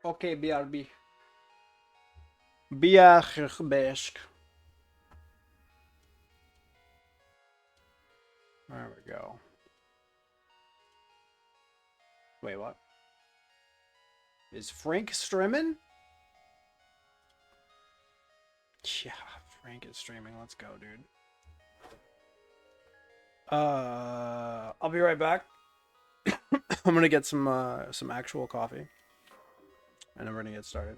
Okay, BRB. BRB. There we go. Wait, what? Is Frank streaming? Yeah, Frank is streaming. Let's go, dude. I'll be right back. I'm gonna get some actual coffee, and then we're gonna get started.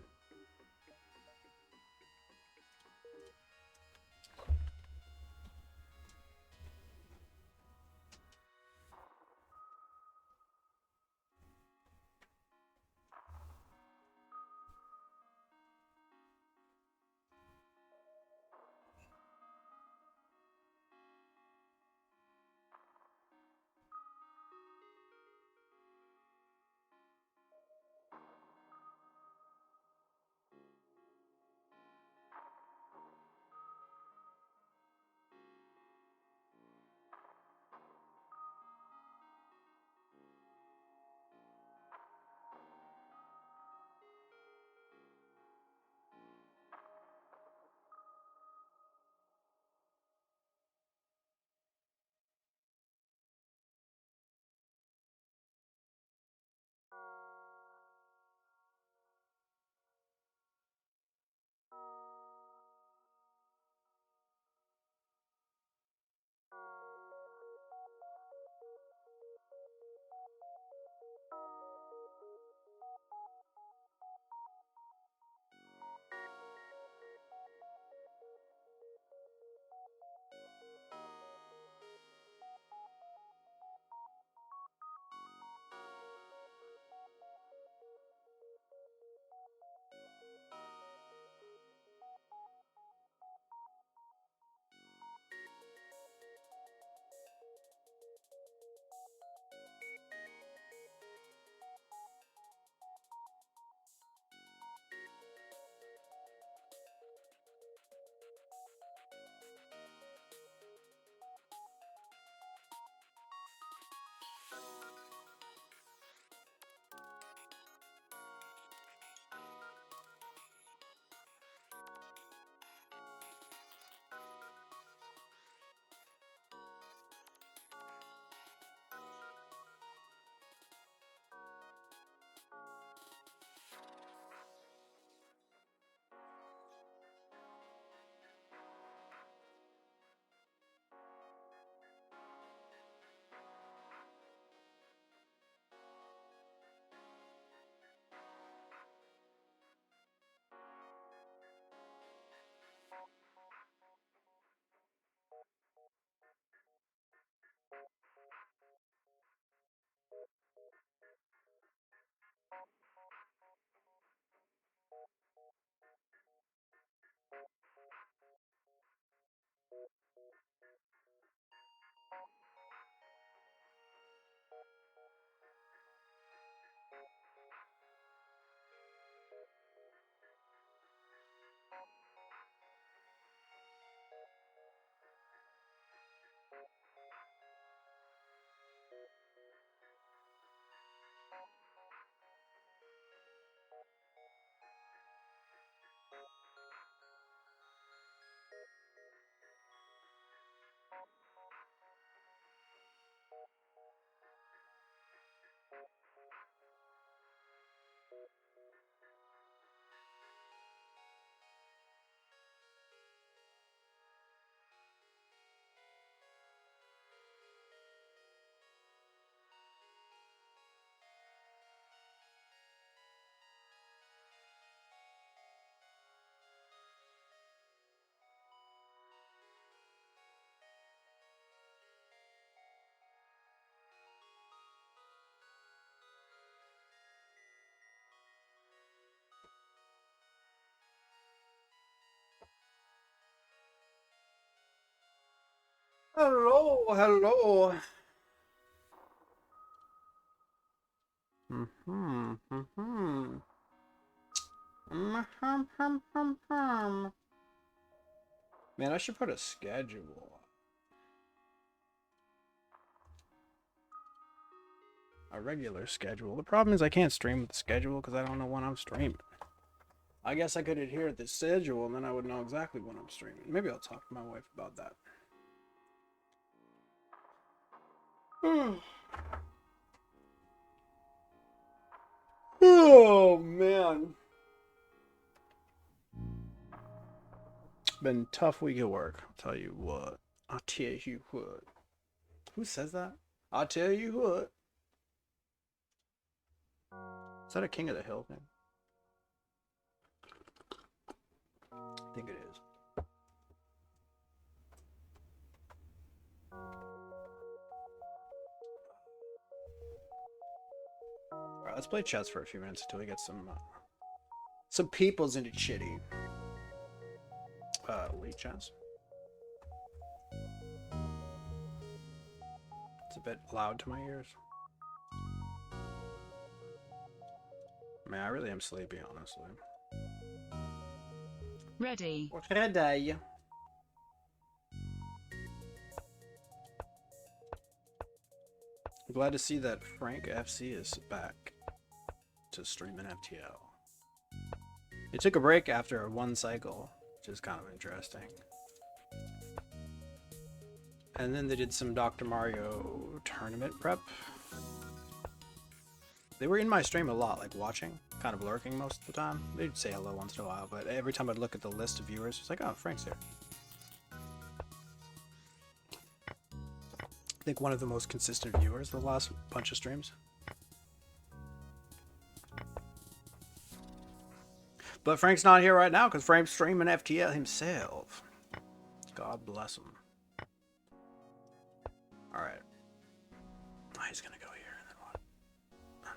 Hello, hello. Mm-hmm, mm-hmm. Mm-hmm. Man, I should put a schedule. a regular schedule. The problem is I can't stream with the schedule because I don't know when I'm streaming. I guess I could adhere to the schedule and then I would know exactly when I'm streaming. Maybe I'll talk to my wife about that. Oh man. Been a tough week at work. I'll tell you what. I'll tell you what. Who says that? I'll tell you what. Is that a King of the Hill thing? I think it is. Alright, let's play chess for a few minutes until we get some peoples into chitty. Elite chess. It's a bit loud to my ears. Man, I really am sleepy, honestly. Ready. Ready. I'm glad to see that Frank FC is back to stream an FTL. He took a break after one cycle, which is kind of interesting. And then they did some Dr. Mario tournament prep. They were in my stream a lot, like watching, kind of lurking most of the time. They'd say hello once in a while, but every time I'd look at the list of viewers, it's like, oh, Frank's here. I think one of the most consistent viewers the last bunch of streams. But Frank's not here right now because Frank's streaming FTL himself. God bless him. Alright. Oh, he's gonna go here and then what?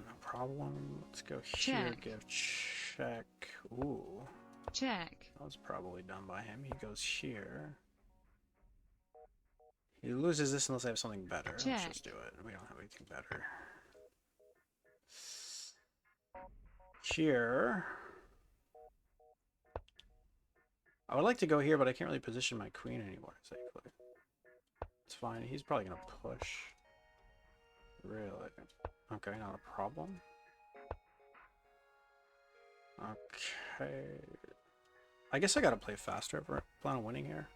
No problem. Let's go here. Check. Give check. Ooh. Check. That was probably done by him. He goes here. He loses this unless I have something better. Check. Let's just do it. We don't have anything better. Here. I would like to go here, but I can't really position my queen anymore safely. It's fine. He's probably going to push. Really? Okay, not a problem. Okay. I guess I got to play faster if I plan on winning here.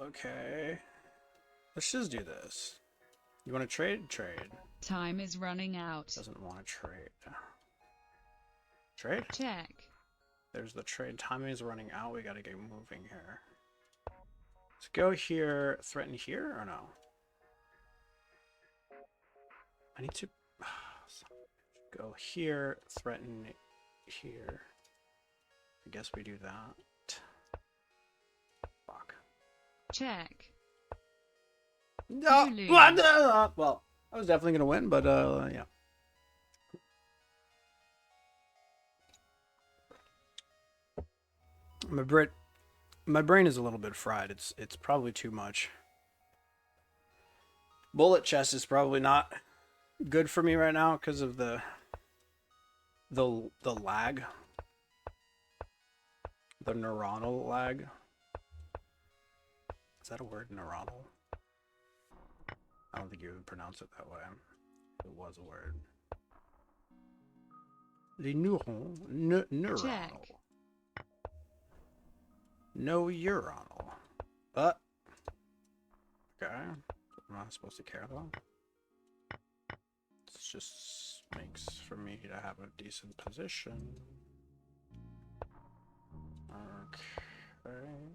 Okay. Let's just do this. You want to trade? Trade. Time is running out. Doesn't want to trade. Trade? Check. There's the trade. Timing is running out. We got to get moving here. Let's go here. Threaten here or no? I need to go here. Threaten here. I guess we do that. Fuck. Check. No. You lose. Well, I was definitely gonna win, but yeah. My brain is a little bit fried. It's probably too much. Bullet chess is probably not good for me right now because of the lag. The neuronal lag. Is that a word, neuronal? I don't think you would pronounce it that way. It was a word. The neuronal. Check. No urinal. Okay. I'm not supposed to care though. It just makes for me to have a decent position. Okay.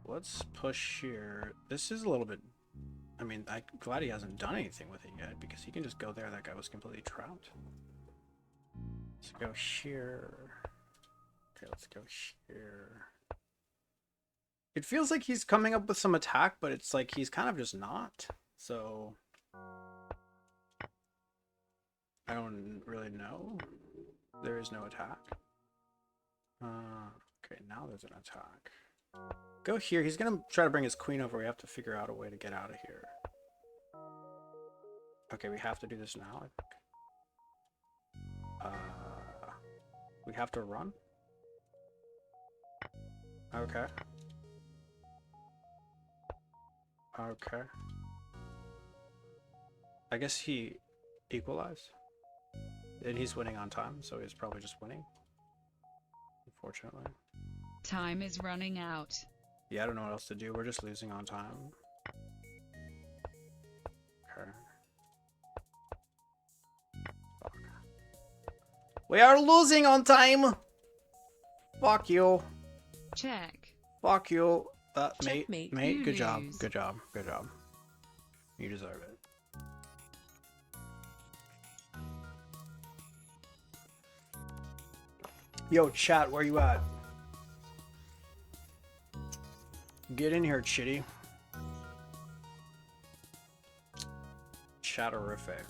Let's push here. This is a little bit... I mean, I'm glad he hasn't done anything with it yet because he can just go there. That guy was completely trapped. Let's go here. Okay, let's go here. It feels like he's coming up with some attack, but it's like he's kind of just not. So I don't really know. There is no attack. Okay, now there's an attack. Go here. He's gonna try to bring his queen over. We have to figure out a way to get out of here. Okay, we have to do this now, I think. We have to run? Okay. Okay. I guess he equalized. And he's winning on time, so he's probably just winning. Unfortunately. Time is running out. Yeah, I don't know what else to do. We're just losing on time. Okay. Fuck. We are losing on time! Fuck you. Check. Fuck you. Mate, Checkmate. mate, You good job. lose. Good job. Good job. You deserve it. Yo, chat, where you at? Get in here, chitty. Chatterific.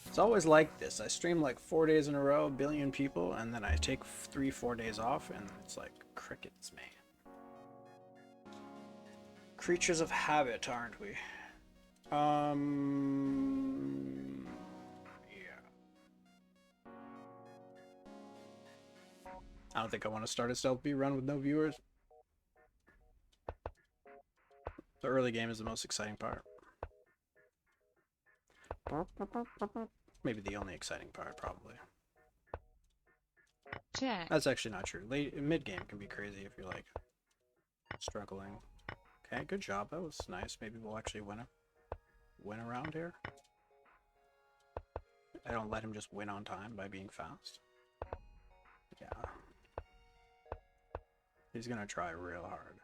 It's always like this. I stream like 4 days in a row, a billion people, and then I take 3-4 days off, and it's like crickets, man. Creatures of habit, aren't we? Yeah. I don't think I want to start a stealth B run with no viewers. The early game is the most exciting part. Maybe the only exciting part, probably. Check. That's actually not true. Mid game can be crazy if you're like struggling. Okay, good job. That was nice. Maybe we'll actually win around here. I don't let him just win on time by being fast. Yeah. He's gonna try real hard.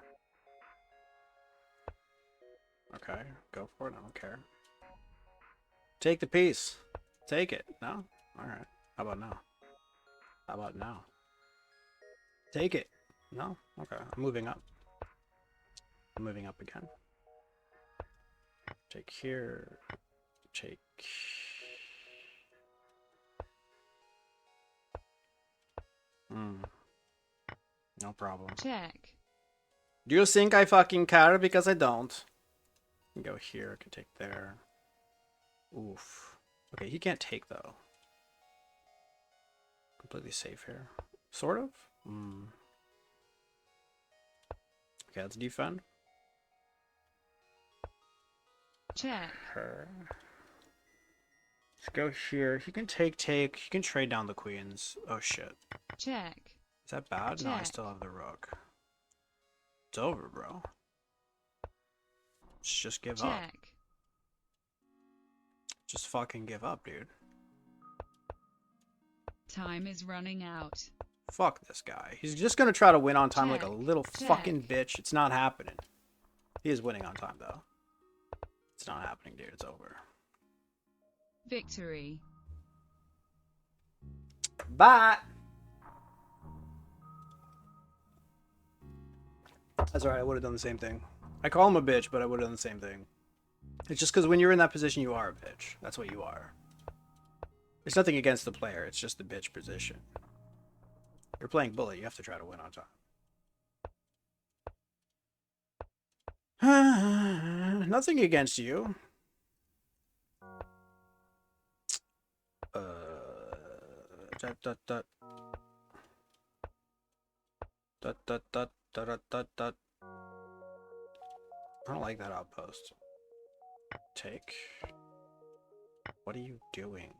Okay, go for it. I don't care. Take the piece. Take it. No? Alright. How about now? How about now? Take it. No? Okay. I'm moving up. I'm moving up again. Take here. Take... No problem. Check. Do you think I fucking care? Because I don't. I can go here. I can take there. Oof. Okay, he can't take though. Completely safe here. Sort of? Okay, let's defend. Check. Her. Let's go here. He can take. He can trade down the queens. Oh shit. Check. Is that bad? No, I Check. still have the rook. It's over, bro. Let's just give up. Check. Just fucking give up, dude. Time is running out. Fuck this guy. He's just gonna try to win on time like a Check. little Check. fucking bitch. It's not happening. He is winning on time, though. It's not happening, dude. It's over. Victory. Bye! That's alright, I would have done the same thing. I call him a bitch, but I would have done the same thing. It's just because when you're in that position, you are a bitch. That's what you are. It's nothing against the player, it's just the bitch position. You're playing bullet, you have to try to win on time. Nothing against you. Dot, dot, dot. Dot, dot, dot, dot, dot, dot. I don't like that outpost. Take. What are you doing?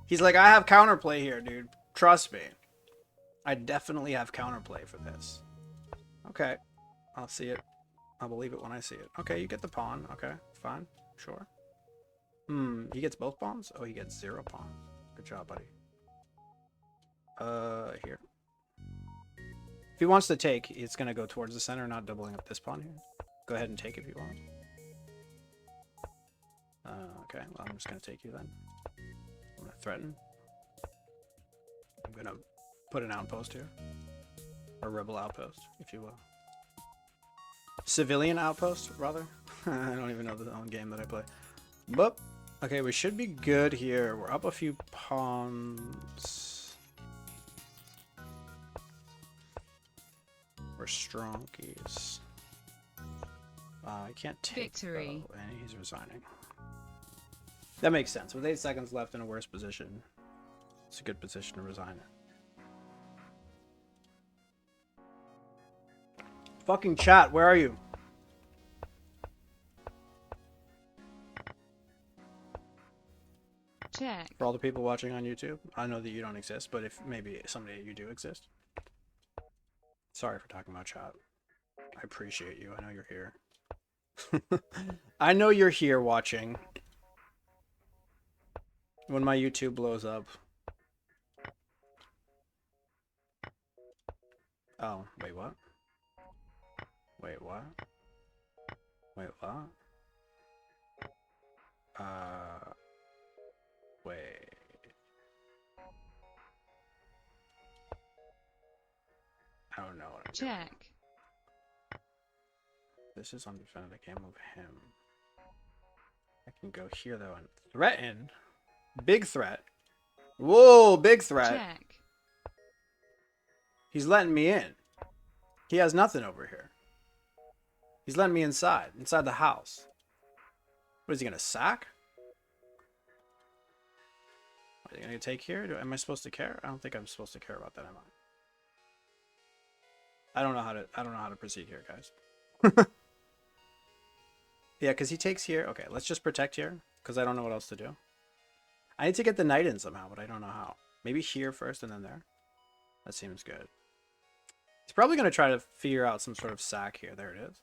He's like, I have counterplay here, dude. Trust me. I definitely have counterplay for this. Okay. I'll see it. I'll believe it when I see it. Okay, you get the pawn. Okay, fine. Sure. He gets both pawns? Oh, he gets 0 pawns. Good job, buddy. Here. If he wants to take, it's gonna go towards the center, not doubling up this pawn here. Go ahead and take if you want. Okay, well, I'm just gonna take you then. I'm gonna threaten. I'm gonna put an outpost here. Or rebel outpost, if you will. Civilian outpost, rather. I don't even know the own game that I play. But, okay, we should be good here. We're up a few pawns. We're stronkies. I can't take Victory. though, and he's resigning. That makes sense. With 8 seconds left in a worse position, it's a good position to resign it. Fucking chat, where are you? check, For all the people watching on YouTube, I know that you don't exist, but if maybe someday you do exist. Sorry for talking about chat. I appreciate you. I know you're here. I know you're here watching. When my YouTube blows up. Oh, wait, what? Wait, what? Wait, what? Wait. I don't know what I'm doing. check, This is undefended. I can't move him. I can go here though and threaten. Big threat. Whoa, big threat. check, He's letting me in. He has nothing over here. He's letting me inside the house. What is he gonna sack? Are they gonna take here? Am I supposed to care? I don't think I'm supposed to care about that, am I? I don't know how to proceed here, guys. Yeah, because he takes here. Okay, let's just protect here, because I don't know what else to do. I need to get the knight in somehow, but I don't know how. Maybe here first and then there. That seems good. He's probably going to try to figure out some sort of sack here. There it is.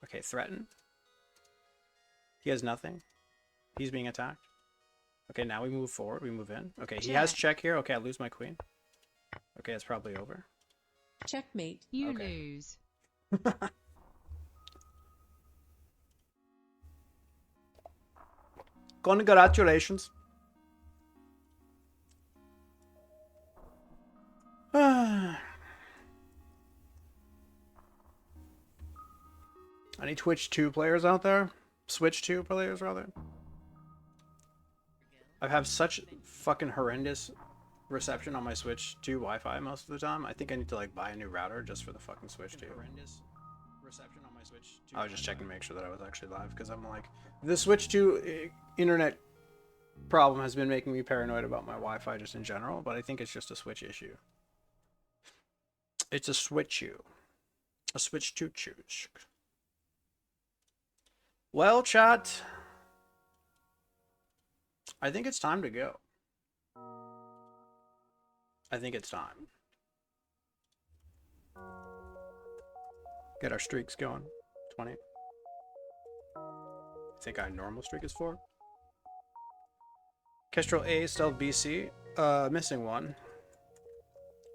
Okay, threaten. He has nothing. He's being attacked. Okay, now we move forward. We move in. Okay, he has check here. Okay, I lose my queen. Okay, it's probably over. Checkmate. you Okay. lose. Congratulations. Any Twitch 2 players out there? Switch 2 players, rather? I have such fucking horrendous reception on my Switch 2 Wi-Fi most of the time. I think I need to like buy a new router just for the fucking Switch 2. Horrendous reception on my Switch 2. I was just checking to make sure that I was actually live because I'm like, the Switch 2 internet problem has been making me paranoid about my Wi-Fi just in general, but I think it's just a Switch issue. It's a Switch issue. A Switch 2 choose. Well, chat, I think it's time to go. I think it's time. Get our streaks going. 20. I think our normal streak is 4. Kestrel A, Stealth BC. Missing one.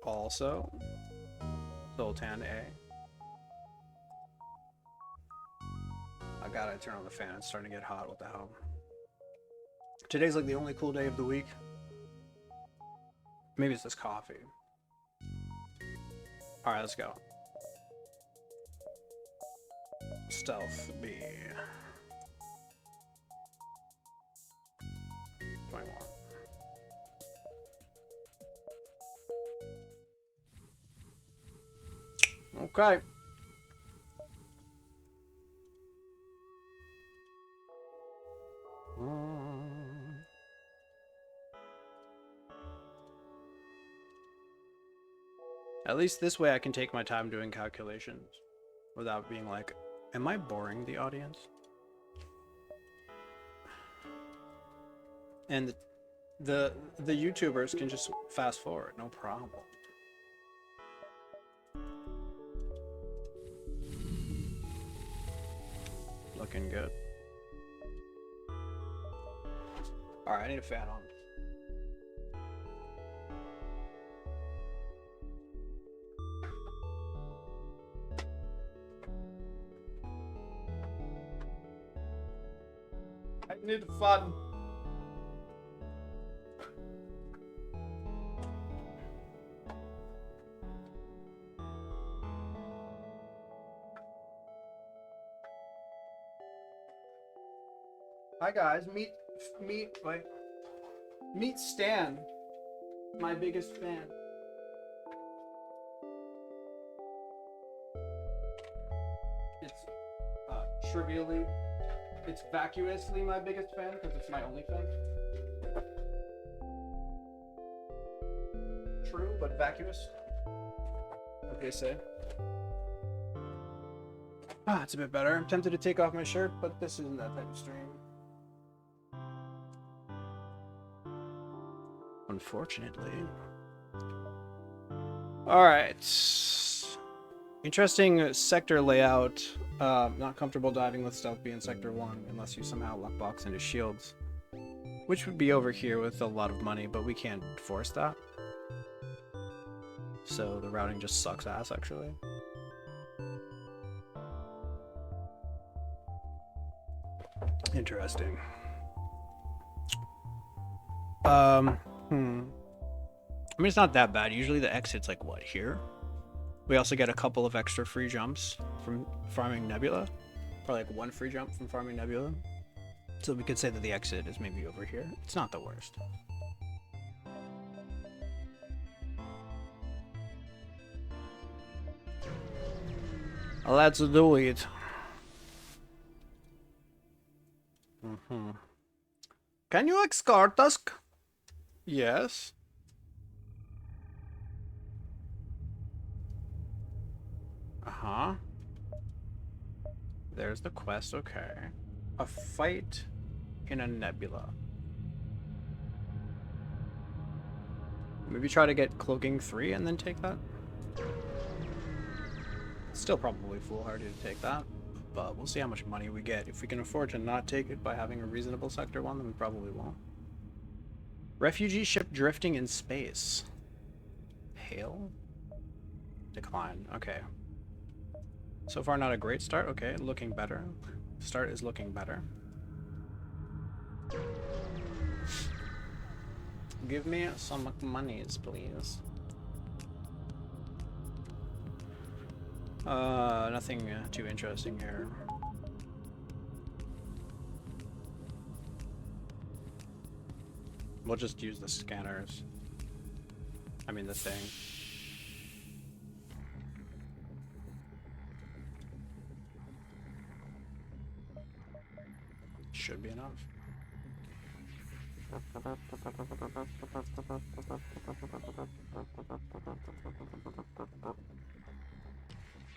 Also. Sultan A. I gotta turn on the fan. It's starting to get hot. What the hell? Today's like the only cool day of the week. Maybe it's this coffee. Alright, let's go. Stealth B. 21. Okay. At least this way I can take my time doing calculations without being like, am I boring the audience? And the YouTubers can just fast forward, no problem. Looking good. Alright, I need a fan on. I need fun. Hi guys, meet Stan, my biggest fan. It's trivially, it's vacuously my biggest fan because it's my only fan. True, but vacuous. Okay, say. Ah, it's a bit better. I'm tempted to take off my shirt, but this isn't that type of stream. unfortunately. Alright. Interesting sector layout. Not comfortable diving with stealth B in Sector 1 unless you somehow luckbox into shields. Which would be over here with a lot of money, but we can't force that. So the routing just sucks ass, actually. Interesting. I mean, it's not that bad. Usually the exit's like, what, here? We also get a couple of extra free jumps from farming Nebula. Probably like one free jump from farming Nebula. So we could say that the exit is maybe over here. It's not the worst. Let's do it. Can you escort us? Yes. Uh-huh. There's the quest, okay. A fight in a nebula. Maybe try to get cloaking 3 and then take that? Still probably foolhardy to take that, but we'll see how much money we get. If we can afford to not take it by having a reasonable Sector 1, then we probably won't. Refugee ship drifting in space. Hail? Decline, okay. So far not a great start, okay, looking better. Start is looking better. Give me some monies, please. Nothing too interesting here. We'll just use the scanners. I mean the thing. Should be enough.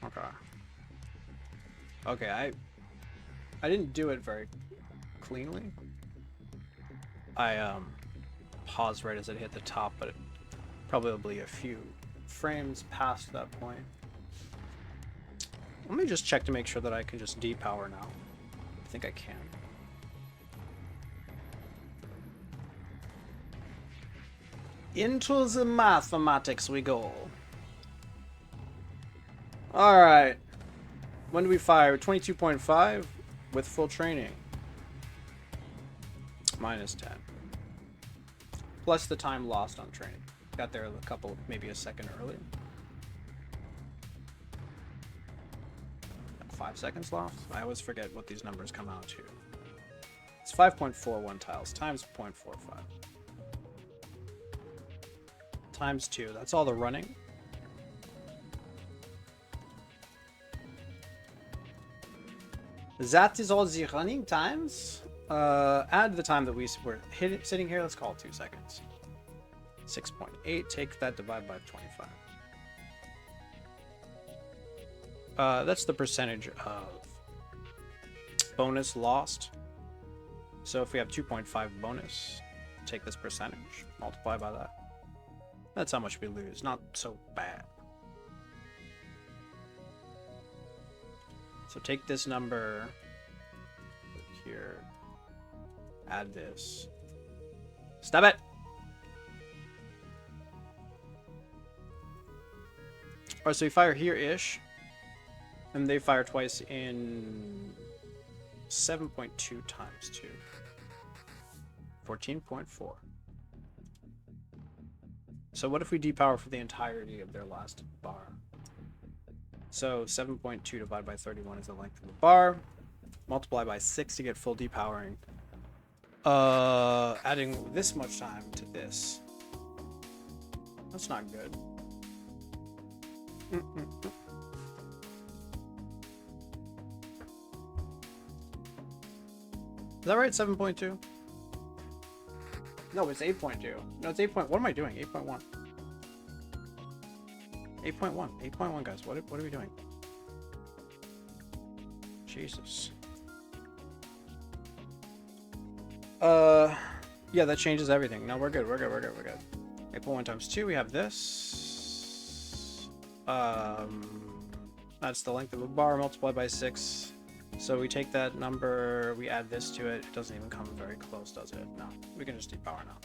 Okay. Okay, I didn't do it very cleanly. I paused right as it hit the top, but probably a few frames past that point. Let me just check to make sure that I can just depower now. I think I can. Into the mathematics we go. Alright. When do we fire? 22.5 with full training. Minus 10. Plus the time lost on training. Got there a couple, maybe a second early. 5 seconds lost? I always forget what these numbers come out to. It's 5.41 tiles times 0.45. Times 2. That's all the running. That is all the running times. Add the time that we were sitting here. Let's call it 2 seconds. 6.8. Take that, divide by 25. That's the percentage of bonus lost. So if we have 2.5 bonus, take this percentage, multiply by that. That's how much we lose. Not so bad. So take this number here, add this. Stop it! Alright, so we fire here-ish. And they fire twice in 7.2 times 2. 14.4. So what if we depower for the entirety of their last bar? So 7.2 divided by 31 is the length of the bar. Multiply by 6 to get full depowering. Adding this much time to this. That's not good. Is that right? 7.2? No, it's 8.2. No, it's 8. What am I doing? 8.1. 8.1. 8.1, guys. What are we doing? Jesus. Yeah, that changes everything. No, we're good. We're good. We're good. We're good. Okay, pull 1 times 2. We have this. That's the length of a bar multiplied by 6. So we take that number, we add this to it. It doesn't even come very close, does it? No. We can just depower now.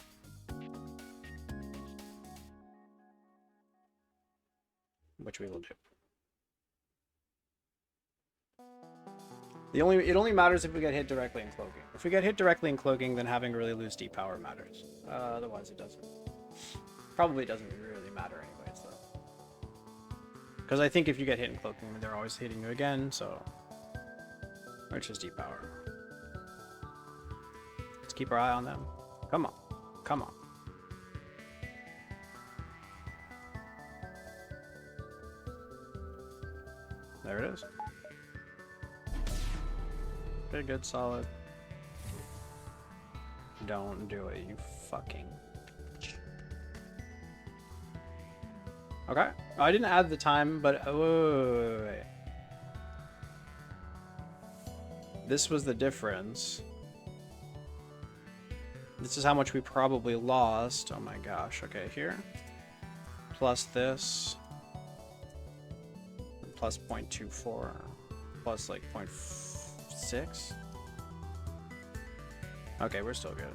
Which we will do. It only matters if we get hit directly in cloaking. If we get hit directly in cloaking, then having really loose depower matters. Otherwise, it doesn't. Probably doesn't really matter anyways, though. Because I think if you get hit in cloaking, they're always hitting you again, so... Let's just depower. Let's keep our eye on them. Come on. Come on. There it is. Good, good, solid. Don't do it, you fucking... Okay. I didn't add the time, but... wait. This was the difference. This is how much we probably lost. Oh my gosh. Okay, here. Plus this. Plus 0.24. Plus like 0.6. Okay, we're still good.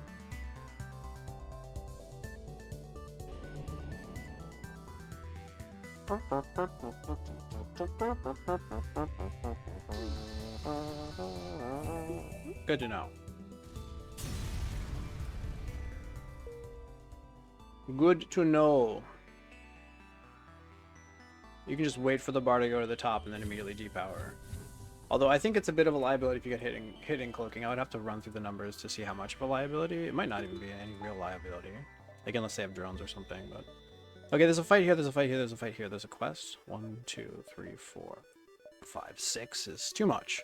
Good to know. Good to know. You can just wait for the bar to go to the top and then immediately depower. Although I think it's a bit of a liability if you get hitting cloaking. I would have to run through the numbers to see how much of a liability. It might not even be any real liability. Like unless they have drones or something, but... Okay, there's a fight here, there's a fight here, there's a fight here, there's a quest. 1, 2, 3, 4, 5, 6 is too much.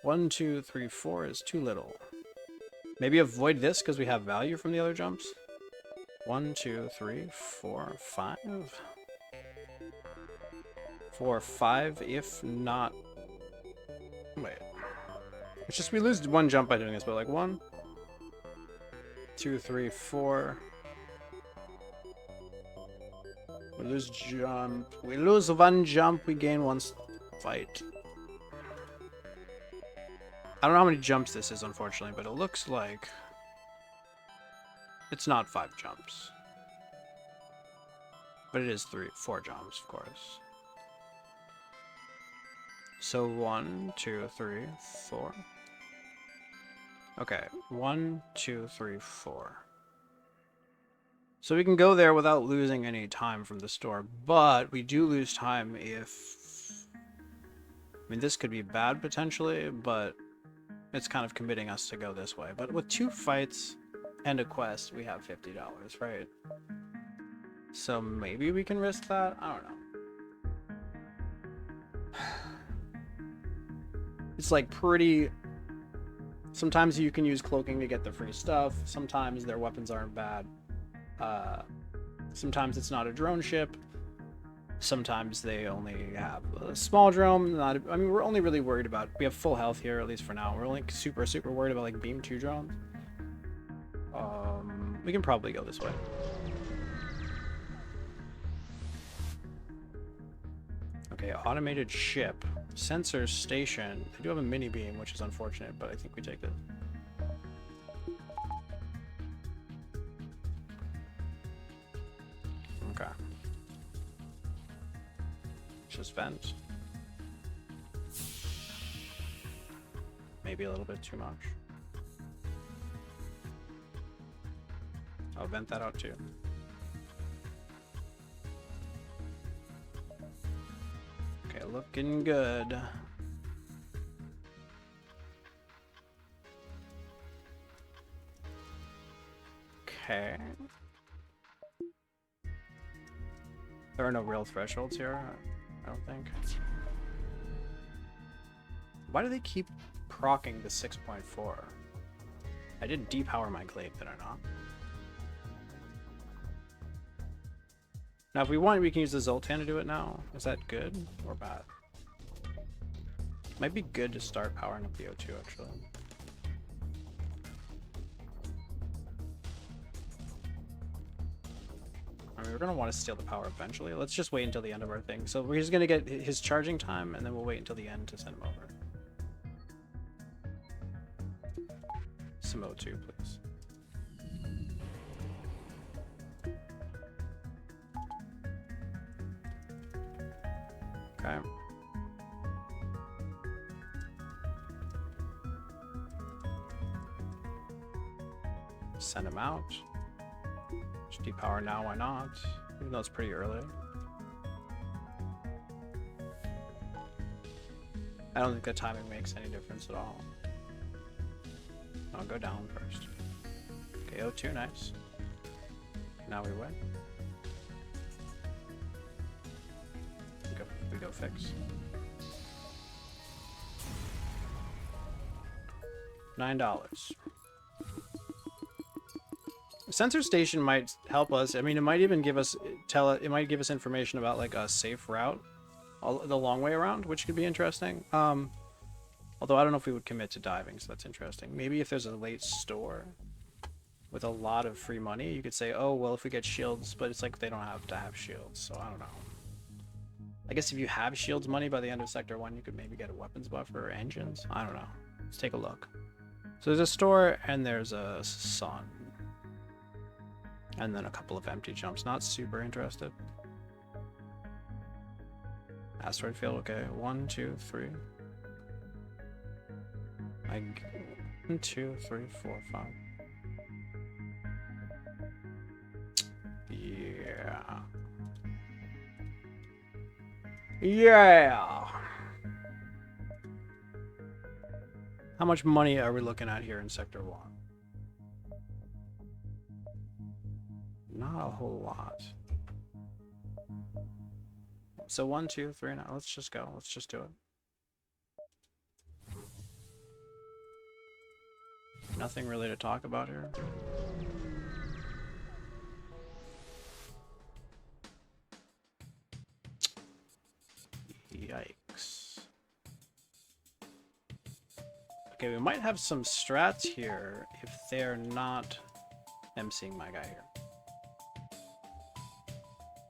1, 2, 3, 4 is too little. Maybe avoid this because we have value from the other jumps. 1, 2, 3, 4, 5. 4, 5, if not... Wait. It's just we lose 1 jump by doing this, but like 1, 2, 3, 4... We lose jump. We lose 1 jump. We gain 1 fight. I don't know how many jumps this is, unfortunately, but it looks like it's not 5 jumps. But it is 4 jumps, of course. So 1, 2, 3, 4. Okay, 1, 2, 3, 4. So we can go there without losing any time from the store, but we do lose time if... I mean, this could be bad potentially, but it's kind of committing us to go this way. But with 2 fights and a quest, we have $50, right? So maybe we can risk that? I don't know. It's like pretty... Sometimes you can use cloaking to get the free stuff. Sometimes their weapons aren't bad. Sometimes it's not a drone ship. Sometimes they only have a small drone. I mean, we're only really worried about... We have full health here, at least for now. We're only super worried about, like, Beam 2 drones. We can probably go this way. Okay, automated ship. Sensor station. They do have a mini beam, which is unfortunate, but I think we take it. Okay. Just vent. Maybe a little bit too much. I'll vent that out too. Okay, looking good. Okay. There are no real thresholds here, I don't think. Why do they keep proccing the 6.4? I did depower my glaive, did I not? Now, if we want, we can use the Zoltan to do it now. Is that good or bad? Might be good to start powering up the O2, actually. I mean, we're gonna want to steal the power eventually. Let's just wait until the end of our thing. So we're just gonna get his charging time, and then we'll wait until the end to send him over. Some O2, please. Okay. Send him out. Just depower now, why not? Even though it's pretty early. I don't think the timing makes any difference at all. I'll go down first. Okay, O2, nice. Now we win. We go fix. $9. Sensor station might help us. I mean, it might even give us it might give us information about like a safe route, the long way around, which could be interesting. Although I don't know if we would commit to diving, so that's interesting. Maybe if there's a late store with a lot of free money, you could say, oh well, if we get shields, but it's like they don't have to have shields, so I don't know. I guess if you have shields money by the end of Sector 1, you could maybe get a weapons buffer or engines. I don't know. Let's take a look. So there's a store and there's a sun. And then a couple of empty jumps. Not super interested. Asteroid field, okay. 1, 2, 3. 1, 2, 3, 4, 5. Yeah. Yeah. How much money are we looking at here in Sector 1? Not a whole lot. So 1, 2, 3, now let's just go. Let's just do it. Nothing really to talk about here. Yikes. Okay, we might have some strats here if they're not emceeing my guy here.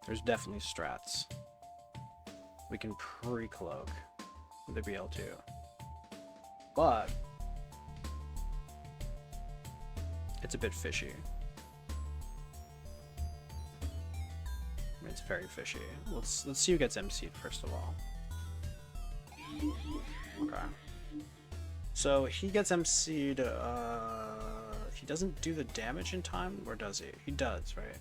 There's definitely strats. We can pre-cloak the BL2. But it's a bit fishy. I mean, it's very fishy. Let's see who gets MC'd first of all. Okay. So he gets MC'd, he doesn't do the damage in time, or does he? He does, right?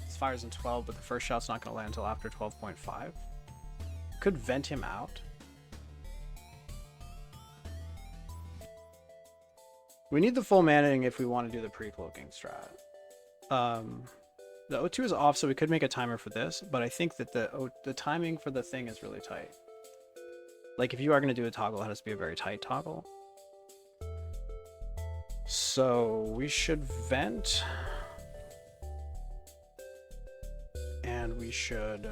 His fires in 12, but the first shot's not going to land until after 12.5. Could vent him out. We need the full manning if we want to do the pre-cloaking strat. The O2 is off, so we could make a timer for this, but I think that the timing for the thing is really tight. Like, if you are going to do a toggle, it has to be a very tight toggle. So we should vent. And we should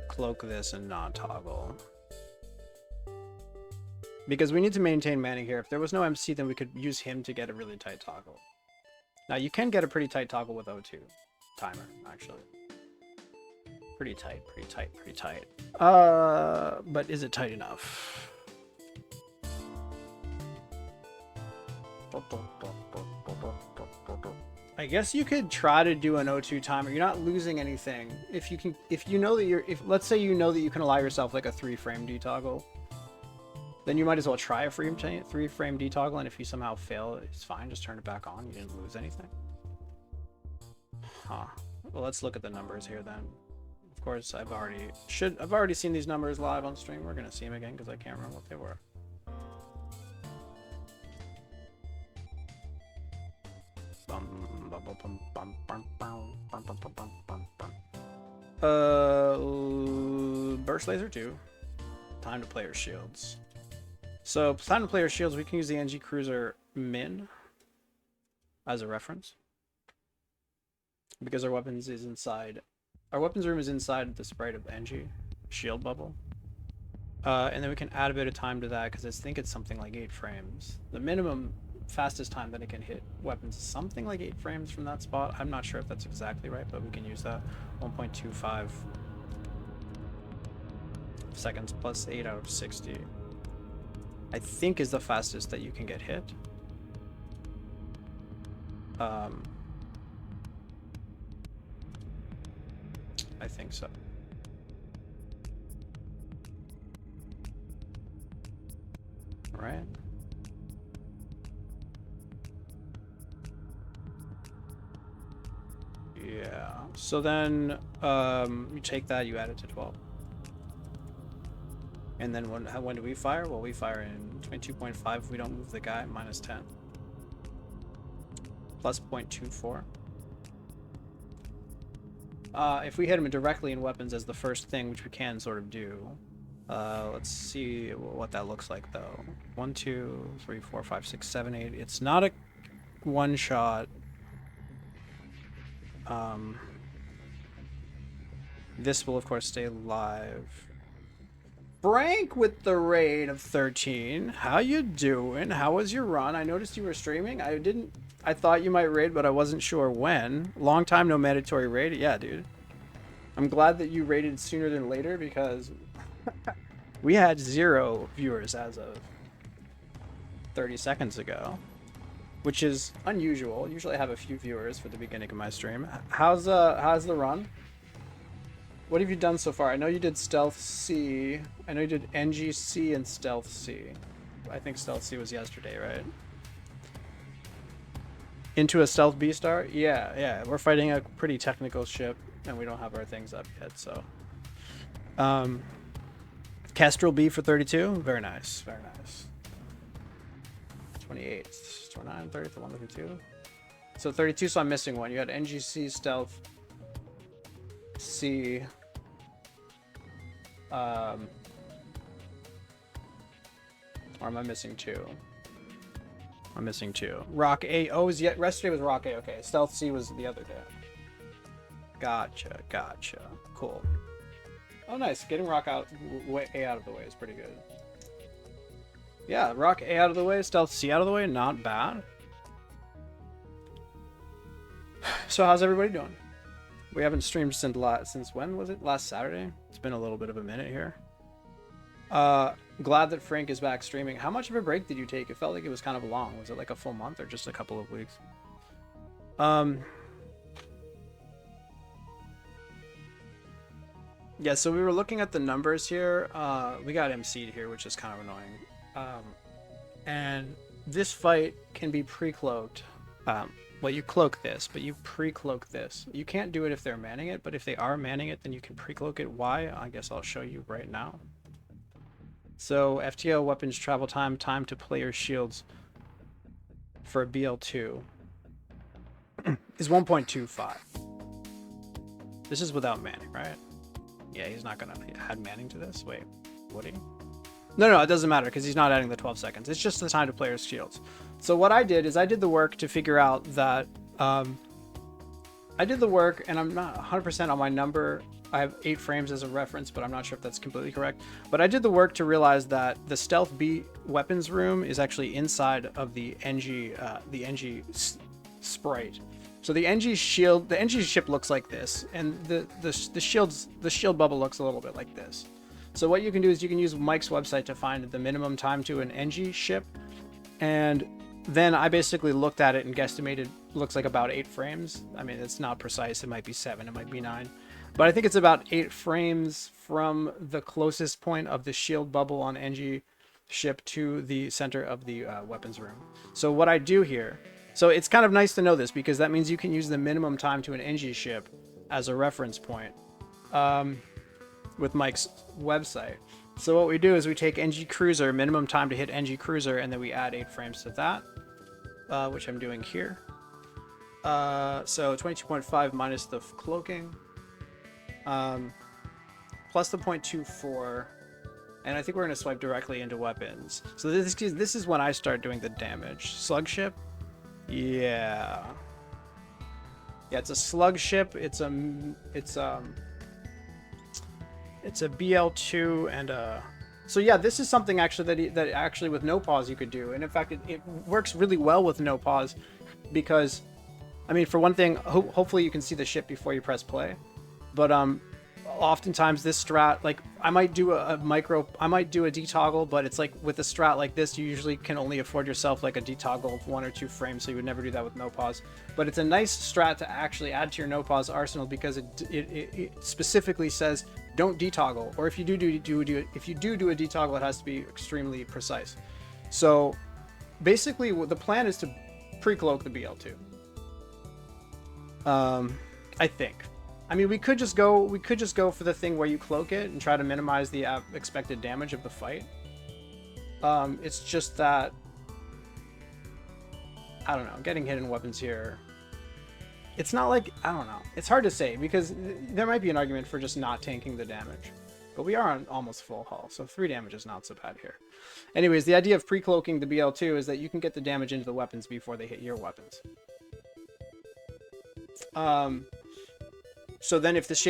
cloak this and not toggle. Because we need to maintain manning here. If there was no MC, then we could use him to get a really tight toggle. Now, you can get a pretty tight toggle with O2 timer, actually. Pretty tight, pretty tight, pretty tight. But is it tight enough? I guess you could try to do an O2 timer. You're not losing anything. If you know that let's say you know that you can allow yourself like a 3-frame detoggle, then you might as well try a 3-frame detoggle, and if you somehow fail, it's fine. Just turn it back on. You didn't lose anything. Huh. Well, let's look at the numbers here then. Of course, I've already seen these numbers live on stream. We're gonna see them again because I can't remember what they were. Burst laser 2. Time to player shields. So time to player shields, we can use the NG Cruiser Min as a reference because our weapons is inside. Our weapons room is inside the sprite of NG shield bubble, and then we can add a bit of time to that because I think it's something like 8 frames. The minimum fastest time that it can hit weapons is something like 8 frames from that spot. I'm not sure if that's exactly right, but we can use that. 1.25 seconds plus 8 out of 60. I think is the fastest that you can get hit. I think so. Right. Yeah. So then you take that, you add it to 12. And then when do we fire? Well, we fire in 22.5 if we don't move the guy, minus 10. Plus 0.24. If we hit him directly in weapons as the first thing, which we can sort of do. Let's see what that looks like though. 1, 2, 3, 4, 5, 6, 7, 8. It's not a one shot. This will of course stay live. Frank with the raid of 13. How you doing? How was your run? I noticed you were streaming. I thought you might raid, but I wasn't sure when. Long time no mandatory raid. Yeah, dude. I'm glad that you raided sooner than later because we had 0 viewers as of 30 seconds ago, which is unusual. Usually I have a few viewers for the beginning of my stream. How's the run? What have you done so far? I know you did Stealth C. I know you did NGC and Stealth C. I think Stealth C was yesterday, right? Into a Stealth B star? Yeah. We're fighting a pretty technical ship, and we don't have our things up yet, so. Kestrel B for 32? Very nice, very nice. 28, 29, 30, 31, 32. So 32, so I'm missing one. You had NGC, Stealth, C. Or am I missing 2? I'm missing 2. Rock A. Oh, was yet yesterday was Rock A. Okay, Stealth C was the other day. Gotcha. Cool. Oh, nice. Getting Rock A out of the way is pretty good. Yeah, Rock A out of the way, Stealth C out of the way, not bad. So how's everybody doing? We haven't streamed since when was it? Last Saturday? It's been a little bit of a minute here. Glad that Frank is back streaming. How much of a break did you take? It felt like it was kind of long. Was it like a full month or just a couple of weeks? Yeah, so we were looking at the numbers here. We got MC'd here, which is kind of annoying. And this fight can be pre-cloaked. Well, you cloak this, but you pre-cloak this. You can't do it if they're manning it, but if they are manning it, then you can pre-cloak it. Why? I guess I'll show you right now. So FTO weapons travel time to player shields for a BL2 is 1.25. This is without manning, right? Yeah, he's not gonna add manning to this. Wait, would he? No, it doesn't matter because he's not adding the 12 seconds. It's just the time to players' shields. So what I did is I did the work to figure out that I did the work, and I'm not 100% on my number. I have 8 frames as a reference, but I'm not sure if that's completely correct. But I did the work to realize that the Stealth B weapons room is actually inside of the NG sprite. So the NG shield, the NG ship looks like this, and the shield bubble looks a little bit like this. So what you can do is you can use Mike's website to find the minimum time to an NG ship, and then I basically looked at it and guesstimated looks like about 8 frames. I mean, it's not precise. It might be 7, it might be 9. But I think it's about 8 frames from the closest point of the shield bubble on NG ship to the center of the weapons room. So what I do here, so it's kind of nice to know this because that means you can use the minimum time to an NG ship as a reference point with Mike's website. So what we do is we take NG Cruiser, minimum time to hit NG Cruiser, and then we add 8 frames to that, which I'm doing here. So 22.5 minus the cloaking, plus the 0.24, and I think we're going to swipe directly into weapons. So this is when I start doing the damage. Slug ship? Yeah, it's a slug ship. It's a BL2 and a So yeah, this is something actually that actually with no pause you could do, and in fact it works really well with no pause, because, I mean, for one thing, hopefully you can see the ship before you press play, but oftentimes this strat, like I might do a detoggle, but it's like with a strat like this, you usually can only afford yourself like a detoggle of 1 or 2 frames, so you would never do that with no pause. But it's a nice strat to actually add to your no pause arsenal, because it specifically says don't detoggle, or if you do a detoggle, it has to be extremely precise. So basically the plan is to pre-cloak the BL2. I think. I mean, we could just go for the thing where you cloak it and try to minimize the expected damage of the fight. It's just that, I don't know, getting hidden weapons here, it's not like, I don't know, it's hard to say, because there might be an argument for just not tanking the damage, but we are on almost full hull, so 3 damage is not so bad here. Anyways, the idea of pre-cloaking the BL2 is that you can get the damage into the weapons before they hit your weapons. So then if the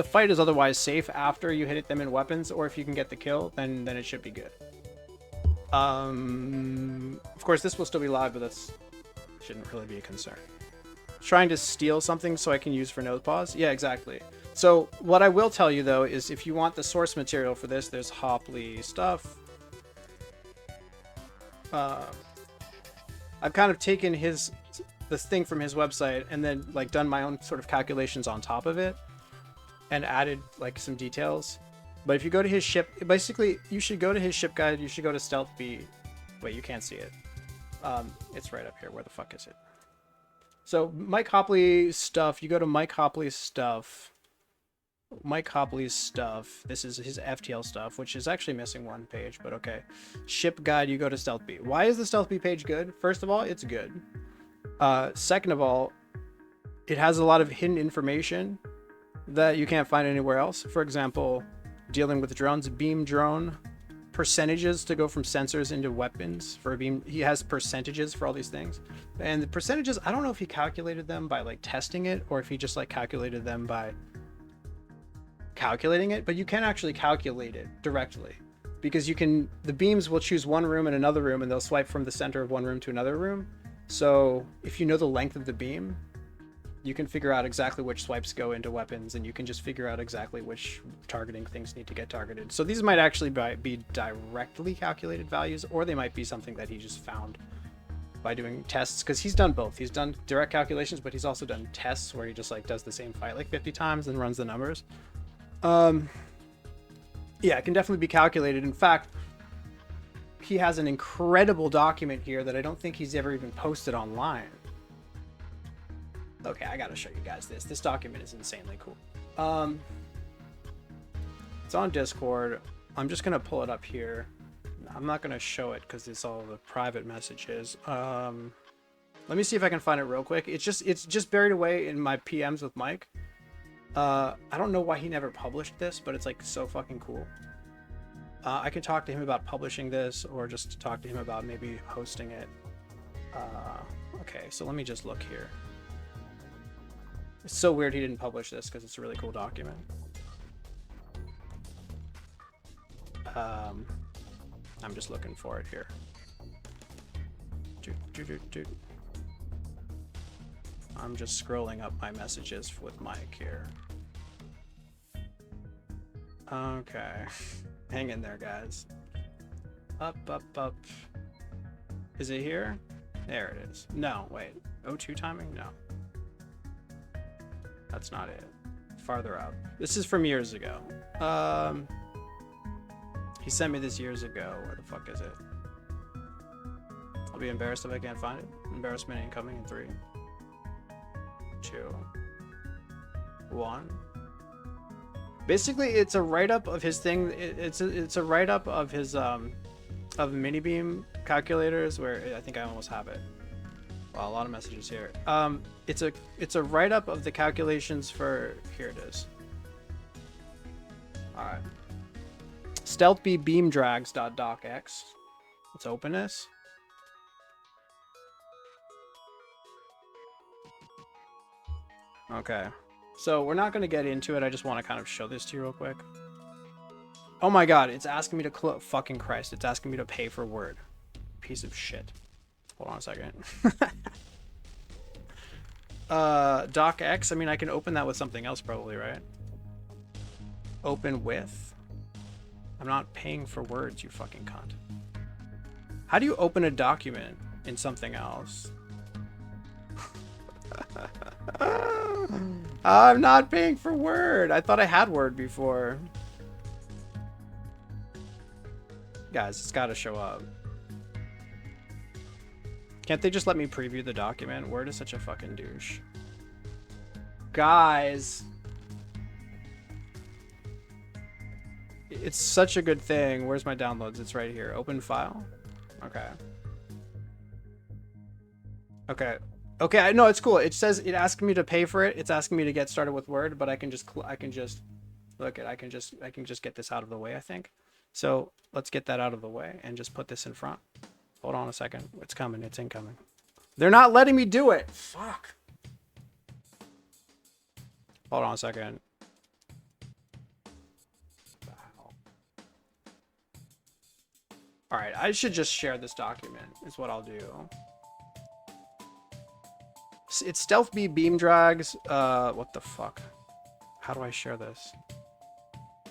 fight is otherwise safe after you hit them in weapons, or if you can get the kill, then it should be good. Of course this will still be live, but that's shouldn't really be a concern. Trying to steal something so I can use for no pause? Yeah, exactly. So what I will tell you though is, if you want the source material for this, there's Hopley stuff. I've kind of taken this thing from his website and then like done my own sort of calculations on top of it and added like some details. But if you go to his ship, basically you should go to his ship guide, you should go to Stealth B. Wait, you can't see it. It's right up here. Where the fuck is it? So Mike Hopley stuff, you go to Mike Hopley's stuff. Mike Hopley's stuff. This is his FTL stuff, which is actually missing 1 page, but okay. Ship guide, you go to Stealth B. Why is the Stealth B page good? First of all, it's good. Second of all, it has a lot of hidden information that you can't find anywhere else. For example, dealing with drones, beam drone, percentages to go from sensors into weapons for a beam. He has percentages for all these things. And the percentages, I don't know if he calculated them by like testing it, or if he just like calculated them by calculating it, but you can actually calculate it directly, because the beams will choose one room and another room, and they'll swipe from the center of one room to another room. So if you know the length of the beam, you can figure out exactly which swipes go into weapons, and you can just figure out exactly which targeting things need to get targeted. So these might actually be directly calculated values, or they might be something that he just found by doing tests, because he's done both. He's done direct calculations, but he's also done tests where he just like does the same fight like 50 times and runs the numbers. Yeah, it can definitely be calculated. In fact, he has an incredible document here that I don't think he's ever even posted online. Okay, I gotta show you guys this. This document is insanely cool. It's on Discord. I'm just gonna pull it up here. I'm not gonna show it because it's all the private messages. Let me see if I can find it real quick. It's just buried away in my PMs with Mike. I don't know why he never published this, but it's like so fucking cool. I could talk to him about publishing this, or just talk to him about maybe hosting it. Okay, so let me just look here. It's so weird he didn't publish this, because it's a really cool document. I'm just looking for it here. I'm just scrolling up my messages with Mike here. Okay. Hang in there, guys. Up, up, up. Is it here? There it is. No, wait. O2 timing? No. That's not it. Farther out. This is from years ago. He sent me this years ago. Where the fuck is it? I'll be embarrassed if I can't find it. Embarrassment incoming in 3, 2, 1. Basically, it's a write-up of his thing. It's a write-up of his of mini beam calculators, where I think I almost have it. Wow, a lot of messages here. It's a write-up of the calculations for, here it is. All right. Stealth B beam drags.docx. Let's open this. Okay. So we're not going to get into it. I just want to kind of show this to you real quick. Oh my god, it's asking me to fucking Christ, it's asking me to pay for Word. Piece of shit. Hold on a second. DocX, I mean, I can open that with something else probably, right? Open with? I'm not paying for words, you fucking cunt. How do you open a document in something else? I'm not paying for Word. I thought I had Word before. Guys, it's gotta show up. Can't they just let me preview the document? Word is such a fucking douche. Guys. It's such a good thing. Where's my downloads? It's right here. Open file. Okay. Okay. Okay, no, it's cool. It says it asks me to pay for it. It's asking me to get started with Word, but I can just look at I can just get this out of the way, I think. So let's get that out of the way and just put this in front. Hold on a second. It's coming. It's incoming. They're not letting me do it. Fuck. Hold on a second. All right, I should just share this document is what I'll do. It's Stealth B beam drags. What the fuck? How do I share this?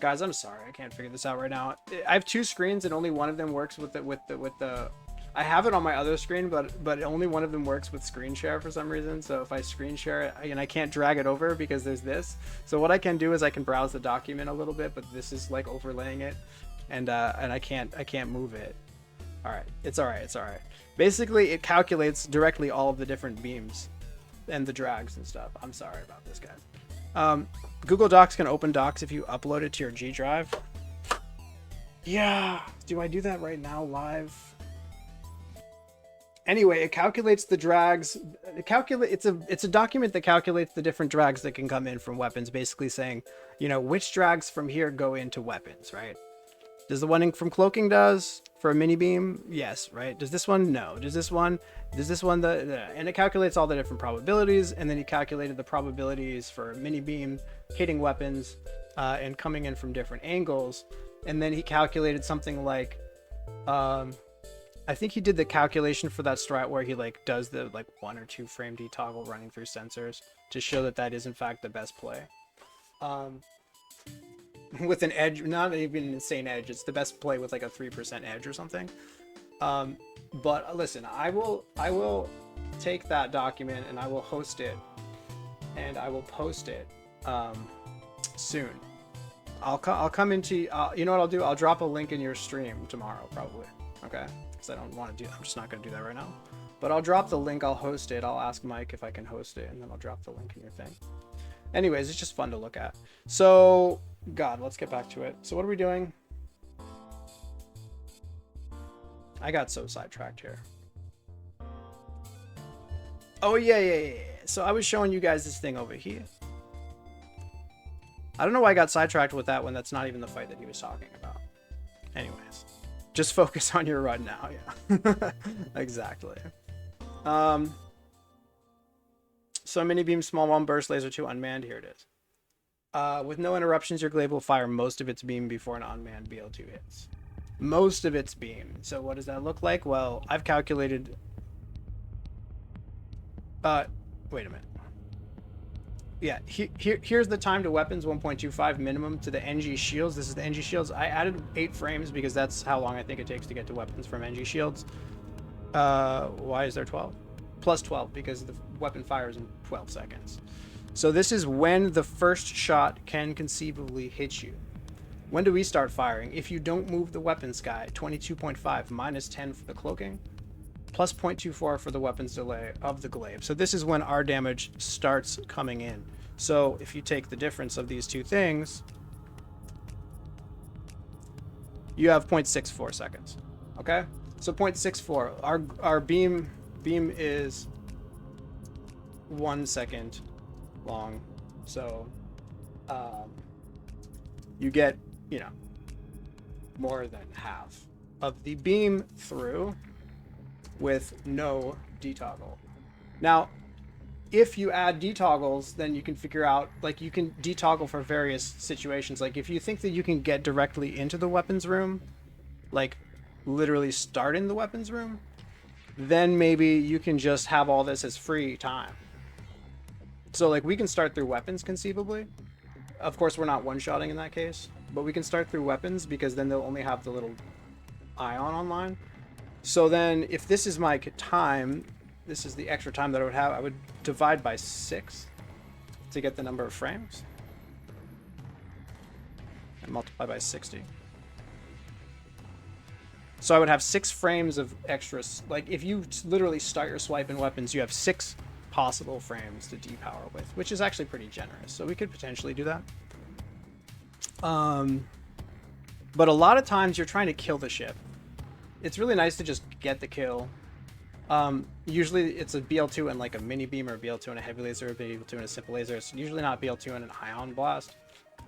Guys, I'm sorry. I can't figure this out right now. I have two screens and only one of them works with the I have it on my other screen, but only one of them works with screen share for some reason. So if I screen share it, and I can't drag it over because there's this. So what I can do is I can browse the document a little bit, but this is like overlaying it, and I can't move it. All right, it's all right. It's all right. Basically, it calculates directly all of the different beams and the drags and stuff. I'm sorry about this, guys. Google Docs can open Docs if you upload it to your G Drive. Yeah. Do I do that right now live? Anyway, it calculates the drags. It's a document that calculates the different drags that can come in from weapons, basically saying, you know, which drags from here go into weapons, right? Does the one from cloaking does for a mini beam? Yes, right? Does this one? No. Does this one and it calculates all the different probabilities, and then he calculated the probabilities for mini beam hitting weapons and coming in from different angles. And then he calculated something like I think he did the calculation for that strat where he like does the like 1 or 2 frame detoggle running through sensors to show that that is in fact the best play. With an edge, not even an insane edge, it's the best play with like a 3% edge or something. But listen, I will take that document and I will host it and I will post it soon. I'll come into you know what I'll do? I'll drop a link in your stream tomorrow probably. Okay, because I don't want to do that. I'm just not going to do that right now. But I'll drop the link. I'll host it. I'll ask Mike if I can host it, and then I'll drop the link in your thing. Anyways, it's just fun to look at. So, God, let's get back to it. So what are we doing? I got so sidetracked here. Oh, yeah. So I was showing you guys this thing over here. I don't know why I got sidetracked with that when that's not even the fight that he was talking about. Anyways, just focus on your run now. Yeah, exactly. So mini beam, small one burst, laser 2 unmanned. Here it is. With no interruptions, your glaive will fire most of its beam before an unmanned BL2 hits. Most of its beam. So what does that look like? Well, I've calculated. Wait a minute. Yeah, here's the time to weapons 1.25 minimum to the NG shields. This is the NG shields. I added 8 frames because that's how long I think it takes to get to weapons from NG shields. Why is there 12? Plus 12 because the weapon fires in 12 seconds. So this is when the first shot can conceivably hit you. When do we start firing? If you don't move the weapons guy, 22.5 minus 10 for the cloaking, plus 0.24 for the weapons delay of the glaive. So this is when our damage starts coming in. So if you take the difference of these two things, you have 0.64 seconds. Okay? So 0.64. Our beam is 1 second long. So you get, you know, more than half of the beam through with no detoggle. Now, if you add detoggles, then you can figure out, like, you can detoggle for various situations. Like, if you think that you can get directly into the weapons room, like, literally start in the weapons room, then maybe you can just have all this as free time. So, like, we can start through weapons, conceivably. Of course, we're not one-shotting in that case, but we can start through weapons, because then they'll only have the little ion online. So then, if this is my time, this is the extra time that I would have, I would divide by 6 to get the number of frames. And multiply by 60. So I would have 6 frames of extras. Like, if you literally start your swipe in weapons, you have 6 possible frames to depower with, which is actually pretty generous. So we could potentially do that. But a lot of times you're trying to kill the ship. It's really nice to just get the kill. Usually it's a BL2 and like a mini beam, or a BL2 and a heavy laser, or a BL2 and a simple laser. It's usually not BL2 and an ion blast.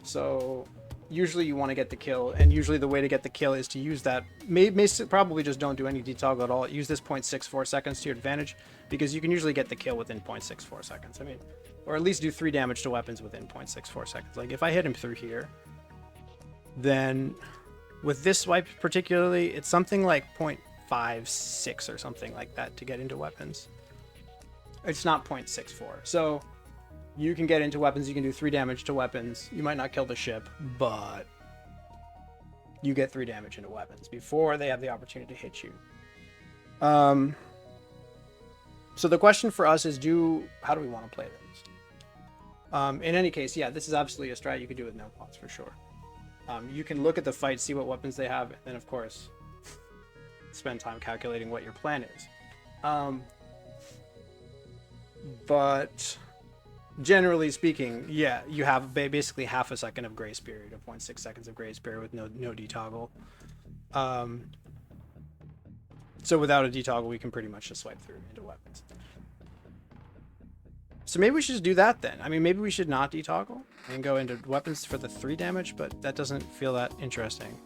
So usually you want to get the kill, and usually the way to get the kill is to use that. Probably just don't do any detoggle at all. Use this 0.64 seconds to your advantage, because you can usually get the kill within 0.64 seconds. I mean, or at least do 3 damage to weapons within 0.64 seconds. Like, if I hit him through here, then with this swipe particularly, it's something like 0.56 or something like that to get into weapons. It's not 0.64. So you can get into weapons, you can do 3 damage to weapons. You might not kill the ship, but you get 3 damage into weapons before they have the opportunity to hit you. So the question for us is, how do we want to play this? In any case, yeah, this is absolutely a strat you could do with no pots for sure. You can look at the fight, see what weapons they have, and then of course spend time calculating what your plan is. But generally speaking, yeah, you have basically half a second of grace period, or 0.6 seconds of grace period with no detoggle. So without a detoggle, we can pretty much just swipe through into weapons. So maybe we should just do that then. I mean, maybe we should not detoggle and go into weapons for the 3 damage, but that doesn't feel that interesting.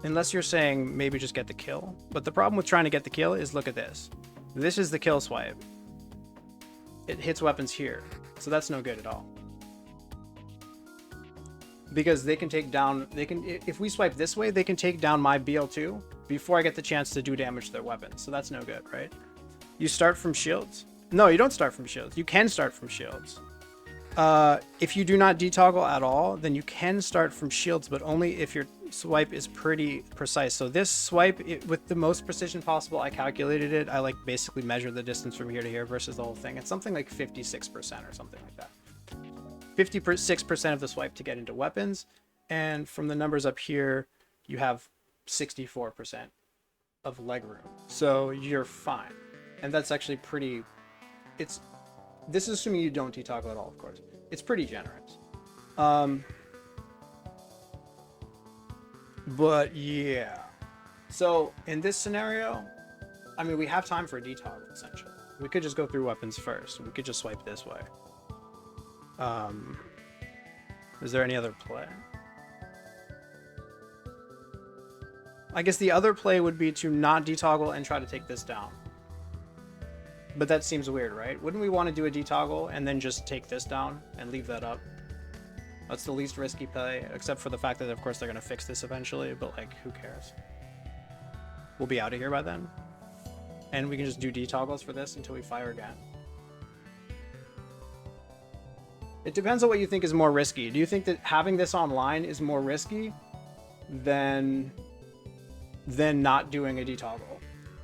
Unless you're saying maybe just get the kill. But the problem with trying to get the kill is, look at this. This is the kill swipe. It hits weapons here. So that's no good at all. Because they can take down, if we swipe this way, they can take down my BL2 before I get the chance to do damage to their weapons. So that's no good, right? You start from shields? No, you don't start from shields. You can start from shields. If you do not detoggle at all, then you can start from shields, but only if your swipe is pretty precise. So this swipe, with the most precision possible, I calculated it. I like basically measured the distance from here to here versus the whole thing. It's something like 56% or something like that. 56% of the swipe to get into weapons, and from the numbers up here, you have 64% of leg room. So you're fine. And that's actually pretty... This is assuming you don't detoggle at all, of course. It's pretty generous. But yeah. So in this scenario, I mean, we have time for a detoggle, essentially. We could just go through weapons first. We could just swipe this way. Is there any other play? I guess the other play would be to not detoggle and try to take this down. But that seems weird, right? Wouldn't we want to do a detoggle and then just take this down and leave that up? That's the least risky play, except for the fact that, of course, they're going to fix this eventually, but, like, who cares? We'll be out of here by then. And we can just do detoggles for this until we fire again. It depends on what you think is more risky. Do you think that having this online is more risky than not doing a detoggle?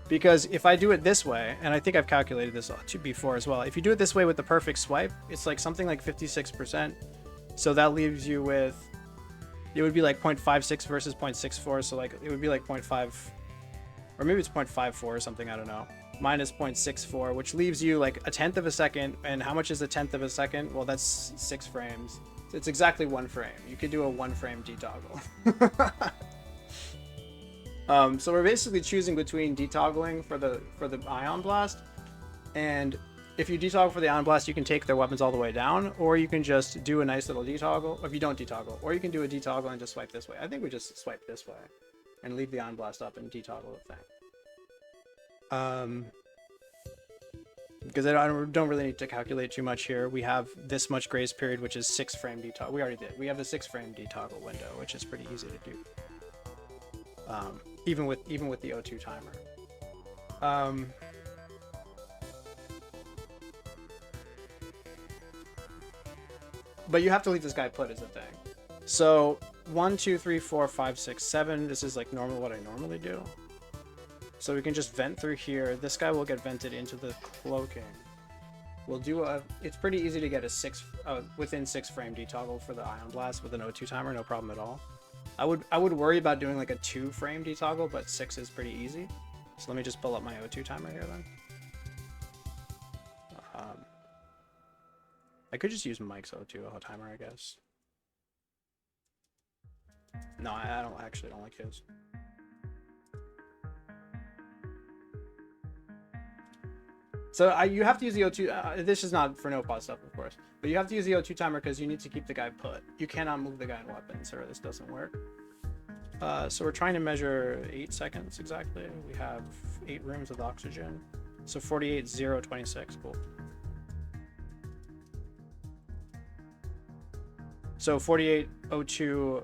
Because if I do it this way, and I think I've calculated this before as well, if you do it this way with the perfect swipe, it's like something like 56%. So that leaves you with, it would be like 0.56 versus 0.64. So like it would be like 0.5, or maybe it's 0.54 or something, I don't know. Minus 0.64, which leaves you like a tenth of a second. And how much is a tenth of a second? Well, that's 6 frames. So it's exactly 1 frame. You could do a 1 frame detoggle. So we're basically choosing between detoggling for the ion blast, and if you detoggle for the ion blast, you can take their weapons all the way down, or you can just do a nice little detoggle. If you don't detoggle, or you can do a detoggle and just swipe this way. I think we just swipe this way and leave the ion blast up and detoggle the thing. Because I don't really need to calculate too much here. We have this much grace period, which is 6 frame detoggle. We already did. We have a 6 frame detoggle window, which is pretty easy to do. Even with the O2 timer. But you have to leave this guy put is the thing. So 1, 2, 3, 4, 5, 6, 7. This is like normal what I normally do. So we can just vent through here. This guy will get vented into the cloaking. We'll do a... It's pretty easy to get a within 6 frame detoggle for the Ion Blast with an O2 timer, no problem at all. I would worry about doing like a 2 frame detoggle, but 6 is pretty easy. So let me just pull up my O2 timer here then. I could just use Mike's O2 timer, I guess. No, I don't like his. So you have to use the O2. This is not for no pause stuff, of course, but you have to use the O2 timer because you need to keep the guy put. You cannot move the guy in weapons, or this doesn't work. So we're trying to measure 8 seconds exactly. We have 8 rooms with oxygen. So 48, 0, 26. Cool. So 48, O2,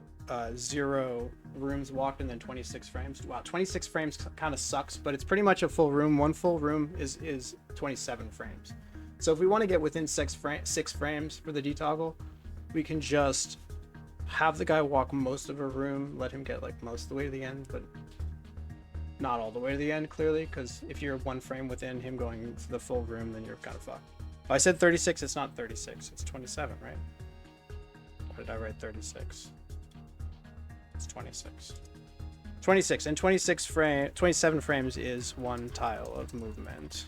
0 rooms walked, and then 26 frames. Wow, 26 frames kind of sucks, but it's pretty much a full room. One full room is 27 frames. So if we want to get within 6 frames for the detoggle, we can just have the guy walk most of a room, let him get like most of the way to the end, but not all the way to the end, clearly, because if you're 1 frame within him going to the full room, then you're kind of fucked. If I said 36, it's not 36, it's 27, right? Or did I write 36? It's 26. 26, and 27 frames is 1 tile of movement.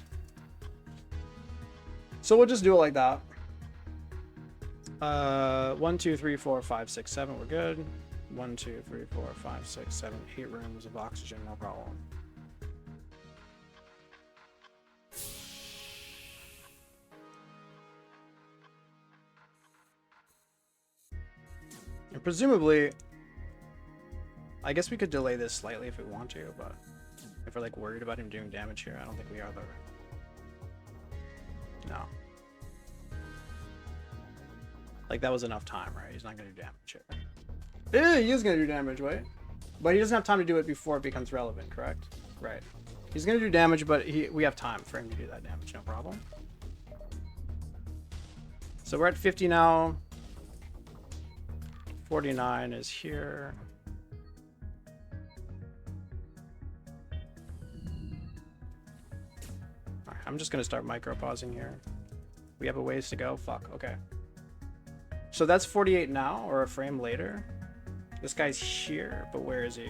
So we'll just do it like that. 1, 2, 3, 4, 5, 6, 7, we're good. 1, 2, 3, 4, 5, 6, 7, 8 rooms of oxygen, no problem. And presumably, I guess we could delay this slightly if we want to, but if we're like worried about him doing damage here, I don't think we are though. No. Like that was enough time, right? He's not gonna do damage here. Yeah, he is gonna do damage, wait. But he doesn't have time to do it before it becomes relevant, correct? Right. He's gonna do damage, but we have time for him to do that damage, no problem. So we're at 50 now. 49 is here. Alright, I'm just gonna start micro pausing here. We have a ways to go. Fuck, okay. So that's 48 now, or a frame later. This guy's here, but where is he?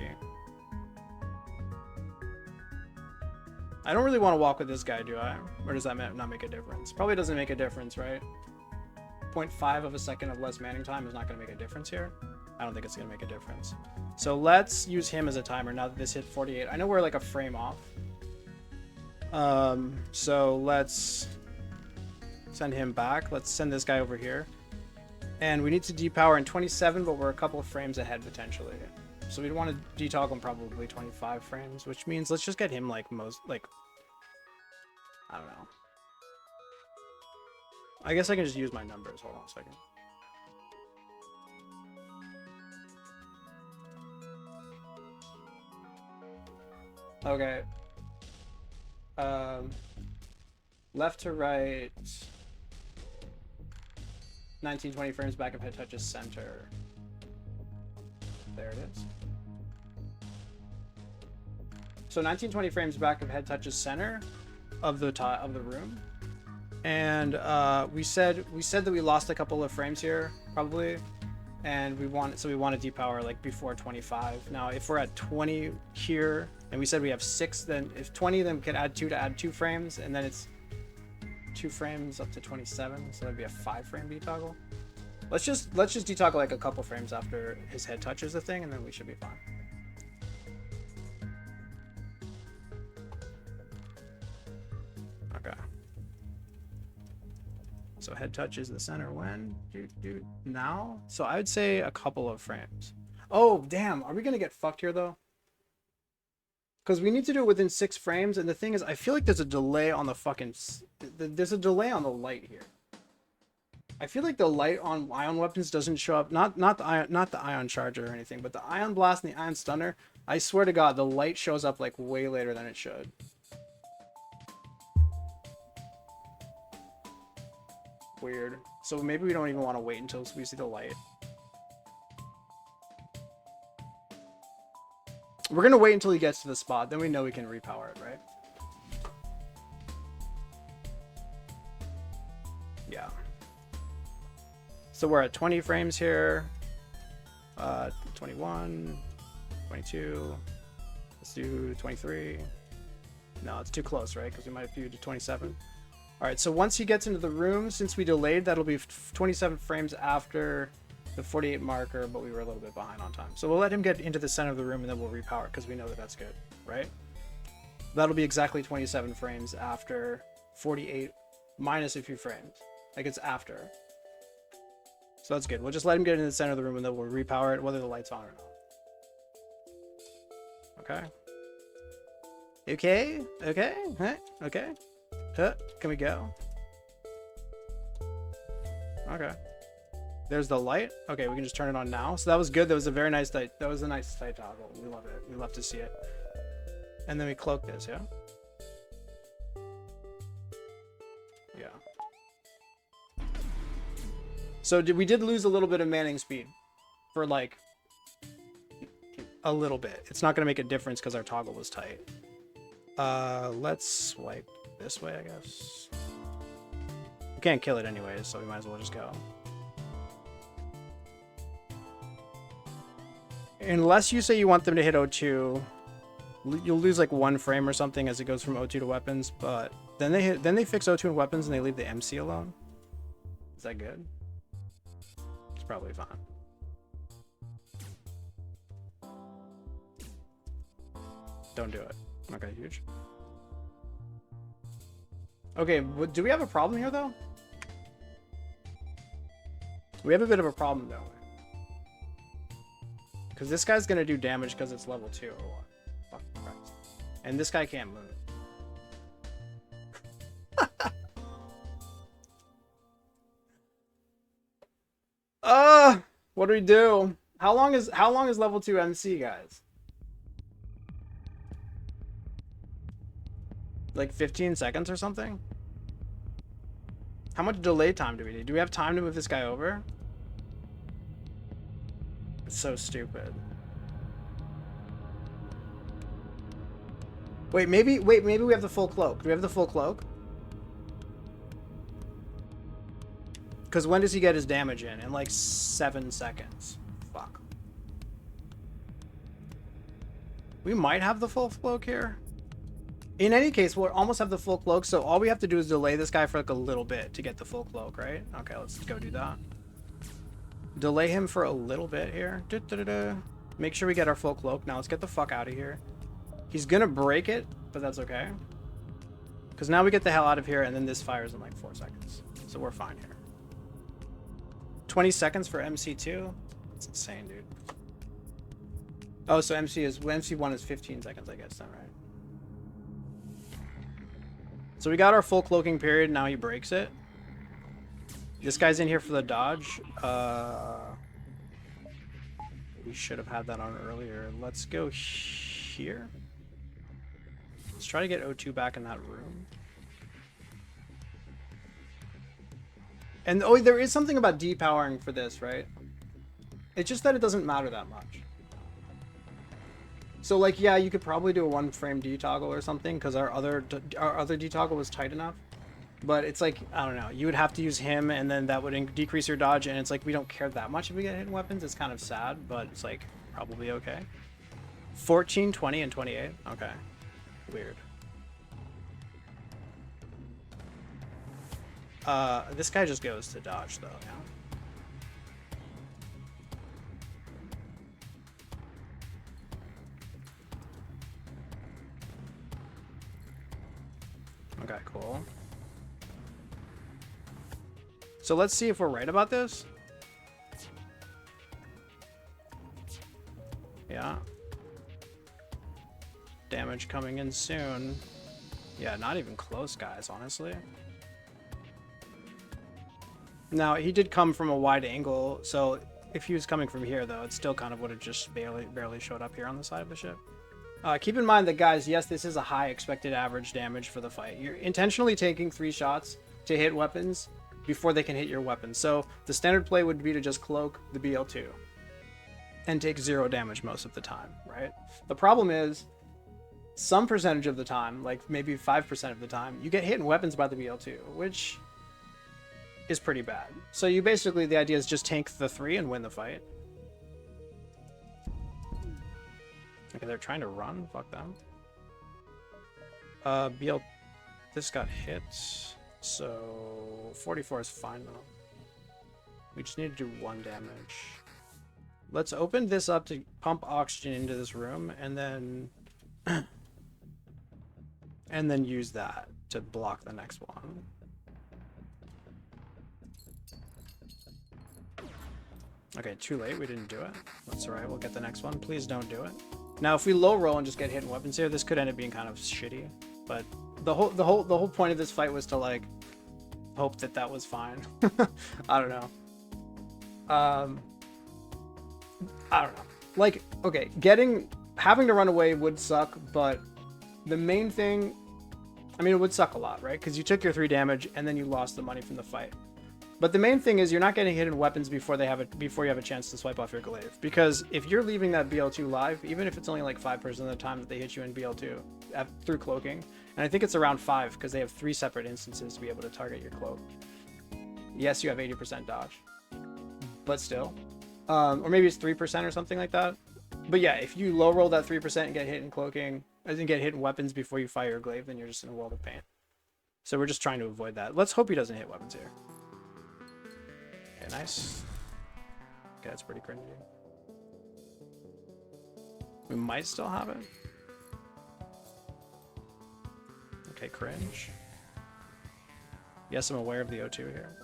I don't really want to walk with this guy, do I? Or does that not make a difference? Probably doesn't make a difference, right? 0.5 of a second of less manning time is not going to make a difference here. I don't think it's going to make a difference. So let's use him as a timer now that this hit 48. I know we're like a frame off. So let's send him back. Let's send this guy over here. And we need to depower in 27, but we're a couple of frames ahead potentially. So we'd want to detoggle him probably 25 frames, which means let's just get him like I don't know. I guess I can just use my numbers. Hold on a second. Okay. Left to right. 19-20 frames back if head touches center. There it is. So 19-20 frames back if head touches center of the room. And we said that we lost a couple of frames here probably, and we want to depower like before 25. Now if we're at 20 here and we said we have 6, then if 20, then we can add 2 to add 2 frames, and then it's 2 frames up to 27, so that'd be a 5 frame detoggle. Let's just detoggle like a couple frames after his head touches the thing, and then we should be fine. Okay. So head touches the center when? Now? So I would say a couple of frames. Oh, damn. Are we going to get fucked here, though? Because we need to do it within 6 frames, and the thing is, I feel like there's a delay on the fucking... There's a delay on the light here. I feel like the light on ion weapons doesn't show up. Not the ion charger or anything, but the ion blast and the ion stunner. I swear to God, the light shows up like way later than it should. Weird. So maybe we don't even want to wait until we see the light. We're gonna wait until he gets to the spot, then we know we can repower it, right? Yeah. So we're at 20 frames here. 21, 22. Let's do 23. No, it's too close, right? Because we might have to do 27. All right, so once he gets into the room, since we delayed, that'll be 27 frames after the 48 marker, but we were a little bit behind on time. So we'll let him get into the center of the room and then we'll repower because we know that that's good, right? That'll be exactly 27 frames after 48 minus a few frames. Like it's after. So that's good. We'll just let him get into the center of the room and then we'll repower it whether the light's on or not. Okay. Okay. Okay. Huh? Okay. Huh? Can we go? Okay. There's the light. Okay, we can just turn it on now. So that was good. That was a very nice light. That was a nice light toggle. We love it. We love to see it. And then we cloak this, yeah? Yeah. So we did lose a little bit of manning speed for like a little bit. It's not going to make a difference because our toggle was tight. Let's swipe this way, I guess. We can't kill it anyways, so we might as well just go. Unless you say you want them to hit O2, you'll lose like 1 frame or something as it goes from O2 to weapons, but then they fix O2 and weapons and they leave the MC alone. Is that good? It's probably fine. Don't do it. Okay, huge. Okay, do we have a problem here though? We have a bit of a problem though. Because this guy's going to do damage because it's level 2 or what? Fucking Christ. And this guy can't move. What do we do? How long is level 2 MC, guys? Like 15 seconds or something? How much delay time do we need? Do we have time to move this guy over? It's so stupid. Wait, maybe we have the full cloak. Do we have the full cloak? Because when does he get his damage in? In like 7 seconds. Fuck. We might have the full cloak here. In any case, we'll almost have the full cloak, so all we have to do is delay this guy for like a little bit to get the full cloak, right? Okay, let's go do that. Delay him for a little bit here. Make sure we get our full cloak. Now let's get the fuck out of here. He's gonna break it, but that's okay. Because now we get the hell out of here, and then this fires in like 4 seconds. So we're fine here. 20 seconds for MC2? That's insane, dude. Oh, so MC1 is 15 seconds, I guess, then, right? So we got our full cloaking period, now he breaks it. This guy's in here for the dodge. We should have had that on earlier. Let's go here. Let's try to get O2 back in that room. And oh, there is something about depowering for this, right? It's just that it doesn't matter that much. So like, yeah, you could probably do a 1 frame detoggle or something because our other detoggle was tight enough. But it's like, I don't know, you would have to use him and then that would decrease your dodge, and it's like we don't care that much if we get hit in weapons. It's kind of sad, but it's like probably okay. 14, 20, and 28. Okay. Weird. This guy just goes to dodge though, yeah. Okay, cool. So let's see if we're right about this. Yeah. damage coming in soon. Yeah, not even close, guys, honestly. Now, he did come from a wide angle, so if he was coming from here, though, it still kind of would have just barely showed up here on the side of the ship. Keep in mind that, guys, yes, this is a high expected average damage for the fight. You're intentionally taking 3 shots to hit weapons before they can hit your weapon. So the standard play would be to just cloak the BL2 and take 0 damage most of the time, right? The problem is, some percentage of the time, like maybe 5% of the time, you get hit in weapons by the BL2, which is pretty bad. So you basically, the idea is just tank the 3 and win the fight. Okay, they're trying to run. Fuck them. BL, this got hit, so 44 is fine though. We just need to do 1 damage. Let's open this up to pump oxygen into this room, and then use that to block the next one. Okay, too late. We didn't do it. That's alright. We'll get the next one. Please don't do it. Now, if we low roll and just get hit in weapons here, this could end up being kind of shitty. But the whole point of this fight was to like hope that that was fine. I don't know. I don't know. Like, okay, having to run away would suck, but the main thing, I mean, it would suck a lot, right? Because you took your 3 damage and then you lost the money from the fight. But the main thing is you're not getting hit in weapons before you have a chance to swipe off your glaive. Because if you're leaving that BL2 live, even if it's only like 5% of the time that they hit you in BL2 through cloaking, and I think it's around 5 because they have 3 separate instances to be able to target your cloak. Yes, you have 80% dodge, but still, or maybe it's 3% or something like that. But yeah, if you low roll that 3% and get hit in cloaking, and get hit in weapons before you fire your glaive, then you're just in a world of pain. So we're just trying to avoid that. Let's hope he doesn't hit weapons here. Okay, nice. Okay, that's pretty cringy. We might still have it. Okay, cringe. Yes, I'm aware of the O2 here.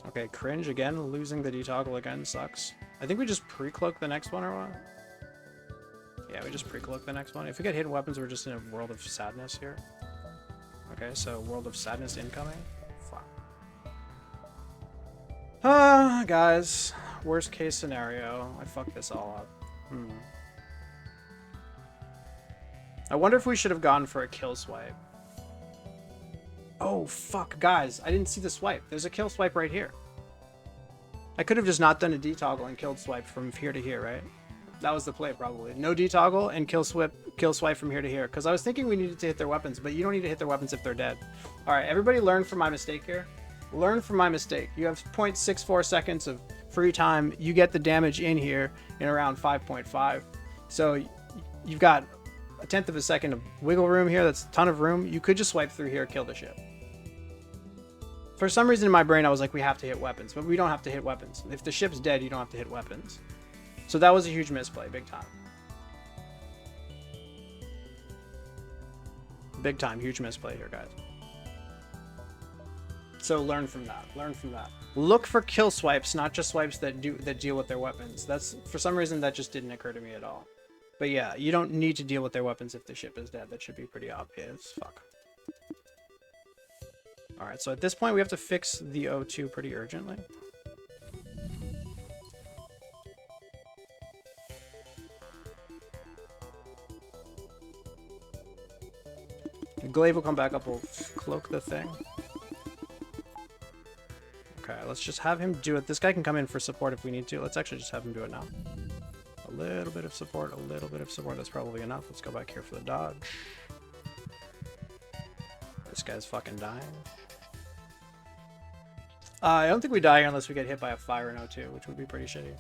Okay, cringe again. Losing the detoggle again sucks. I think we just pre-cloak the next one or what? Yeah, we just pre-cloak the next one. If we get hit in weapons, we're just in a world of sadness here. Okay, so world of sadness incoming. Fuck. Guys. Worst case scenario. I fucked this all up. I wonder if we should have gone for a kill swipe. Oh, fuck, guys. I didn't see the swipe. There's a kill swipe right here. I could have just not done a detoggle and killed swipe from here to here, right? That was the play, probably. No detoggle and kill swipe from here to here. Because I was thinking we needed to hit their weapons, but you don't need to hit their weapons if they're dead. Alright, everybody learn from my mistake here. Learn from my mistake. You have 0.64 seconds of free time. You get the damage in here in around 5.5. So you've got a 1/10 of a second of wiggle room here. That's a ton of room. You could just swipe through here, kill the ship. For some reason in my brain, I was like, we have to hit weapons, but we don't have to hit weapons. If the ship's dead, you don't have to hit weapons. So that was a huge misplay, big time. Big time, huge misplay here, guys. So learn from that. Learn from that. Look for kill swipes, not just swipes that deal with their weapons. That's, for some reason, that just didn't occur to me at all. But yeah, you don't need to deal with their weapons if the ship is dead. That should be pretty obvious. Fuck. Alright, so at this point we have to fix the O2 pretty urgently. The glaive will come back up, we'll cloak the thing. Okay, let's just have him do it. This guy can come in for support if we need to. Let's actually just have him do it now. A little bit of support, a little bit of support. That's probably enough. Let's go back here for the dodge. This guy's fucking dying. I don't think we die here unless we get hit by a fire in O2, which would be pretty shitty.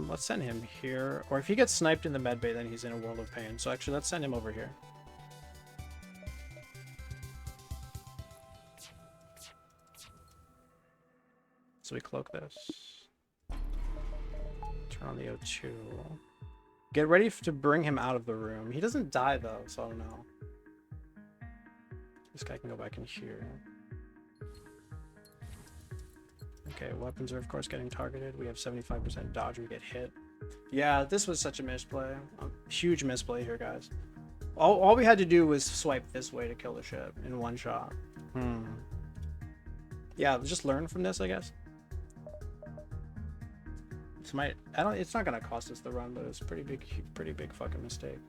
Let's send him here. Or if he gets sniped in the medbay, then he's in a world of pain. So actually, let's send him over here. So we cloak this. Turn on the O2. Get ready to bring him out of the room. He doesn't die though, so I don't know. This guy can go back in here. Okay, weapons are of course getting targeted. We have 75% dodge, we get hit. Yeah, this was such a misplay. A huge misplay here, guys. All we had to do was swipe this way to kill the ship in one shot. Yeah, just learn from this, I guess. It's not gonna cost us the run, but it's a pretty big fucking mistake.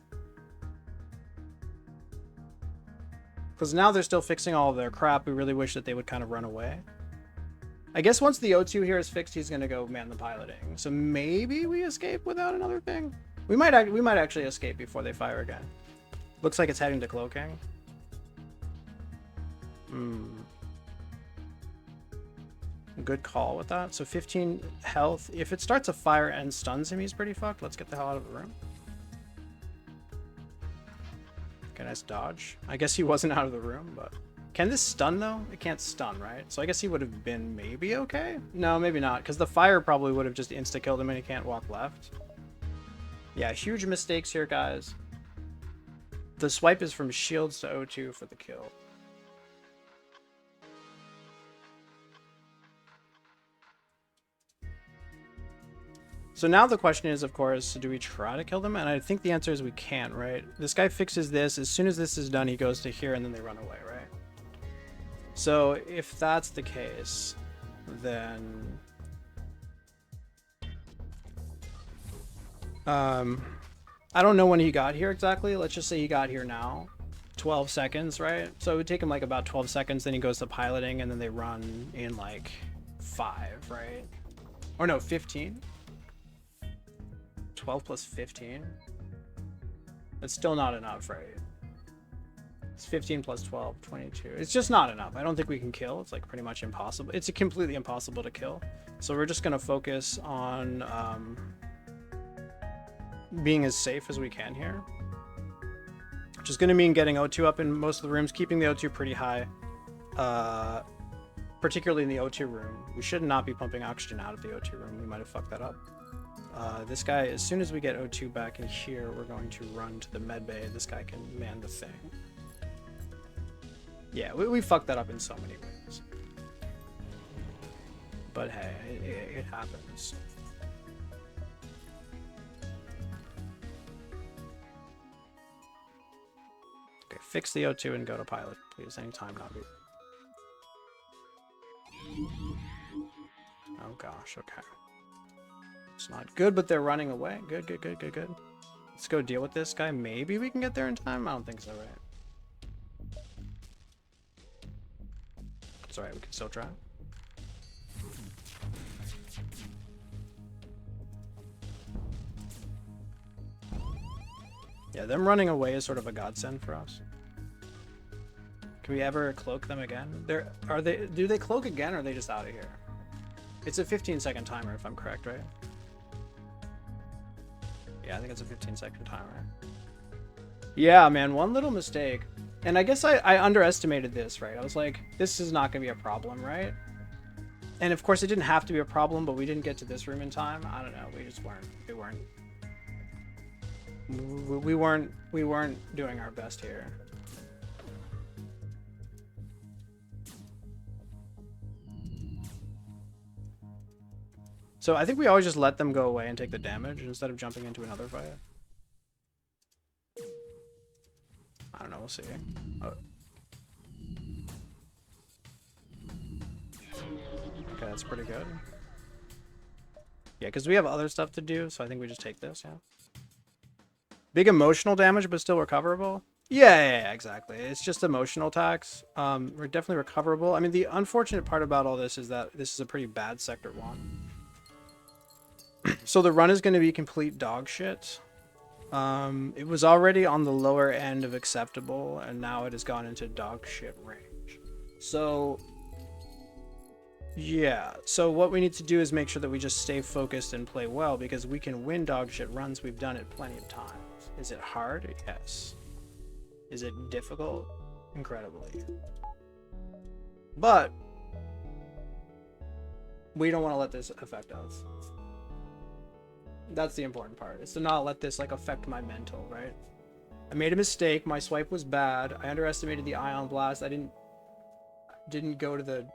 Because now they're still fixing all of their crap. We really wish that they would kind of run away. I guess once the O2 here is fixed, he's gonna go man the piloting. So maybe we escape without another thing. We might actually escape before they fire again. Looks like it's heading to cloaking. Good call with that. So 15 health. If it starts a fire and stuns him, he's pretty fucked. Let's get the hell out of the room. Okay, nice dodge. I guess he wasn't out of the room, but... Can this stun, though? It can't stun, right? So I guess he would have been maybe okay? No, maybe not, because the fire probably would have just insta-killed him and he can't walk left. Yeah, huge mistakes here, guys. The swipe is from shields to O2 for the kill. So now the question is, of course, do we try to kill them? And I think the answer is we can't, right? This guy fixes this. As soon as this is done, he goes to here and then they run away, right? So if that's the case, then... I don't know when he got here exactly. Let's just say he got here now. 12 seconds, right? So it would take him like about 12 seconds. Then he goes to piloting and then they run in like 5, right? Or no, 15? 12 plus 15? That's still not enough, right? It's 15 plus 12, 22. It's just not enough. I don't think we can kill. It's like pretty much impossible. It's completely impossible to kill. So we're just going to focus on being as safe as we can here. Which is going to mean getting O2 up in most of the rooms, keeping the O2 pretty high. Particularly in the O2 room. We should not be pumping oxygen out of the O2 room. We might have fucked that up. This guy, as soon as we get O2 back in here, we're going to run to the med bay. This guy can man the thing. Yeah, we fucked that up in so many ways. But hey, it happens. Okay, fix the O2 and go to pilot, please. Anytime, Navi. Oh gosh, okay. It's not good, but they're running away. Good. Let's go deal with this guy. Maybe we can get there in time? I don't think so, right? It's alright, we can still try. Yeah, them running away is sort of a godsend for us. Can we ever cloak them again? Do they cloak again or are they just out of here? It's a 15-second timer if I'm correct, right? Yeah, I think it's a 15-second timer. Yeah, man, one little mistake. And I guess I underestimated this, right? I was like, this is not going to be a problem, right? And of course, it didn't have to be a problem, but we didn't get to this room in time. I don't know. We just weren't. We weren't doing our best here. So I think we always just let them go away and take the damage instead of jumping into another fight. I don't know, we'll see. Oh. Okay, that's pretty good. Yeah, because we have other stuff to do, so I think we just take this, yeah. Big emotional damage, but still recoverable? Yeah, exactly. It's just emotional attacks. We're definitely recoverable. I mean, the unfortunate part about all this is that this is a pretty bad Sector 1. So the run is going to be complete dog shit. It was already on the lower end of acceptable, and now it has gone into dog shit range. So, yeah. So what we need to do is make sure that we just stay focused and play well, because we can win dog shit runs. We've done it plenty of times. Is it hard? Yes. Is it difficult? Incredibly. But we don't want to let this affect us. That's the important part, is to not let this like affect my mental, right? I made a mistake. My swipe was bad. I underestimated the ion blast. I didn't go to the...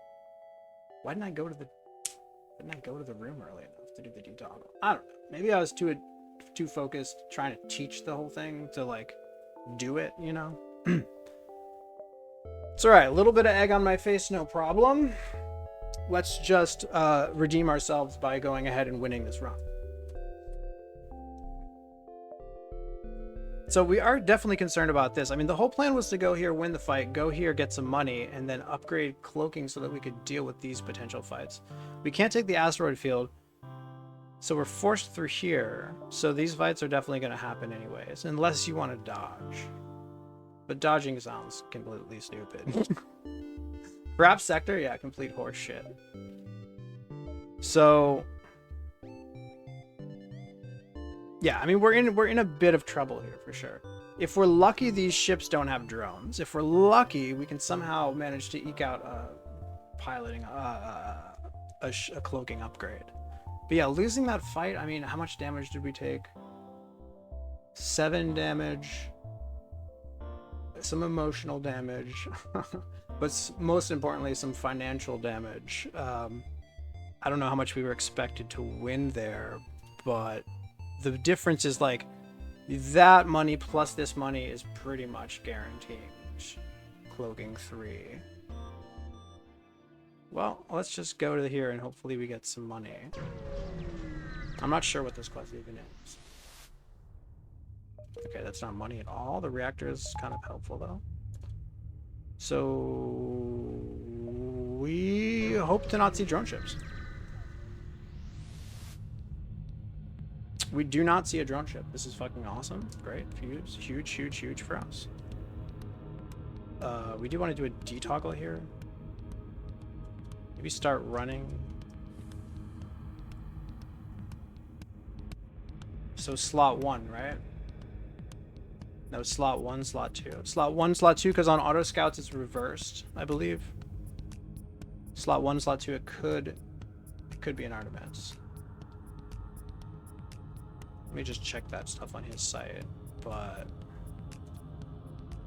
Why didn't I go to the... go to the room early enough to do the detoggle. I don't know. Maybe I was too focused trying to teach the whole thing to like do it, you know? It's alright. A little bit of egg on my face, no problem. Let's just redeem ourselves by going ahead and winning this run. So we are definitely concerned about this. I mean, the whole plan was to go here, win the fight, go here, get some money, and then upgrade cloaking so that we could deal with these potential fights. We can't take the asteroid field, so we're forced through here. So these fights are definitely going to happen anyways, unless you want to dodge. But dodging sounds completely stupid. Perhaps sector? Yeah, complete horse shit. So... yeah, I mean, we're in a bit of trouble here for sure. If we're lucky, these ships don't have drones. If we're lucky, we can somehow manage to eke out piloting a cloaking upgrade. But yeah, losing that fight, I mean, how much damage did we take? 7 damage. Some emotional damage. But most importantly, some financial damage. I don't know how much we were expected to win there, but... the difference is like that money plus this money is pretty much guaranteeing cloaking 3. Well, let's just go to here and hopefully we get some money. I'm not sure what this quest even is. Okay, that's not money at all. The reactor is kind of helpful though. So we hope to not see drone ships. We do not see a drone ship. This is fucking awesome. Great. Huge for us. We do want to do a detoggle here. Maybe start running. So slot 1, right? No, slot 1, slot 2. Slot 1, slot 2, because on auto scouts it's reversed, I believe. Slot 1, slot 2, it could be an Artemis. Let me just check that stuff on his site, but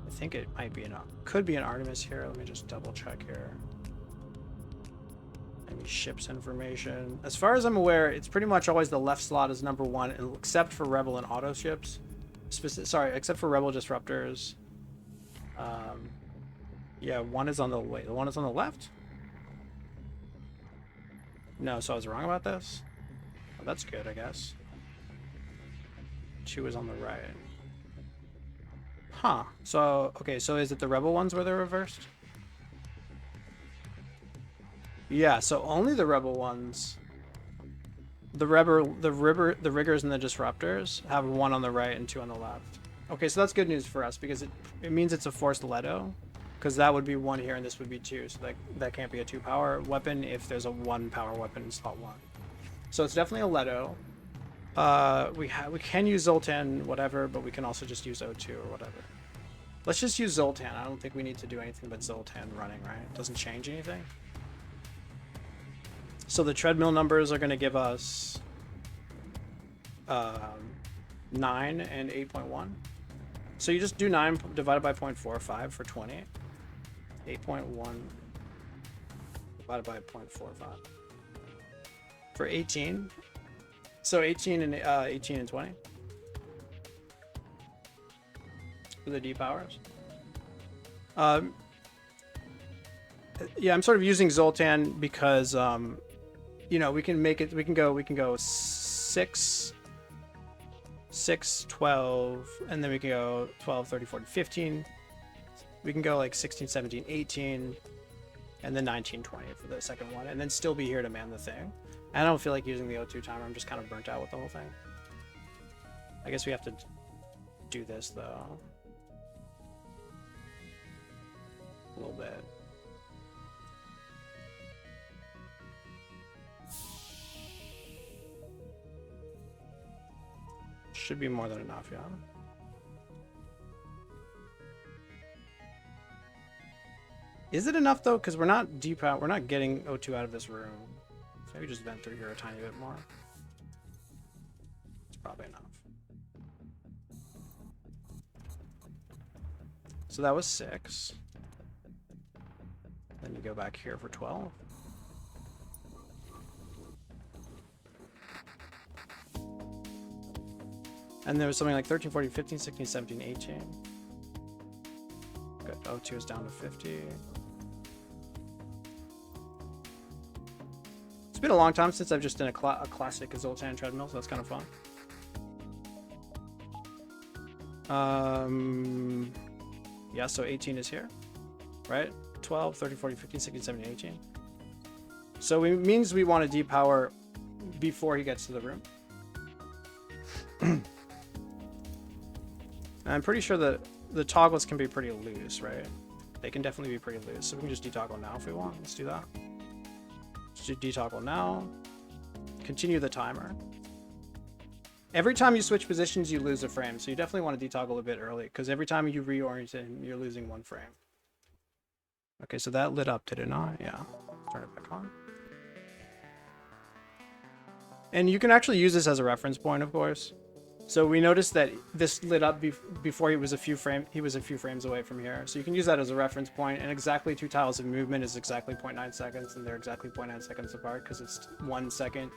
I think it might be could be an Artemis here. Let me just double check here. Maybe ships information. As far as I'm aware, it's pretty much always the left slot is number 1, except for Rebel and auto ships. Except for Rebel disruptors. Yeah, one is on the the one is on the left. No, so I was wrong about this. Oh, that's good, I guess. 2 is on the right. Huh. So, okay, so is it the Rebel ones where they're reversed? Yeah, so only the Rebel ones. The Riggers and the Disruptors have 1 on the right and 2 on the left. Okay, so that's good news for us because it means it's a forced Leto. Because that would be 1 here and this would be 2. So that can't be a 2-power weapon if there's a 1-power weapon in slot 1. So it's definitely a Leto. We can use Zoltan, whatever, but we can also just use O2 or whatever. Let's just use Zoltan. I don't think we need to do anything but Zoltan running, right? It doesn't change anything. So the treadmill numbers are going to give us 9 and 8.1. So you just do 9 divided by 0.45 for 20. 8.1 divided by 0.45 for 18. So 18 and 20 for the D powers. Yeah, I'm sort of using Zoltan because you know, we can go 6, 12, and then we can go 12, 13, 14, 15. We can go like 16, 17, 18, and then 19, 20 for the second one, and then still be here to man the thing. I don't feel like using the O2 timer. I'm just kind of burnt out with the whole thing. I guess we have to do this though. A little bit. Should be more than enough, yeah. Is it enough though? Because we're not deep out. We're not getting O2 out of this room. So maybe just vent through here a tiny bit more. It's probably enough. So that was 6. Then you go back here for 12. And there was something like 13, 14, 15, 16, 17, 18. Good. O2 is down to 50. It's been a long time since I've just done a classic Zoltan treadmill, so that's kind of fun. Yeah, so 18 is here, right? 12, 13, 14, 15, 16, 17, 18. So it means we want to depower before he gets to the room. I'm pretty sure that the toggles can be pretty loose, right? They can definitely be pretty loose. So we can just detoggle now if we want. Let's do that. Let's do detoggle now. Continue the timer. Every time you switch positions, you lose a frame. So you definitely want to detoggle a bit early, because every time you reorient it, you're losing 1 frame. Okay, so that lit up, did it not? Yeah. Turn it back on. And you can actually use this as a reference point, of course. So we noticed that this lit up before he was a few frames away from here. So you can use that as a reference point, and exactly 2 tiles of movement is exactly 0.9 seconds, and they're exactly 0.9 seconds apart because it's 1 second.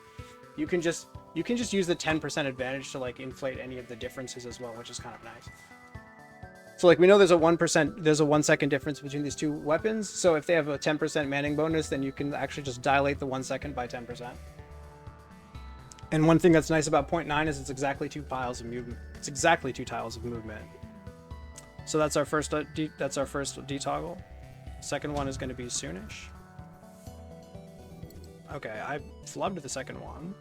You can just use the 10% advantage to like inflate any of the differences as well, which is kind of nice. So like we know there's a 1 second difference between these two weapons. So if they have a 10% manning bonus, then you can actually just dilate the 1 second by 10%. And one thing that's nice about 0.9 is it's exactly 2 tiles of movement. It's exactly 2 tiles of movement. So that's our first detoggle. Second one is going to be soonish. Okay, I flubbed the second one.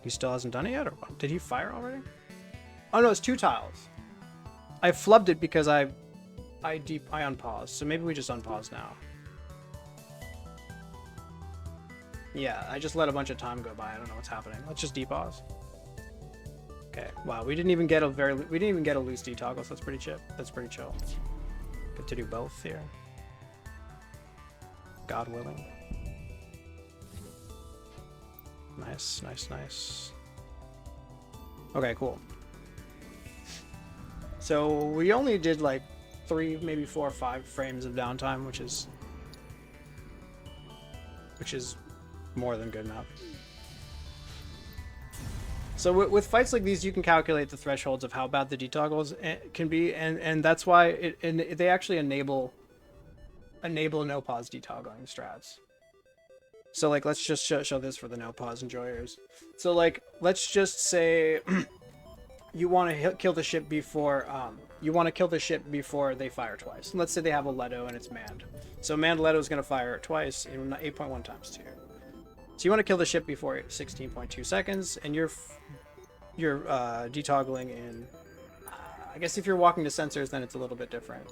He still hasn't done it yet, or what? Did he fire already? Oh no, it's 2 tiles. I flubbed it because I unpaused. So maybe we just unpause now. Yeah, I just let a bunch of time go by. I don't know what's happening. Let's just depause. Okay. Wow, we didn't even get a loose detoggle, so that's pretty chill. That's pretty chill. Good to do both here. God willing. Nice, nice, nice. Okay, cool. So we only did like 3, maybe 4 or 5 frames of downtime, which is more than good enough. So with fights like these, you can calculate the thresholds of how bad the detoggles can be, and that's why they actually enable no pause detoggling strats. So like, let's just show this for the no pause enjoyers. So like, let's just say you want to kill the ship before they fire twice. Let's say they have a Leto and it's manned. So manned Leto is going to fire twice in 8.1 times 2. So you want to kill the ship before 16.2 seconds, and you're detoggling in. I guess if you're walking to sensors, then it's a little bit different.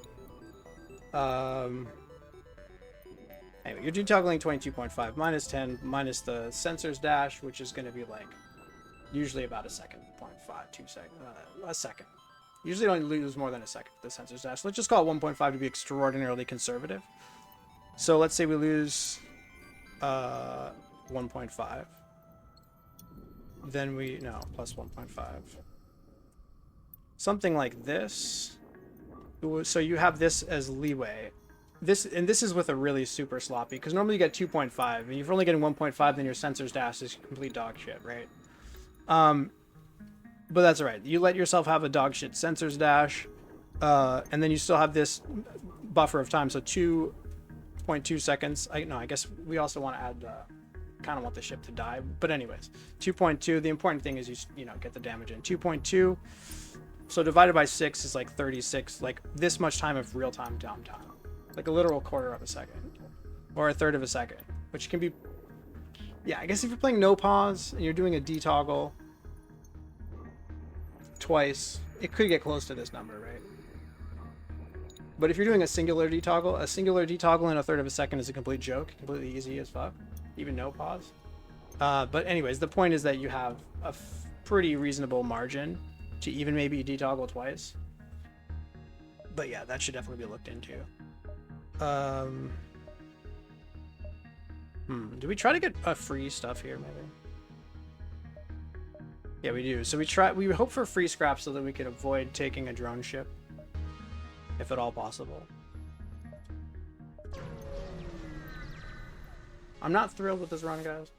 Anyway, you're detoggling 22.5 minus 10 minus the sensors dash, which is going to be like usually about a second, 0.5, 2 seconds, a second. Usually don't lose more than a second with the sensors dash. Let's just call it 1.5 to be extraordinarily conservative. So let's say we lose 1.5. Then plus 1.5. Something like this. So you have this as leeway. This is with a really super sloppy, because normally you get 2.5, and if you're only getting 1.5, then your sensors dash is complete dog shit, right? But that's all right. You let yourself have a dog shit sensors dash, and then you still have this buffer of time, so 2.2 seconds. I guess we also want to add kind of want the ship to die, but anyways, 2.2. The important thing is you get the damage in 2.2. So divided by 6 is like 36, like this much time of real-time downtime, like a literal quarter of a second or a third of a second, which can be, yeah, I guess if you're playing no pause and you're doing a detoggle twice, it could get close to this number, right? But if you're doing a singular detoggle in a third of a second is a complete joke, completely easy as fuck, even no pause. But anyways, the point is that you have a pretty reasonable margin to even maybe detoggle twice. But yeah, that should definitely be looked into. Do we try to get free stuff here, maybe? Yeah, we do. So we hope for free scraps so that we could avoid taking a drone ship, if at all possible. I'm not thrilled with this run, guys.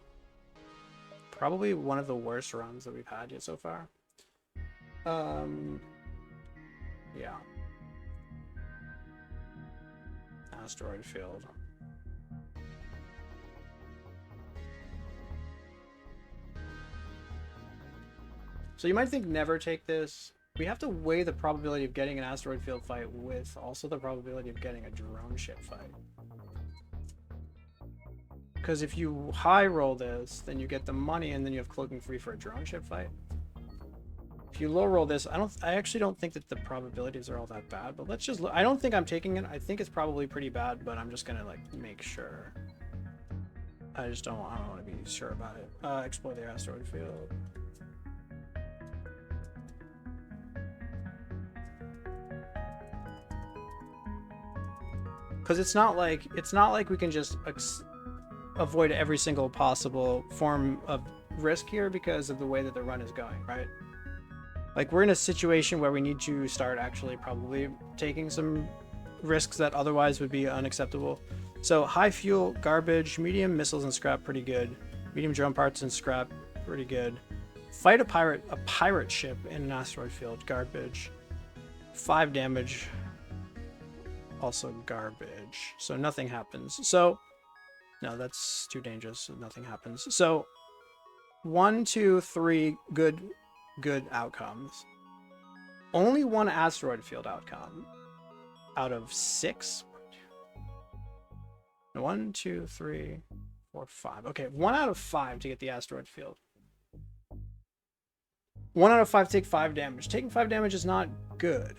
Probably one of the worst runs that we've had yet so far. Yeah. Asteroid field. So you might think never take this. We have to weigh the probability of getting an asteroid field fight with also the probability of getting a drone ship fight. Because if you high roll this, then you get the money and then you have cloaking free for a drone ship fight. If you low roll this, I actually don't think that the probabilities are all that bad, but let's just look. I don't think I'm taking it. I think it's probably pretty bad, but I'm just gonna like make sure. I don't want to be sure about it. Explore the asteroid field. Because it's not like we can just avoid every single possible form of risk here because of the way that the run is going, right? Like, we're in a situation where we need to start actually probably taking some risks that otherwise would be unacceptable. So high fuel, garbage, medium missiles and scrap, pretty good. Medium drone parts and scrap, pretty good. Fight a pirate ship in an asteroid field, garbage. 5 damage, also garbage. So nothing happens. So, no, that's too dangerous. So nothing happens. So, 1, 2, 3 good outcomes. Only 1 asteroid field outcome out of 6. 1, 2, 3, 4, 5. Okay, 1 out of 5 to get the asteroid field. 1 out of 5 take 5 damage. Taking 5 damage is not good,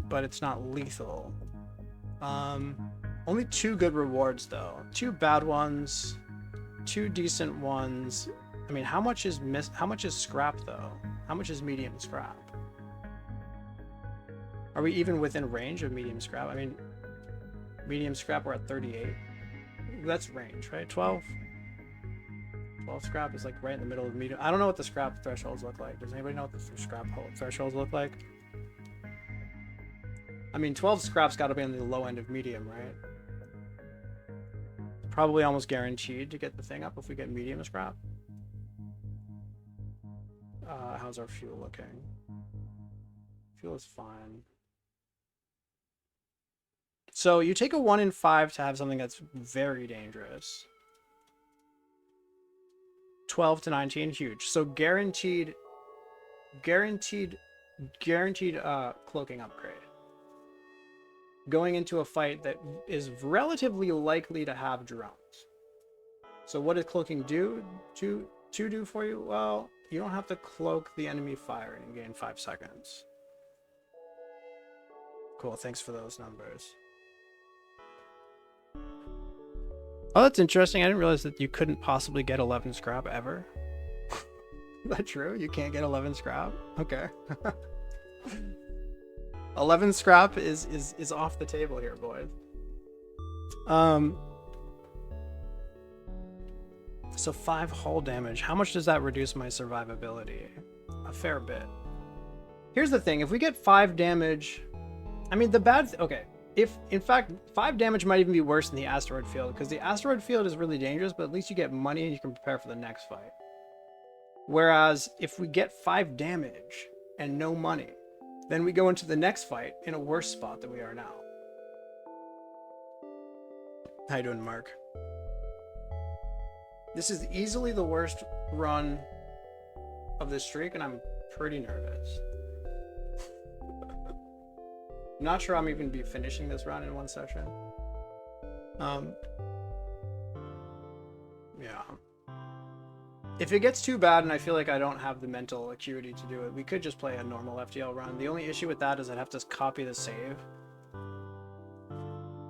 but it's not lethal. Only 2 good rewards though. 2 bad ones, 2 decent ones. I mean, how much is scrap though? How much is medium scrap? Are we even within range of medium scrap? I mean, medium scrap we're at 38. That's range, right? 12 scrap is like right in the middle of medium. I don't know what the scrap thresholds look like. Does anybody know what the scrap thresholds look like? I mean, 12 scrap's got to be on the low end of medium, right? Probably almost guaranteed to get the thing up if we get medium scrap. How's our fuel looking? Fuel is fine. So you take a 1 in 5 to have something that's very dangerous. 12 to 19, huge. So guaranteed cloaking upgrade. Going into a fight that is relatively likely to have drones. So what does cloaking do to do for you? Well, you don't have to cloak the enemy fire and gain 5 seconds. Cool, thanks for those numbers. Oh, that's interesting. I didn't realize that you couldn't possibly get 11 scrap ever. Is that true? You can't get 11 scrap? Okay. 11 scrap is off the table here, boys. So 5 hull damage. How much does that reduce my survivability? A fair bit. Here's the thing. If we get 5 damage... I mean, okay. If, in fact, 5 damage might even be worse than the asteroid field, because the asteroid field is really dangerous, but at least you get money and you can prepare for the next fight. Whereas, if we get 5 damage and no money, then we go into the next fight in a worse spot than we are now. How you doing, Mark? This is easily the worst run of this streak, and I'm pretty nervous. I'm not sure I'm even be finishing this run in one session. Yeah. If it gets too bad and I feel like I don't have the mental acuity to do it, we could just play a normal FTL run. The only issue with that is I'd have to copy the save.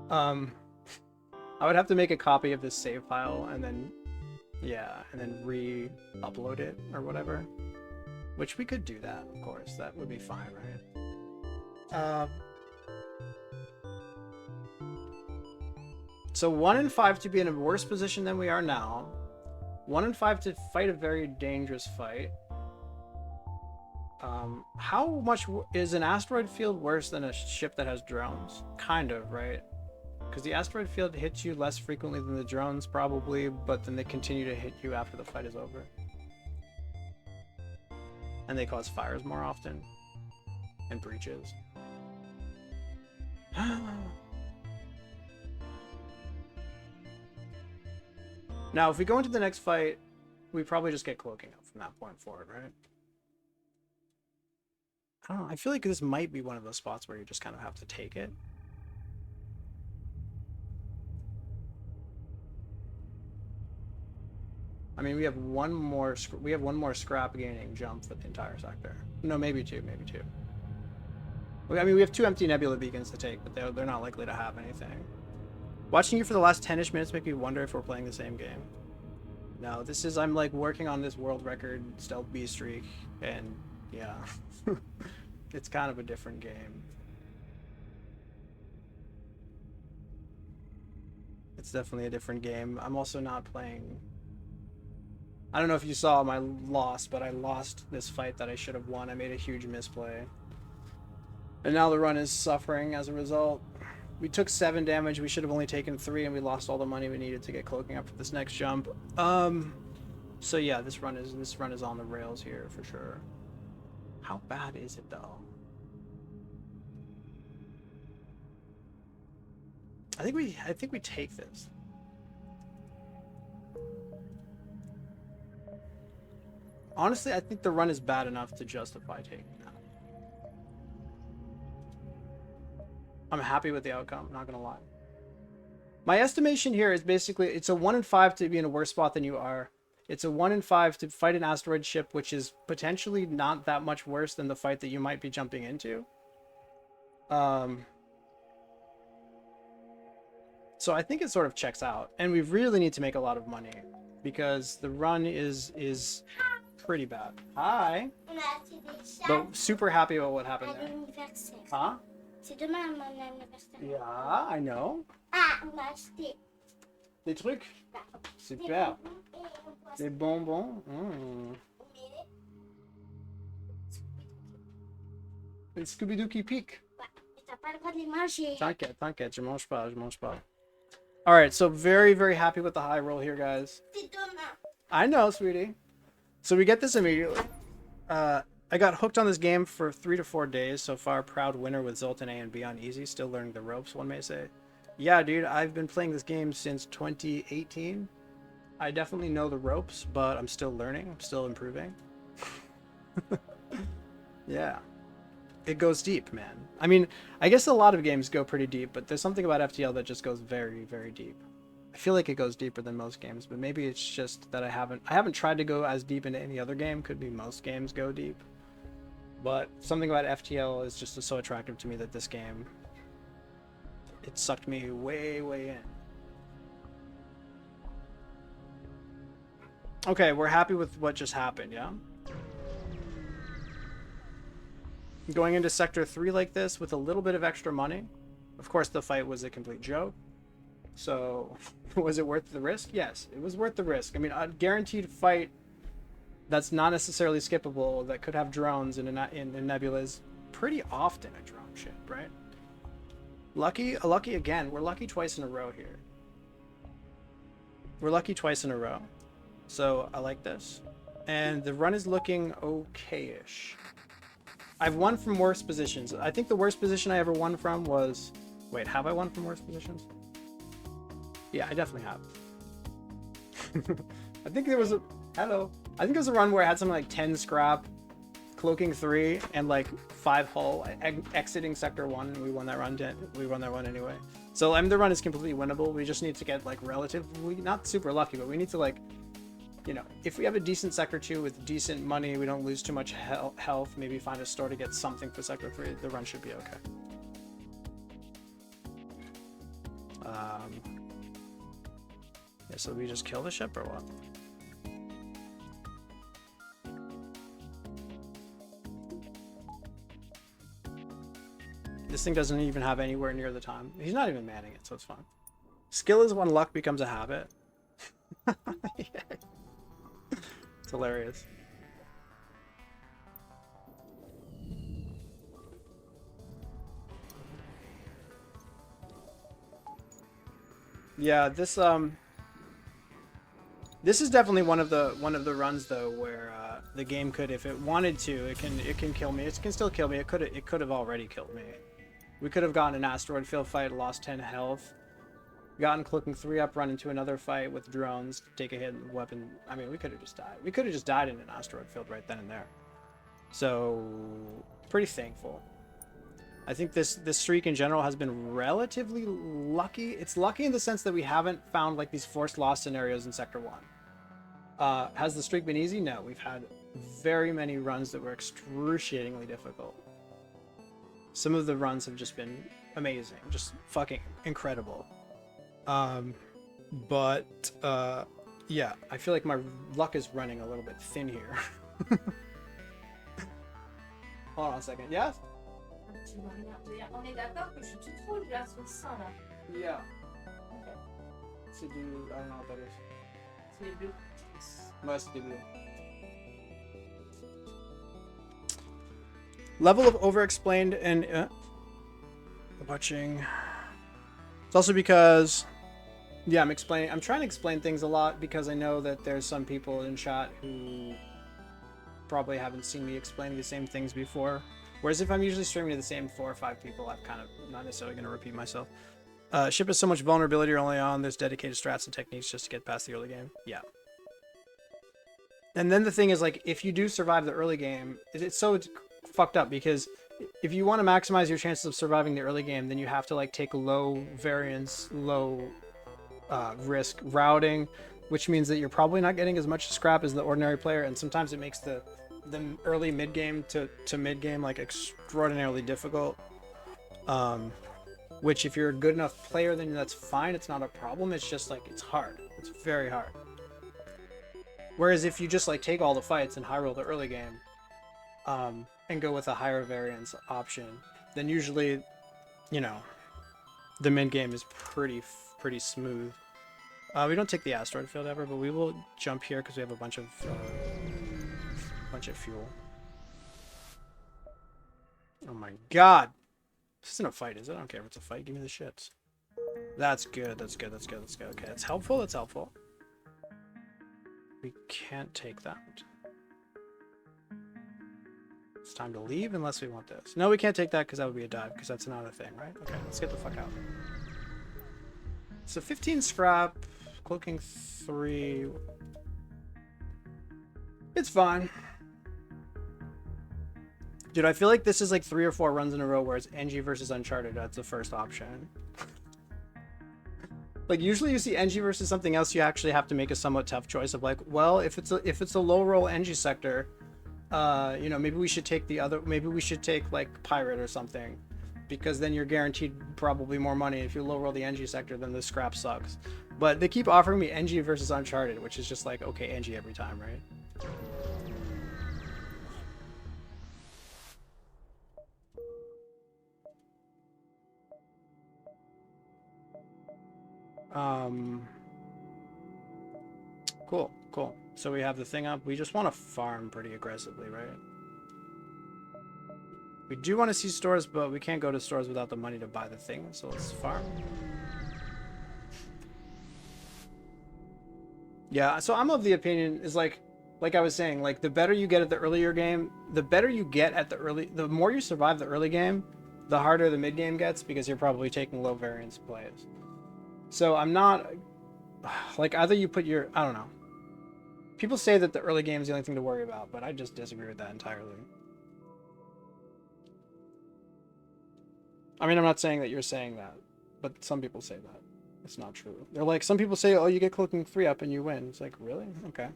I would have to make a copy of this save file and then, yeah, and then re-upload it or whatever. Which we could do that, of course. That would be fine, right? So 1 in 5 to be in a worse position than we are now. 1 in 5 to fight a very dangerous fight. How much is an asteroid field worse than a ship that has drones? Kind of, right? Because the asteroid field hits you less frequently than the drones, probably, but then they continue to hit you after the fight is over. And they cause fires more often. And breaches. Now, if we go into the next fight, we probably just get cloaking up from that point forward, right? I don't know. I feel like this might be one of those spots where you just kind of have to take it. I mean, we have one more scrap gaining jump for the entire sector. No, maybe two, maybe two. I mean, we have 2 empty nebula beacons to take, but they're not likely to have anything. Watching you for the last 10-ish minutes make me wonder if we're playing the same game. No, this is, I'm like working on this world record stealth B streak, and yeah, it's kind of a different game. It's definitely a different game. I'm also not playing. I don't know if you saw my loss, but I lost this fight that I should have won. I made a huge misplay. And now the run is suffering as a result. We took 7 damage, we should have only taken 3, and we lost all the money we needed to get cloaking up for this next jump. So yeah, this run is on the rails here for sure. How bad is it though? I think we take this. Honestly, I think the run is bad enough to justify taking that. I'm happy with the outcome, not gonna lie. My estimation here is basically it's a 1 in 5 to be in a worse spot than you are. It's a 1 in 5 to fight an asteroid ship, which is potentially not that much worse than the fight that you might be jumping into. So I think it sort of checks out, and we really need to make a lot of money because the run is pretty bad. Hi. But super happy about what happened there. Huh? C'est demain mon anniversaire. Yeah, I know. Ah, on a acheté Des trucs. Super. Des bonbons. Des Scooby-Doo qui pique. Ouais, mais t'as pas le droit de les manger. T'inquiète, je mange pas. Alright, so very, very happy with the high roll here, guys. C'est demain. I know, sweetie. So we get this immediately. I got hooked on this game for 3 to 4 days so far. Proud winner with Zoltan A and B on easy. Still learning the ropes, one may say. Yeah, dude, I've been playing this game since 2018. I definitely know the ropes, but I'm still learning. I'm still improving. Yeah. It goes deep, man. I mean, I guess a lot of games go pretty deep, but there's something about FTL that just goes very, very deep. I feel like it goes deeper than most games, but maybe it's just that I haven't tried to go as deep into any other game. Could be most games go deep. But something about FTL is just so attractive to me that this game, it sucked me way, way in. Okay, we're happy with what just happened, yeah? Going into Sector 3 like this with a little bit of extra money. Of course, the fight was a complete joke. So, was it worth the risk? Yes, it was worth the risk. I mean, a guaranteed fight that's not necessarily skippable, that could have drones in Nebula is pretty often a drone ship, right? Lucky again. We're lucky twice in a row here. We're lucky twice in a row. So I like this. And the run is looking okay-ish. I've won from worse positions. I think the worst position I ever won from was... Wait, have I won from worse positions? Yeah, I definitely have. I think there was a... Hello. I think it was a run where I had something like 10 scrap, cloaking 3, and like 5 hull, exiting Sector 1, and we won that run. We won that run anyway. So the run is completely winnable. We just need to get like relatively, not super lucky, but we need to like, you know, if we have a decent Sector 2 with decent money, we don't lose too much health, maybe find a store to get something for Sector 3, the run should be okay. Yeah, so we just kill the ship or what? This thing doesn't even have anywhere near the time. He's not even manning it, so it's fine. Skill is when luck becomes a habit. It's hilarious. Yeah, this This is definitely one of the runs though where the game could, if it wanted to, it can kill me. It can still kill me. It could have already killed me. We could have gotten an asteroid field fight, lost 10 health, gotten clicking 3 up, run into another fight with drones, take a hit and weapon. I mean, we could have just died. We could have just died in an asteroid field right then and there. So, pretty thankful. I think this streak in general has been relatively lucky. It's lucky in the sense that we haven't found like these forced loss scenarios in Sector 1. Has the streak been easy? No, we've had very many runs that were excruciatingly difficult. Some of the runs have just been amazing, just fucking incredible. But yeah, I feel like my luck is running a little bit thin here. Hold on a second. Yes? On est d'accord que je suis toute rouge là sur le sein là. Yeah. Ok. C'est du... I don't know what that is. C'est les bleus. Ouais, c'est des bleus. Level of over-explained and watching. It's also because, yeah, I'm trying to explain things a lot because I know that there's some people in chat who probably haven't seen me explain the same things before. Whereas if I'm usually streaming to the same 4 or 5 people, I'm kind of not necessarily going to repeat myself. Ship has so much vulnerability early on. There's dedicated strats and techniques just to get past the early game. Yeah. And then the thing is, like, if you do survive the early game, it's so fucked up because if you want to maximize your chances of surviving the early game, then you have to like take low variance, low risk routing, which means that you're probably not getting as much scrap as the ordinary player, and sometimes it makes the early mid game to mid game like extraordinarily difficult. Which if you're a good enough player, then that's fine. It's not a problem. It's just like it's hard. It's very hard. Whereas if you just like take all the fights and high roll the early game, and go with a higher variance option, then usually, you know, the mid game is pretty smooth. We don't take the asteroid field ever, but we will jump here because we have a bunch of fuel. Oh my god, this isn't a fight, is it? I don't care if it's a fight. Give me the shits. That's good. That's good. That's good. That's good. Okay, that's helpful. That's helpful. We can't take that. It's time to leave unless we want this. No, we can't take that because that would be a dive, because that's not a thing, right? Okay, let's get the fuck out. So 15 scrap, cloaking 3. It's fine. Dude, I feel like this is like 3 or 4 runs in a row where it's NG versus Uncharted. That's the first option. Like usually you see NG versus something else, you actually have to make a somewhat tough choice of like, well, if it's a low roll NG sector, you know, maybe we should take like Pirate or something, because then you're guaranteed probably more money. If you low roll the NG sector, then the scrap sucks. But they keep offering me NG versus Uncharted, which is just like, okay, NG every time, right? Cool. So we have the thing up. We just want to farm pretty aggressively, right? We do want to see stores, but we can't go to stores without the money to buy the thing, so let's farm. Yeah, so I'm of the opinion is like I was saying, like the better you get at the earlier game, the better you get at the more you survive the early game, the harder the mid game gets, because you're probably taking low variance plays. So I'm not like, either you put your, I don't know. People say that the early game is the only thing to worry about, but I just disagree with that entirely. I mean, I'm not saying that you're saying that, but some people say that. It's not true. They're like, some people say, oh, you get clicking 3 up and you win. It's like, really? Okay.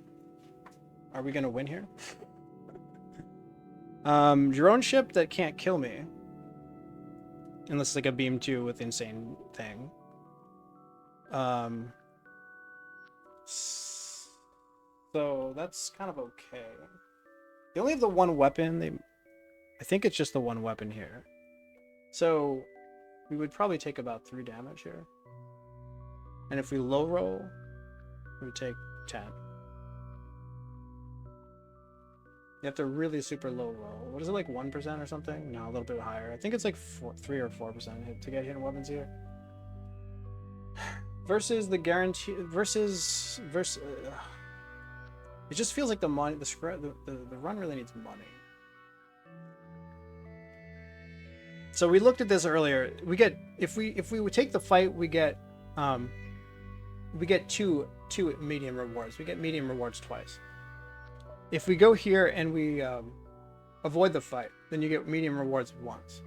Are we gonna win here? Drone ship that can't kill me. Unless it's like a beam 2 with insane thing. So that's kind of okay. They only have the one weapon. I think it's just the one weapon here. So we would probably take about 3 damage here. And if we low roll, we would take 10. You have to really super low roll. What is it, like 1% or something? No, a little bit higher. I think it's like 3 or 4% to get hidden weapons here. versus the guarantee versus it just feels like the money the run really needs money. So we looked at this earlier. We get if we would take the fight, we get two medium rewards. We get medium rewards twice. If we go here and we avoid the fight, then you get medium rewards once.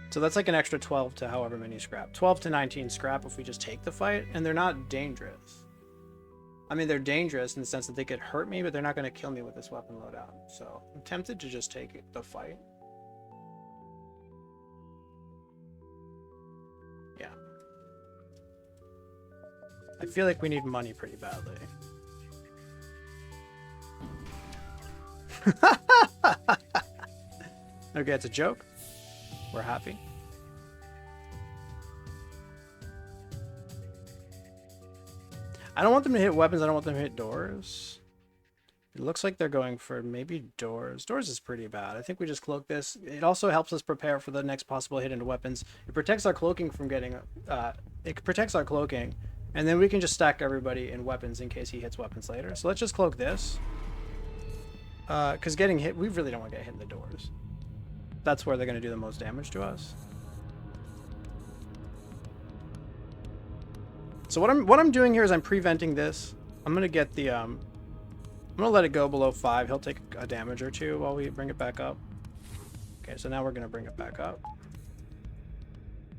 So that's like an extra 12 to however many scrap. 12 to 19 scrap if we just take the fight, and they're not dangerous. I mean, they're dangerous in the sense that they could hurt me, but they're not going to kill me with this weapon loadout. So I'm tempted to just take the fight. Yeah. I feel like we need money pretty badly. Okay, it's a joke. We're happy. I don't want them to hit weapons. I don't want them to hit doors. It looks like they're going for maybe doors. Doors is pretty bad. I think we just cloak this. It also helps us prepare for the next possible hit into weapons. It protects our cloaking from getting... it protects our cloaking. And then we can just stack everybody in weapons in case he hits weapons later. So let's just cloak this. Because getting hit... We really don't want to get hit in the doors. That's where they're going to do the most damage to us. So what I'm doing here is I'm preventing this. I'm going to get the... I'm going to let it go below 5. He'll take a damage or 2 while we bring it back up. Okay, so now we're going to bring it back up.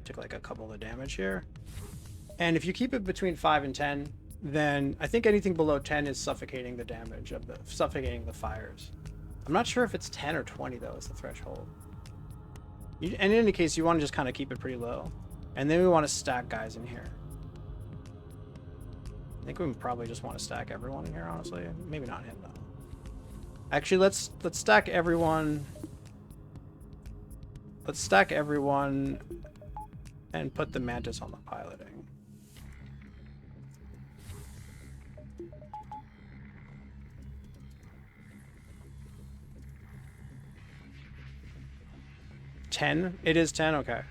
Took like a couple of damage here. And if you keep it between 5 and 10, then I think anything below 10 is suffocating the damage of the... suffocating the fires. I'm not sure if it's 10 or 20, though, is the threshold. And in any case, you want to just kind of keep it pretty low. And then we want to stack guys in here. I think we probably just want to stack everyone in here, honestly. Maybe not him, though. Actually, let's stack everyone. Let's stack everyone and put the Mantis on the piloting. $10? It is 10? Okay.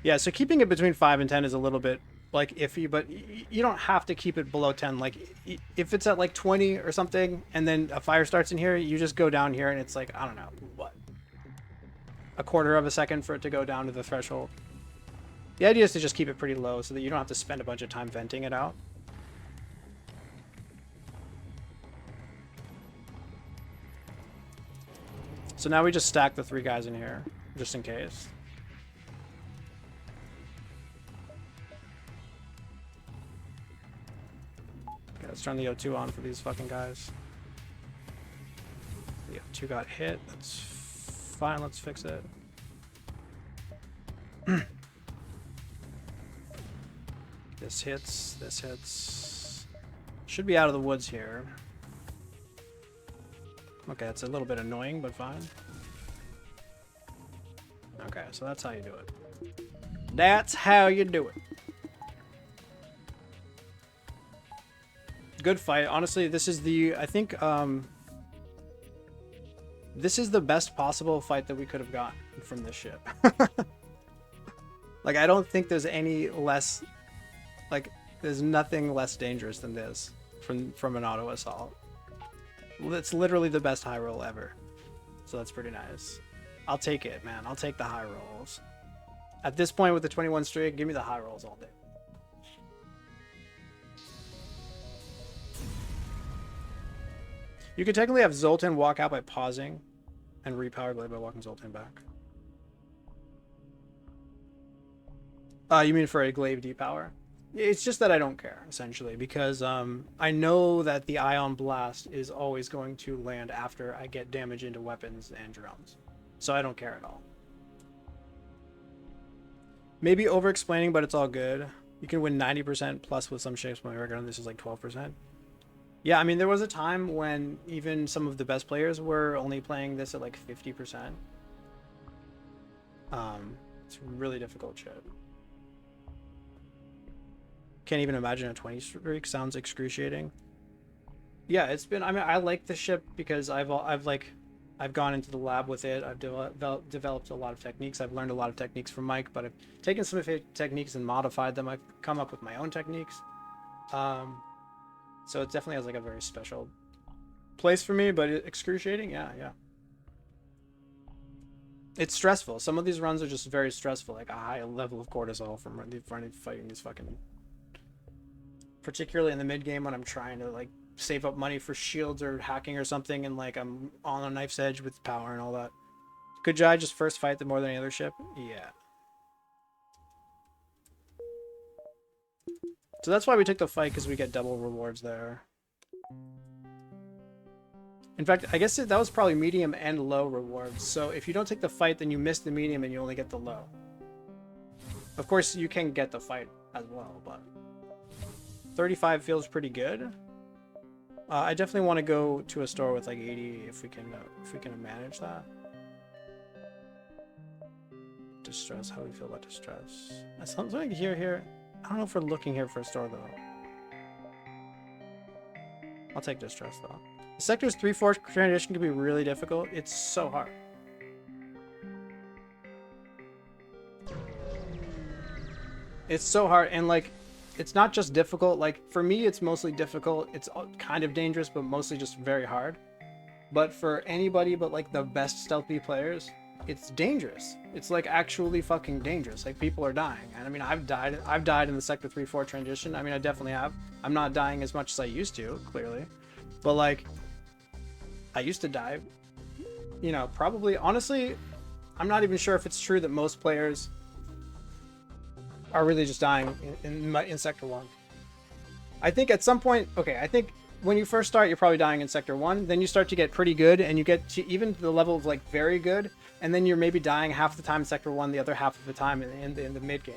Yeah, so keeping it between 5 and 10 is a little bit like iffy, but you don't have to keep it below 10. Like if it's at like 20 or something and then a fire starts in here, you just go down here and it's like, I don't know, what, a quarter of a second for it to go down to the threshold. The idea is to just keep it pretty low so that you don't have to spend a bunch of time venting it out. So now we just stack the 3 guys in here just in case. Let's turn the O2 on for these fucking guys. The O2 got hit. That's fine. Let's fix it. This hits. This hits. Should be out of the woods here. Okay, it's a little bit annoying, but fine. Okay, so that's how you do it. That's how you do it. Good fight. Honestly, this is the... I think, this is the best possible fight that we could have gotten from this ship. Like, I don't think there's any less... Like, there's nothing less dangerous than this from an auto assault. It's literally the best high roll ever. So that's pretty nice. I'll take it, man. I'll take the high rolls. At this point with the 21 streak, give me the high rolls all day. You could technically have Zoltan walk out by pausing and repower Glaive by walking Zoltan back. You mean for a Glaive depower? It's just that I don't care, essentially, because I know that the Ion Blast is always going to land after I get damage into weapons and drones. So I don't care at all. Maybe over-explaining, but it's all good. You can win 90% plus with some shapes. My record on this is like 12%. Yeah, I mean, there was a time when even some of the best players were only playing this at like 50%. It's really difficult shit. Can't even imagine a 20 streak. Sounds excruciating. Yeah, it's been... I mean, I like this ship because I've like... I've gone into the lab with it. I've developed a lot of techniques. I've learned a lot of techniques from Mike, but I've taken some of his techniques and modified them. I've come up with my own techniques. So it definitely has like a very special place for me, but excruciating, yeah. It's stressful. Some of these runs are just very stressful, like a high level of cortisol from fighting these fucking... Particularly in the mid game when I'm trying to like save up money for shields or hacking or something, and like I'm on a knife's edge with power and all that. Could Jai just first fight the more than any other ship? Yeah. So that's why we took the fight, because we get double rewards there. In fact, I guess that was probably medium and low rewards. So if you don't take the fight, then you miss the medium and you only get the low. Of course, you can get the fight as well, but 35 feels pretty good. I definitely want to go to a store with like 80 if we can manage that. Distress. How do we feel about distress? Something here. I don't know if we're looking here for a store though. I'll take distress though. The sector's 3-4 transition can be really difficult. It's so hard. It's so hard, and like, it's not just difficult. Like for me, it's mostly difficult. It's kind of dangerous, but mostly just very hard. But for anybody but like the best stealthy players, it's dangerous. It's like actually fucking dangerous. Like people are dying, and I mean, I've died in the sector 3-4 transition. I mean, I definitely have. I'm not dying as much as I used to, clearly, but like I used to die, you know, probably. Honestly, I'm not even sure if it's true that most players are really just dying in sector 1. I think at some point, okay, I think when you first start, you're probably dying in sector 1. Then you start to get pretty good, and you get to even the level of like very good, and then you're maybe dying half the time in sector 1, the other half of the time in the mid game.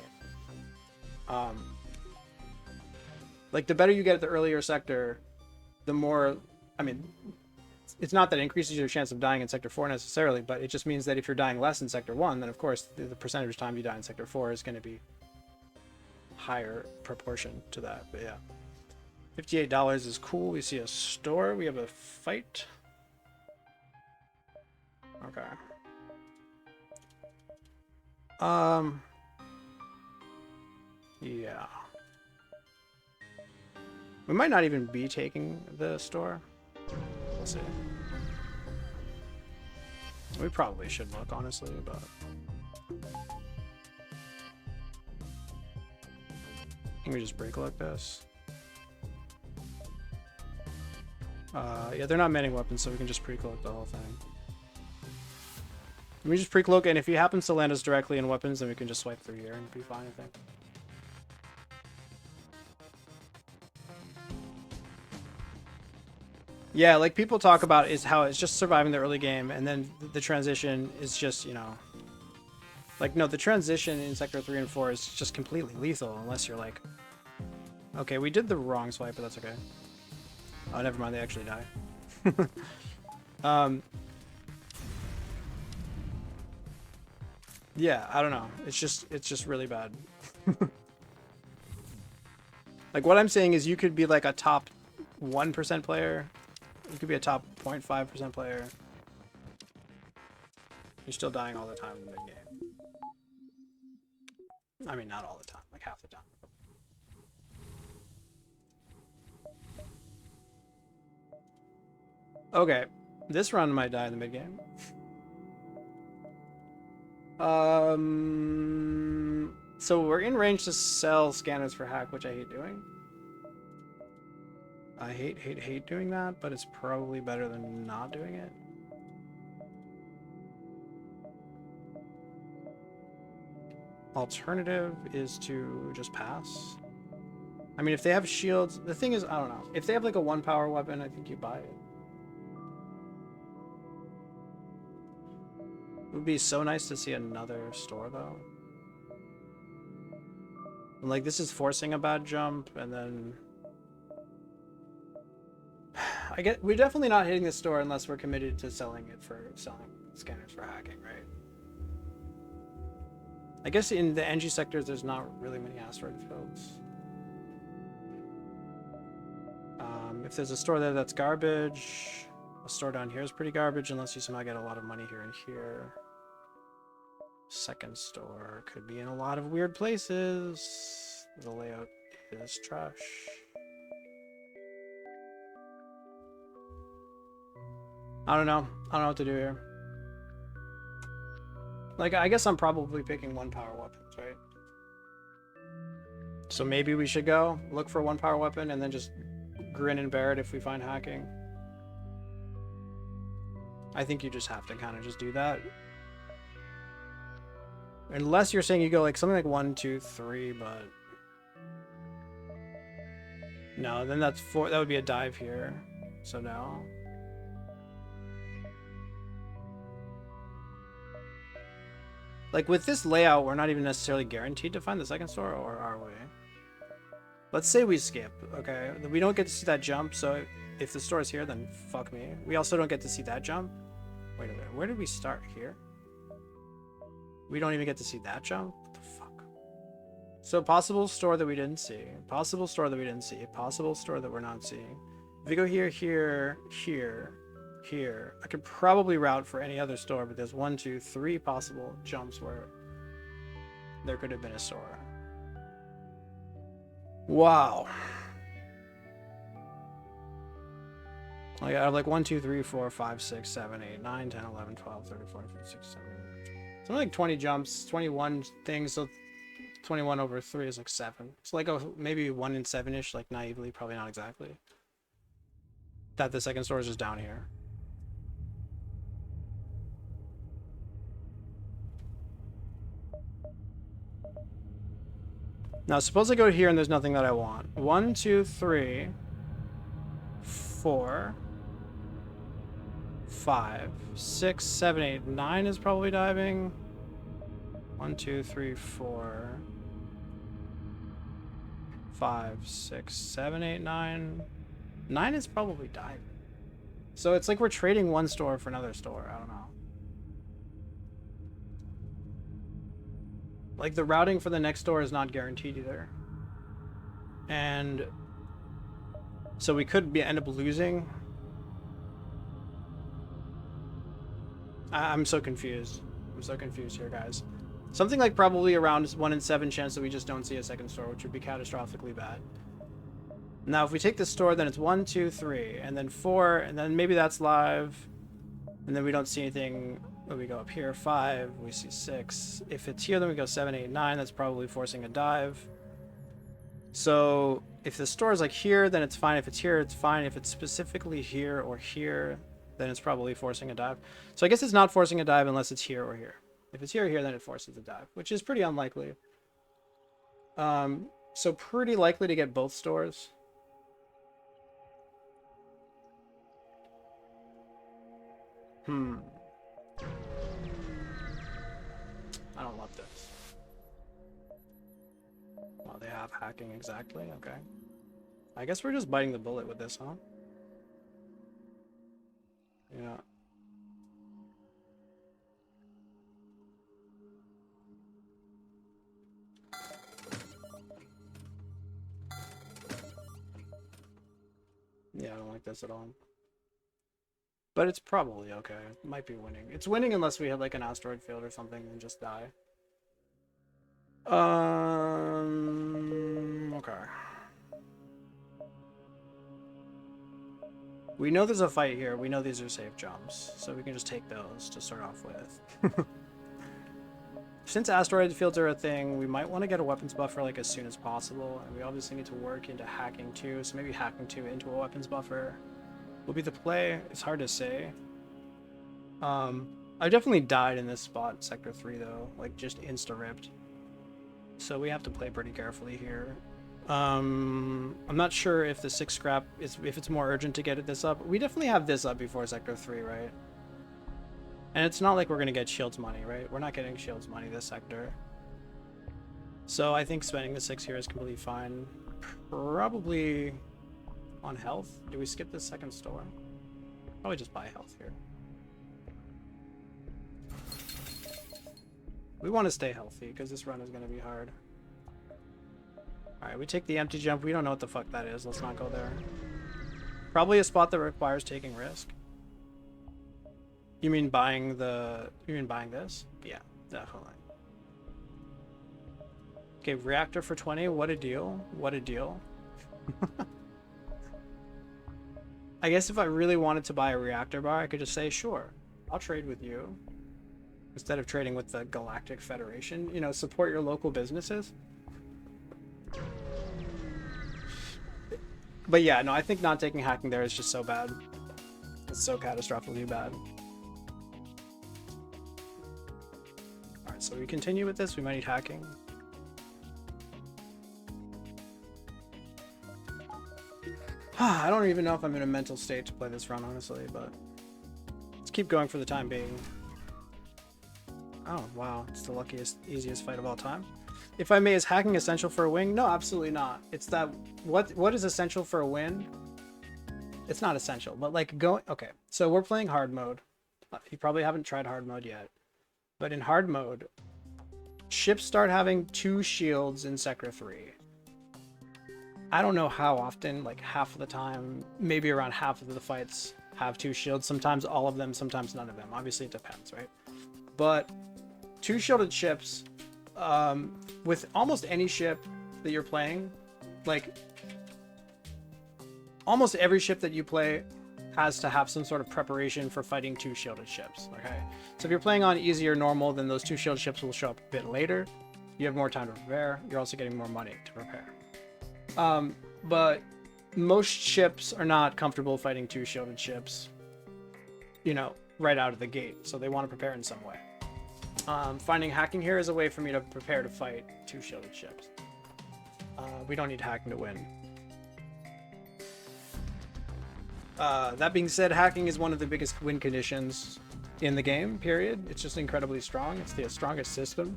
Like the better you get at the earlier sector, the more, I mean, it's not that it increases your chance of dying in sector 4 necessarily, but it just means that if you're dying less in sector 1, then of course the percentage of time you die in sector 4 is going to be higher proportion to that. But yeah, $58 is cool. We see a store. We have a fight. Okay. Yeah. We might not even be taking the store. We'll see. We probably should look, honestly, but can we just break like this? Yeah, they're not manning weapons, so we can just pre-cloak the whole thing. Let me just pre-cloak, and if he happens to land us directly in weapons, then we can just swipe through here and be fine, I think. Yeah, like people talk about is how it's just surviving the early game, and then the transition is just, you know, like, no, the transition in sector 3 and 4 is just completely lethal unless you're like, okay, we did the wrong swipe, but that's okay. Oh, never mind, they actually die. Yeah, I don't know. It's just really bad. Like what I'm saying is you could be like a top 1% player. You could be a top 0.5% player. You're still dying all the time in the mid game. I mean, not all the time, like half the time. Okay, this run might die in the mid game. So we're in range to sell scanners for hack, which I hate doing. I hate doing that, but it's probably better than not doing it. Alternative is to just pass. I mean, if they have shields, the thing is, I don't know. If they have like a 1 power weapon, I think you buy it. It would be so nice to see another store though. And like this is forcing a bad jump, and then I get we're definitely not hitting the store unless we're committed to selling it for selling scanners for hacking, right? I guess in the NG sectors there's not really many asteroid fields. If there's a store there that's garbage, A store down here is pretty garbage unless you somehow get a lot of money here and here. Second store could be in a lot of weird places. The layout is trash. I don't know. I don't know what to do here. Like, I guess I'm probably picking 1 power weapons, right? So maybe we should go look for 1 power weapon and then just grin and bear it if we find hacking. I think you just have to kind of just do that. Unless you're saying you go like something like 1, 2, 3, but no, then that's 4. That would be a dive here. So no. Like with this layout, we're not even necessarily guaranteed to find the second store, or are we? Let's say we skip, okay? We don't get to see that jump, so if the store is here, then fuck me. We also don't get to see that jump. Wait a minute, where did we start? Here? We don't even get to see that jump? What the fuck? So possible store that we didn't see. Possible store that we didn't see. Possible store that we're not seeing. If we go here, here, here, here, I could probably route for any other store, but there's 1, 2, 3 possible jumps where there could have been a store. Wow. Like I have like 1, 2, 3, 4, 5, 6, 7, 8, 9, 10, 11, 12, 13, 14, 15, 16, 17, 18. Something like 20 jumps, 21 things, so 21 over 3 is like 7. It's like maybe 1 in 7-ish, like naively, probably not exactly. That the second store is just down here. Now, suppose I go here and there's nothing that I want. 1, 2, 3, 4, 5, 6, 7, 8, 9 is probably diving. 1, 2, 3, 4, 5, 6, 7, 8, 9. 9 is probably diving. So it's like we're trading one store for another store. I don't know. Like the routing for the next store is not guaranteed either. And so we could end up losing. I'm so confused. I'm so confused here, guys. Something like probably around 1 in 7 chance that we just don't see a second store, which would be catastrophically bad. Now, if we take this store, then it's 1, 2, 3, and then 4, and then maybe that's live. And then we don't see anything when we go up here. 5, we see 6. If it's here, then we go 7, 8, 9. That's probably forcing a dive. So if the store is like here, then it's fine. If it's here, it's fine. If it's specifically here or here, then it's probably forcing a dive. So I guess it's not forcing a dive unless it's here or here. If it's here or here, then it forces a dive, which is pretty unlikely. So pretty likely to get both stores. I don't love this. Well, they have hacking exactly. Okay. I guess we're just biting the bullet with this, huh? Yeah. Yeah, I don't like this at all. But it's probably okay. It might be winning. It's winning unless we have like an asteroid field or something and just die. Okay. We know there's a fight here. We know these are safe jumps, so we can just take those to start off with. Since asteroid fields are a thing, we might want to get a weapons buffer like as soon as possible, and we obviously need to work into hacking too, so maybe hacking 2 into a weapons buffer will be the play. It's hard to say. I definitely died in this spot, Sector 3 though, like just insta-ripped. So we have to play pretty carefully here. I'm not sure if the 6 scrap is, if it's more urgent to get this up. We definitely have this up before Sector 3, right? And it's not like we're gonna get Shields money, right? We're not getting Shields money this sector. So I think spending the 6 here is completely fine. Probably on health. Do we skip the second store? Probably just buy health here. We want to stay healthy because this run is going to be hard. Alright, we take the empty jump. We don't know what the fuck that is. Let's not go there. Probably a spot that requires taking risk. You mean buying the? You mean buying this? Yeah, definitely. Okay, reactor for 20. What a deal! What a deal! I guess if I really wanted to buy a reactor bar, I could just say, sure, I'll trade with you. Instead of trading with the Galactic Federation, you know, support your local businesses. But yeah, no, I think not taking hacking there is just so bad. It's so catastrophically bad. Alright, so we continue with this. We might need hacking. I don't even know if I'm in a mental state to play this run, honestly, but let's keep going for the time being. Oh, wow. It's the luckiest, easiest fight of all time. If I may, is hacking essential for a win? No, absolutely not. It's that, what is essential for a win? It's not essential, but like okay, so we're playing hard mode. You probably haven't tried hard mode yet, but in hard mode, ships start having 2 shields in Sector 3. I don't know how often, like half of the time, maybe around half of the fights have 2 shields. Sometimes all of them, sometimes none of them. Obviously it depends, right? But 2 shielded ships, with almost any ship that you're playing, like almost every ship that you play has to have some sort of preparation for fighting 2 shielded ships, okay? So if you're playing on easy or normal, then those 2 shielded ships will show up a bit later. You have more time to prepare. You're also getting more money to prepare. But most ships are not comfortable fighting 2 shielded ships, you know, right out of the gate. So they want to prepare in some way. Finding hacking here is a way for me to prepare to fight 2 shielded ships. We don't need hacking to win. That being said, hacking is one of the biggest win conditions in the game, period. It's just incredibly strong. It's the strongest system.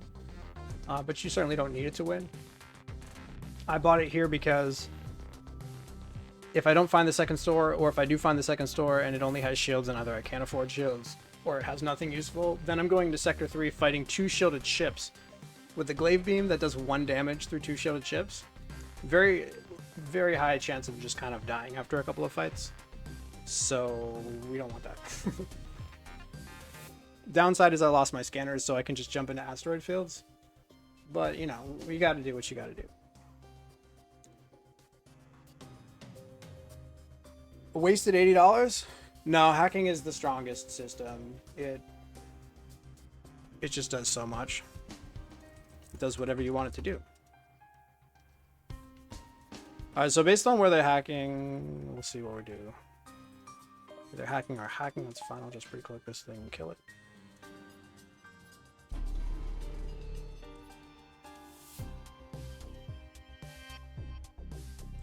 But you certainly don't need it to win. I bought it here because if I don't find the second store, or if I do find the second store and it only has shields and either I can't afford shields or it has nothing useful, then I'm going to Sector 3 fighting 2 shielded ships with the glaive beam that does 1 damage through 2 shielded ships. Very, very high chance of just kind of dying after a couple of fights. So we don't want that. Downside is I lost my scanners, so I can just jump into asteroid fields. But, you know, you gotta do what you gotta do. Wasted $80? No, hacking is the strongest system. It just does so much. It does whatever you want it to do. Alright, so based on where they're hacking, we'll see what we do. If they're hacking or hacking, that's fine. I'll just pre-click this thing and kill it.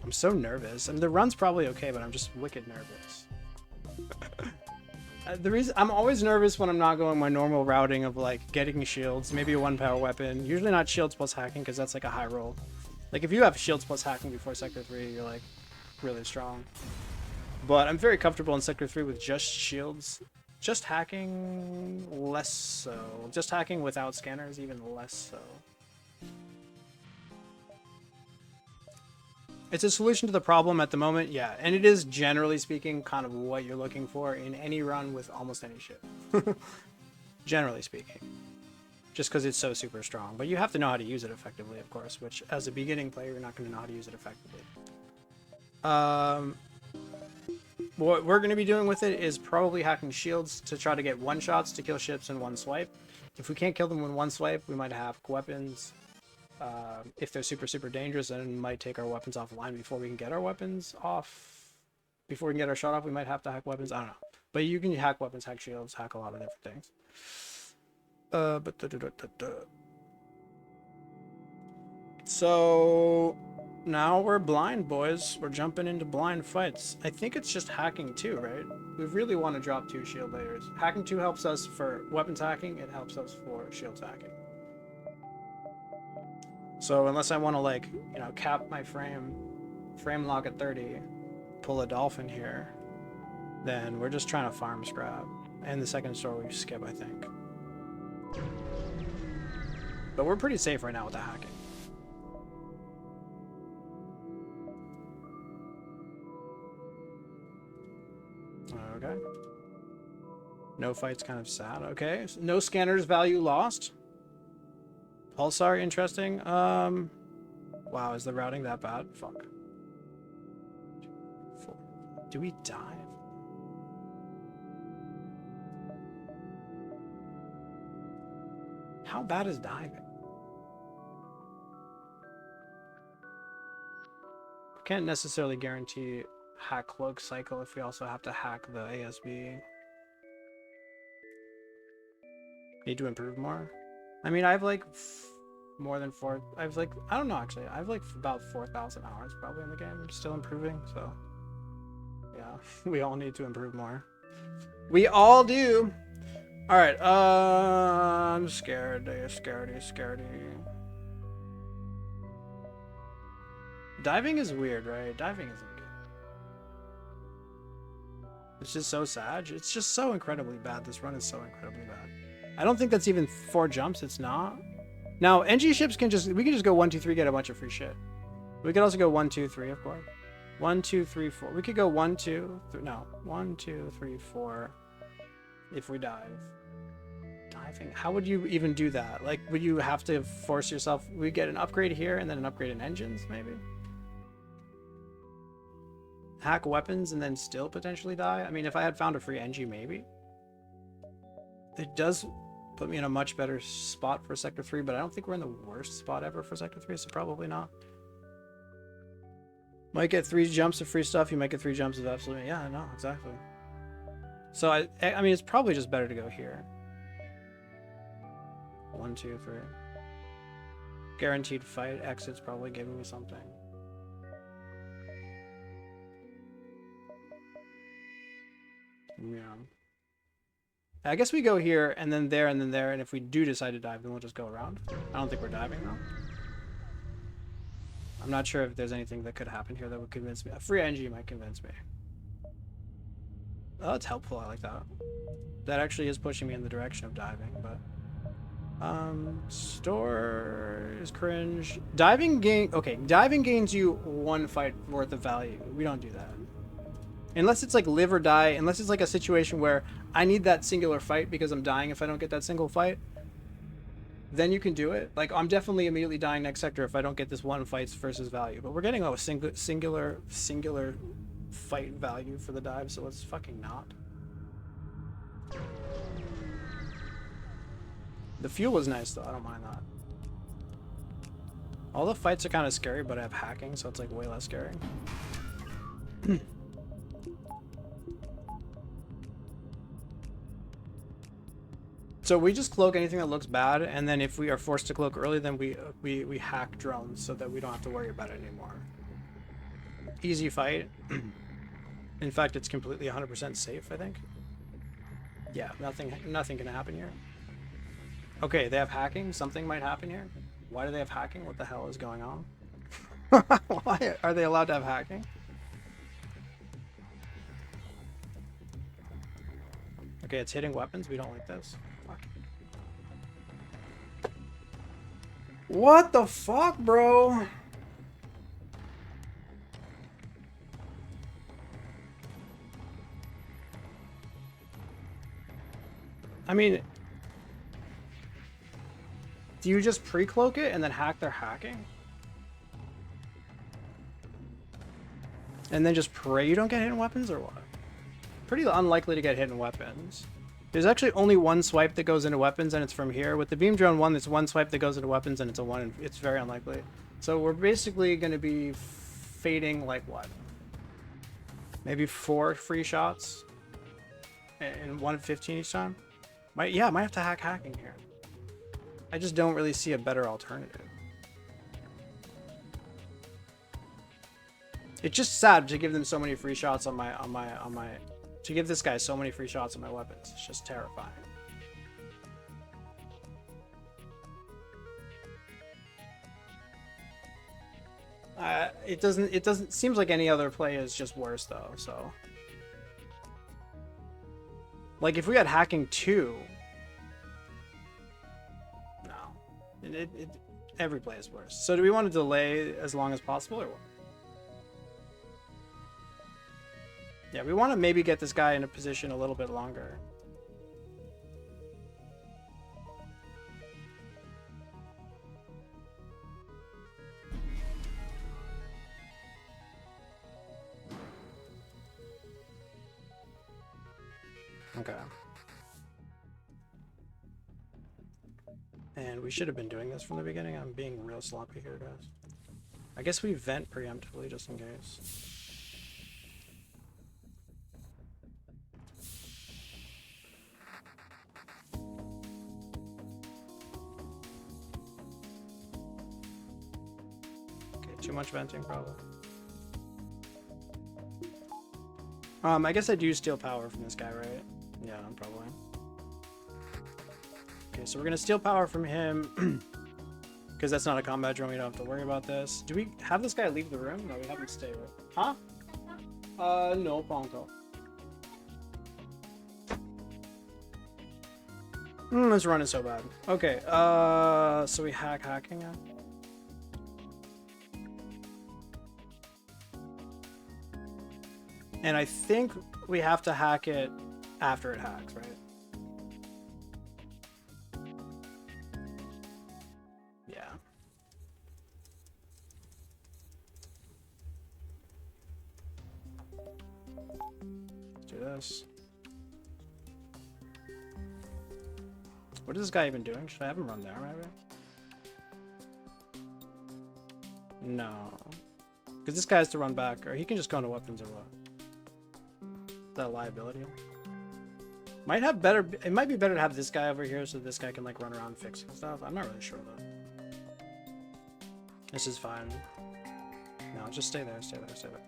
I'm so nervous. I mean, the run's probably okay, but I'm just wicked nervous. The reason I'm always nervous when I'm not going my normal routing of like getting shields, maybe a 1 power weapon. Usually not shields plus hacking because that's like a high roll. Like if you have shields plus hacking before Sector 3, you're like really strong. But I'm very comfortable in Sector 3 with just shields. Just hacking, less so. Just hacking without scanners, even less so. It's a solution to the problem at the moment, yeah. And it is, generally speaking, kind of what you're looking for in any run with almost any ship. Generally speaking. Just because it's so super strong. But you have to know how to use it effectively, of course, which as a beginning player, you're not going to know how to use it effectively. What we're going to be doing with it is probably hacking shields to try to get 1-shots to kill ships in 1 swipe. If we can't kill them in 1 swipe, we might have weapons. If they're super, super dangerous, then we might take our weapons offline before we can get our weapons off. Before we can get our shot off, we might have to hack weapons. I don't know. But you can hack weapons, hack shields, hack a lot of different things. So now we're blind, boys. We're jumping into blind fights. I think it's just hacking 2, right? We really want to drop 2 shield layers. Hacking 2 helps us for weapons hacking. It helps us for shields hacking. So unless I want to, like, you know, cap my frame lock at 30, pull a dolphin here, then we're just trying to farm scrap. And the second store we skip, I think. But we're pretty safe right now with the hacking. Okay. No fight's kind of sad. Okay. No scanners value lost. Pulsar, interesting. Wow, is the routing that bad? Fuck. Do we dive? How bad is diving? Can't necessarily guarantee hack cloak cycle if we also have to hack the ASB. Need to improve more. I mean, I've like more than I don't know actually. I've like about 4,000 hours probably in the game. I'm still improving, so yeah, we all need to improve more. We all do. All right, I'm scared. Scaredy. Diving is weird, right? Diving isn't good. It's just so sad. It's just so incredibly bad. This run is so incredibly bad. I don't think that's even 4 jumps. It's not. Now, NG ships we can just go 1, 2, 3, get a bunch of free shit. We could also go 1, 2, 3, of course. 1, 2, 3, 4. We could go 1, 2, 3, no. 1, 2, 3, 4 if we dive. Diving. How would you even do that? Like, would you have to force yourself? We get an upgrade here and then an upgrade in engines, maybe? Hack weapons and then still potentially die? I mean, if I had found a free NG, maybe. It does put me in a much better spot for Sector 3, but I don't think we're in the worst spot ever for Sector 3, so probably not. Might get 3 jumps of free stuff, you might get 3 jumps of absolute... Yeah, no, exactly. So, I mean, it's probably just better to go here. 1, 2, 3. Guaranteed fight. Exit's probably giving me something. Yeah. I guess we go here and then there and then there, and if we do decide to dive, then we'll just go around. I don't think we're diving though. I'm not sure if there's anything that could happen here that would convince me. A free NG might convince me. Oh, that's helpful. I like that. That actually is pushing me in the direction of diving, but store is cringe. Diving gains you 1 fight worth of value. We don't do that. Unless it's like live or die, unless it's like a situation where I need that singular fight because I'm dying if I don't get that single fight, then you can do it. Like, I'm definitely immediately dying next sector if I don't get this 1 fights versus value. But we're getting a singular fight value for the dive, so let's fucking not. The fuel was nice though, I don't mind that. All the fights are kind of scary, but I have hacking, so it's like way less scary. So we just cloak anything that looks bad, and then if we are forced to cloak early, then we hack drones so that we don't have to worry about it anymore. Easy fight. In fact, it's completely 100% safe, I think. Yeah, nothing can happen here. Okay, they have hacking. Something might happen here. Why do they have hacking? What the hell is going on? Why are they allowed to have hacking? Okay, it's hitting weapons. We don't like this. Fuck. What the fuck, bro? I mean, do you just pre-cloak it and then hack their hacking? And then just pray you don't get hit in weapons, or what? Pretty unlikely to get hit in weapons. There's actually only 1 swipe that goes into weapons, and it's from here. With the beam drone 1, there's 1 swipe that goes into weapons, and it's a 1, and it's very unlikely. So we're basically going to be fading, like, what? Maybe 4 free shots? And 1 at 15 each time? Might have to hack hacking here. I just don't really see a better alternative. It's just sad to give them so many free shots on my to give this guy so many free shots on my weapons. It's just terrifying. It doesn't seems like any other play is just worse though, so like if we had hacking 2, no. Every play is worse. So do we want to delay as long as possible, or what? Yeah, we want to maybe get this guy in a position a little bit longer. Okay. And we should have been doing this from the beginning. I'm being real sloppy here, guys. I guess we vent preemptively just in case. Okay, too much venting probably. I guess I do steal power from this guy, right? Yeah, probably. Okay, so we're gonna steal power from him because that's not a combat drone. We don't have to worry about this. Do we have this guy leave the room? No, we have him stay with. Huh? No, Ponto. It's running so bad. Okay, so we hacking it. And I think we have to hack it after it hacks, right? Yeah. Let's do this. What is this guy even doing? Should I have him run there, maybe? No. Because this guy has to run back, or he can just go into weapons or what? That liability. Might have better. It might be better to have this guy over here so this guy can like run around fixing stuff. I'm not really sure though. This is fine. No, just stay there. Stay there. Stay there.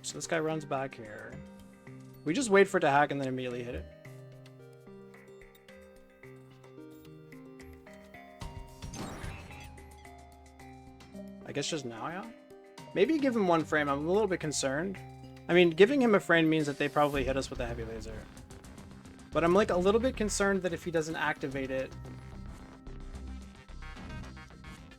So this guy runs back here. We just wait for it to hack and then immediately hit it. I guess just now, yeah? Maybe give him one frame. I'm a little bit concerned. I mean, giving him a frame means that they probably hit us with a heavy laser. But I'm like a little bit concerned that if he doesn't activate it...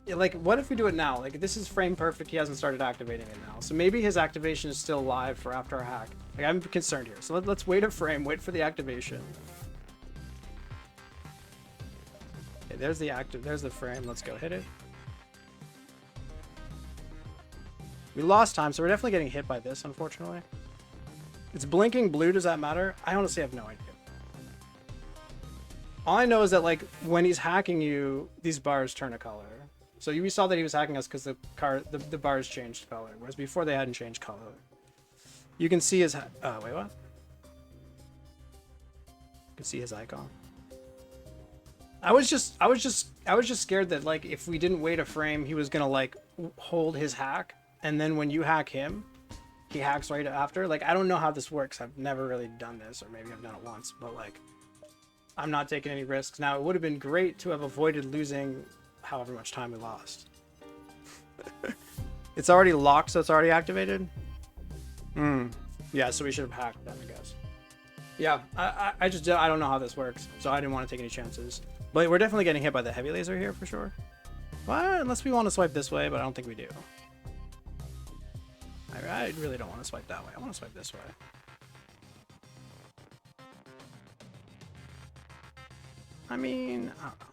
Yeah, like, what if we do it now? Like, this is frame perfect. He hasn't started activating it now. So maybe his activation is still live for after our hack. Like, I'm concerned here. So let's wait a frame. Wait for the activation. Okay, there's the active. There's the frame. Let's go hit it. We lost time, so we're definitely getting hit by this, unfortunately. It's blinking blue. Does that matter? I honestly have no idea. All I know is that, like, when he's hacking you, these bars turn a color. So we saw that he was hacking us because the bars changed color, whereas before they hadn't changed color. You can see his... wait, what? You can see his icon. I was just scared that, like, if we didn't wait a frame, he was gonna, like, hold his hack. And then when you hack him, he hacks right after. Like, I don't know how this works. I've never really done this, or maybe I've done it once, but like, I'm not taking any risks. Now, it would have been great to have avoided losing however much time we lost. It's already locked, so it's already activated? Yeah, so we should have hacked then, I guess. Yeah, I don't know how this works, so I didn't want to take any chances. But we're definitely getting hit by the heavy laser here for sure. Well, unless we want to swipe this way, but I don't think we do. I really don't want to swipe that way. I want to swipe this way. I mean, I don't know.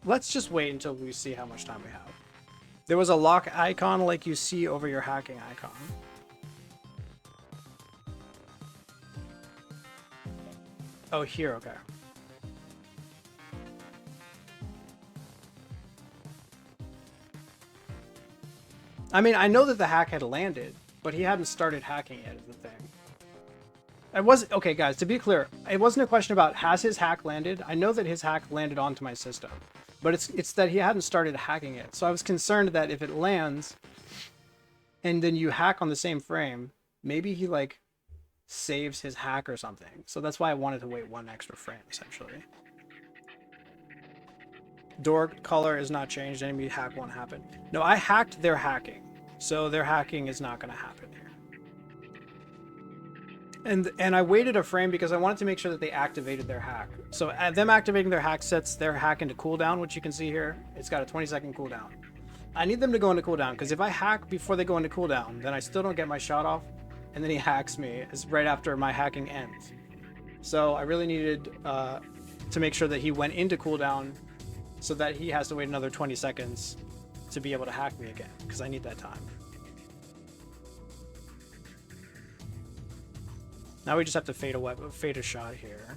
Let's just wait until we see how much time we have. There was a lock icon like you see over your hacking icon. Oh, here, okay. I mean, I know that the hack had landed, but he hadn't started hacking yet is the thing. It wasn't... Okay, guys, to be clear, it wasn't a question about has his hack landed. I know that his hack landed onto my system, but it's that he hadn't started hacking it. So I was concerned that if it lands and then you hack on the same frame, maybe he, like, saves his hack or something. So that's why I wanted to wait one extra frame, essentially. Door color is not changed. Enemy hack won't happen. No, I hacked their hacking. So their hacking is not going to happen here. And I waited a frame because I wanted to make sure that they activated their hack. So them activating their hack sets their hack into cooldown, which you can see here. It's got a 20-second cooldown. I need them to go into cooldown because if I hack before they go into cooldown, then I still don't get my shot off. And then he hacks me right after my hacking ends. So I really needed to make sure that he went into cooldown so that he has to wait another 20 seconds to be able to hack me again, because I need that time. Now we just have to fade a shot here.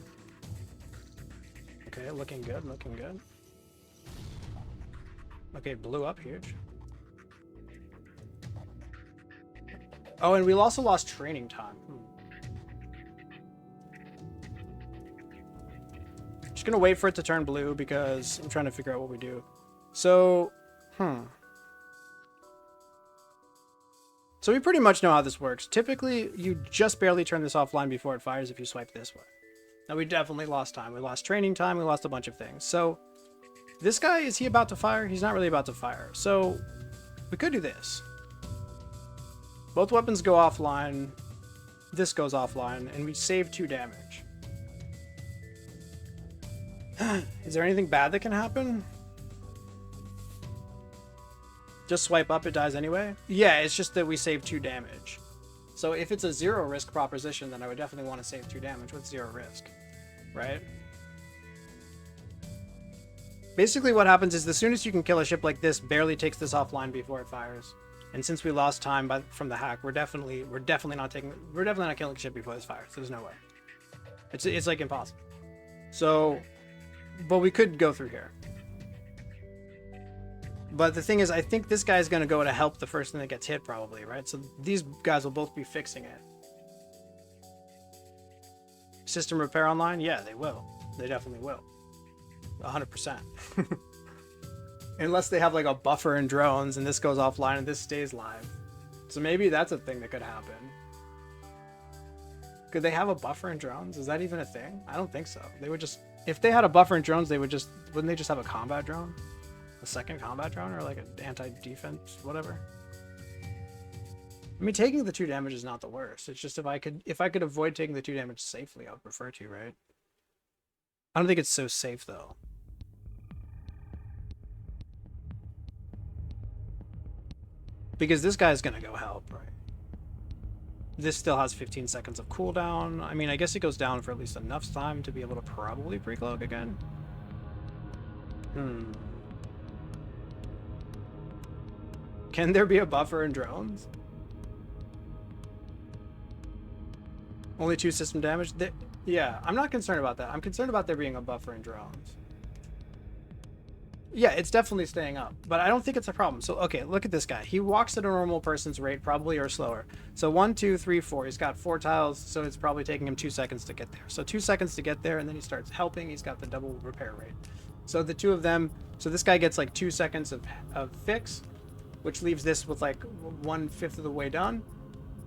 Okay, looking good, looking good. Okay, blew up huge. Oh, and we also lost training time. Just gonna wait for it to turn blue because I'm trying to figure out what we do. So, So we pretty much know how this works. Typically, you just barely turn this offline before it fires if you swipe this way. Now, we definitely lost time. We lost training time. We lost a bunch of things. So, this guy, is he about to fire? He's not really about to fire. So, we could do this. Both weapons go offline. This goes offline, and we save 2 damage. Is there anything bad that can happen? Just swipe up, it dies anyway? Yeah, it's just that we save 2 damage. So if it's a 0 risk proposition, then I would definitely want to save 2 damage with 0 risk. Right? Basically what happens is the soonest you can kill a ship like this barely takes this offline before it fires. And since we lost time from the hack, we're definitely not killing a ship before this fires. There's no way. It's like impossible. So, but we could go through here. But the thing is, I think this guy's going to go to help the first thing that gets hit, probably, right? So these guys will both be fixing it. System repair online? Yeah, they will. They definitely will. 100%. Unless they have like a buffer in drones and this goes offline and this stays live. So maybe that's a thing that could happen. Could they have a buffer in drones? Is that even a thing? I don't think so. They would just... If they had a buffer in drones, wouldn't they just have a combat drone? A second combat drone, or like an anti-defense, whatever. I mean, taking the 2 damage is not the worst. It's just if I could avoid taking the 2 damage safely, I would prefer to, right? I don't think it's so safe though. Because this guy's gonna go help, right? This still has 15 seconds of cooldown. I mean, I guess it goes down for at least enough time to be able to probably pre-cloak again. Can there be a buffer in drones? Only 2 system damage? Yeah, I'm not concerned about that. I'm concerned about there being a buffer in drones. Yeah, it's definitely staying up, but I don't think it's a problem. So, okay, look at this guy. He walks at a normal person's rate, probably, or slower. So 1, 2, 3, 4. He's got 4 tiles, so it's probably taking him 2 seconds to get there. So 2 seconds to get there, and then he starts helping. He's got the double repair rate. So the 2 of them, so this guy gets like 2 seconds of fix, which leaves this with like 1/5 of the way done.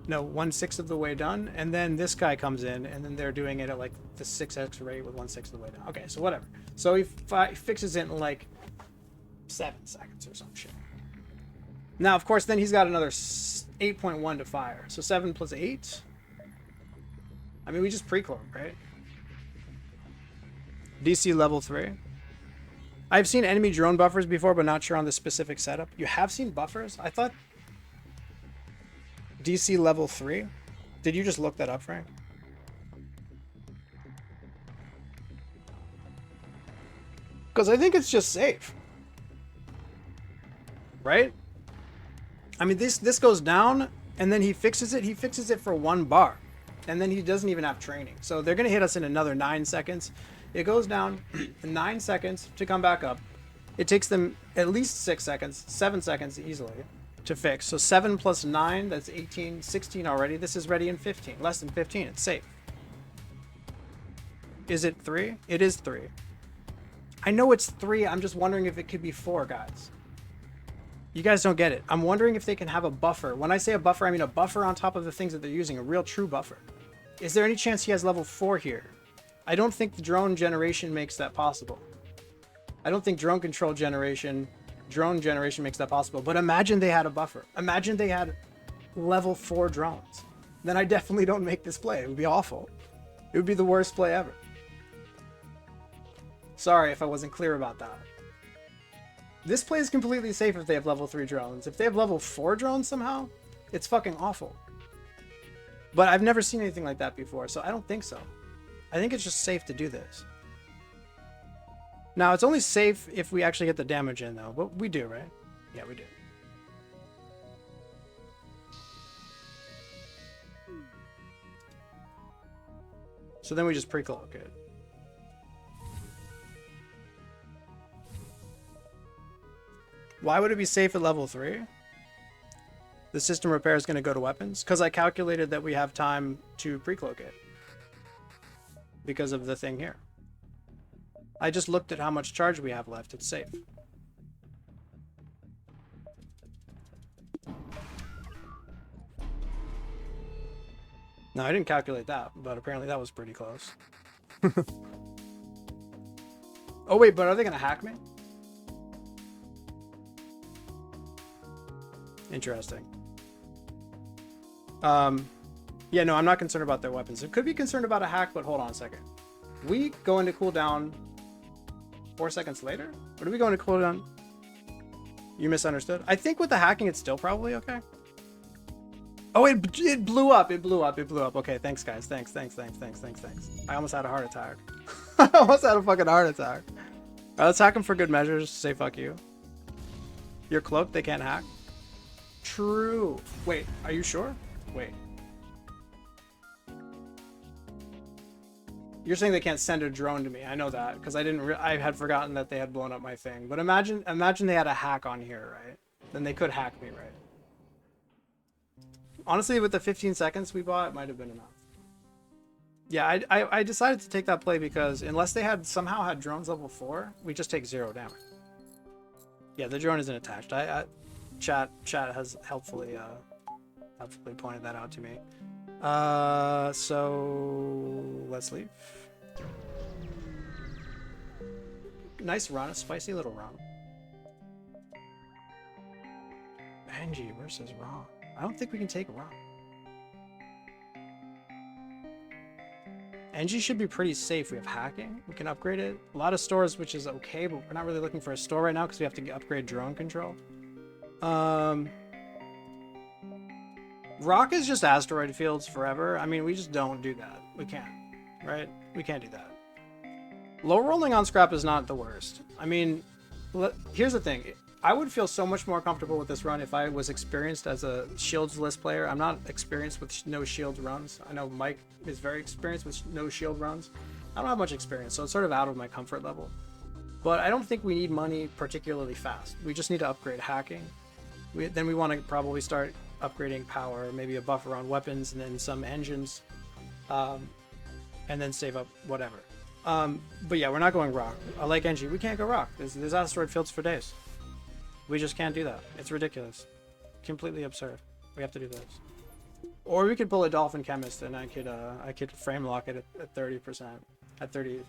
No, 1/6 of the way done. And then this guy comes in, and then they're doing it at like the 6x rate with 1/6 of the way done. Okay, so whatever. So he fixes it in like 7 seconds or some shit. Now, of course, then he's got another 8.1 to fire. So 7 plus 8. I mean, we just pre-cloak, right? DC level 3. I've seen enemy drone buffers before, but not sure on the specific setup. You have seen buffers? I thought... DC level 3? Did you just look that up, Frank? Because I think it's just safe. Right? I mean, this goes down, and then he fixes it. He fixes it for 1 bar. And then he doesn't even have training. So they're going to hit us in another 9 seconds. It goes down 9 seconds to come back up. It takes them at least 6 seconds, 7 seconds easily to fix. So 7 plus 9, that's 18, 16 already. This is ready in 15, less than 15. It's safe. Is it 3? It is 3. I know it's 3. I'm just wondering if it could be 4, guys. You guys don't get it. I'm wondering if they can have a buffer. When I say a buffer, I mean a buffer on top of the things that they're using, a real true buffer. Is there any chance he has level 4 here? I don't think the drone generation makes that possible. I don't think drone generation makes that possible. But imagine they had a buffer. Imagine they had level 4 drones. Then I definitely don't make this play. It would be awful. It would be the worst play ever. Sorry if I wasn't clear about that. This play is completely safe if they have level 3 drones. If they have level 4 drones somehow, it's fucking awful. But I've never seen anything like that before, so I don't think so. I think it's just safe to do this. Now, it's only safe if we actually get the damage in, though. But we do, right? Yeah, we do. So then we just pre-cloak it. Why would it be safe at level 3? The system repair is going to go to weapons? Because I calculated that we have time to pre-cloak it. Because of the thing here. I just looked at how much charge we have left. It's safe. No, I didn't calculate that, but apparently that was pretty close. Oh wait, but are they going to hack me? Interesting. Yeah, no, I'm not concerned about their weapons. It could be concerned about a hack, but hold on a second. We go into cooldown 4 seconds later? Or do we go into cooldown? You misunderstood? I think with the hacking, it's still probably okay. Oh, it blew up. It blew up. It blew up. Okay, thanks, guys. Thanks. I almost had a heart attack. I almost had a fucking heart attack. All right, let's hack them for good measures. Say fuck you. You're cloaked. They can't hack. True. Wait, are you sure? Wait. You're saying they can't send a drone to me. I know that because I had forgotten that they had blown up my thing. But imagine they had a hack on here, right? Then they could hack me, right? Honestly, with the 15 seconds we bought, it might have been enough. Yeah, I decided to take that play because unless they had somehow had drones level 4, we just take 0 damage. Yeah, the drone isn't attached. Chat has helpfully pointed that out to me. So let's leave. Nice run, a spicy little run. Benji versus Raw. I don't think we can take Raw. Engie should be pretty safe. We have hacking. We can upgrade it. A lot of stores, which is okay, but we're not really looking for a store right now because we have to upgrade drone control. Rock is just asteroid fields forever. I mean, we just don't do that. We can't, right? We can't do that. Low rolling on scrap is not the worst. I mean, here's the thing. I would feel so much more comfortable with this run if I was experienced as a shields list player. I'm not experienced with no shield runs. I know Mike is very experienced with no shield runs. I don't have much experience, so it's sort of out of my comfort level. But I don't think we need money particularly fast. We just need to upgrade hacking. Then we want to probably start upgrading power, maybe a buffer on weapons, and then some engines, and then save up whatever. But yeah, we're not going rock. I like Engie. We can't go rock. There's asteroid fields for days. We just can't do that. It's ridiculous. Completely absurd. We have to do this. Or we could pull a dolphin chemist and I could frame lock it at 30%. At 30.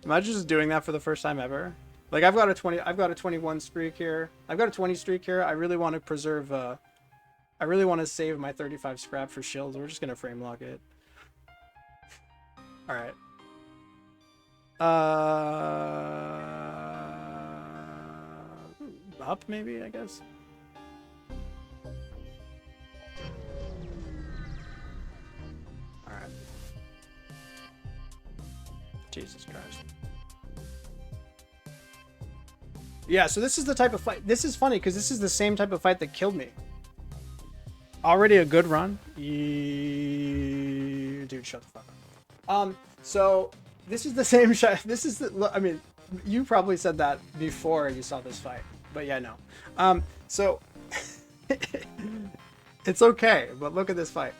Imagine just doing that for the first time ever. Like I've got a 21 streak here. I've got a 20 streak here. I really want to preserve I really want to save my 35 scrap for shields. We're just gonna frame lock it. Alright. Up maybe, I guess. Alright. Jesus Christ. Yeah, so this is the type of fight. This is funny because this is the same type of fight that killed me. Already a good run. Dude, shut the fuck up. So this is the same this is the, I mean, you probably said that before you saw this fight, but yeah, no. So it's okay, but look at this fight.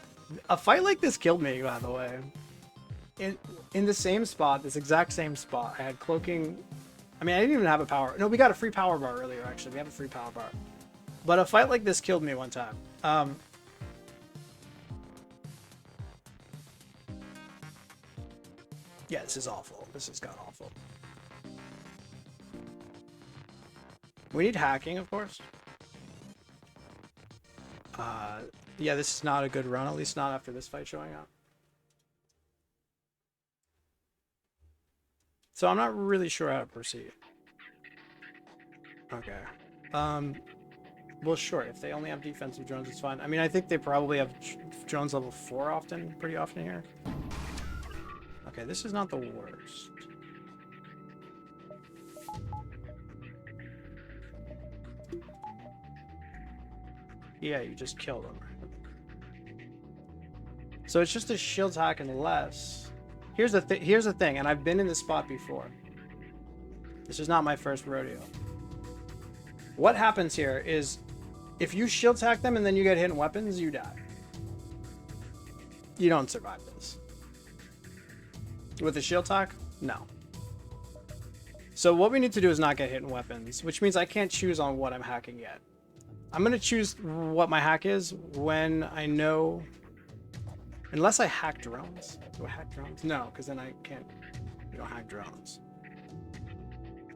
A fight like this killed me, by the way. In the same spot, this exact same spot, I had cloaking. I mean, I didn't even have a power. No, we got a free power bar earlier, actually. We have a free power bar. But a fight like this killed me one time. Yeah, this is awful. This has got awful. We need hacking, of course. Yeah, this is not a good run, at least not after this fight showing up. So I'm not really sure how to proceed. Okay. Well, sure, if they only have defensive drones, it's fine. I mean, I think they probably have drones level 4 pretty often here. Okay, this is not the worst. Yeah, you just kill them. So it's just a shield hack unless... Here's the thing, and I've been in this spot before. This is not my first rodeo. What happens here is if you shield hack them and then you get hit in weapons, you die. You don't survive this. With a shield hack? No. So what we need to do is not get hit in weapons, which means I can't choose on what I'm hacking yet. I'm going to choose what my hack is when I know... Unless I hack drones. Do I hack drones? No, because then I can't... You don't hack drones.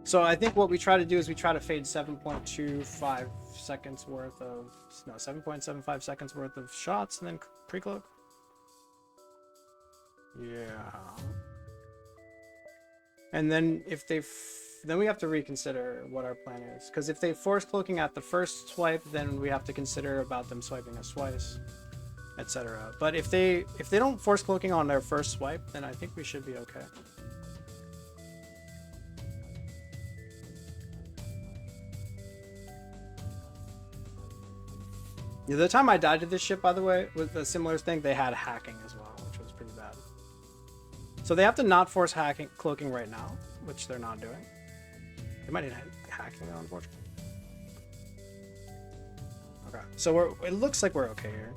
So I think what we try to do is we try to fade 7.25 seconds worth of... No, 7.75 seconds worth of shots and then pre-cloak. Yeah. And then if they... Then we have to reconsider what our plan is. Because if they force cloaking at the first swipe, then we have to consider about them swiping us twice, etc. But if they don't force cloaking on their first swipe, then I think we should be okay. Yeah, the time I died to this ship, by the way, with a similar thing, they had hacking as well, which was pretty bad. So they have to not force cloaking right now, which they're not doing. They might need hacking, unfortunately. Okay, so it looks like we're okay here.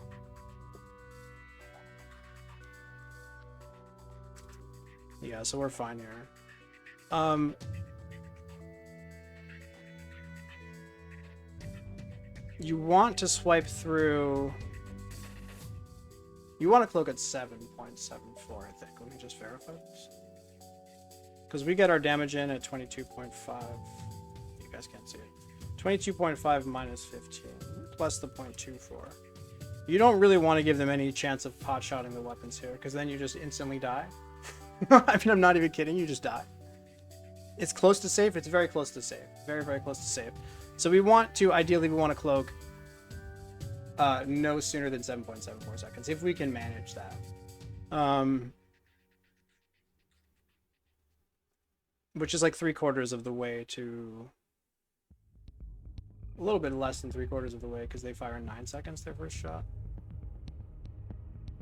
Yeah, so we're fine here. You want to swipe through... You want to cloak at 7.74, I think. Let me just verify this. Because we get our damage in at 22.5. You guys can't see it. 22.5 minus 15, plus the 0.24. You don't really want to give them any chance of pot-shotting the weapons here, because then you just instantly die. I mean, I'm not even kidding, you just die. It's close to safe, it's very close to safe. Very, very close to safe. So we want to, ideally, we want to cloak no sooner than 7.74 seconds, if we can manage that. Which is like 3/4 of the way to... A little bit less than 3/4 of the way, because they fire in 9 seconds their first shot.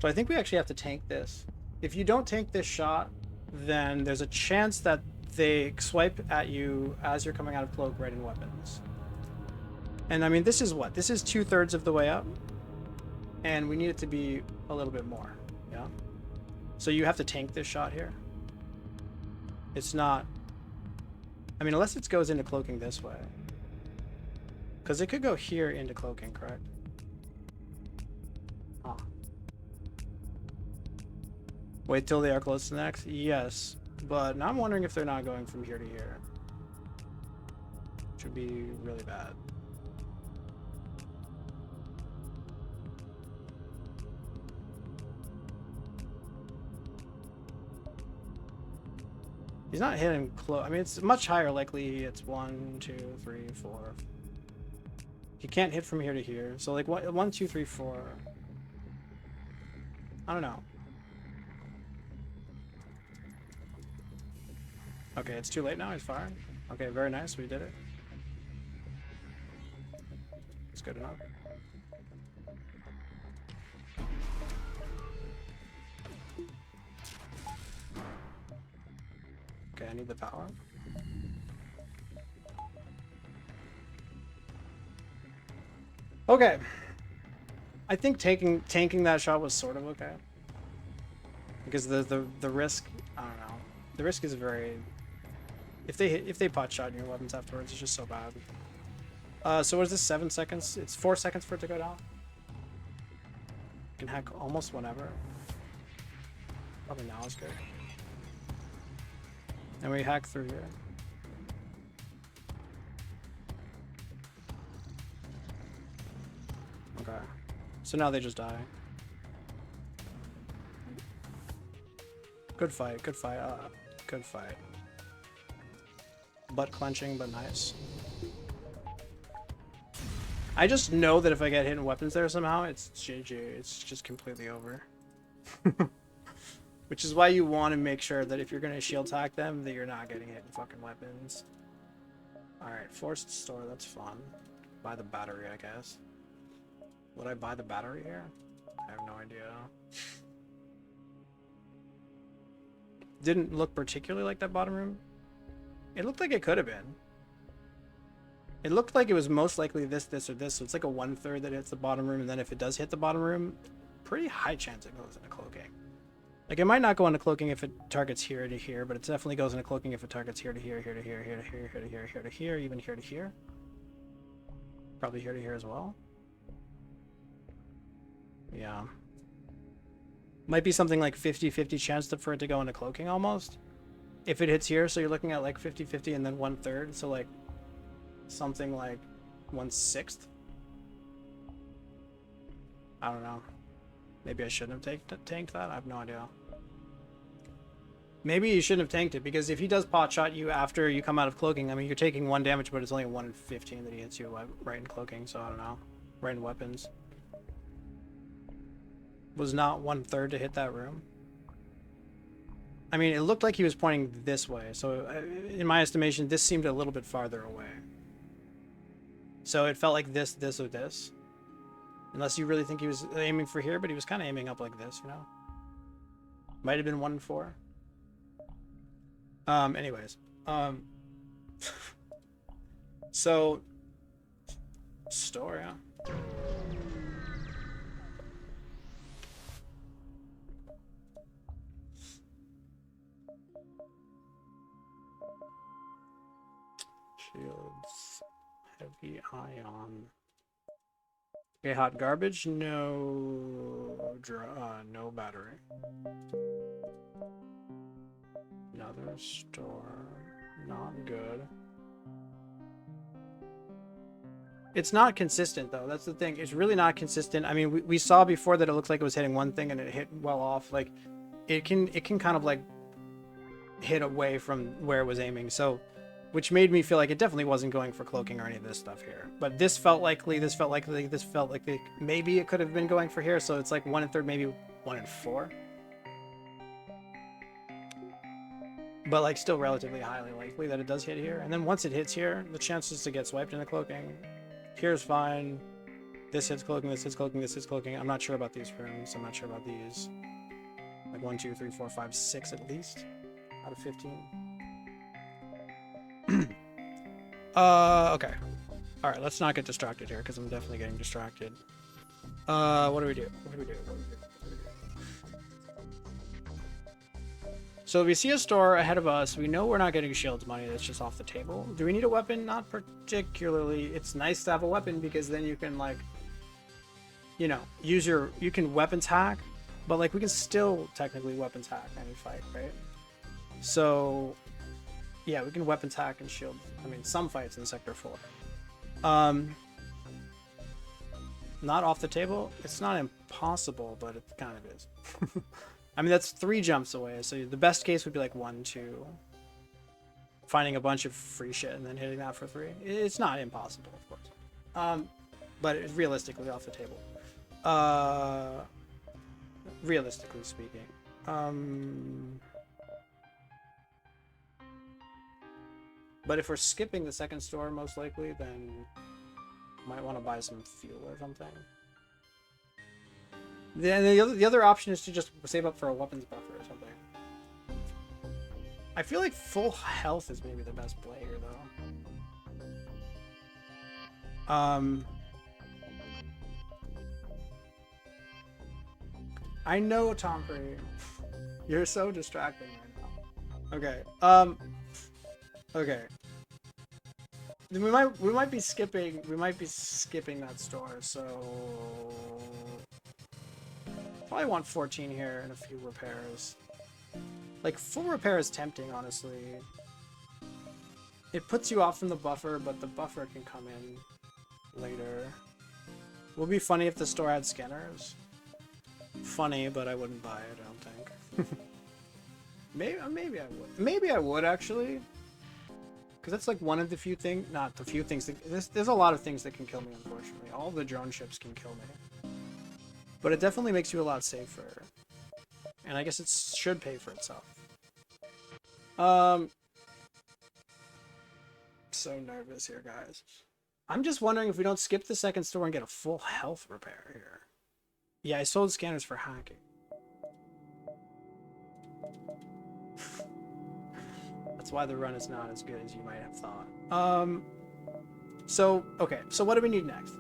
So I think we actually have to tank this. If you don't tank this shot, then there's a chance that they swipe at you as you're coming out of cloak right in weapons. And I mean, this is what? This is 2/3 of the way up. And we need it to be a little bit more. Yeah. So you have to tank this shot here. It's not... I mean, unless it goes into cloaking this way. Because it could go here into cloaking, correct? Huh. Wait till they are close to the next? Yes. But now I'm wondering if they're not going from here to here. Which would be really bad. He's not hitting close. I mean, it's much higher likely. It's 1, 2, 3, 4. He can't hit from here to here. So like 1, 2, 3, 4. I don't know. Okay, it's too late now. He's firing. Okay, very nice. We did it. It's good enough. Okay, I need the power. Okay. I think tanking that shot was sort of okay. Because the risk, I don't know. The risk is very... If they pot shot your weapons afterwards, it's just so bad. So what is this, 7 seconds? It's 4 seconds for it to go down. You can hack almost whenever. Probably now is good. And we hack through here. Okay. So now they just die. Good fight, good fight, good fight. Butt clenching, but nice. I just know that if I get hit in weapons there somehow, it's GG. It's just completely over. Which is why you want to make sure that if you're going to shield hack them, that you're not getting hit in fucking weapons. Alright, forced store, that's fun. Buy the battery, I guess. Would I buy the battery here? I have no idea. Didn't look particularly like that bottom room. It looked like it could have been. It looked like it was most likely this, this, or this. So it's like a 1/3 that hits the bottom room, and then if it does hit the bottom room, pretty high chance it goes into cloaking. Like, it might not go into cloaking if it targets here to here, but it definitely goes into cloaking if it targets here to here, here to here, here to here, here to here, here to here, even here to here. Probably here to here as well. Yeah. Might be something like 50-50 chance for it to go into cloaking almost. If it hits here, so you're looking at like 50-50 and then 1/3, so like something like 1/6. I don't know. Maybe I shouldn't have tanked that. I have no idea. Maybe you shouldn't have tanked it, because if he does pot shot you after you come out of cloaking, I mean, you're taking 1 damage, but it's only 1 in 15 that he hits you right in cloaking, so I don't know. Right in weapons. Was not 1/3 to hit that room. I mean, it looked like he was pointing this way, so in my estimation, this seemed a little bit farther away. So it felt like this, this, or this. Unless you really think he was aiming for here, but he was kind of aiming up like this, you know? Might have been 1 in 4. Anyways. So, store, yeah. Shields. Heavy ion. Okay, hot garbage. No no battery. Another store. Not good. It's not consistent though. That's the thing. It's really not consistent. I mean, we saw before that it looked like it was hitting one thing and it hit well off. Like, it can kind of like hit away from where it was aiming. So, which made me feel like it definitely wasn't going for cloaking or any of this stuff here. But this felt likely, this felt likely, this felt like maybe it could have been going for here. So it's like 1 in 3, maybe 1 in 4. But like still relatively highly likely that it does hit here. And then once it hits here, the chances to get swiped into cloaking, here's fine. This hits cloaking, this hits cloaking, this hits cloaking. I'm not sure about these rooms. I'm not sure about these. Like 1, 2, 3, 4, 5, 6 at least out of 15. Okay. All right, let's not get distracted here because I'm definitely getting distracted. What do we do? What do we do? What do we do? So we see a store ahead of us. We know we're not getting shields money. That's just off the table. Do we need a weapon? Not particularly. It's nice to have a weapon because then you can, like, you know, you can weapons hack, but like we can still technically weapons hack any fight, right? So yeah, we can weapons hack and shield. I mean, some fights in Sector 4. Not off the table. It's not impossible, but it kind of is. I mean, that's 3 jumps away. So the best case would be like 1, 2. Finding a bunch of free shit and then hitting that for 3. It's not impossible, of course. But it's realistically off the table. Realistically speaking. But if we're skipping the second store, most likely, then might want to buy some fuel or something. Then the other option is to just save up for a weapons buffer or something. I feel like full health is maybe the best play here, though. I know, Tom Brady. You're so distracting right now. Okay. Okay. We might be skipping that store, so probably want 14 here and a few repairs. Like, full repair is tempting, honestly. It puts you off from the buffer, but the buffer can come in later. Would be funny if the store had scanners. Funny, but I wouldn't buy it, I don't think. maybe I would. Maybe I would, actually. Because that's like one of the few things, not the few things, there's a lot of things that can kill me, unfortunately. All the drone ships can kill me. But it definitely makes you a lot safer. And I guess it should pay for itself. So nervous here, guys. I'm just wondering if we don't skip the second store and get a full health repair here. Yeah, I sold scanners for hacking. That's why the run is not as good as you might have thought. Okay, so what do we need next?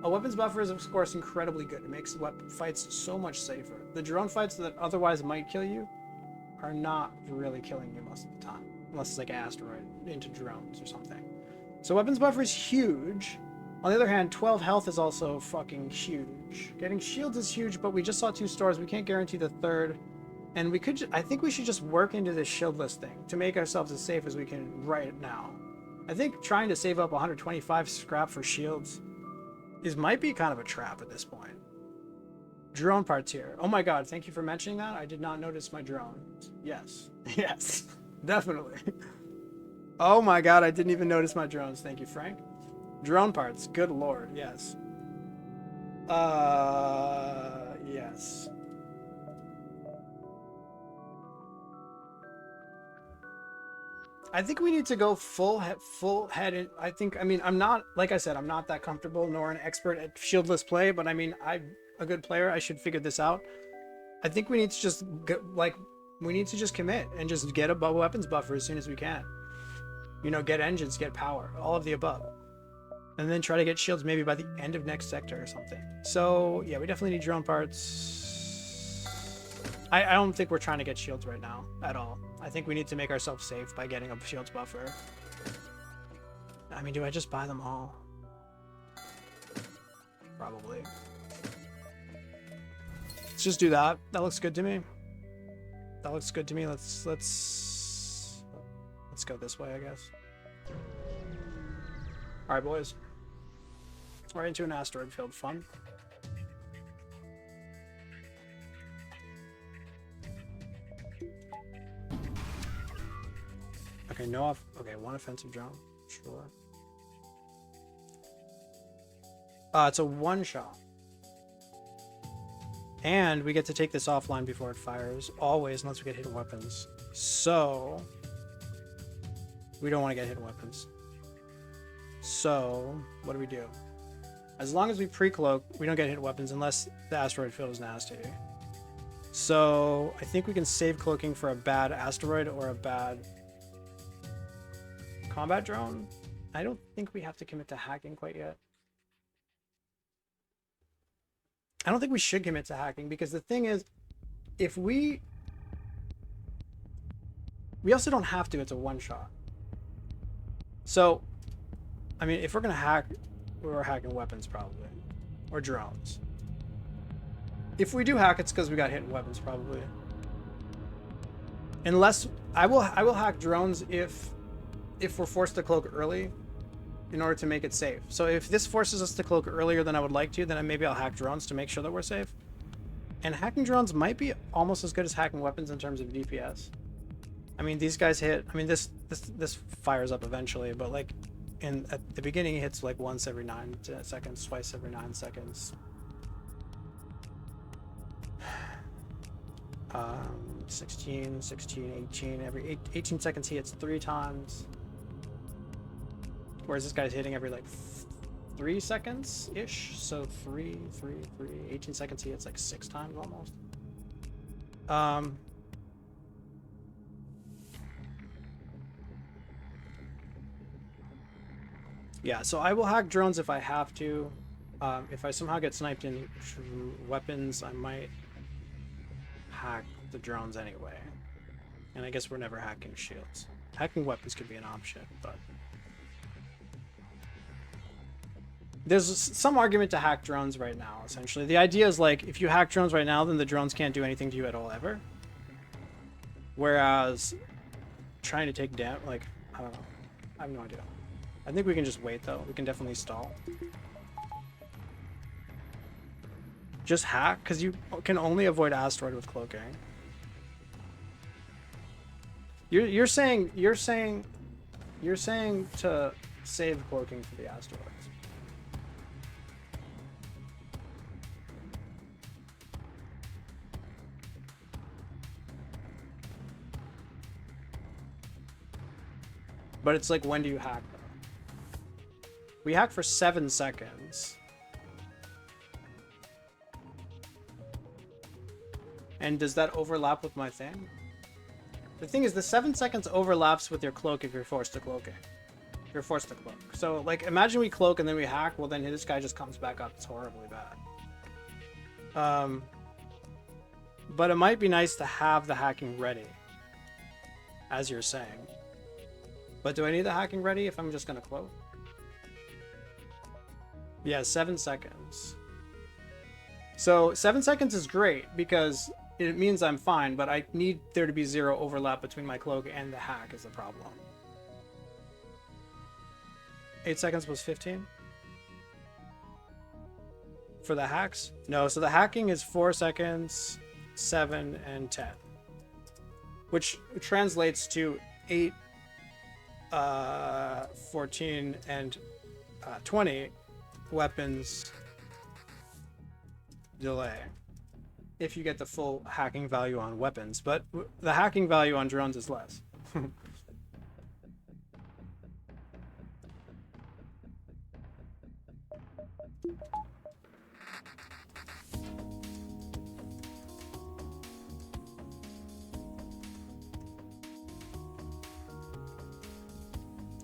A weapons buffer is, of course, incredibly good. It makes fights so much safer. The drone fights that otherwise might kill you are not really killing you most of the time. Unless it's like asteroid into drones or something. So weapons buffer is huge. On the other hand, 12 health is also fucking huge. Getting shields is huge, but we just saw 2 stores. We can't guarantee the third. And we could, I think we should just work into this shieldless thing to make ourselves as safe as we can right now. I think trying to save up 125 scrap for shields might be kind of a trap at this point. Drone parts here. Oh my god, thank you for mentioning that. I did not notice my drone. Yes. Yes. Definitely. Oh my god, I didn't even notice my drones. Thank you, Frank. Drone parts. Good lord, yes. Yes. I think we need to go full head in. I mean, I'm not, like I said, I'm not that comfortable nor an expert at shieldless play, but I mean, I'm a good player. I should figure this out. I think we need to just we need to just commit and just get a weapons buffer as soon as we can. You know, get engines, get power, all of the above. And then try to get shields maybe by the end of next sector or something. So yeah, we definitely need drone parts. I don't think we're trying to get shields right now at all. I think we need to make ourselves safe by getting a shields buffer. I mean, do I just buy them all? Probably. Let's just do that. That looks good to me. That looks good to me. Let's go this way, I guess. All right, boys. We're into an asteroid field. Fun. Okay, no okay, 1 offensive drone. Sure. It's a 1-shot. And we get to take this offline before it fires. Always, unless we get hidden weapons. So we don't want to get hidden weapons. So what do we do? As long as we pre-cloak, we don't get hidden weapons unless the asteroid field is nasty. So I think we can save cloaking for a bad asteroid or a bad combat drone. I don't think we have to commit to hacking quite yet. I don't think we should commit to hacking because the thing is, if we also don't have to. It's a 1-shot. So, I mean, if we're gonna hack, we're hacking weapons probably, or drones. If we do hack, it's because we got hidden weapons probably. Unless I will hack drones if we're forced to cloak early in order to make it safe. So if this forces us to cloak earlier than I would like to, then maybe I'll hack drones to make sure that we're safe. And hacking drones might be almost as good as hacking weapons in terms of DPS. I mean, these guys hit, I mean, this fires up eventually, but like at the beginning it hits like once every 9 seconds, twice every 9 seconds. 16, 18, every 18 seconds he hits 3 times. Whereas this guy's hitting every like 3 seconds ish. So 18 seconds he hits like 6 times almost. Yeah, so I will hack drones if I have to. If I somehow get sniped in weapons, I might hack the drones anyway. And I guess we're never hacking shields. Hacking weapons could be an option, but there's some argument to hack drones right now, essentially. The idea is like, if you hack drones right now, then the drones can't do anything to you at all ever. Whereas trying to take down, like, I don't know. I have no idea. I think we can just wait though. We can definitely stall. Just hack, because you can only avoid asteroid with cloaking. You're saying to save cloaking for the asteroids. But it's like, when do you hack though? We hack for 7 seconds. And does that overlap with my thing? The thing is, the 7 seconds overlaps with your cloak if you're forced to cloak it. If you're forced to cloak. So, like, imagine we cloak and then we hack. Well, then this guy just comes back up. It's horribly bad. But it might be nice to have the hacking ready. As you're saying. But do I need the hacking ready if I'm just going to cloak? Yeah, 7 seconds. So 7 seconds is great because it means I'm fine, but I need there to be 0 overlap between my cloak and the hack is the problem. 8 seconds was 15? For the hacks? No, so the hacking is 4 seconds, 7, and 10. Which translates to 8, 14, and 20 weapons delay. If you get the full hacking value on weapons, but the hacking value on drones is less.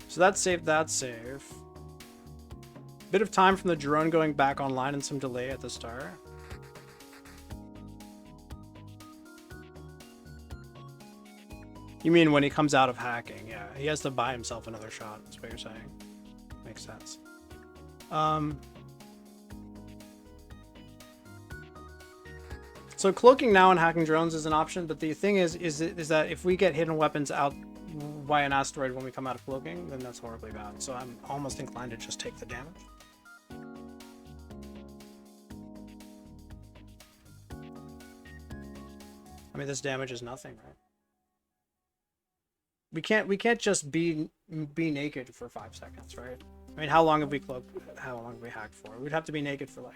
So that's safe, that's safe. Bit of time from the drone going back online and some delay at the start. You mean when he comes out of hacking? Yeah, he has to buy himself another shot. That's what you're saying. Makes sense. So cloaking now and hacking drones is an option, but the thing is that if we get hidden weapons out by an asteroid when we come out of cloaking, then that's horribly bad. So I'm almost inclined to just take the damage. I mean, this damage is nothing, right? We can't just be naked for 5 seconds, right? I mean, how long have we cloaked? How long have we hacked for? We'd have to be naked for like.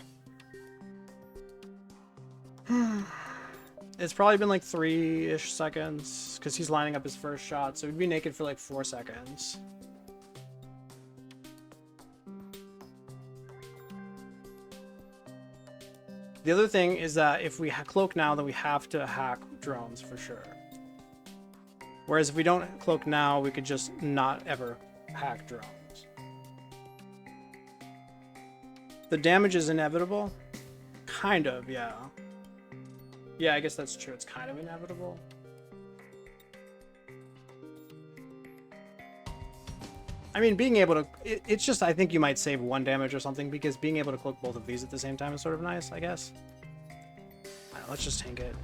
It's probably been like 3-ish seconds because he's lining up his first shot, so we'd be naked for like 4 seconds. The other thing is that if we cloak now, then we have to hack drones for sure. Whereas if we don't cloak now, we could just not ever hack drones. The damage is inevitable? Kind of, yeah. Yeah, I guess that's true. It's kind of inevitable. I mean, being able to... It's just, I think you might save 1 damage or something, because being able to cloak both of these at the same time is sort of nice, I guess. Alright, let's just tank it.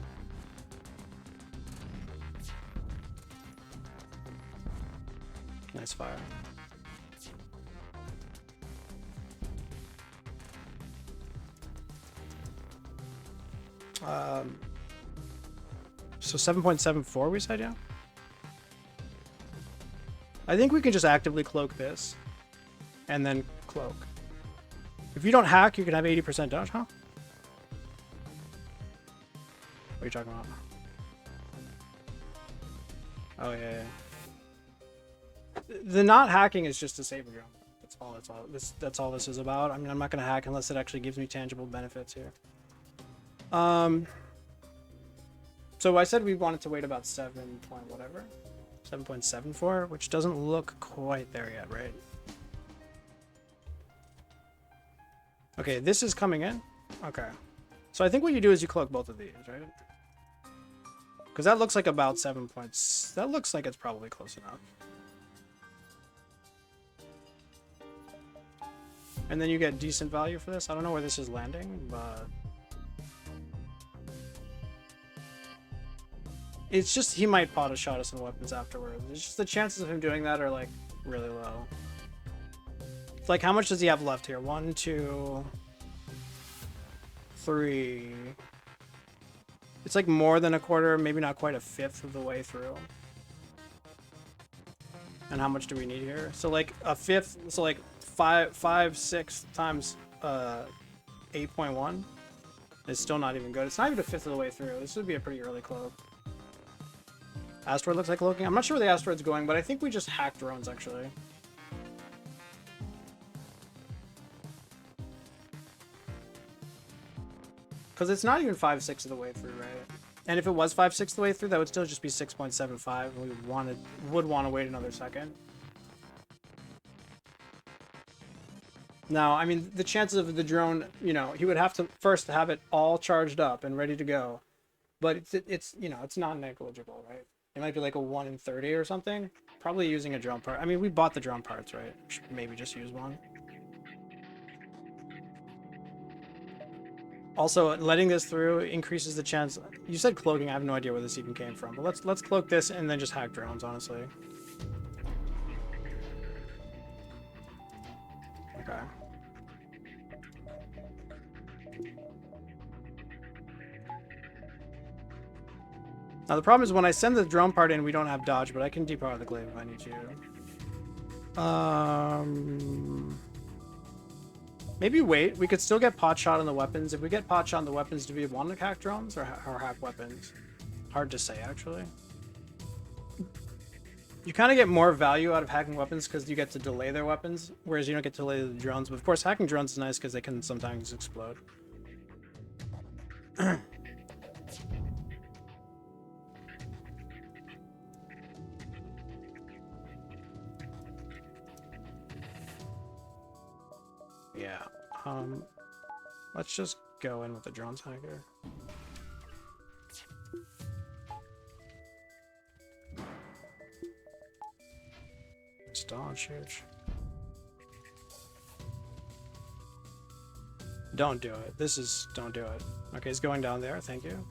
Nice fire. So 7.74 we said, yeah? I think we can just actively cloak this and then cloak. If you don't hack, you can have 80% dodge, huh? What are you talking about? Oh, yeah. The not hacking is just to save your own. That's all this is about. I mean, I'm not going to hack unless it actually gives me tangible benefits here. So I said we wanted to wait about 7 point whatever. 7.74, which doesn't look quite there yet, right? Okay, this is coming in. Okay. So I think what you do is you cloak both of these, right? Because that looks like about 7 points. That looks like it's probably close enough. And then you get decent value for this. I don't know where this is landing, but... It's just, he might pot a shot us some weapons afterwards. It's just the chances of him doing that are, like, really low. It's like, how much does he have left here? 1, 2, 3. It's like more than a quarter, maybe not quite a fifth of the way through. And how much do we need here? So, like, a fifth, so, like, 6 times 8.1 is still not even good. It's not even a fifth of the way through. This would be a pretty early cloak. Asteroid looks like cloaking. I'm not sure where the asteroid's going, but I think we just hack drones, actually. Because it's not even 5/6 of the way through, right? And if it was 5/6 of the way through, that would still just be 6.75, and we would want to wait another second. Now, I mean, the chances of the drone, you know, he would have to first have it all charged up and ready to go. But it's you know, it's not negligible, right? It might be like a 1 in 30 or something. Probably using a drone part. I mean, we bought the drone parts, right? Should maybe just use one. Also, letting this through increases the chance. You said cloaking. I have no idea where this even came from. But let's cloak this and then just hack drones, honestly. Okay. Now the problem is when I send the drone part in, we don't have dodge, but I can depower the glaive if I need to. Maybe wait. We could still get pot shot on the weapons. If we get pot shot on the weapons, do we want to hack drones or hack weapons? Hard to say, actually. You kind of get more value out of hacking weapons because you get to delay their weapons, whereas you don't get to delay the drones. But of course, hacking drones is nice because they can sometimes explode. Yeah. Let's just go in with the drones hacker. It's dodge huge. Don't do it. Don't do it. Okay, it's going down there. Thank you.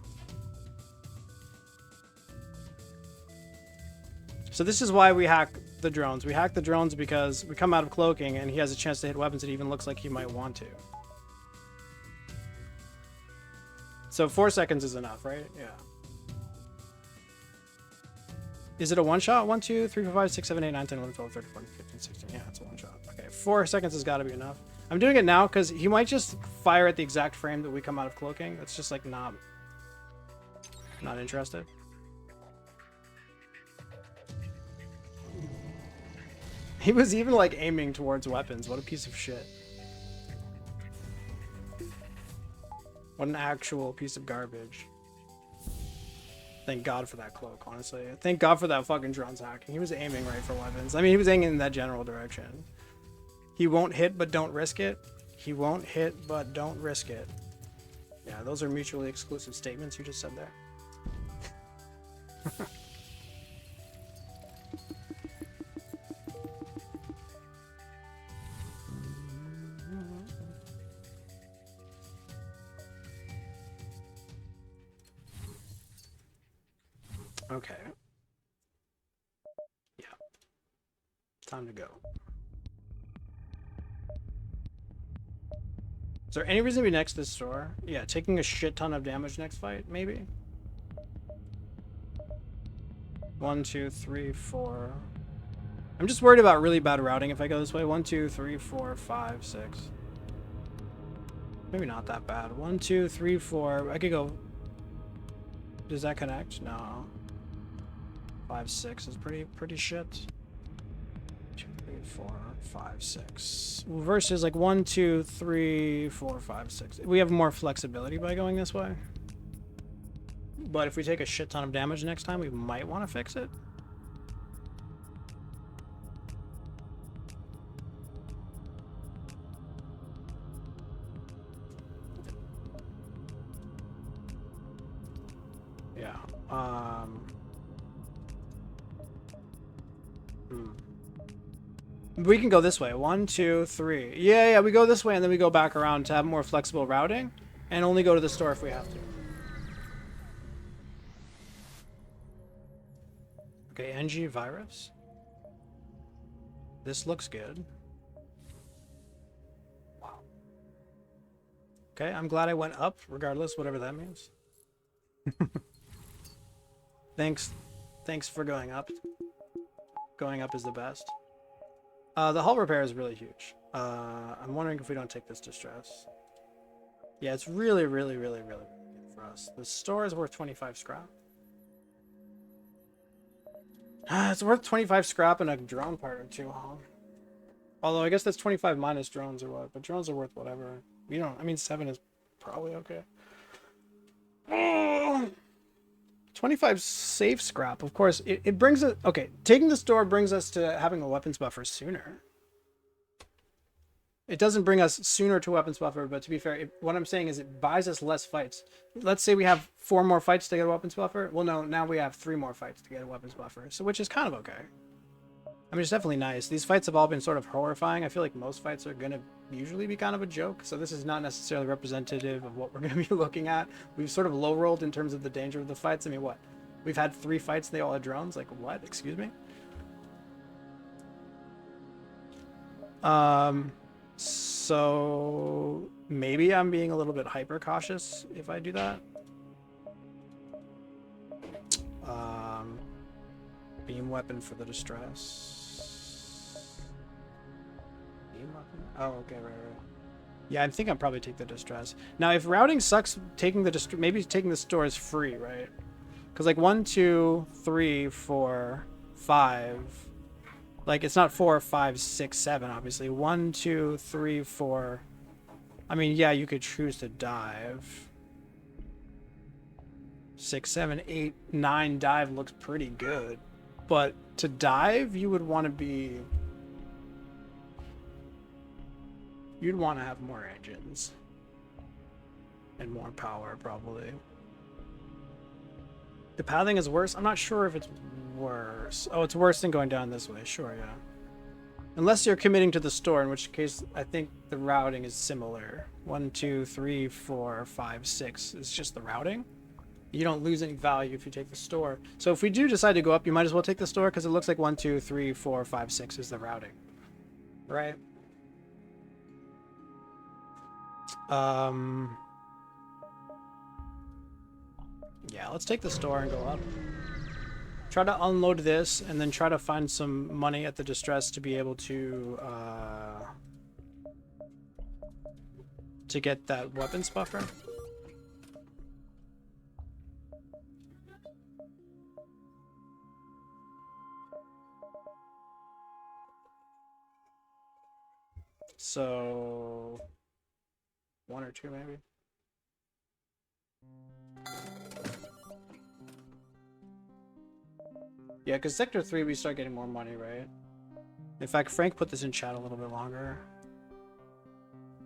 So this is why we hack the drones. We hack the drones because we come out of cloaking and he has a chance to hit weapons that even looks like he might want to. So 4 seconds is enough, right? Yeah. Is it a one shot? 1, 2, 3, 4, 5, 6, 7, 8, 9, 10, 11, 12, 13, 14, 15, 16. Yeah, it's a one shot. Okay, 4 seconds has got to be enough. I'm doing it now because he might just fire at the exact frame that we come out of cloaking. That's just like not interested. He was even like aiming towards weapons. What a piece of shit. What an actual piece of garbage. Thank God for that cloak, honestly. Thank God for that fucking drone's hacking. He was aiming right for weapons. I mean, he was aiming in that general direction. He won't hit, but don't risk it. He won't hit, but don't risk it. Yeah, those are mutually exclusive statements you just said there. Okay. Yeah. Time to go. Is there any reason to be next to this store? Yeah, taking a shit ton of damage next fight, maybe? 1, 2, 3, 4. I'm just worried about really bad routing if I go this way. 1, 2, 3, 4, 5, 6. Maybe not that bad. 1, 2, 3, 4. I could go. Does that connect? No. 5, 6 is pretty shit. 2, 3, 4, 5, 6. Versus like 1, 2, 3, 4, 5, 6. We have more flexibility by going this way. But if we take a shit ton of damage next time, we might want to fix it. Yeah. We can go this way. 1, 2, 3. Yeah, we go this way and then we go back around to have more flexible routing and only go to the store if we have to. Okay, NG virus. This looks good. Wow. Okay, I'm glad I went up, regardless, whatever that means. Thanks for going up. Going up is the best. The hull repair is really huge. I'm wondering if we don't take this distress. Yeah, it's really good for us. The store is worth 25 scrap. It's worth 25 scrap and a drone part or two, huh? Although I guess that's 25 minus drones or what, but drones are worth whatever. We don't, I mean 7 is probably okay. Oh, 25 safe scrap. Of course, it brings us... Okay, taking the store brings us to having a weapons buffer sooner. It doesn't bring us sooner to weapons buffer, but to be fair, what I'm saying is it buys us less fights. Let's say we have 4 more fights to get a weapons buffer. Well, no, now we have 3 more fights to get a weapons buffer, so which is kind of okay. I mean, it's definitely nice. These fights have all been sort of horrifying. I feel like most fights are going to usually be kind of a joke, so this is not necessarily representative of what we're going to be looking at. We've sort of low-rolled in terms of the danger of the fights. I mean, what? We've had 3 fights and they all had drones? Like, what? Excuse me? So maybe I'm being a little bit hyper cautious if I do that. Beam weapon for the distress. Beam weapon? Oh, okay, right. Yeah, I think I'll probably take the distress. Now, if routing sucks, taking the maybe taking the store is free, right? Because like 1, 2, 3, 4, 5. Like, it's not 4, 5, 6, 7, obviously. 1, 2, 3, 4. I mean, yeah, you could choose to dive. 6, 7, 8, 9 dive looks pretty good. But to dive, you would want to be... You'd want to have more engines. And more power, probably. The pathing is worse? I'm not sure if it's worse. Oh, it's worse than going down this way. Sure, yeah. Unless you're committing to the store, in which case I think the routing is similar. 1, 2, 3, 4, 5, 6 is just the routing. You don't lose any value if you take the store. So if we do decide to go up, you might as well take the store because it looks like 1, 2, 3, 4, 5, 6 is the routing. Right? Yeah, let's take the store and go up. Try to unload this and then try to find some money at the distress to be able to get that weapons buffer. So 1 or 2 maybe. Yeah, because Sector 3 we start getting more money, right? In fact, Frank put this in chat a little bit longer.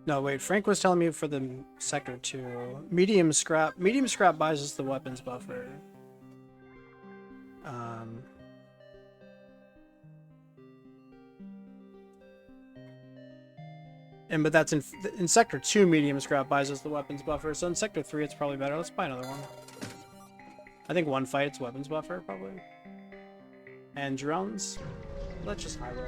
No, wait, Frank was telling me for the Sector 2. Medium scrap buys us the weapons buffer. But that's in Sector 2, medium scrap buys us the weapons buffer. So in Sector 3, it's probably better. Let's buy another one. I think 1 fight, it's weapons buffer, probably. And drones. Let's just high roll.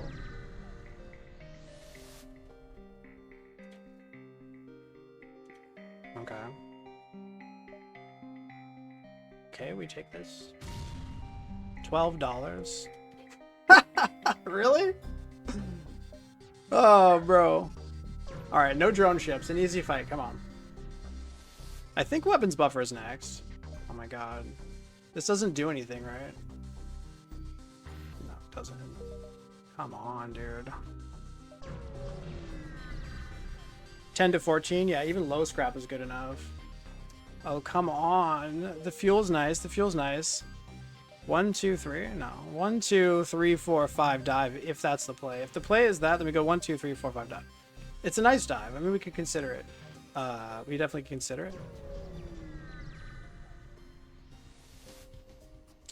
Okay. Okay, we take this. $12. Really? Oh, bro. Alright, no drone ships. An easy fight. Come on. I think weapons buffer is next. Oh my god. This doesn't do anything, right? No, it doesn't. Come on, dude. 10 to 14? Yeah, even low scrap is good enough. Oh, come on. The fuel's nice. The fuel's nice. 1, 2, 3? No. 1, 2, 3, 4, 5 dive, if that's the play. If the play is that, then we go 1, 2, 3, 4, 5 dive. It's a nice dive. I mean, we could consider it. We definitely consider it.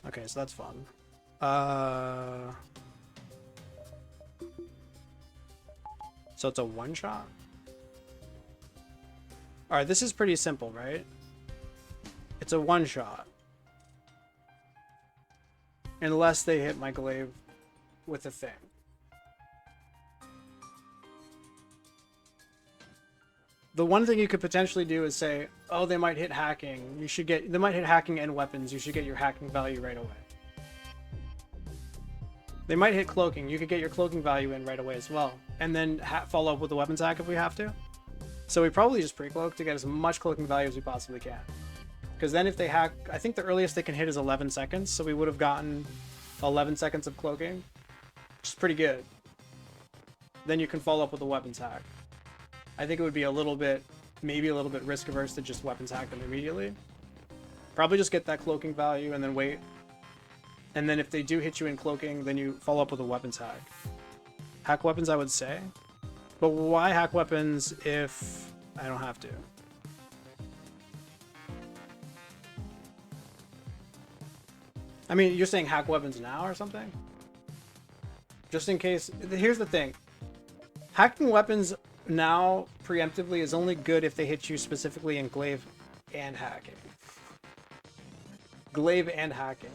Okay, so that's fun. So it's a one-shot? Alright, this is pretty simple, right? It's a one-shot. Unless they hit my glaive with a thing. The one thing you could potentially do is say, oh, they might hit hacking. They might hit hacking and weapons. You should get your hacking value right away. They might hit cloaking. You could get your cloaking value in right away as well. And then follow up with the weapons hack if we have to. So we probably just pre-cloak to get as much cloaking value as we possibly can. Because then if they hack, I think the earliest they can hit is 11 seconds. So we would have gotten 11 seconds of cloaking, which is pretty good. Then you can follow up with a weapons hack. I think it would be maybe a little bit risk averse to just weapons hack them immediately. Probably just get that cloaking value and then wait. And then if they do hit you in cloaking, then you follow up with a weapons hack. Hack weapons, I would say. But why hack weapons if I don't have to? I mean, you're saying hack weapons now or something? Just in case. Here's the thing. Hacking weapons now preemptively is only good if they hit you specifically in glaive and hacking. Glaive and hacking.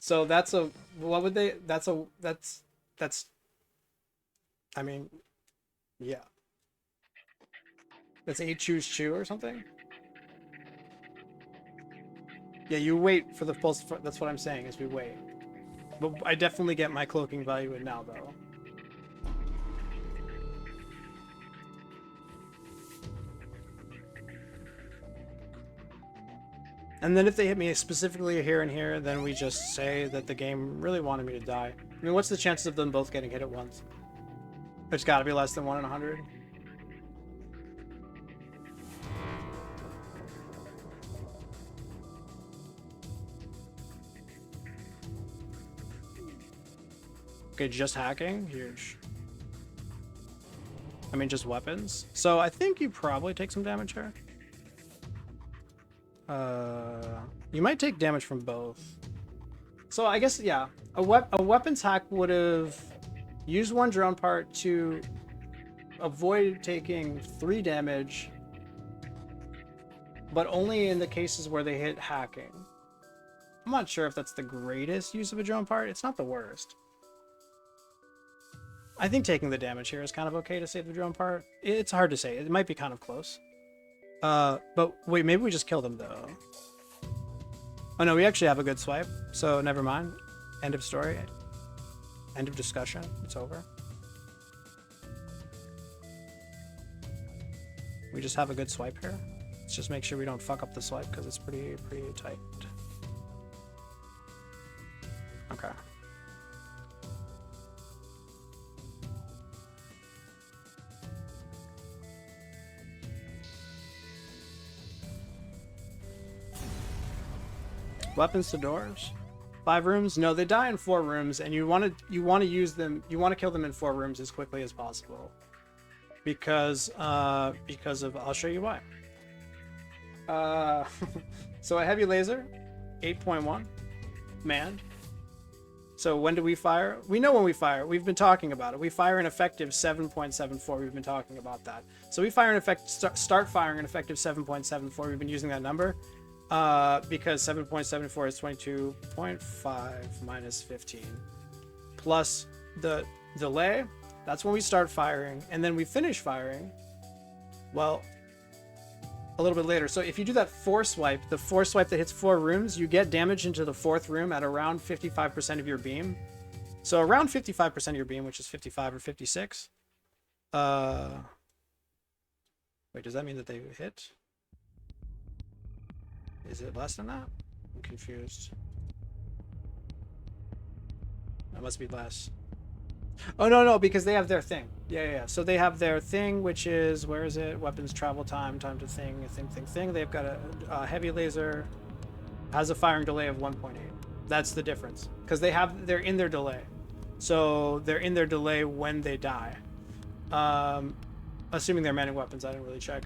So that's a, what would they, that's I mean, yeah. That's 8 choose chew or something? Yeah, you wait for the pulse. That's what I'm saying, is we wait. But I definitely get my cloaking value in now, though. And then if they hit me specifically here and here, then we just say that the game really wanted me to die. I mean, what's the chances of them both getting hit at once? It's got to be less than 1 in 100. Okay, just hacking? Huge. I mean, just weapons. So I think you probably take some damage here. You might take damage from both. So I guess, yeah. A weapons hack would have used 1 drone part to avoid taking 3 damage, but only in the cases where they hit hacking. I'm not sure if that's the greatest use of a drone part. It's not the worst. I think taking the damage here is kind of okay to save the drone part. It's hard to say. It might be kind of close. But wait, maybe we just kill them though. Oh no, we actually have a good swipe, so never mind. End of story. End of discussion. It's over. We just have a good swipe here. Let's just make sure we don't fuck up the swipe because it's pretty tight. Okay. Weapons to doors. 5 rooms? No, they die in 4 rooms, and you want to use them. You want to kill them in 4 rooms as quickly as possible, because of, I'll show you why. So a heavy laser, 8.1, manned. So when do we fire? We know when we fire. We've been talking about it. We fire an effective 7.74. We've been talking about that. So we fire an start firing an effective 7.74. We've been using that number. Because 7.74 is 22.5 minus 15 plus the delay. That's when we start firing, and then we finish firing, well, a little bit later. So if you do that force swipe, the force swipe that hits 4 rooms, you get damage into the 4th room at around 55% of your beam. So around 55% of your beam, which is 55 or 56. Wait, does that mean that they hit? Is it less than that? I'm confused. That must be less. Oh, no, because they have their thing. Yeah. So they have their thing, which is, where is it? Weapons, travel time, time to thing. They've got a heavy laser, has a firing delay of 1.8. That's the difference. Because they're in their delay. So they're in their delay when they die. Assuming they're manning weapons, I didn't really check.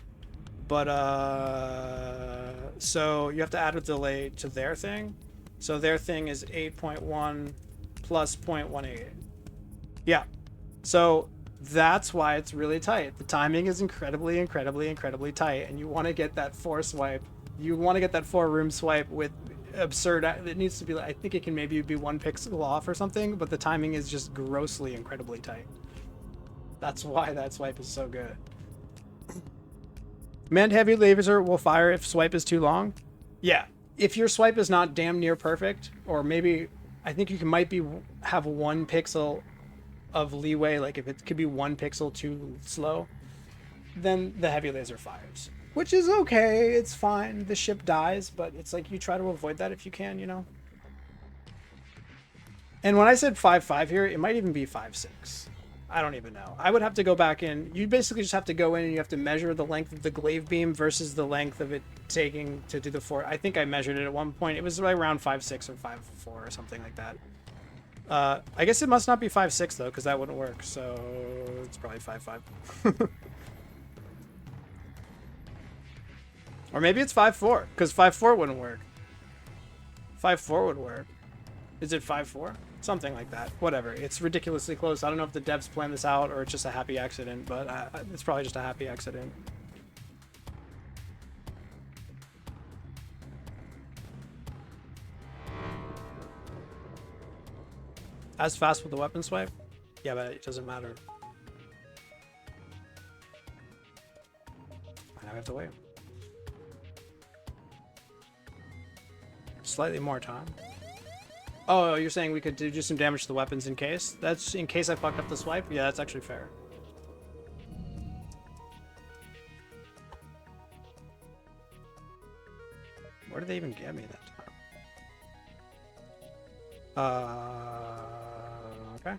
But, so you have to add a delay to their thing. So their thing is 8.1 plus 0.18. Yeah. So that's why it's really tight. The timing is incredibly tight. And you want to get that 4 swipe. You want to get that 4 room swipe with absurd. It needs to be, I think it can maybe be 1 pixel off or something, but the timing is just grossly incredibly tight. That's why that swipe is so good. Manned heavy laser will fire if swipe is too long. Yeah, if your swipe is not damn near perfect, or maybe I think you might have 1 pixel of leeway, like if it could be 1 pixel too slow, then the heavy laser fires, which is okay. It's fine. The ship dies, but it's like you try to avoid that if you can, you know. And when I said 5.5 here, it might even be 5.6. I don't even know. I would have to go back in. You basically just have to go in and you have to measure the length of the glaive beam versus the length of it taking to do the fort. I think I measured it at one point. It was right around 5.6 or 5.4 or something like that. I guess it must not be 5.6 though, because that wouldn't work. So it's probably 5.5. Or maybe it's 5.4, because 5.4 wouldn't work. 5.4 would work. Is it 5.4? Something like that. Whatever. It's ridiculously close. I don't know if the devs planned this out or it's just a happy accident, but it's probably just a happy accident. As fast with the weapon swipe? Yeah, but it doesn't matter. Now I have to wait. Slightly more time. Oh, you're saying we could do some damage to the weapons in case? That's in case I fucked up the swipe? Yeah, that's actually fair. Where did they even get me that time? Okay.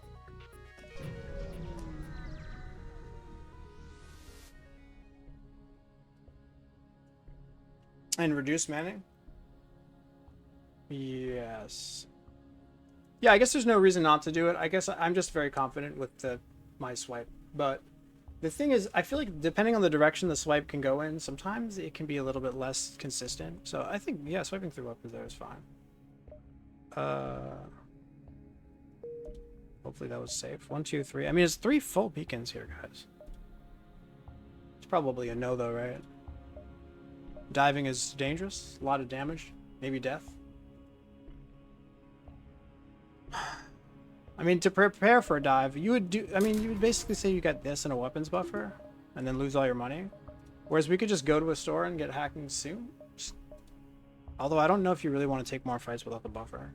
And reduce manning? Yes. Yeah, I guess there's no reason not to do it. I guess I'm just very confident with my swipe. But the thing is, I feel like depending on the direction the swipe can go in, sometimes it can be a little bit less consistent. So I think, yeah, swiping through weapons there is fine. Hopefully that was safe. 1, 2, 3. I mean, it's 3 full beacons here, guys. It's probably a no, though, right? Diving is dangerous. A lot of damage. Maybe death. I mean, to prepare for a dive, you would basically say you got this and a weapons buffer, and then lose all your money. Whereas we could just go to a store and get hacking soon. Although I don't know if you really want to take more fights without the buffer.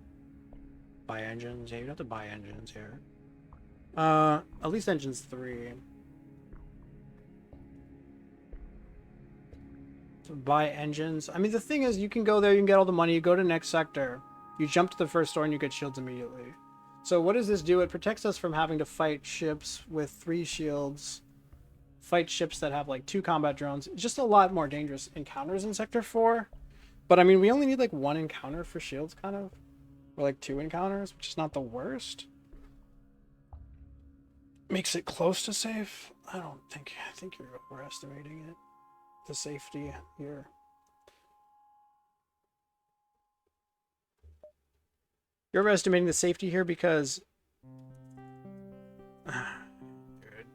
Buy engines. Yeah, you have to buy engines here. At least engines 3. Buy engines. I mean, the thing is, you can go there, you can get all the money, you go to next sector, you jump to the first store, and you get shields immediately. So what does this do? It protects us from having to fight ships with 3 shields, fight ships that have like 2 combat drones. Just a lot more dangerous encounters in Sector 4. But I mean, we only need like 1 encounter for shields, kind of. Or like 2 encounters, which is not the worst. Makes it close to safe. I think you're overestimating it. The safety here. You're overestimating the safety here because...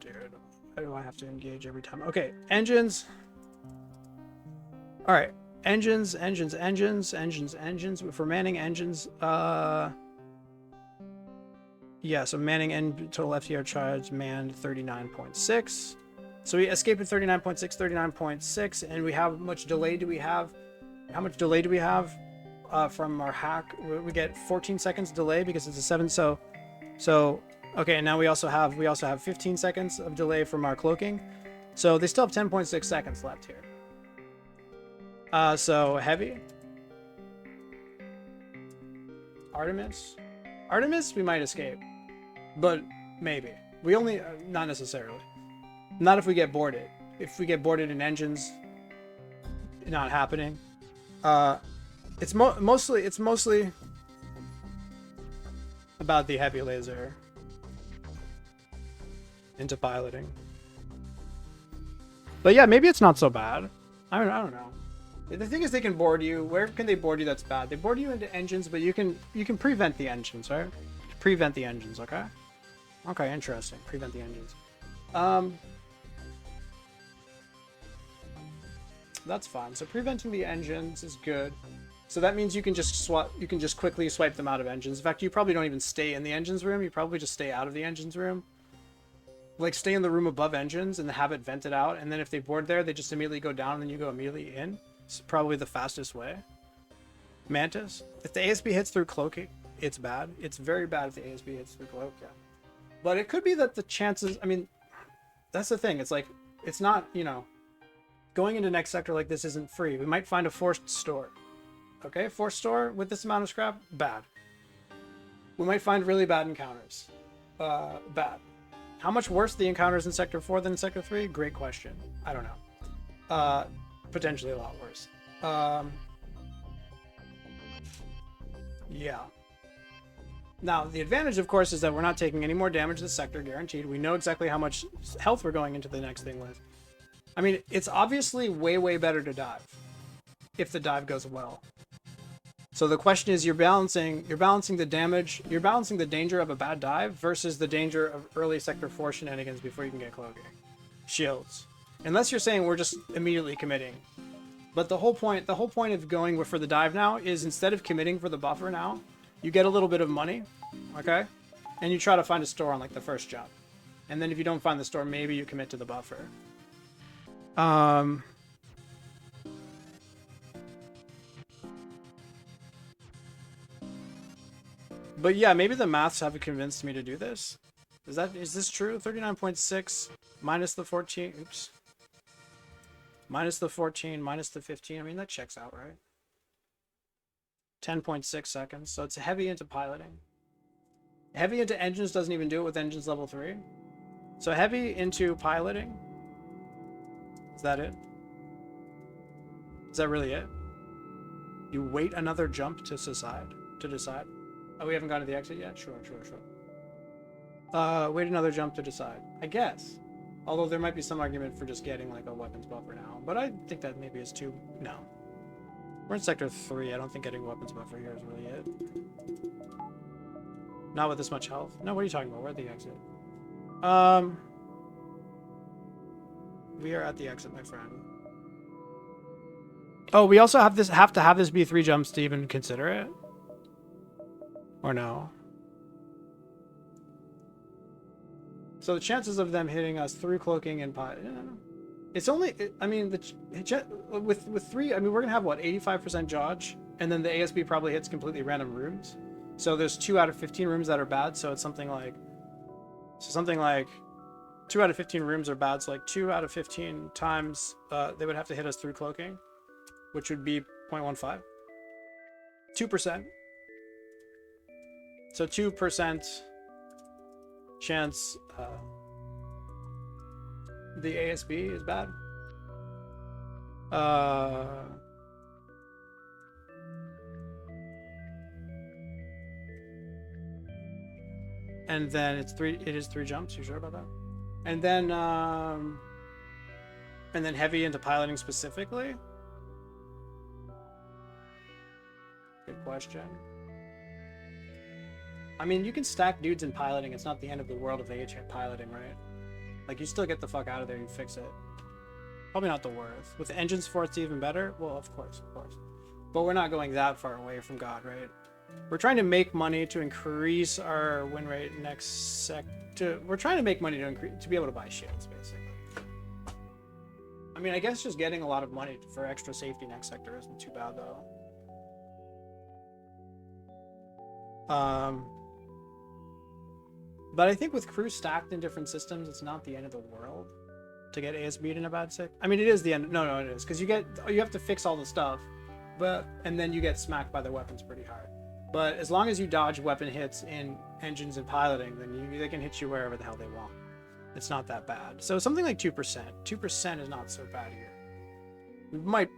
Dude. Why do I have to engage every time? Okay, engines. Alright. Engines. For manning engines, yeah, so manning and total FTR charge manned 39.6. So we escaped at 39.6, 39.6, and we have much delay do we have? How much delay do we have from our hack? We get 14 seconds delay because it's a 7. So okay, and now we also have 15 seconds of delay from our cloaking. So they still have 10.6 seconds left here. So heavy. Artemis we might escape, but maybe we only not necessarily. Not if we get boarded. If we get boarded in engines, not happening. It's mostly about the heavy laser into piloting. But yeah, maybe it's not so bad. I don't know. The thing is, they can board you. Where can they board you that's bad? They board you into engines, but you can prevent the engines, right? Prevent the engines, okay? Okay, interesting. Prevent the engines. That's fine. So preventing the engines is good. So that means you can just quickly swipe them out of engines. In fact, you probably don't even stay in the engines room. You probably just stay out of the engines room. Like, stay in the room above engines and have it vented out. And then if they board there, they just immediately go down and then you go immediately in. It's probably the fastest way. Mantis. If the ASB hits through cloaking, it's bad. It's very bad if the ASB hits through cloak, yeah. But it could be that the chances... I mean, that's the thing. It's like, it's not, you know... Going into next sector like this isn't free. We might find a forced store. Okay, forced store with this amount of scrap, bad. We might find really bad encounters. Bad. How much worse the encounters in Sector 4 than in Sector 3? Great question. I don't know. Potentially a lot worse. Yeah. Now, the advantage, of course, is that we're not taking any more damage this sector, guaranteed. We know exactly how much health we're going into the next thing with. I mean, it's obviously way, way better to dive, if the dive goes well. So the question is, you're balancing the damage, you're balancing the danger of a bad dive versus the danger of early Sector 4 shenanigans before you can get cloaking. Shields. Unless you're saying we're just immediately committing. But the whole point of going for the dive now is instead of committing for the buffer now, you get a little bit of money, okay? And you try to find a store on like the first jump. And then if you don't find the store, maybe you commit to the buffer. But yeah, maybe the maths haven't convinced me to do this. Is this true? 39.6 minus the 14, oops. Minus the 14, minus the 15. I mean, that checks out, right? 10.6 seconds. So it's heavy into piloting. Heavy into engines doesn't even do it with engines level 3. So heavy into piloting. Is that it? Is that really it? You wait another jump to decide? Oh, we haven't gone to the exit yet? Sure. Wait another jump to decide. I guess. Although there might be some argument for just getting like a weapons buffer now. But I think that maybe is too... No. We're in Sector 3. I don't think getting a weapons buffer here is really it. Not with this much health. No, what are you talking about? We're at the exit. We are at the exit, my friend. Oh, we also have to have this be 3 jumps to even consider it? Or no? So the chances of them hitting us through cloaking and pilot, it's only, I mean, with 3, I mean, we're gonna have what, 85% dodge, and then the ASB probably hits completely random rooms. So there's 2 out of 15 rooms that are bad. So it's something like 2 out of 15 rooms are bad. So like 2 out of 15 times they would have to hit us through cloaking, which would be 0.15, 2%. So 2% chance the ASB is bad. And then it is 3 jumps. You sure about that? And then heavy into piloting specifically. Good question. I mean, you can stack dudes in piloting. It's not the end of the world if they hit you at piloting, right? Like, you still get the fuck out of there. You fix it. Probably not the worst. With engines for it's even better. Well, of course. But we're not going that far away from God, right? We're trying to make money to increase our win rate next we're trying to make money to be able to buy shields, basically. I mean, I guess just getting a lot of money for extra safety next sector isn't too bad, though. But I think with crews stacked in different systems, it's not the end of the world to get ASB'd in a bad sec. I mean, it is the end. No, it is, because you have to fix all the stuff, and then you get smacked by the weapons pretty hard. But as long as you dodge weapon hits in engines and piloting, then they can hit you wherever the hell they want. It's not that bad. So something like 2%. 2% is not so bad here. We might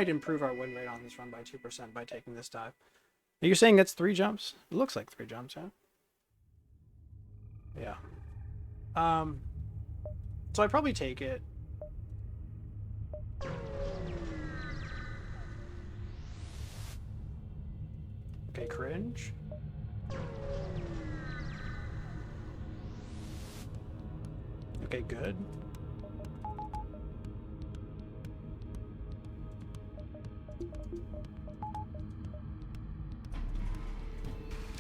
improve our win rate on this run by 2% by taking this dive. You're saying that's 3 jumps? It looks like 3 jumps, huh? Yeah. So I'd probably take it. Okay, cringe. Okay, good.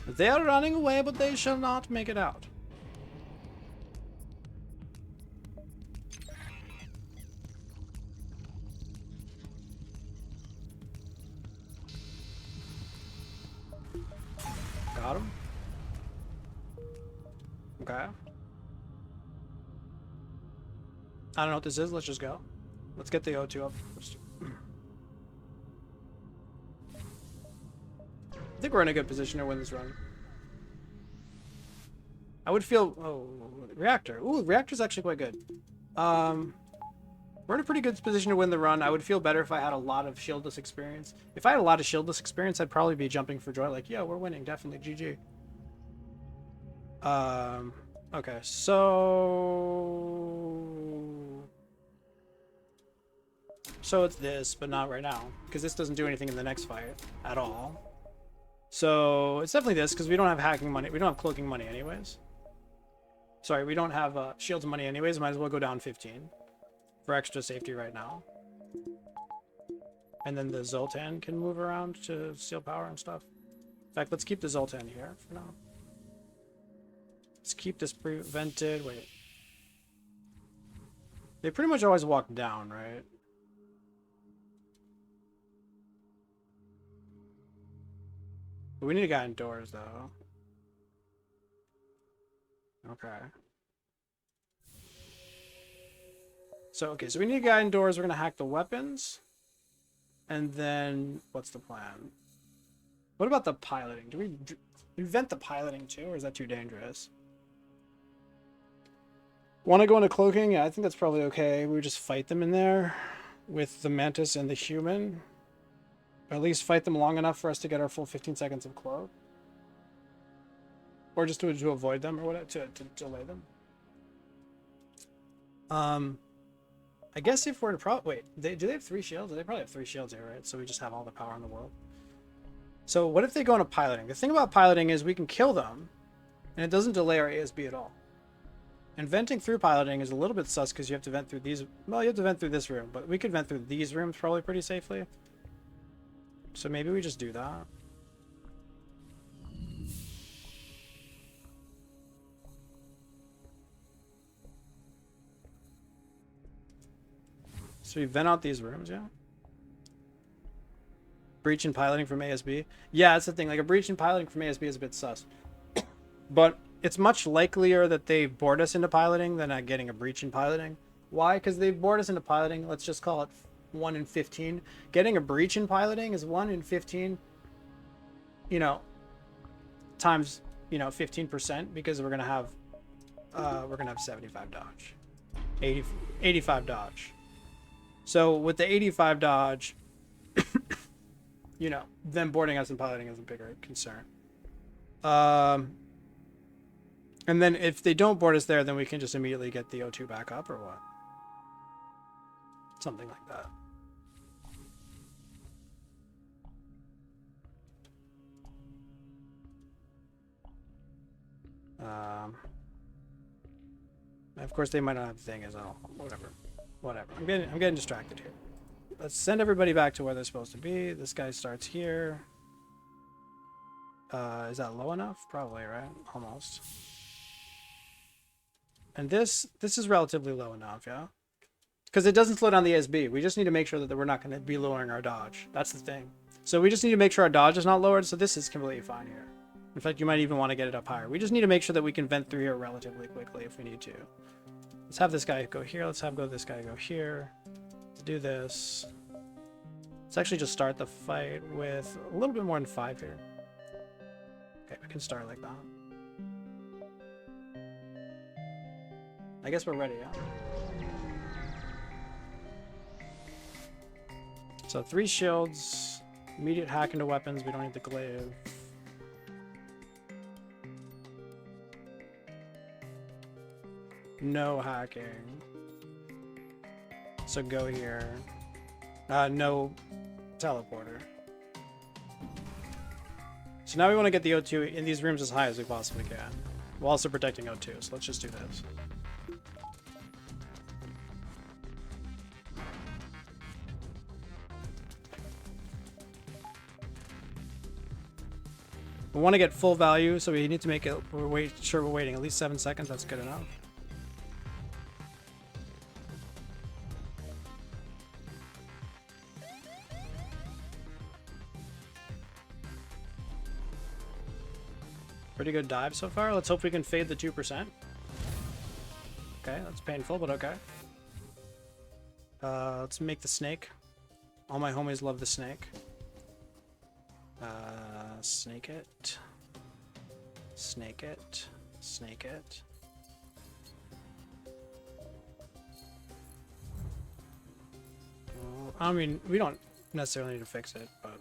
They are running away, but they shall not make it out. Got him. Okay. I don't know what this is. Let's just go. Let's get the O2 up. I think we're in a good position to win this run. I would feel... Oh, reactor. Ooh, reactor's actually quite good. We're in a pretty good position to win the run. I would feel better if I had a lot of shieldless experience. If I had a lot of shieldless experience, I'd probably be jumping for joy. Like, yeah, we're winning. Definitely. GG. Okay, so... So it's this, but not right now. Because this doesn't do anything in the next fight at all. So it's definitely this, because we don't have hacking money. We don't have cloaking money anyways. Sorry, we don't have shields money anyways. Might as well go down 15 for extra safety right now. And then the Zoltan can move around to steal power and stuff. In fact, let's keep the Zoltan here for now. Let's keep this prevented. Wait. They pretty much always walk down, right? But we need a guy indoors, though. Okay. So, okay, so we need a guy indoors. We're going to hack the weapons. And then, what's the plan? What about the piloting? Do we invent the piloting too, or is that too dangerous? Want to go into cloaking? Yeah, I think that's probably okay. We would just fight them in there with the mantis and the human. Or at least fight them long enough for us to get our full 15 seconds of cloak. Or just to avoid them or whatever, to delay them. I guess if we're to wait, do they have 3 shields? They probably have 3 shields here, right? So we just have all the power in the world. So what if they go into piloting? The thing about piloting is we can kill them, and it doesn't delay our ASB at all. And venting through piloting is a little bit sus because you have to vent through these. Well, you have to vent through this room, but we could vent through these rooms probably pretty safely. So maybe we just do that. So we vent out these rooms, yeah? Breach and piloting from ASB. Yeah, that's the thing. Like, a breach and piloting from ASB is a bit sus. But it's much likelier that they board us into piloting than not getting a breach in piloting. Why? Because they board us into piloting. Let's just call it 1 in 15. Getting a breach in piloting is 1 in 15. You know, times 15%, because we're gonna have 75 dodge, 85 dodge. So with the 85 dodge, them boarding us and piloting is a bigger concern. And then if they don't board us there, then we can just immediately get the O2 back up or what? Something like that. Of course, they might not have the thing as well. Whatever. I'm getting distracted here. Let's send everybody back to where they're supposed to be. This guy starts here. Is that low enough? Probably, right? Almost. And this is relatively low enough, yeah? Because it doesn't slow down the ASB. We just need to make sure that we're not going to be lowering our dodge. That's the thing. So we just need to make sure our dodge is not lowered. So this is completely fine here. In fact, you might even want to get it up higher. We just need to make sure that we can vent through here relatively quickly if we need to. Let's have this guy go here. Let's have this guy go here. Let's do this. Let's actually just start the fight with a little bit more than 5 here. Okay, we can start like that. I guess we're ready, yeah? So 3 shields, immediate hack into weapons. We don't need the glaive. No hacking. So go here. No teleporter. So now we want to get the O2 in these rooms as high as we possibly can, while also protecting O2. So let's just do this. We want to get full value, so we need to make it. We're waiting at least 7 seconds. That's good enough. Pretty good dive so far. Let's hope we can fade the 2%. Okay, that's painful, but okay. Let's make the snake. All my homies love the snake. Snake it. Snake it. Snake it. I mean, we don't necessarily need to fix it, but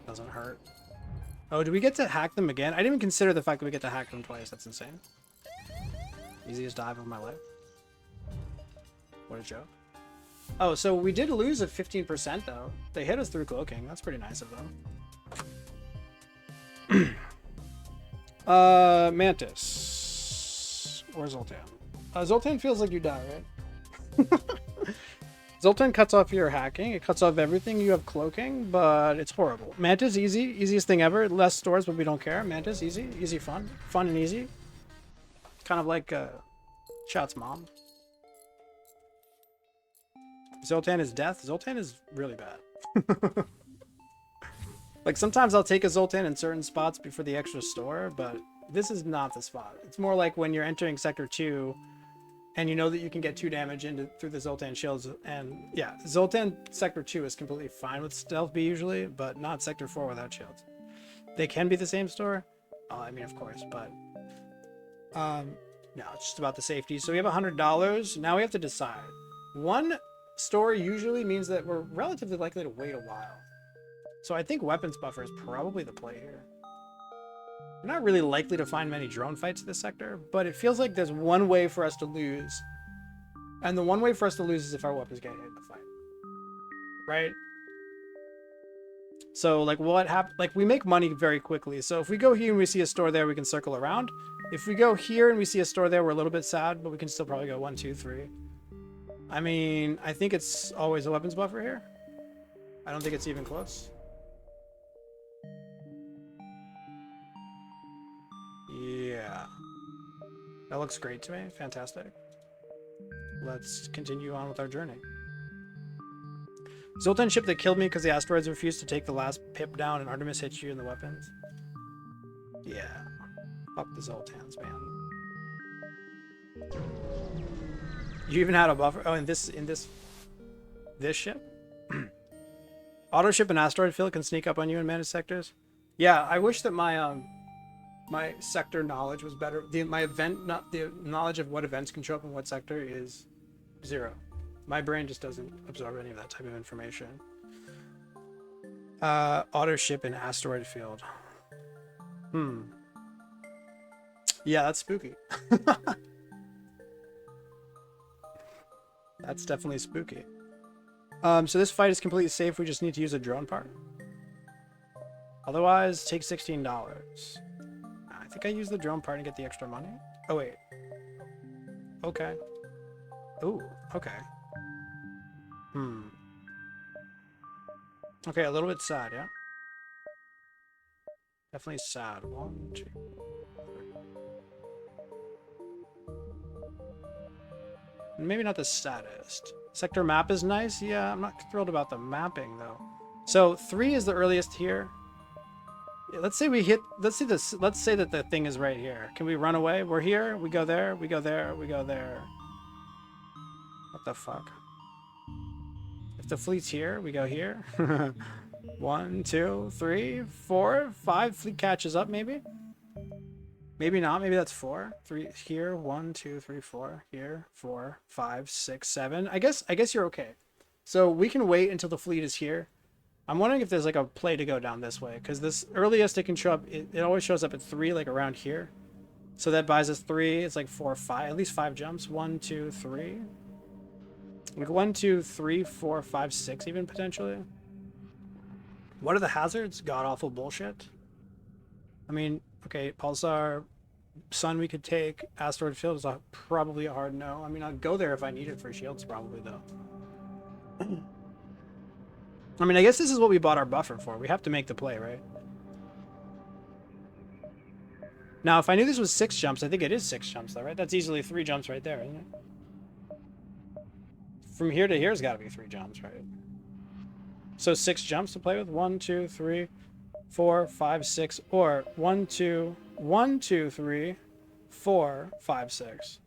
doesn't hurt. Oh, do we get to hack them again? I didn't even consider the fact that we get to hack them twice. That's insane. Easiest dive of my life. What a joke. Oh, so we did lose at 15% though. They hit us through cloaking. That's pretty nice of them. Mantis. Or Zoltan. Zoltan feels like you die, right? Zoltan cuts off your hacking. It cuts off everything. You have cloaking, but it's horrible. Mantis, easy. Easiest thing ever. Less stores, but we don't care. Mantis, easy. Easy fun. Fun and easy. Kind of like Shout's mom. Zoltan is death. Zoltan is really bad. Like sometimes I'll take a Zoltan in certain spots before the extra store, but this is not the spot. It's more like when you're entering Sector 2 and you know that you can get 2 damage into through the Zoltan shields. And yeah, Zoltan Sector 2 is completely fine with Stealth B usually, but not Sector 4 without shields. They can be the same store. I mean, of course, but no, it's just about the safety. So we have $100. Now we have to decide. One store usually means that we're relatively likely to wait a while. So I think weapons buffer is probably the play here. We're not really likely to find many drone fights in this sector, but it feels like there's one way for us to lose. And the one way for us to lose is if our weapons get hit in the fight. Right? So like what happens, like we make money very quickly. So if we go here and we see a store there, we can circle around. If we go here and we see a store there, we're a little bit sad, but we can still probably go 1, 2, 3. I mean, I think it's always a weapons buffer here. I don't think it's even close. Yeah. That looks great to me. Fantastic. Let's continue on with our journey. Zoltan ship that killed me because the asteroids refused to take the last pip down and Artemis hit you in the weapons. Yeah. Fuck the Zoltans, man. You even had a buffer. Oh, in this ship? Auto ship and asteroid field can sneak up on you in managed sectors. Yeah, I wish that my my sector knowledge was better. My event, not the knowledge of what events can show up in what sector is 0. My brain just doesn't absorb any of that type of information. Auto ship and asteroid field. Yeah, that's spooky. That's definitely spooky. So this fight is completely safe. We just need to use a drone part. Otherwise, take $16. I think I use the drone part and get the extra money. Oh, wait. Okay. Ooh, okay. Okay, a little bit sad, yeah? Definitely sad. 1, 2, 3. Maybe not the saddest. Sector map is nice. Yeah, I'm not thrilled about the mapping though. So 3 is the earliest here. Yeah, let's say we hit. Let's see this. Let's say that the thing is right here. Can we run away? We're here. We go there. We go there. We go there. What the fuck? If the fleet's here, we go here. 1, 2, 3, 4, 5. Fleet catches up, maybe. Maybe not. Maybe that's 4. 3 here. 1, 2, 3, 4 here. 4, 5, 6, 7. I guess you're okay. So we can wait until the fleet is here. I'm wondering if there's like a play to go down this way, because this earliest it can show up. It always shows up at 3, like around here. So that buys us 3. It's like 4, 5. At least 5 jumps. 1, 2, 3. Like 1, 2, 3, 4, 5, 6 even potentially. What are the hazards? God awful bullshit. I mean, okay, Pulsar, Sun we could take. Asteroid field is probably a hard no. I mean, I'd go there if I need it for shields probably though. I mean, I guess this is what we bought our buffer for. We have to make the play, right? Now, if I knew this was 6 jumps, I think it is 6 jumps though, right? That's easily 3 jumps right there, isn't it? From here to here's got to be 3 jumps, right? So 6 jumps to play with. 1, 2, 3, 4, 5, 6, or 1, 2, 1, 2, 3, 4, 5, 6.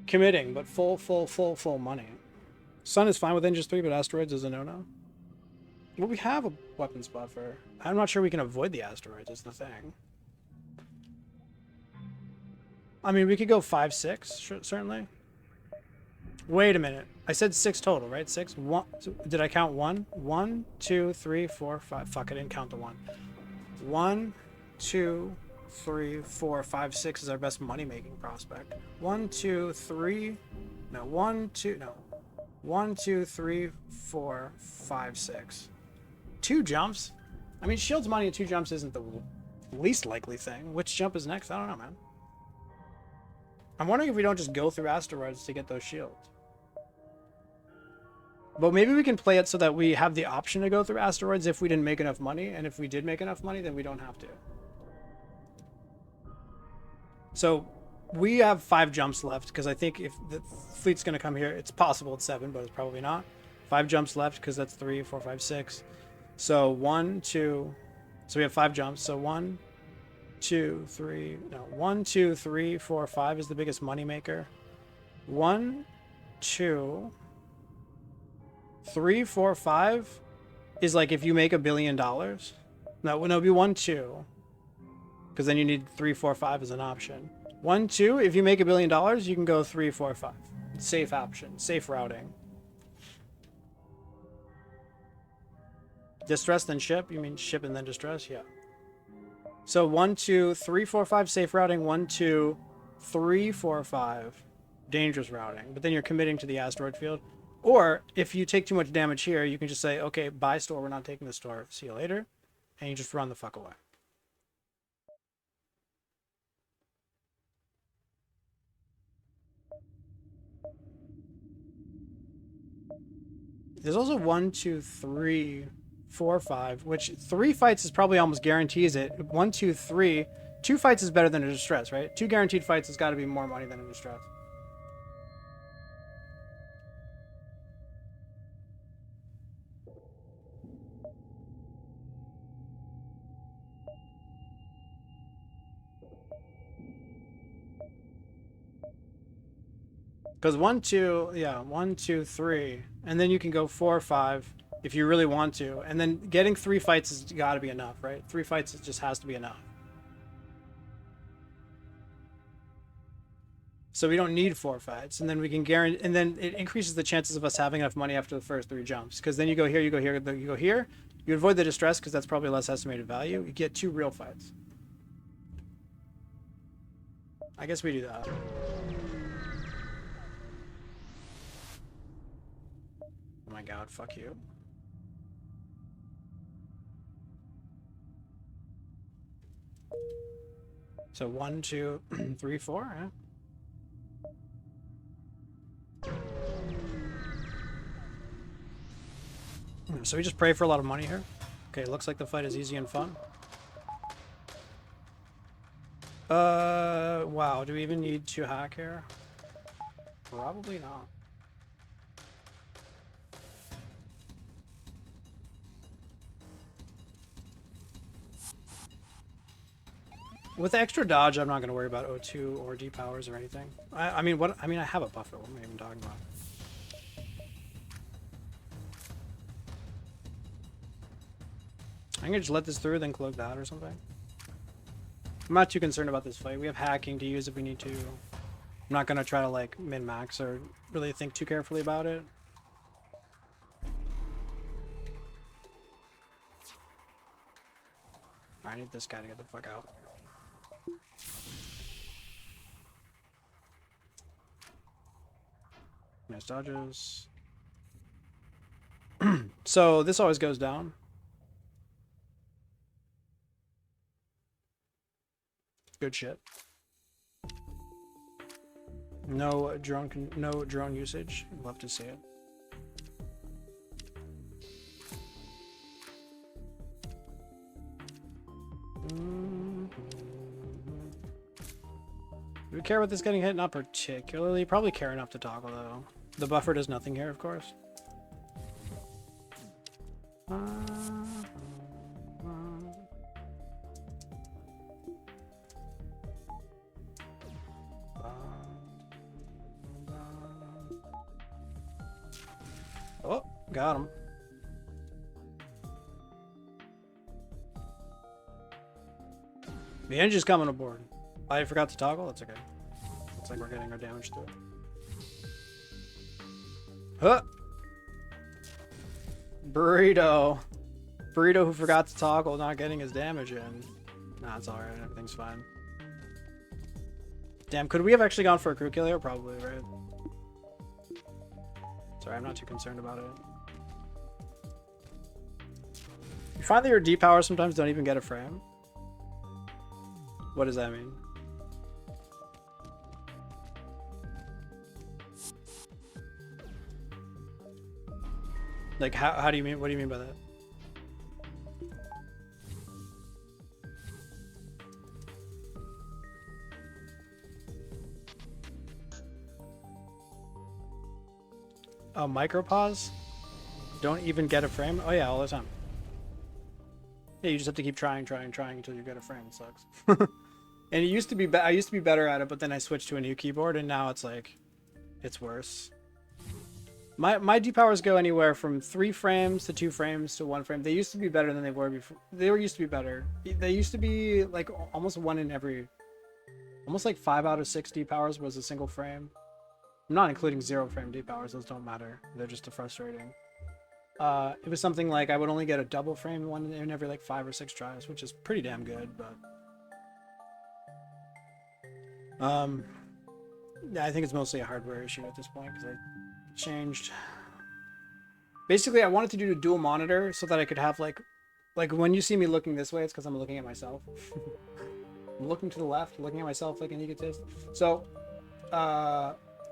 Committing, but full money. Sun is fine with Engines 3, but Asteroids is a no-no. Well, we have a weapons buffer. I'm not sure we can avoid the asteroids, is the thing. I mean, we could go 5, 6, certainly. Wait a minute. I said 6 total, right? 6? One, did I count 1? 1, 2, 3, 4, 5. Fuck, I didn't count the 1. 1, 2, 3, 4, 5, 6 is our best money-making prospect. 1, 2, 3. No, 1, 2. No. 1, 2, 3, 4, 5, 6. 2 jumps? I mean, Shield's money at 2 jumps isn't the least likely thing. Which jump is next? I don't know, man. I'm wondering if we don't just go through asteroids to get those shields. But maybe we can play it so that we have the option to go through asteroids if we didn't make enough money, and if we did make enough money, then we don't have to. So we have 5 jumps left, because I think if the fleet's going to come here, it's possible it's 7, but it's probably not. 5 jumps left, because that's 3, 4, 5, 6. So 1, 2. So we have 5 jumps. So 1, 2, 3. No, 1, 2, 3, 4, 5 is the biggest money maker. 1, 2, 3, 4, 5 is like if you make $1 billion. No, it'd be 1, 2. Because then you need 3, 4, 5 as an option. 1, 2, if you make $1 billion, you can go 3, 4, 5. Safe option, safe routing. Distress then ship? You mean ship and then distress? Yeah. So 1, 2, 3, 4, 5 safe routing. 1, 2, 3, 4, 5 dangerous routing. But then you're committing to the asteroid field. Or if you take too much damage here, you can just say, okay, buy store. We're not taking the store. See you later. And you just run the fuck away. There's also 1, 2, 3, 4, 5, which 3 fights is probably almost guarantees it. 1, 2, 3. 2 fights is better than a distress, right? 2 guaranteed fights has got to be more money than a distress. Because 1, 2, yeah, 1, 2, 3, and then you can go 4, 5 if you really want to, and then getting 3 fights has got to be enough, right? 3 fights just has to be enough. So we don't need 4 fights, and then we can guarantee, and then it increases the chances of us having enough money after the first 3 jumps. Because then you go here, you go here, you go here. You avoid the distress because that's probably less estimated value. You get 2 real fights. I guess we do that. Oh my god, fuck you. So 1, 2, 3, 4, huh? So we just pray for a lot of money here. Okay, looks like the fight is easy and fun. Wow, do we even need to hack here? Probably not. With extra dodge, I'm not going to worry about O2 or D powers or anything. I mean, what? I mean, I have a buffer. What am I even talking about? I'm gonna just let this through, then cloak that or something. I'm not too concerned about this fight. We have hacking to use if we need to. I'm not gonna try to like min-max or really think too carefully about it. I need this guy to get the fuck out. Nice dodges. So this always goes down. Good shit. No drone usage. Love to see it. Do we care about this getting hit? Not particularly. Probably care enough to toggle though. The buffer does nothing here, of course. Oh, got him. The engine's coming aboard. I forgot to toggle. That's okay. Looks like we're getting our damage through. Huh! Burrito. Burrito who forgot to toggle, not getting his damage in. Nah, it's alright. Everything's fine. Damn, could we have actually gone for a crew killer? Probably, right? Sorry, I'm not too concerned about it. You find that your D-powers sometimes don't even get a frame? What does that mean? Like, how do you mean? What do you mean by that? A micro pause? Don't even get a frame? Oh yeah, all the time. Yeah, you just have to keep trying until you get a frame. It sucks. And it used to be I used to be better at it, but then I switched to a new keyboard, and now it's like, it's worse. My D-powers go anywhere from 3 frames to 2 frames to 1 frame. They used to be better than they were before. They used to be better. They used to be like almost one in every, almost like 5 out of 6 D-powers was a single frame. I'm not including 0 frame D-powers. Those don't matter. They're just frustrating. It was something like I would only get a double frame one in every like 5 or 6 tries, which is pretty damn good, but yeah, I think it's mostly a hardware issue at this point because I changed. Basically, I wanted to do a dual monitor so that I could have like when you see me looking this way, it's because I'm looking at myself. I'm looking to the left, looking at myself like an egotist. So,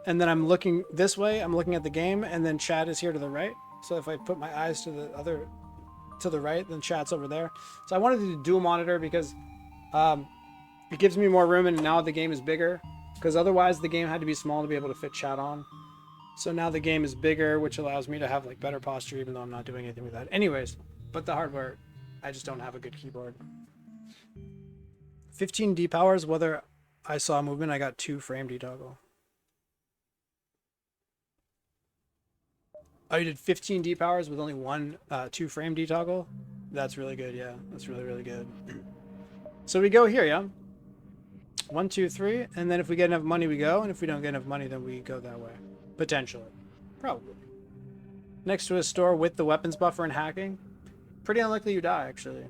and then I'm looking this way, I'm looking at the game, and then chat is here to the right. So if I put my eyes to the right, then chat's over there. So I wanted to do dual monitor because it gives me more room, and now the game is bigger. Because otherwise the game had to be small to be able to fit chat on. So now the game is bigger, which allows me to have like better posture, even though I'm not doing anything with that. Anyways, but the hardware, I just don't have a good keyboard. 15 D-powers, whether I saw movement, I got 2 frame D-toggle. Oh, you did 15 D-powers with only 2 frame D-toggle? That's really good, yeah. That's really, really good. So we go here, yeah? 1, 2, 3, and then if we get enough money, we go, and if we don't get enough money, then we go that way. Potentially. Probably. Next to a store with the weapons buffer and hacking. Pretty unlikely you die, actually.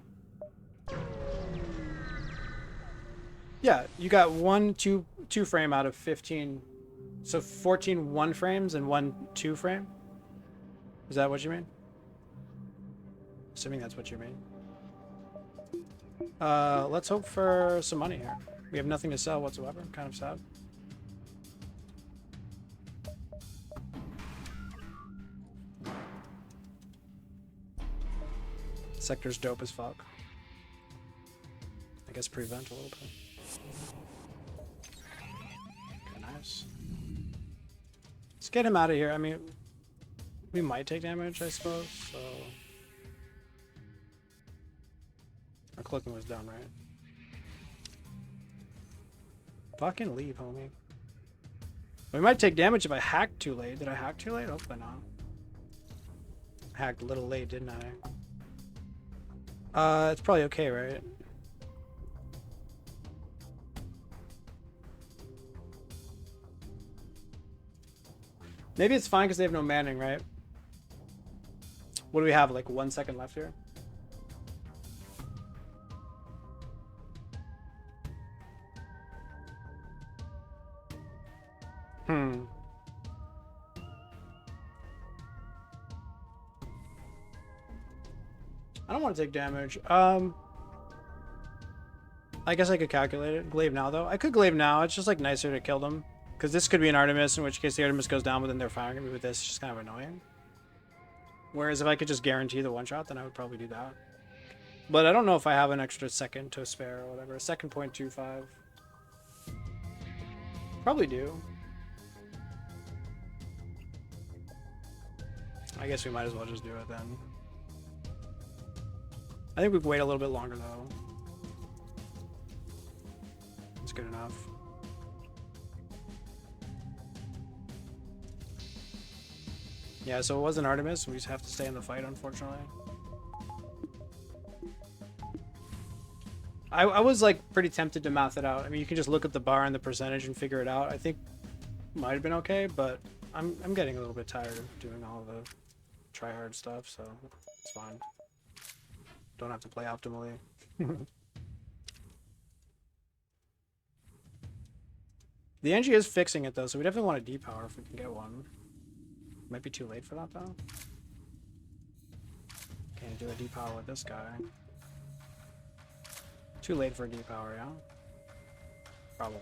Yeah, you got 1 2 frame out of 15. So 14 1 frames and 1 2 frame? Is that what you mean? Assuming that's what you mean. Let's hope for some money here. We have nothing to sell whatsoever. I'm kind of sad. Sector's dope as fuck. I guess prevent a little bit. Okay, nice. Let's get him out of here. I mean, we might take damage, I suppose, so... Our clicking was done, right? Fucking leave, homie. We might take damage if I hacked too late. Did I hack too late? Hopefully not. Hacked a little late, didn't I? It's probably okay, right? Maybe it's fine because they have no manning, right? What do we have, like 1 second left here? I don't want to take damage. I guess I could calculate it. Glaive now, though. I could glaive now. It's just like nicer to kill them. Because this could be an Artemis, in which case the Artemis goes down, but then they're firing at me with this. It's just kind of annoying. Whereas if I could just guarantee the one-shot, then I would probably do that. But I don't know if I have an extra second to spare or whatever. A second 0.25. Probably do. I guess we might as well just do it then. I think we could wait a little bit longer though. It's good enough. Yeah, so it wasn't Artemis. We just have to stay in the fight, unfortunately. I was like pretty tempted to math it out. I mean, you can just look at the bar and the percentage and figure it out. I think might have been okay, but I'm getting a little bit tired of doing all the try hard stuff, so it's fine. Don't have to play optimally. The NG is fixing it though, so we definitely want a depower if we can get one. Might be too late for that though. Can't do a depower with this guy. Too late for a depower, yeah? Probably.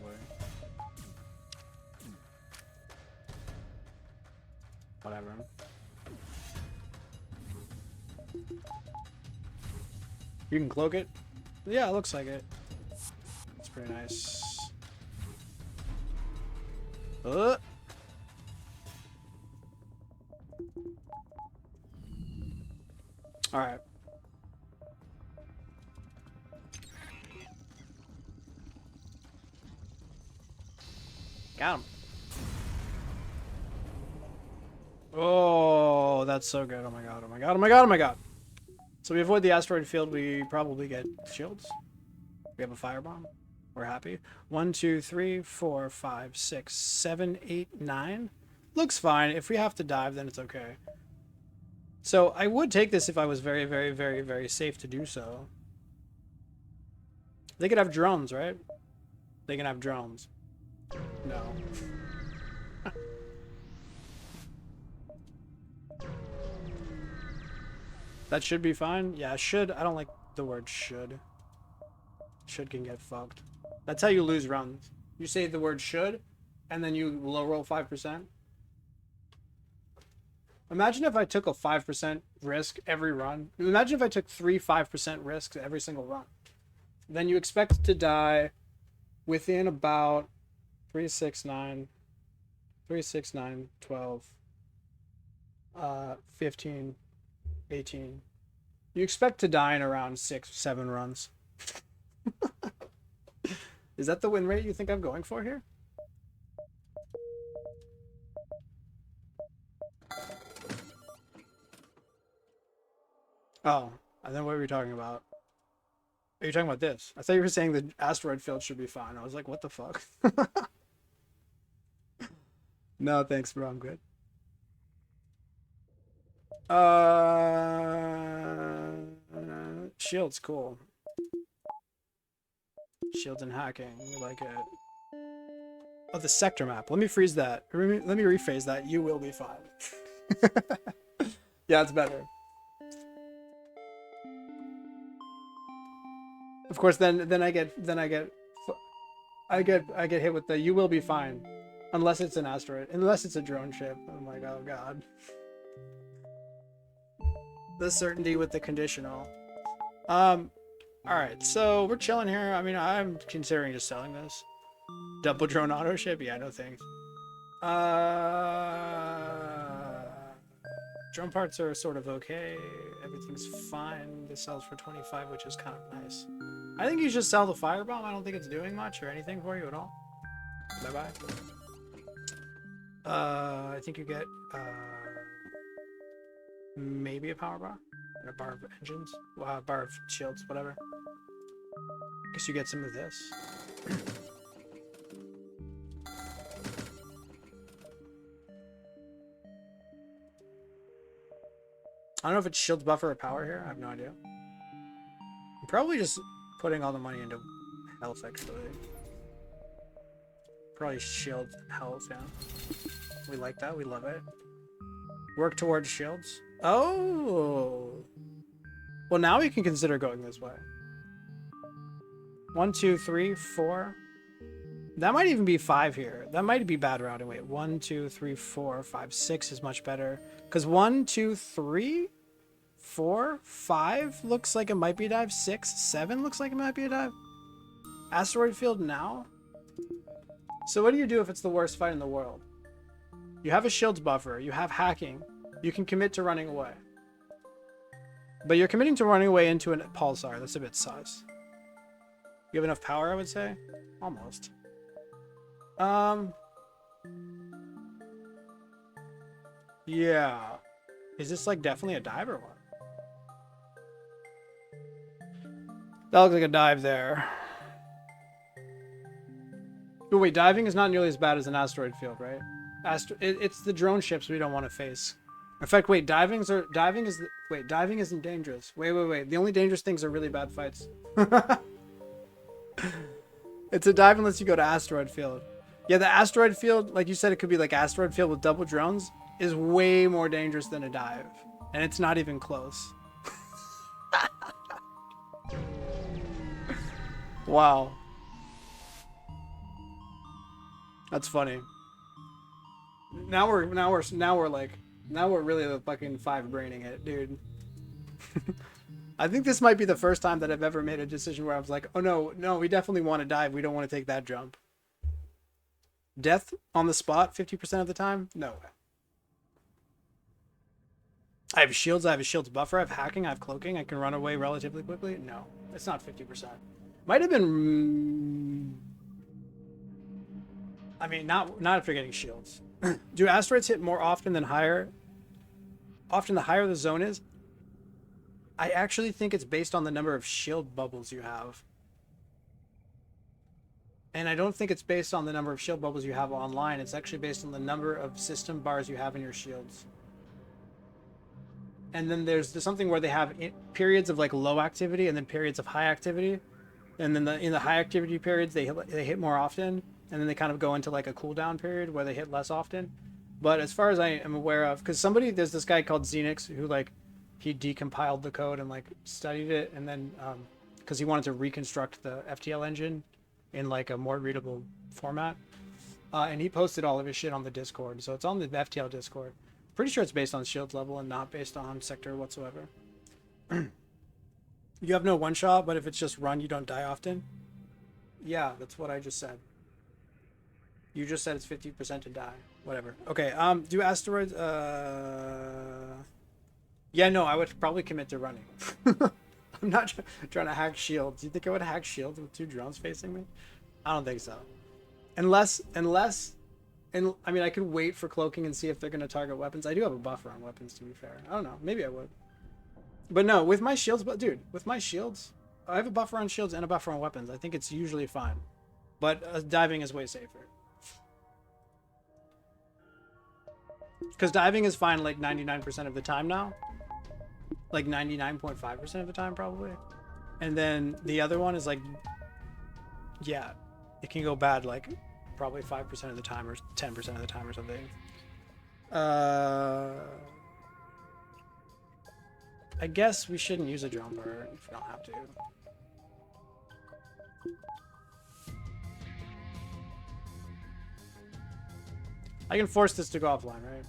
Whatever. You can cloak it? Yeah, it looks like it. It's pretty nice. Alright. Got him. Oh, that's so good. Oh my god, oh my god, oh my god, oh my god. So we avoid the asteroid field, we probably get shields. We have a firebomb. We're happy. 1, 2, 3, 4, 5, 6, 7, 8, 9. Looks fine. If we have to dive, then it's okay. So I would take this if I was very, very, very, very safe to do so. They could have drones, right? They can have drones. No. That should be fine. Yeah, should. I don't like the word should. Should can get fucked. That's how you lose runs. You say the word should, and then you low roll 5%. Imagine if I took a 5% risk every run. Imagine if I took 3 5% risks every single run. Then you expect to die within about 3, 6, 9, 12, 15, 18. You expect to die in around 6, 7 runs. Is that the win rate you think I'm going for here? Oh, and then what were we talking about? Are you talking about this? I thought you were saying the asteroid field should be fine. I was like, what the fuck? No, thanks, bro. I'm good. Shields, cool. Shields and hacking, we like it. Oh, the sector map. Let me freeze that. Let me rephrase that. You will be fine. Yeah, it's better. Of course, then I get hit with the "you will be fine," unless it's an asteroid, unless it's a drone ship. I'm like, oh god. The certainty with the conditional. Alright, so we're chilling here. I mean, I'm considering just selling this. Double drone auto ship? Yeah, no thanks. Drone parts are sort of okay. Everything's fine. This sells for 25, which is kind of nice. I think you should sell the firebomb. I don't think it's doing much or anything for you at all. Bye-bye. I think you get, maybe a power bar and a bar of engines, bar of shields, whatever. Guess you get some of this. I don't know if it's shields, buffer, or power here. I have no idea. I'm probably just putting all the money into health, actually. Probably shield health, yeah. We like that. We love it. Work towards shields. Oh! Well, now we can consider going this way. 1, 2, 3, 4. That might even be 5 here. That might be bad routing. Wait, 1, 2, 3, 4, 5, 6 is much better. Because 1, 2, 3, 4, 5 looks like it might be a dive. 6, 7 looks like it might be a dive. Asteroid field now? So what do you do if it's the worst fight in the world? You have a shields buffer. You have hacking. You can commit to running away. But you're committing to running away into a pulsar. That's a bit sus. You have enough power, I would say? Almost. Yeah. Is this like definitely a dive or what? That looks like a dive there. But wait, diving is not nearly as bad as an asteroid field, right? It's the drone ships we don't want to face. In fact, wait, diving isn't dangerous. Wait. The only dangerous things are really bad fights. It's a dive unless you go to asteroid field. Yeah, the asteroid field, like you said, it could be like asteroid field with double drones, is way more dangerous than a dive. And it's not even close. Wow. That's funny. Now we're really the fucking 5 braining it, dude. I think this might be the first time that I've ever made a decision where I was like, oh no, we definitely want to dive. We don't want to take that jump. Death on the spot 50% of the time? No way. I have shields buffer, I have hacking, I have cloaking, I can run away relatively quickly. No, it's not 50%. Might have been... I mean, not after getting shields. Do asteroids hit more often than higher? Often the higher the zone is? I actually think it's based on the number of shield bubbles you have. And I don't think it's based on the number of shield bubbles you have online. It's actually based on the number of system bars you have in your shields. And then there's something where they have periods of like low activity and then periods of high activity. And then in the high activity periods, they hit more often. And then they kind of go into like a cooldown period where they hit less often. But as far as I am aware of, because there's this guy called Xenix who like, he decompiled the code and like studied it. And then, because he wanted to reconstruct the FTL engine in like a more readable format. And he posted all of his shit on the Discord. So it's on the FTL Discord. Pretty sure it's based on shield level and not based on sector whatsoever. You have no one shot, but if it's just run, you don't die often. Yeah, that's what I just said. You just said it's 50% to die. Whatever. Okay, do asteroids... Yeah, no, I would probably commit to running. I'm not trying to hack shields. You think I would hack shields with 2 drones facing me? I don't think so. Unless... And I mean, I could wait for cloaking and see if they're going to target weapons. I do have a buffer on weapons, to be fair. I don't know. Maybe I would. But no, with my shields... But dude, with my shields... I have a buffer on shields and a buffer on weapons. I think it's usually fine. But diving is way safer. Because diving is fine like 99% of the time now. Like 99.5% of the time, probably. And then the other one is like... Yeah. It can go bad like probably 5% of the time or 10% of the time or something. I guess we shouldn't use a drone bird if we don't have to. I can force this to go offline, right?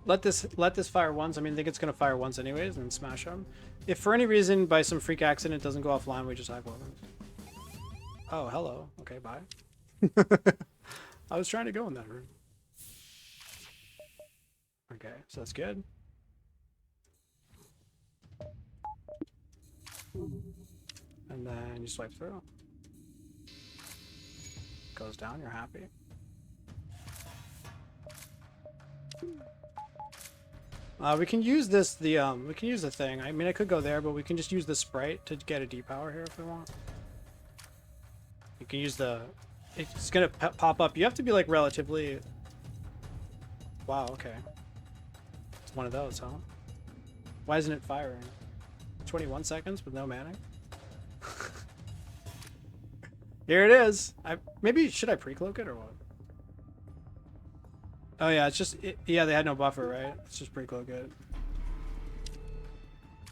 Let this fire once. I mean, I think it's gonna fire once anyways, and then smash them. If for any reason, by some freak accident, it doesn't go offline, we just hack weapons. Oh, hello. Okay, bye. I was trying to go in that room. Okay, so that's good. And then you swipe through. Goes down, you're happy. We can use this, we can use the thing. I mean, I could go there, but we can just use the sprite to get a depower here if we want. You can use the... It's gonna pop up. You have to be, like, relatively... Wow, okay. It's one of those, huh? Why isn't it firing? 21 seconds with no manning? Here it is! Maybe, should I pre-cloak it or what? Oh yeah, it's just... yeah, they had no buffer, right? Let's just pre-cloak it.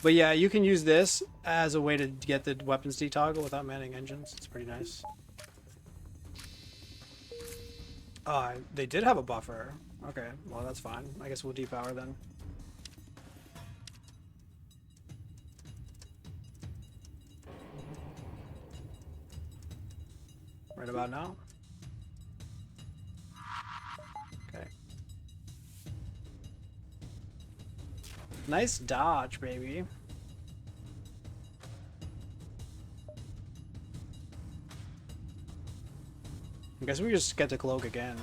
But yeah, you can use this as a way to get the weapons detoggle without manning engines. It's pretty nice. They did have a buffer. Okay, well that's fine. I guess we'll depower then. Right about now. Okay. Nice dodge, baby. I guess we just get to cloak again.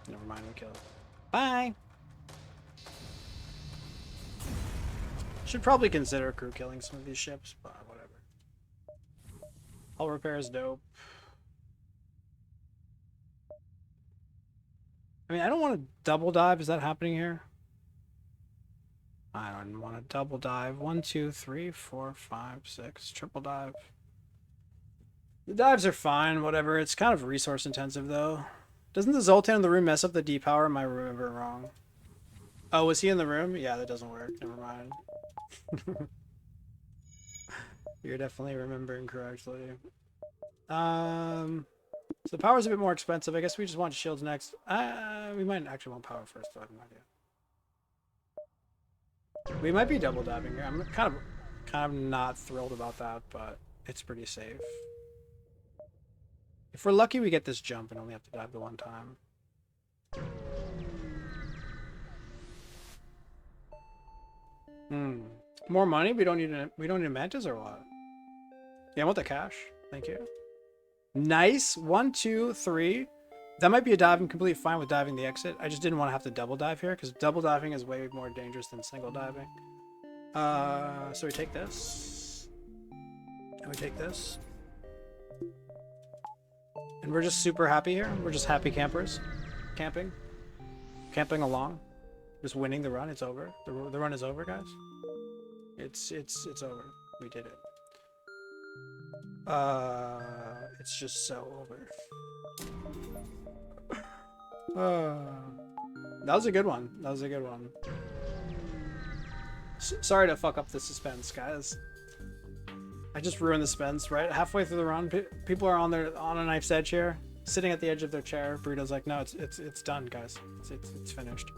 Never mind, we killed. Bye! Should probably consider crew killing some of these ships, but whatever. Hull repair is dope. I mean, I don't want to double dive. Is that happening here? I don't want to double dive. 1, 2, 3, 4, 5, 6. Triple dive. The dives are fine, whatever. It's kind of resource intensive, though. Doesn't the Zoltan in the room mess up the depower? Am I remembering wrong? Oh, was he in the room? Yeah, that doesn't work. Never mind. You're definitely remembering correctly. So power's a bit more expensive. I guess we just want shields next. We might actually want power first, though. I have no idea. We might be double diving here. I'm kind of not thrilled about that, but it's pretty safe. If we're lucky, we get this jump and only have to dive the one time. More money? We don't need a mantis or what? Yeah, I want the cash. Thank you. Nice. 1, 2, 3. That might be a dive. I'm completely fine with diving the exit. I just didn't want to have to double dive here because double diving is way more dangerous than single diving. So we take this. And we take this. And we're just super happy here. We're just happy campers. Camping. Camping along. Just winning the run. It's over. The run is over, guys. It's over. We did it. It's just so over. That was a good one. That was a good one. Sorry to fuck up the suspense, guys. I just ruined the suspense, right? Halfway through the run, people are on a knife's edge here, sitting at the edge of their chair. Burrito's like, no, it's done, guys. It's finished.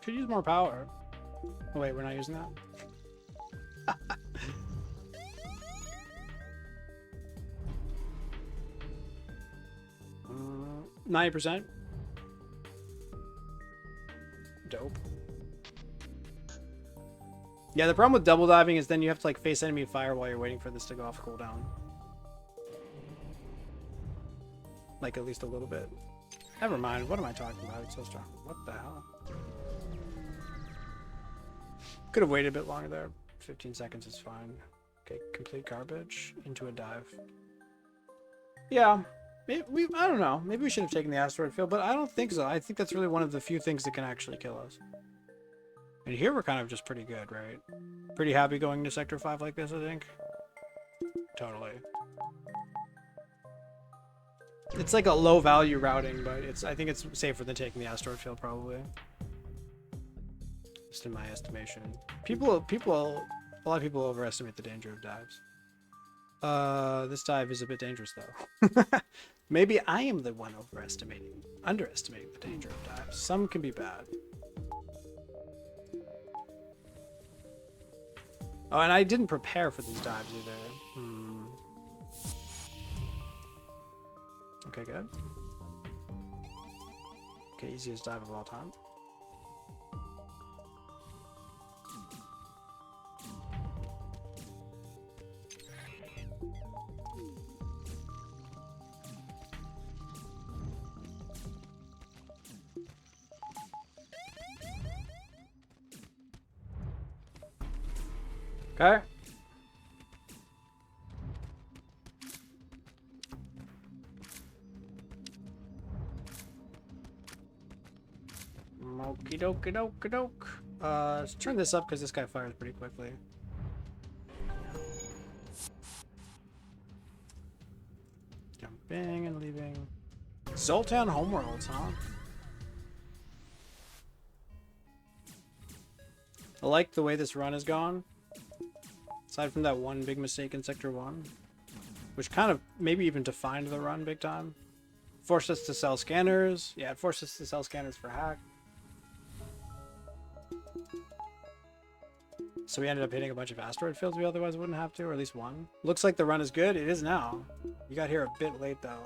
Could use more power. Oh, wait, we're not using that? 90%. Dope. Yeah, the problem with double diving is then you have to like face enemy fire while you're waiting for this to go off cooldown. Like at least a little bit. Never mind. What am I talking about? It's so strong. What the hell? Could have waited a bit longer there. 15 seconds is fine. Okay, complete garbage into a dive. Yeah. I don't know. Maybe we should have taken the asteroid field, but I don't think so. I think that's really one of the few things that can actually kill us. And here we're kind of just pretty good, right? Pretty happy going to Sector 5 like this, I think. Totally. It's like a low value routing, but I think it's safer than taking the asteroid field probably. Just in my estimation. A lot of people overestimate the danger of dives. This dive is a bit dangerous though. Maybe I am the one underestimating the danger of dives. Some can be bad. Oh, and I didn't prepare for these dives either. Okay, good. Okay, easiest dive of all time. Okay. Okie dokie dokie doke. Let's turn this up because this guy fires pretty quickly. Jumping and leaving. Zoltan homeworlds, huh? I like the way this run has gone. Aside from that one big mistake in Sector 1. Which kind of maybe even defined the run big time. Forced us to sell scanners. Yeah, it forced us to sell scanners for hack. So we ended up hitting a bunch of asteroid fields we otherwise wouldn't have to, or at least one. Looks like the run is good. It is now. You got here a bit late though.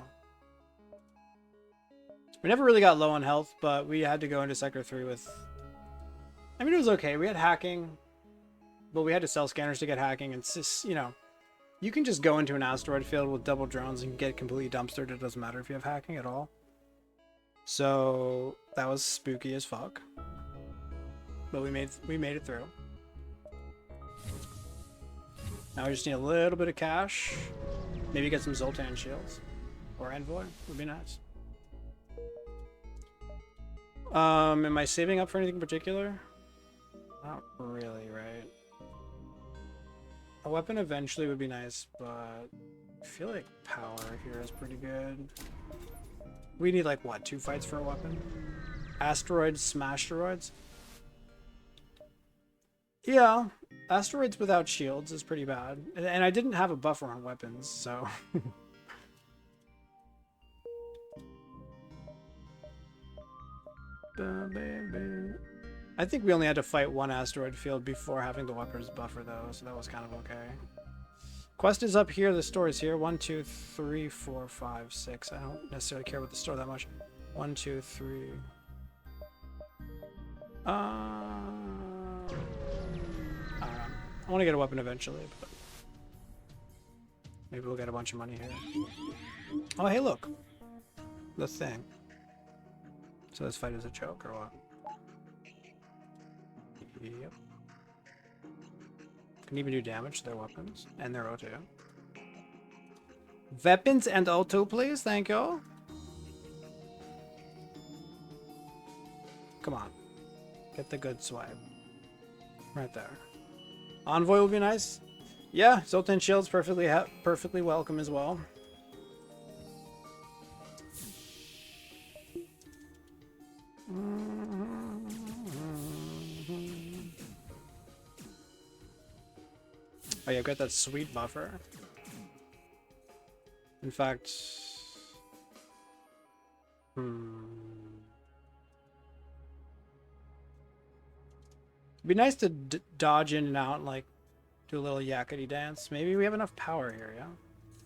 We never really got low on health, but we had to go into Sector 3 with... I mean, it was okay. We had hacking, but we had to sell scanners to get hacking. And it's just, you know, you can just go into an asteroid field with double drones and get completely dumpstered. It doesn't matter if you have hacking at all. So that was spooky as fuck. But we made it through. Now we just need a little bit of cash. Maybe get some Zoltan shields. Or Envoy. Would be nice. Am I saving up for anything particular? Not really, right? A weapon eventually would be nice, but I feel like power here is pretty good. We need like what, 2 fights for a weapon? Asteroids, smash-teroids? Yeah, asteroids without shields is pretty bad. And I didn't have a buffer on weapons, so... I think we only had to fight 1 asteroid field before having the weapons buffer though, so that was kind of okay. Quest is up here, the store is here. 1, 2, 3, 4, 5, 6. I don't necessarily care about the store that much. 1, 2, 3. I want to get a weapon eventually, but maybe we'll get a bunch of money here. Oh, hey, look. The thing. So this fight is a joke, or what? Yep. Can even do damage to their weapons and their O2. Weapons and O2, please. Thank you. Come on. Get the good swipe. Right there. Envoy will be nice. Yeah, Zoltan Shield's perfectly welcome as well. Oh yeah, got that sweet buffer. In fact... It'd be nice to dodge in and out and like do a little yakety dance. Maybe we have enough power here, yeah?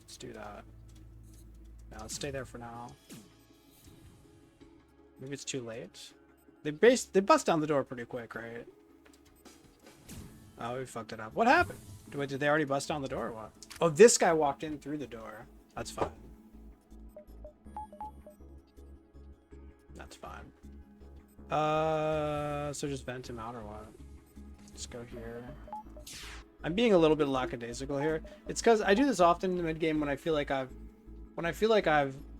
Let's do that. Now let's stay there for now. Maybe it's too late. They bust down the door pretty quick, right? Oh, we fucked it up. What happened? Wait, did they already bust down the door or what? Oh, this guy walked in through the door. That's fine. That's fine. So just vent him out or what? Let's go here. I'm being a little bit lackadaisical here. It's because I do this often in the mid game when I feel like I've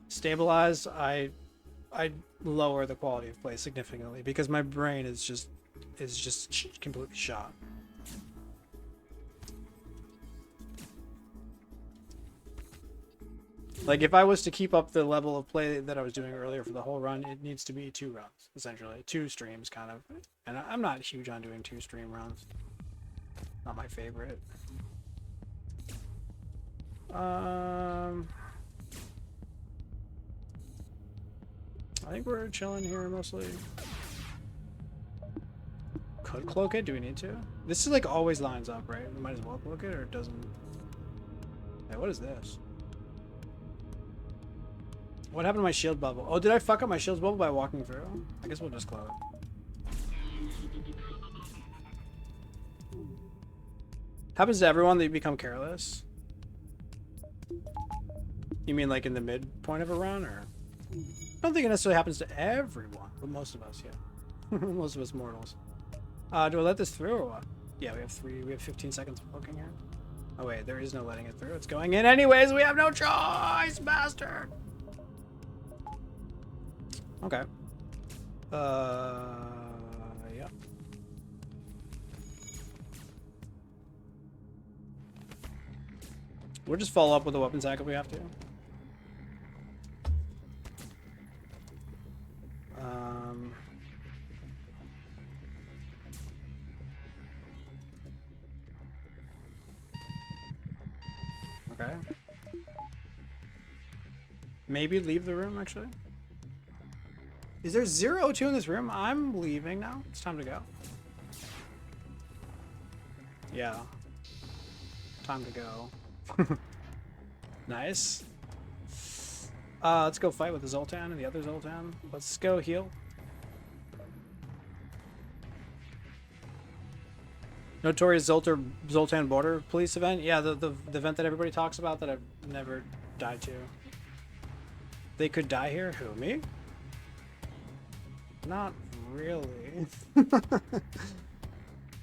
stabilized. I lower the quality of play significantly because my brain is just completely shot. Like if I was to keep up the level of play that I was doing earlier for the whole run, it needs to be 2 runs, essentially. 2 streams, kind of. And I'm not huge on doing 2 stream runs. Not my favorite. I think we're chilling here mostly. Could cloak it? Do we need to? This is like always lines up, right? We might as well cloak it, or it doesn't. Hey, what is this? What happened to my shield bubble? Oh, did I fuck up my shield bubble by walking through? I guess we'll just close it. Happens to everyone that you become careless. You mean like in the midpoint of a run, or? I don't think it necessarily happens to everyone, but most of us, yeah. Most of us mortals. Do I let this through or what? Yeah, we have 15 seconds of looking here. Oh wait, there is no letting it through. It's going in anyways. We have no choice, bastard. Okay. Yeah. We'll just follow up with a weapons hack if we have to. Okay. Maybe leave the room, actually. Is there 0-2 in this room? I'm leaving now. It's time to go. Yeah. Time to go. Nice. Let's go fight with the Zoltan and the other Zoltan. Let's go heal. Notorious Zoltan Border Police event? Yeah, the event that everybody talks about that I've never died to. They could die here? Who, me? Not really.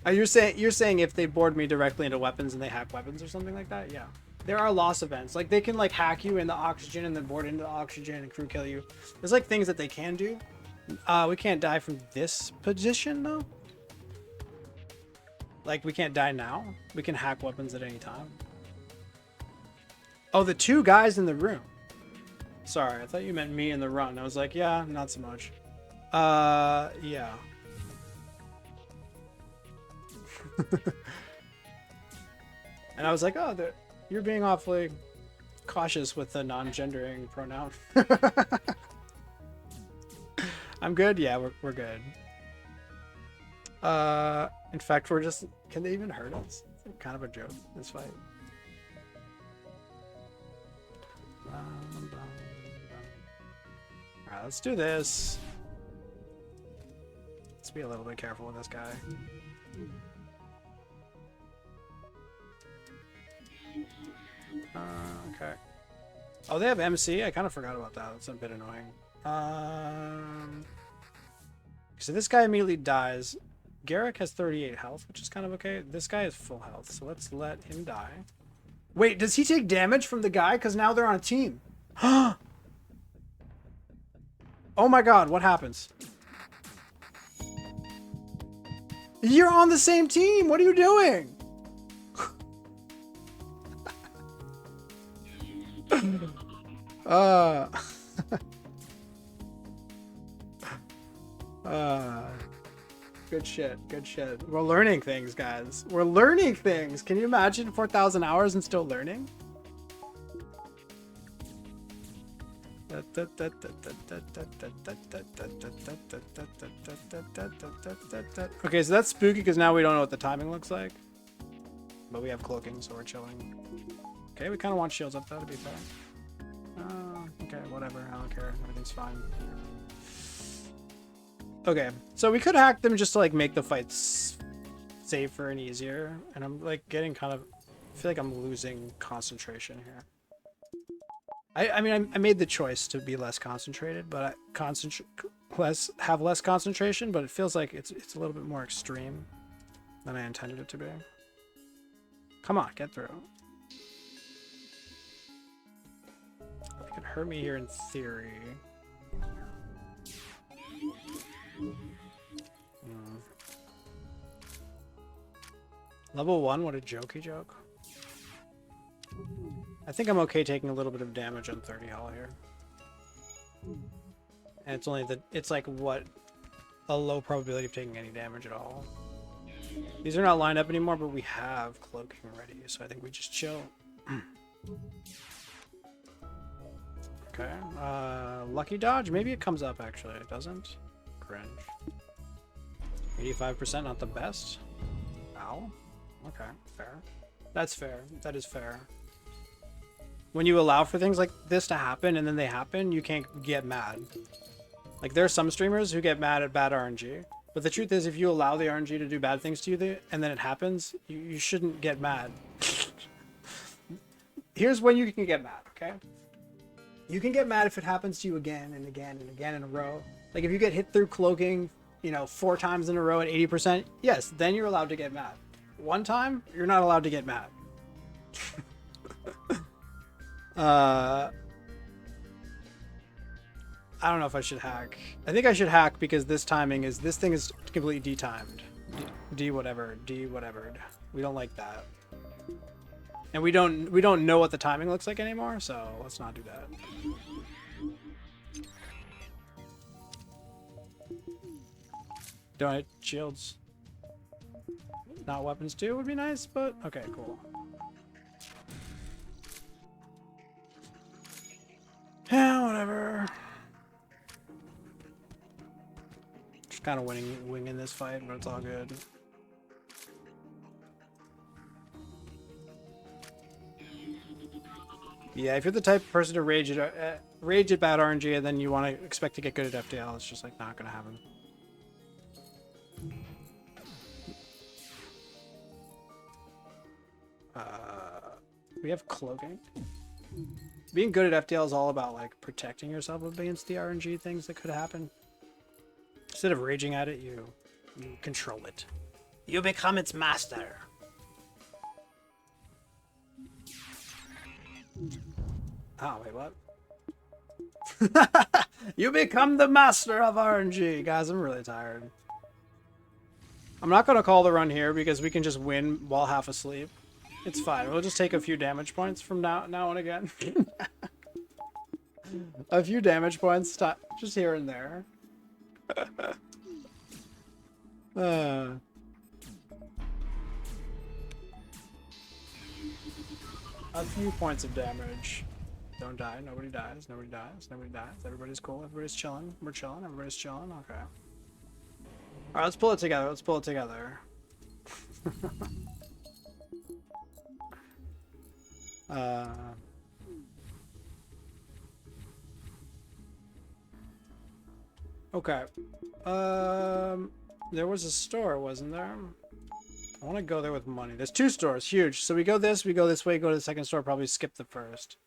You're saying if they board me directly into weapons and they hack weapons or something like that? Yeah. There are loss events. Like, they can, like, hack you in the oxygen and then board into the oxygen and crew kill you. There's, like, things that they can do. We can't die from this position, though. Like, we can't die now. We can hack weapons at any time. Oh, the two guys in the room. Sorry, I thought you meant me in the run. I was like, yeah, not so much. Yeah. And I was like, oh, you're being awfully cautious with the non-gendering pronoun. I'm good. Yeah, we're good. In fact, we're just... Can they even hurt us? It's kind of a joke, this fight. Alright, let's do this. Let's be a little bit careful with this guy. Okay. Oh, they have MC? I kind of forgot about that. That's a bit annoying. So this guy immediately dies. Garrick has 38 health, which is kind of okay. This guy is full health, so let's let him die. Wait, does he take damage from the guy? Because now they're on a team. Oh my god, what happens? You're on the same team! What are you doing? Good shit, good shit. We're learning things, guys. We're learning things. Can you imagine 4,000 hours and still learning? Okay, so that's spooky because now we don't know what the timing looks like. But we have cloaking, so we're chilling. Okay, we kind of want shields up though, to be fair. Okay, whatever. I don't care. Everything's fine. Okay, so we could hack them just to like make the fights safer and easier. And I'm like getting kind of... I feel like I'm losing concentration here. I mean, I made the choice to be less concentrated, but have less concentration, but it feels like it's a little bit more extreme than I intended it to be. Come on, get through. They could hurt me here in theory. Level 1, what a jokey joke. I think I'm okay taking a little bit of damage on 30 hull here. And it's only it's like what a low probability of taking any damage at all. These are not lined up anymore, but we have cloaking ready, so I think we just chill. Okay, lucky dodge, maybe it comes up actually, it doesn't. Cringe. 85%, not the best. Ow. Okay, fair. That's fair, that is fair. When you allow for things like this to happen and then they happen, you can't get mad. Like, there are some streamers who get mad at bad RNG, but the truth is if you allow the RNG to do bad things to you and then it happens, you shouldn't get mad. Here's when you can get mad, okay? You can get mad if it happens to you again and again and again in a row. Like, if you get hit through cloaking, you know, 4 times in a row at 80%, yes, then you're allowed to get mad. One time, you're not allowed to get mad. I don't know if I should hack. I think I should hack because this thing is completely D-timed. D whatevered. We don't like that. And we don't know what the timing looks like anymore, so let's not do that. Donate shields. Not weapons too would be nice, but okay, cool. Yeah, whatever. Just kind of winging this fight, but it's all good. Yeah, if you're the type of person to rage at bad RNG and then you want to expect to get good at FTL, it's just like not gonna happen. We have cloaking. Being good at FTL is all about like protecting yourself against the RNG things that could happen. Instead of raging at it, you control it. You become its master. Oh, wait, what? You become the master of RNG. Guys, I'm really tired. I'm not going to call the run here because we can just win while half asleep. It's fine. We'll just take a few damage points from now and again. A few damage points, just here and there. A few points of damage. Don't die. Nobody dies. Nobody dies. Nobody dies. Everybody's cool. Everybody's chilling. We're chilling. Everybody's chilling. Okay. Alright, let's pull it together. Let's pull it together. Okay. There was a store, wasn't there? I want to go there with money. There's two stores. Huge. So we go this way, go to the second store, probably skip the first.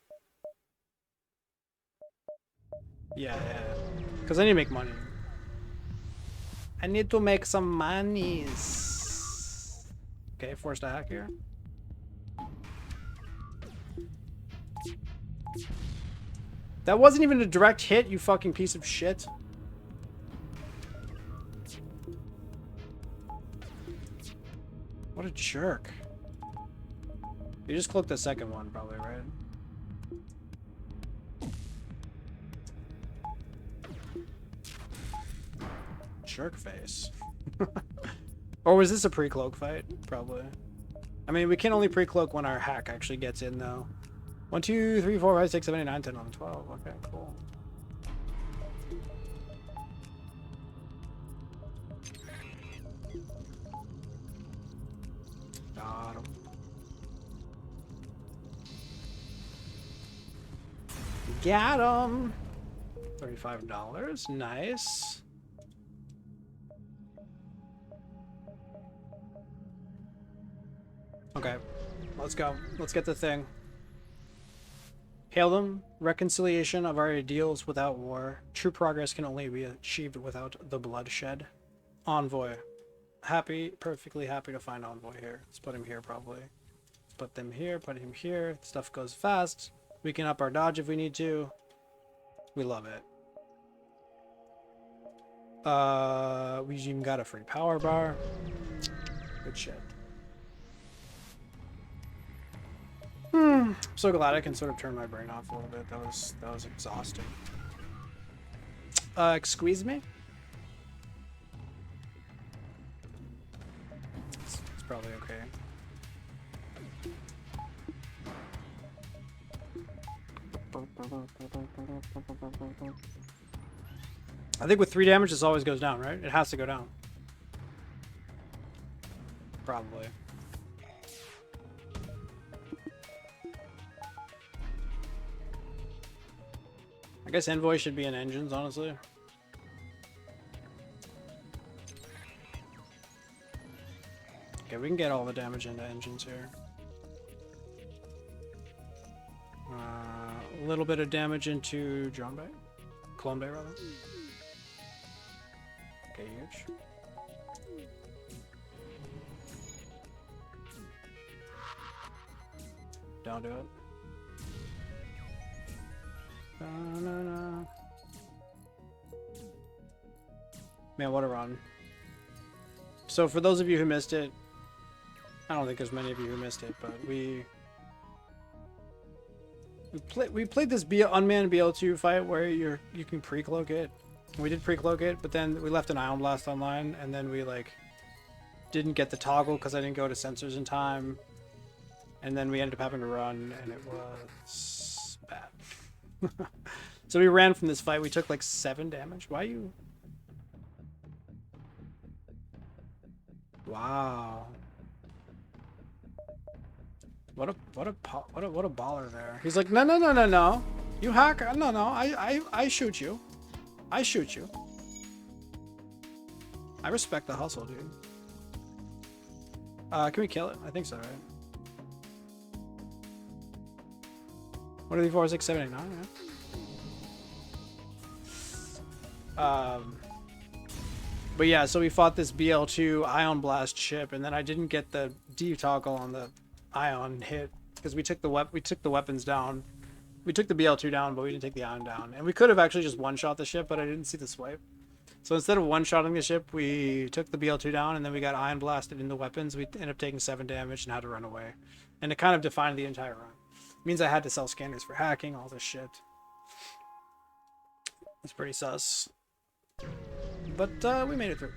Yeah. Because I need to make money. I need to make some monies. Okay, forced a hack here. That wasn't even a direct hit, you fucking piece of shit. What a jerk. You just clicked the second one, probably, right? Jerk face. Or was this a pre-cloak fight? Probably. I mean, we can only pre-cloak when our hack actually gets in, though. 1, 2, 3, 4, 5, 6, 7, 8, 9, 10, 11, 12. Okay, cool. Got him. Got him! $35. Nice. Okay, let's go. Let's get the thing. Hail them. Reconciliation of our ideals without war. True progress can only be achieved without the bloodshed. Envoy. Happy, perfectly happy to find Envoy here. Let's put him here probably. Let's put them here, put him here. Stuff goes fast. We can up our dodge if we need to. We love it. We even got a free power bar. Good shit. I'm so glad I can sort of turn my brain off a little bit. That was exhausting. Excuse me? It's probably okay. I think with 3 damage this always goes down, right? It has to go down. Probably. I guess Envoy should be in engines, honestly. Okay, we can get all the damage into engines here. A little bit of damage into Drone Bay. Clone Bay, rather. Okay, huge. Don't do it. Man, what a run. So for those of you who missed it, I don't think there's many of you who missed it, but we played this unmanned BL2 fight where you can pre-cloak it. We did pre-cloak it, but then we left an Ion Blast online, and then we like didn't get the toggle because I didn't go to sensors in time, and then we ended up having to run, and it was bad. So we ran from this fight. We took like 7 damage. Why you? Wow. What a baller there. He's like, no. You hack? No. I shoot you. I shoot you. I respect the hustle, dude. Can we kill it? I think so, right? 1, 2, 3, 4, 6, 7, 8, 9, yeah. But yeah, so we fought this BL2 Ion Blast ship, and then I didn't get the D toggle on the Ion hit because we took the weapons down. We took the BL2 down, but we didn't take the Ion down. And we could have actually just one-shot the ship, but I didn't see the swipe. So instead of one-shotting the ship, we took the BL2 down, and then we got Ion Blasted in the weapons. We ended up taking 7 damage and had to run away. And it kind of defined the entire run. It means I had to sell scanners for hacking, all this shit. It's pretty sus. But we made it through.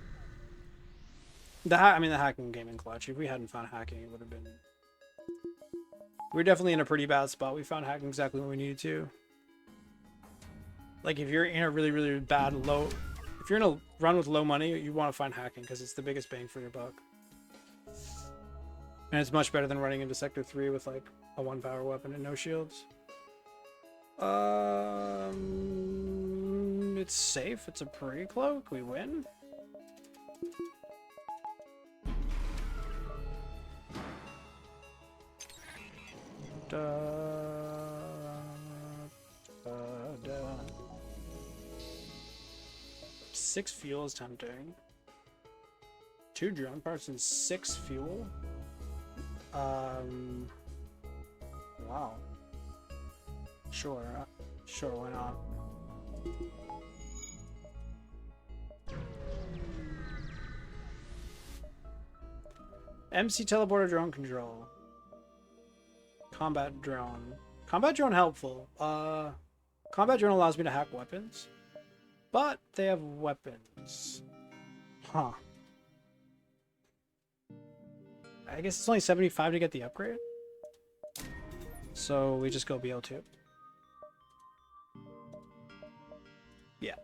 The hacking came in clutch. If we hadn't found hacking, it would have been... We were definitely in a pretty bad spot. We found hacking exactly when we needed to. Like, if you're in a really, really bad low... If you're in a run with low money, you want to find hacking because it's the biggest bang for your buck. And it's much better than running into Sector 3 with, like, a 1-power weapon and no shields. It's safe. It's a pre-cloak. We win. Six fuel is tempting. 2 drone parts and 6 fuel. Wow. Sure, why not? MC teleporter drone control. Combat drone. Combat drone helpful. Combat drone allows me to hack weapons, but they have weapons. Huh. I guess it's only 75 to get the upgrade. So we just go BL2. Yeah.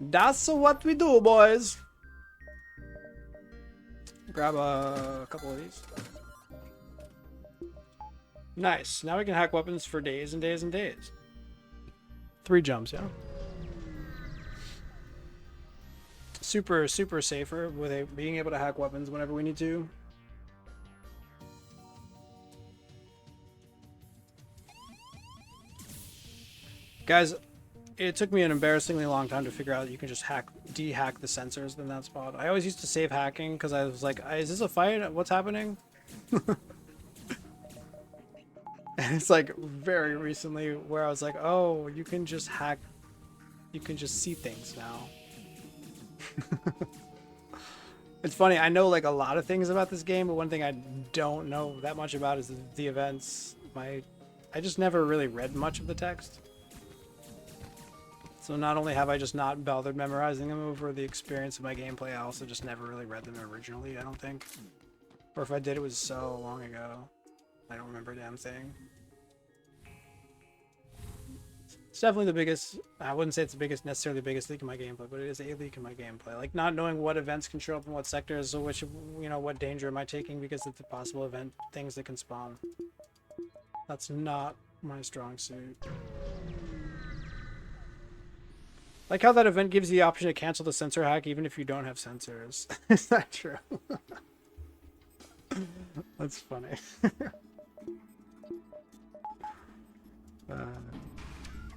That's what we do, boys. Grab a couple of these. Nice. Now we can hack weapons for days and days and days. 3 jumps, yeah. Super safer with being able to hack weapons whenever we need to. Guys, it took me an embarrassingly long time to figure out that you can just de-hack the sensors in that spot. I always used to save hacking because I was like, is this a fight? What's happening? And it's like very recently where I was like, oh, you can just hack, you can just see things now. It's funny, I know like a lot of things about this game, but one thing I don't know that much about is the events. I just never really read much of the text. So not only have I just not bothered memorizing them over the experience of my gameplay, I also just never really read them originally, I don't think. Or if I did, it was so long ago. I don't remember a damn thing. It's definitely the biggest, I wouldn't say it's the biggest, necessarily the biggest leak in my gameplay, but it is a leak in my gameplay. Like not knowing what events can show up in what sectors, or which, you know, what danger am I taking because of the possible event things that can spawn. That's not my strong suit. Like how that event gives you the option to cancel the sensor hack even if you don't have sensors. Is that true? That's funny.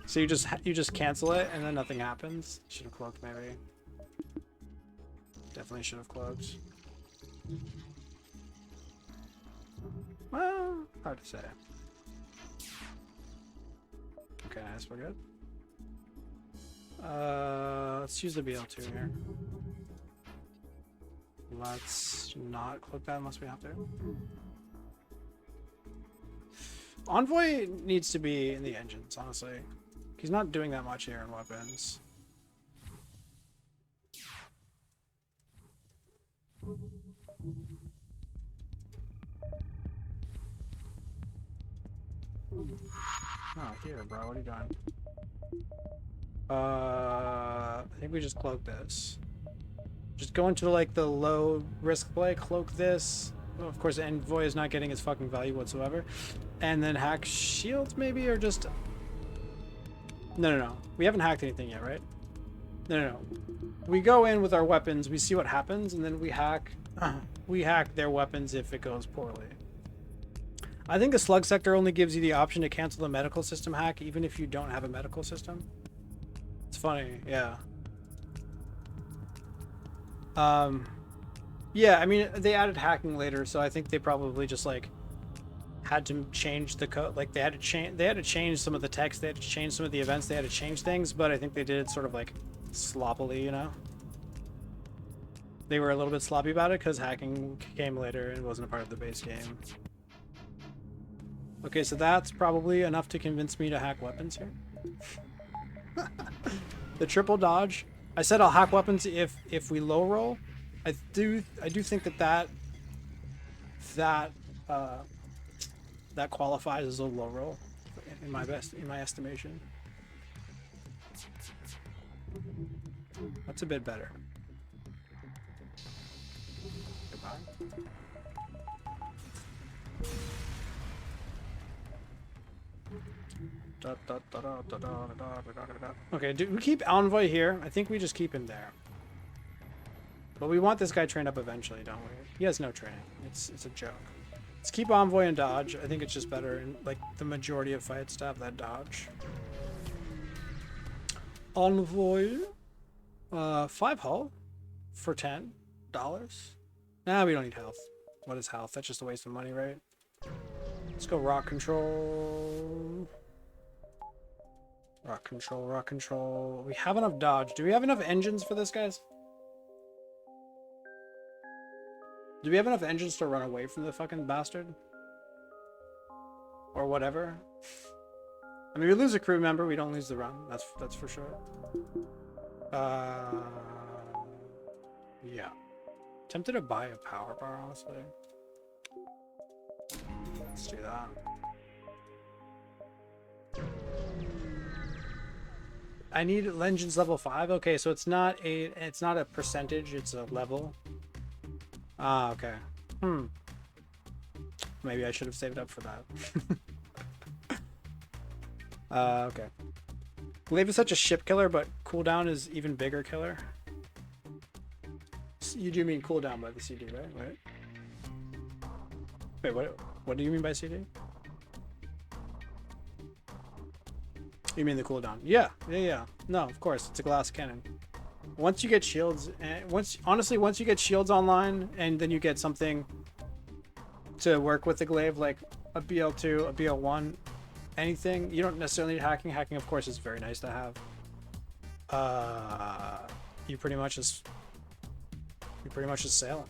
So you just cancel it and then nothing happens. Should have cloaked maybe. Definitely should have cloaked. Well, hard to say. Okay, nice, we're good. Let's use the BL2 here. Let's not cloak that unless we have to. Envoy needs to be in the engines, honestly. He's not doing that much here in weapons. Oh, here, bro. What are you doing? I think we just cloak this. Just go into like the low risk play, cloak this, of course, Envoy is not getting his fucking value whatsoever. And then hack shields, maybe, or just... No. We haven't hacked anything yet, right? No. We go in with our weapons, we see what happens, and then we hack... we hack their weapons if it goes poorly. I think the slug sector only gives you the option to cancel the medical system hack, even if you don't have a medical system. It's funny, yeah. Yeah, I mean, they added hacking later, so I think they probably just, like, had to change the code. Like, they had to change some of the text, they had to change some of the events, they had to change things, but I think they did it sort of, like, sloppily, you know? They were a little bit sloppy about it because hacking came later and wasn't a part of the base game. Okay, so that's probably enough to convince me to hack weapons here. The triple dodge. I said I'll hack weapons if we low roll. I do think that qualifies as a low roll in my estimation. That's a bit better. Goodbye. Okay, do we keep Envoy here? I think we just keep him there. But we want this guy trained up eventually, don't we? He has no training. It's a joke. Let's keep Envoy and dodge. I think it's just better in like the majority of fights to have that dodge. Envoy. 5 hull for $10. Nah, we don't need health. What is health? That's just a waste of money, right? Let's go rock control. Rock control, rock control. We have enough dodge. Do we have enough engines for this, guys? Do we have enough engines to run away from the fucking bastard? Or whatever? I mean, we lose a crew member, we don't lose the run. That's for sure. Yeah. Tempted to buy a power bar, honestly. Let's do that. I need engines level 5. Okay, so it's not a percentage, it's a level. Ah, okay. Maybe I should have saved up for that. Okay. Glaive is such a ship killer, but cooldown is even bigger killer. You do mean cooldown by the CD, right? Wait, what do you mean by CD? You mean the cooldown? Yeah. No, of course, it's a glass cannon. Once you get shields, once you get shields online, and then you get something to work with the glaive, like a BL2, a BL1, anything, you don't necessarily need hacking. Hacking, of course, is very nice to have. You pretty much just sailing.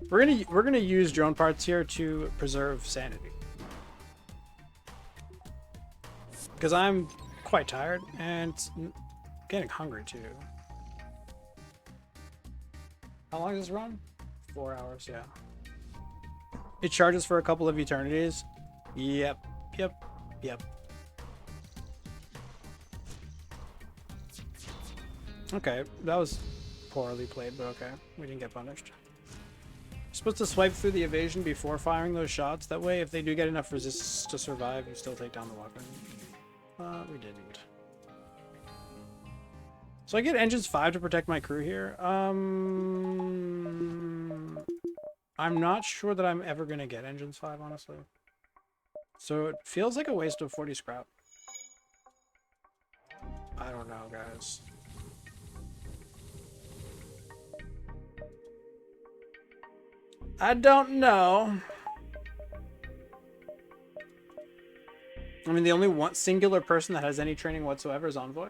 We're gonna use drone parts here to preserve sanity, because I'm quite tired and getting hungry too. How long does this run? 4 hours, yeah. It charges for a couple of eternities. Yep. Okay, that was poorly played, but okay. We didn't get punished. You're supposed to swipe through the evasion before firing those shots. That way, if they do get enough resistance to survive, you still take down the weapon. We didn't. So I get engines 5 to protect my crew here. I'm not sure that I'm ever gonna get engines 5, honestly. So it feels like a waste of 40 scrap. I don't know, guys. I don't know. I mean, the only one singular person that has any training whatsoever is Envoy.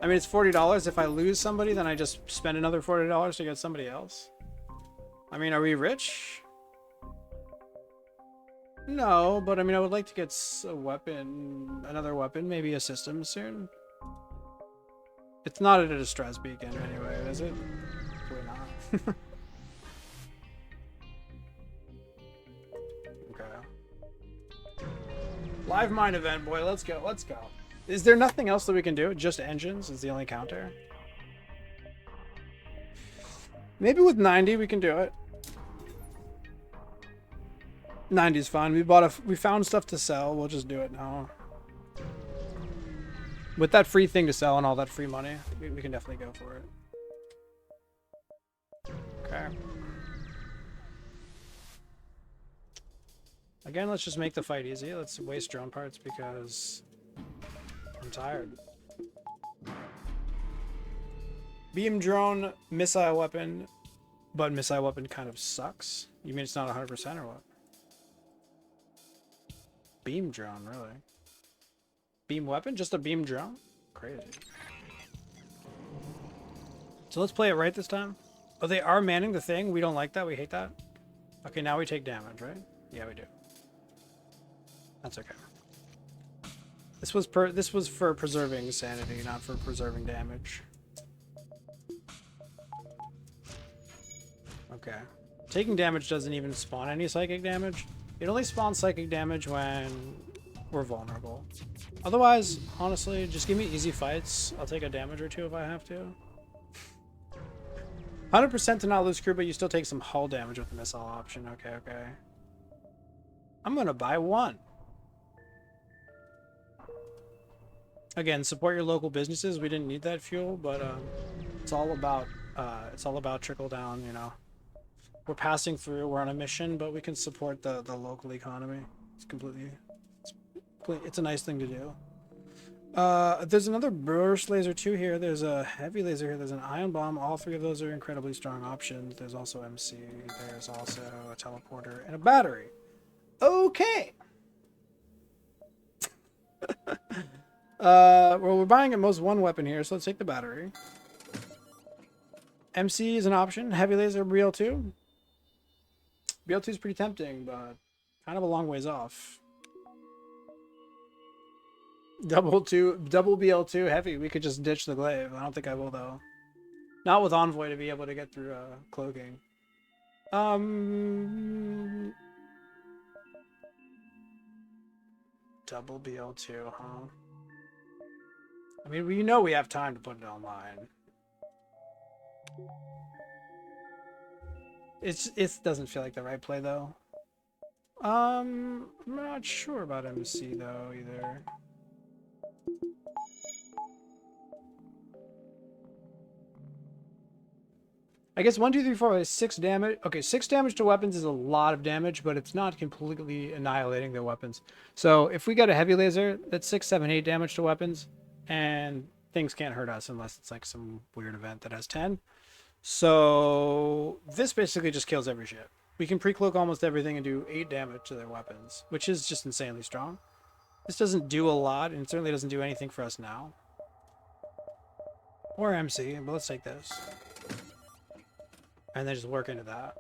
I mean, it's $40. If I lose somebody, then I just spend another $40 to get somebody else. I mean, are we rich? No, but I mean, I would like to get a weapon, another weapon, maybe a system soon. It's not at a distress beacon anyway, is it? Probably not. Okay. Live mine event, boy. Let's go. Let's go. Is there nothing else that we can do? Just engines is the only counter. Maybe with 90 we can do it. 90's fine. We found stuff to sell. We'll just do it now. With that free thing to sell and all that free money, we can definitely go for it. Okay. Again, let's just make the fight easy. Let's waste drone parts because I'm tired. Beam drone, missile weapon, but missile weapon kind of sucks. You mean it's not 100% or what? Beam drone, really? Beam weapon? Just a beam drone? Crazy. So let's play it right this time. Oh, they are manning the thing? We don't like that? We hate that? Okay, now we take damage, right? Yeah, we do. That's okay. This was for preserving sanity, not for preserving damage. Okay. Taking damage doesn't even spawn any psychic damage. It only spawns psychic damage when we're vulnerable. Otherwise, honestly, just give me easy fights. I'll take a damage or two if I have to. 100% to not lose crew, but you still take some hull damage with the missile option. Okay, okay. I'm gonna buy one. Again, support your local businesses. We didn't need that fuel, but it's all about trickle down, you know. We're passing through, we're on a mission, but we can support the local economy. It's a nice thing to do. There's another burst laser too here. There's a heavy laser here. There's an ion bomb. All three of those are incredibly strong options. There's also MC. There's also a teleporter and a battery. Okay. Well, we're buying at most one weapon here, so let's take the battery. MC is an option. Heavy laser BL2. BL2 is pretty tempting, but kind of a long ways off. Double BL2 heavy. We could just ditch the glaive. I don't think I will though. Not with Envoy to be able to get through cloaking. Double BL2, huh? I mean, we know we have time to put it online. It doesn't feel like the right play though. I'm not sure about MC though either. I guess 1, 2, 3, 4 is 6 damage. Okay, 6 damage to weapons is a lot of damage, but it's not completely annihilating their weapons. So if we get a heavy laser, that's 6, 7, 8 damage to weapons, and things can't hurt us unless it's like some weird event that has 10. So this basically just kills every ship. We can pre-cloak almost everything and do 8 damage to their weapons, which is just insanely strong. This doesn't do a lot, and it certainly doesn't do anything for us now. Or MC, but let's take this. And then just work into that.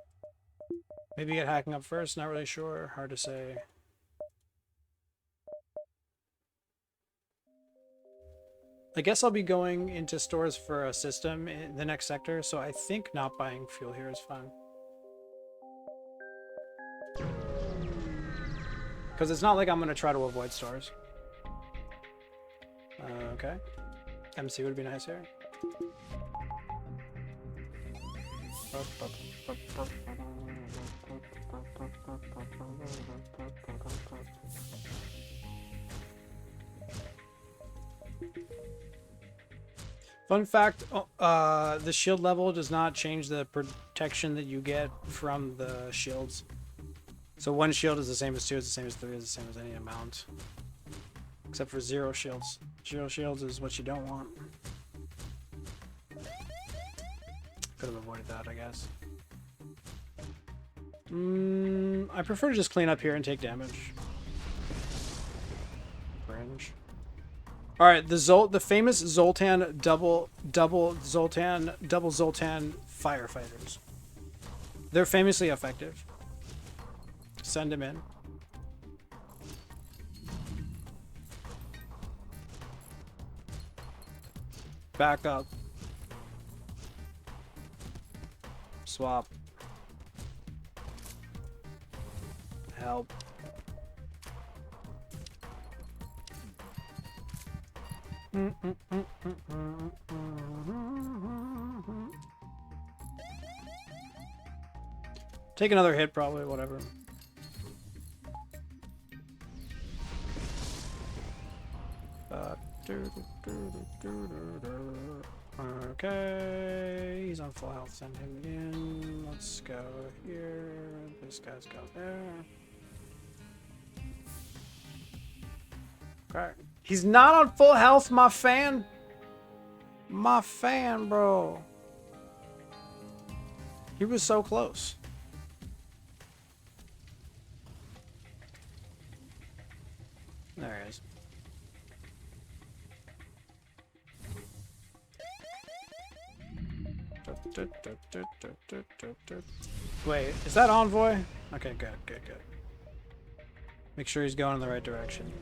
Maybe get hacking up first, not really sure. Hard to say. I guess I'll be going into stores for a system in the next sector, so I think not buying fuel here is fine. Because it's not like I'm going to try to avoid stores. Okay. MC would be nice here. Fun fact, the shield level does not change the protection that you get from the shields. So 1 shield is the same as 2, is the same as 3, is the same as any amount. Except for 0 shields. 0 shields is what you don't want. Could have avoided that, I guess. I prefer to just clean up here and take damage. Cringe. All right, the famous Zoltan double Zoltan firefighters. They're famously effective. Send them in. Back up. Swap. Help. Take another hit, probably, whatever. Okay, he's on full health. Send him in. Let's go here. This guy's go there. Okay. He's not on full health, my fan. My fan, bro. He was so close. There he is. Wait, is that Envoy? Okay, good, good, good. Make sure he's going in the right direction.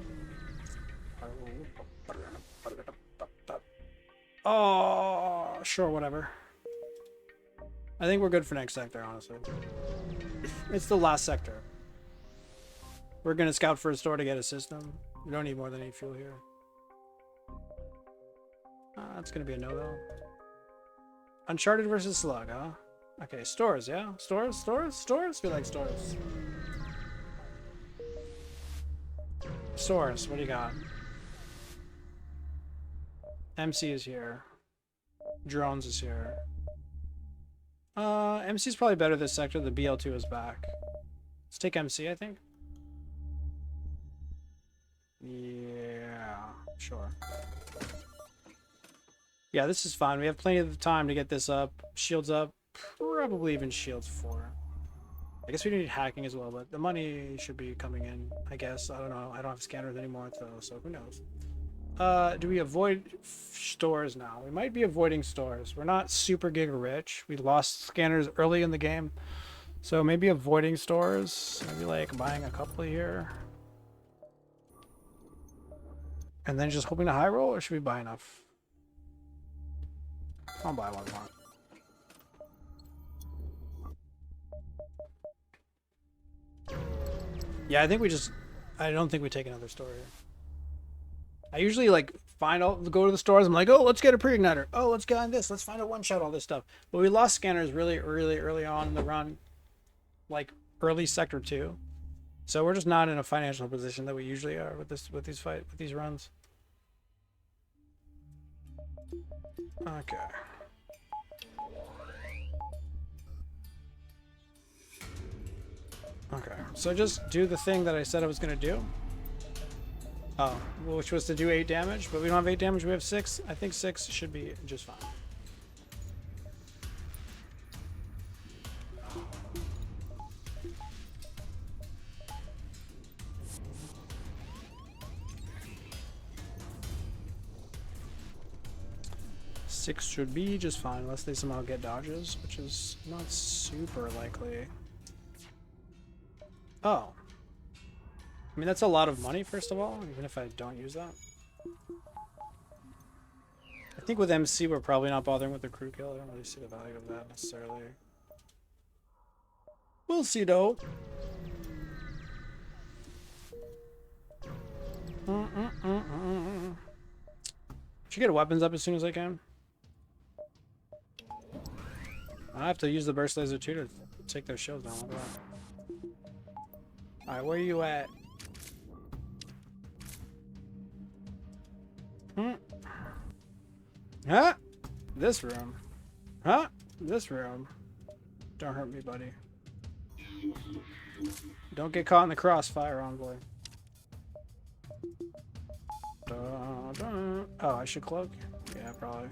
Oh, sure, whatever. I think we're good for next sector, honestly. It's the last sector. We're gonna scout for a store to get a system. We don't need more than 8 fuel here. That's gonna be a no-go. Uncharted versus Slug, huh? Okay, stores, yeah? Stores, stores, stores? We like stores. Stores, what do you got? MC is here. Drones is here. MC is probably better this sector. The BL2 is back. Let's take MC, I think. Yeah, sure. Yeah, this is fine. We have plenty of time to get this up. Shields up. Probably even shields 4. I guess we need hacking as well, but the money should be coming in, I guess. I don't know. I don't have scanners anymore, though, so who knows. Do we avoid stores now? We might be avoiding stores. We're not super giga rich. We lost scanners early in the game. So maybe avoiding stores. Maybe like buying a couple here. And then just hoping to high roll, or should we buy enough? I'll buy one more. Yeah, I think we just... I don't think we take another store here. I usually like go to the stores. I'm like, oh, let's get a pre-igniter. Oh, let's get on this. Let's find a one-shot, all this stuff. But we lost scanners really early on in the run. Like early sector 2. So we're just not in a financial position that we usually are with these runs. Okay. Okay, so just do the thing that I said I was going to do. Oh, which was to do 8 damage, but we don't have 8 damage, we have 6. I think 6 should be just fine. Six should be just fine, unless they somehow get dodges, which is not super likely. Oh. I mean, that's a lot of money, first of all, even if I don't use that. I think with MC, we're probably not bothering with the crew kill. I don't really see the value of that, necessarily. We'll see, though. Should get weapons up as soon as I can. I have to use the burst laser too to take their shields down. Alright, where are you at? Huh? This room. Huh? This room. Don't hurt me, buddy. Don't get caught in the crossfire, Envoy. Oh, I should cloak? Yeah, probably.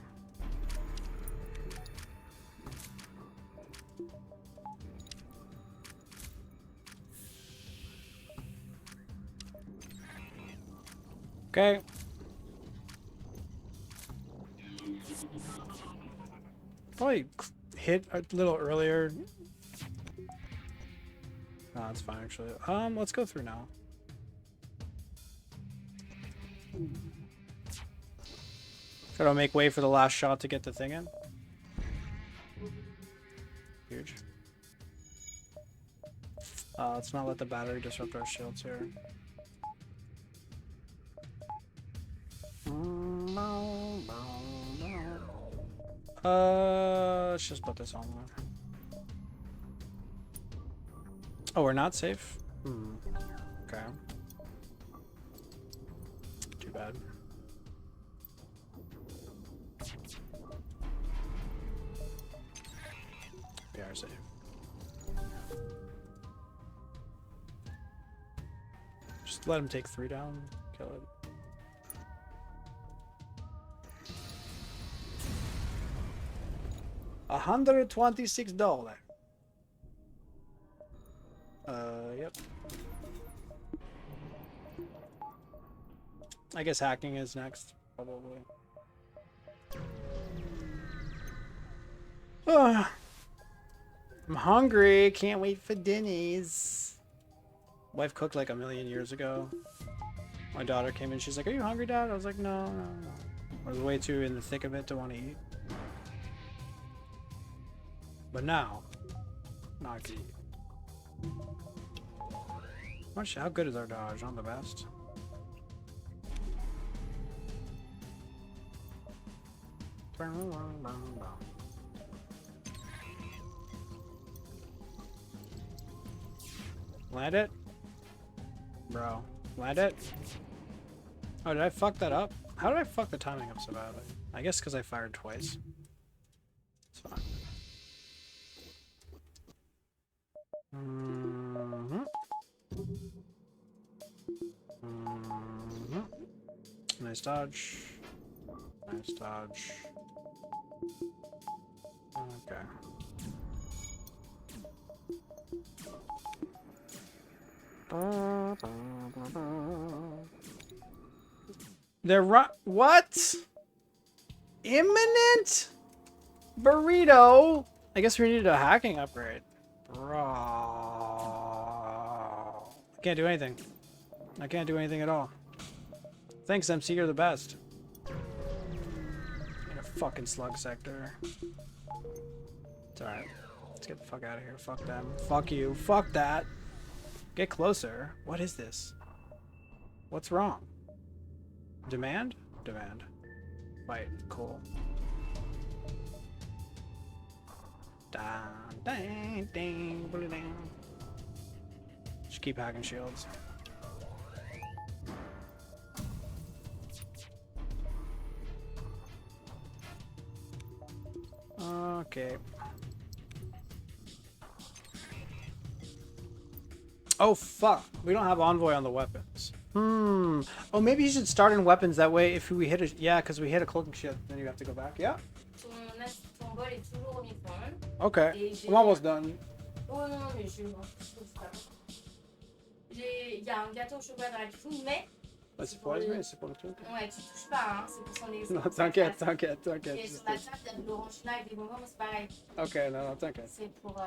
Okay. Probably hit a little earlier. No, that's fine actually. Let's go through now. Try to make way for the last shot to get the thing in. Huge. Let's not let the battery disrupt our shields here. Let's just put this on there. Oh, we're not safe? Hmm. Okay. Too bad. We are safe. Just let him take 3 down. Kill it. $126. Yep. I guess hacking is next, probably. I'm hungry. Can't wait for Denny's. Wife cooked like 1,000,000 years ago. My daughter came in. She's like, "Are you hungry, Dad?" I was like, "No, no, no." I was way too in the thick of it to want to eat. But now I can eat. How good is our dodge? Not the best. Land it? Bro. Land it? Oh, did I fuck that up? How did I fuck the timing up so badly? I guess because I fired twice. It's fine. Nice dodge. Nice dodge. Okay. They're what? Imminent? Burrito? I guess we needed a hacking upgrade. Bro. I can't do anything. I can't do anything at all. Thanks, MC. You're the best. In a fucking slug sector. It's alright. Let's get the fuck out of here. Fuck them. Fuck you. Fuck that. Get closer. What is this? What's wrong? Demand? Demand. Fight. Cool. Dang, dang, dang, dang. Just keep hacking shields. Okay. Oh fuck, we don't have envoy on the weapons. Oh, maybe you should start in weapons, that way if we hit a... Yeah, because we hit a cloaking ship, then you have to go back. Yeah? Ton bol est toujours au micro-ondes. Okay, I'm almost done. Oh non, mais je m'en fous pas. Il y a un gâteau au chocolat dans la cuisine, mais... C'est pour les... c'est pour le truc. Ouais, tu touches pas, hein, c'est pour son les... Non, t'inquiète, t'inquiète, t'inquiète. Et sur la table, t'as de l'orangina avec des bonbons, mais c'est pareil. Ok, non, non, t'inquiète. C'est pour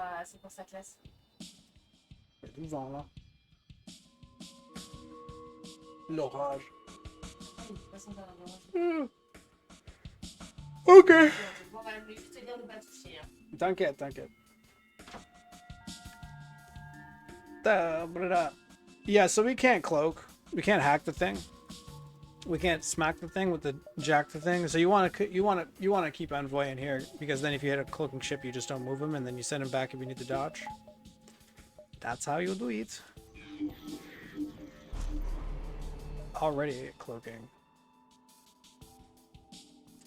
sa classe. Il y a du vent, là. L'orage. Oui, de toute façon, t'as l'orangina. Ok. Bon, voilà, je voulais juste te dire de pas toucher. Hein. T'inquiète, t'inquiète. Yeah, so we can't cloak. We can't hack the thing. We can't smack the thing with the jack the thing. So you want to keep envoy in here, because then if you hit a cloaking ship, you just don't move him, and then you send him back if you need to dodge. That's how you do it. Already cloaking.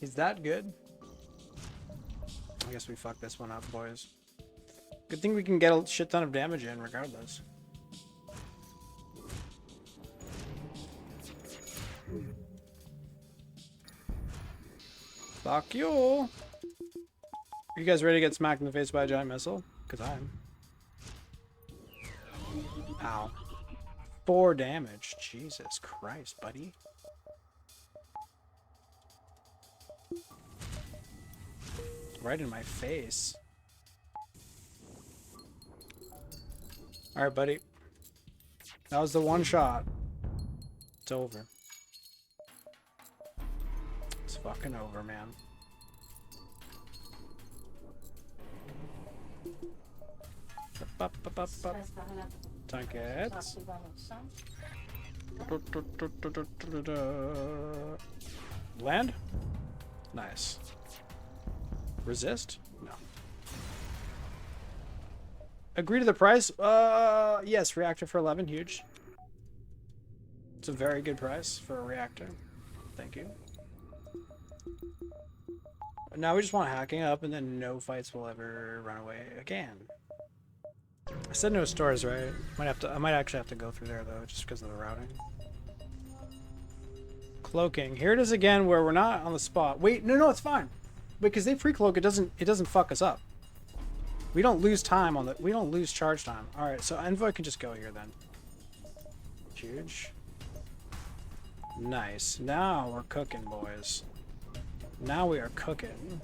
Is that good? I guess we fucked this one up, boys. Good thing we can get a shit ton of damage in regardless. Fuck you! Are you guys ready to get smacked in the face by a giant missile? Because I am. Ow. 4 damage. Jesus Christ, buddy. Right in my face. Alright, buddy. That was the one shot. It's over. It's fucking over, man. T'inquiète. Land? Nice. Resist? No. agree to the price? Yes, reactor for 11, huge. It's a very good price for a reactor. Thank you. Now we just want hacking up, and then no fights will ever run away again. I said no stores, right? I might actually have to go through there though, just because of the routing. Cloaking. Here it is again, where we're not on the spot. Wait, no, it's fine, because they pre-cloak. It doesn't fuck us up. We don't lose time on the. We don't lose charge time. All right, so Envoy can just go here then. Huge. Nice. Now we're cooking, boys. Now we are cooking.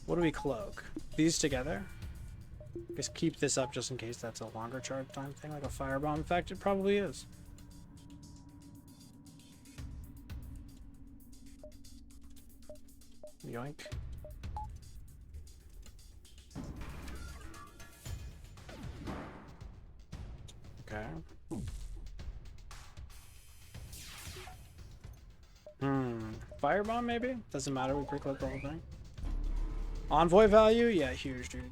What do we cloak? These together? Just keep this up just in case that's a longer charge time thing, like a firebomb. In fact, it probably is. Yoink. Okay. Firebomb maybe? Doesn't matter, we pre-click the whole thing. Envoy value? Yeah, huge, dude.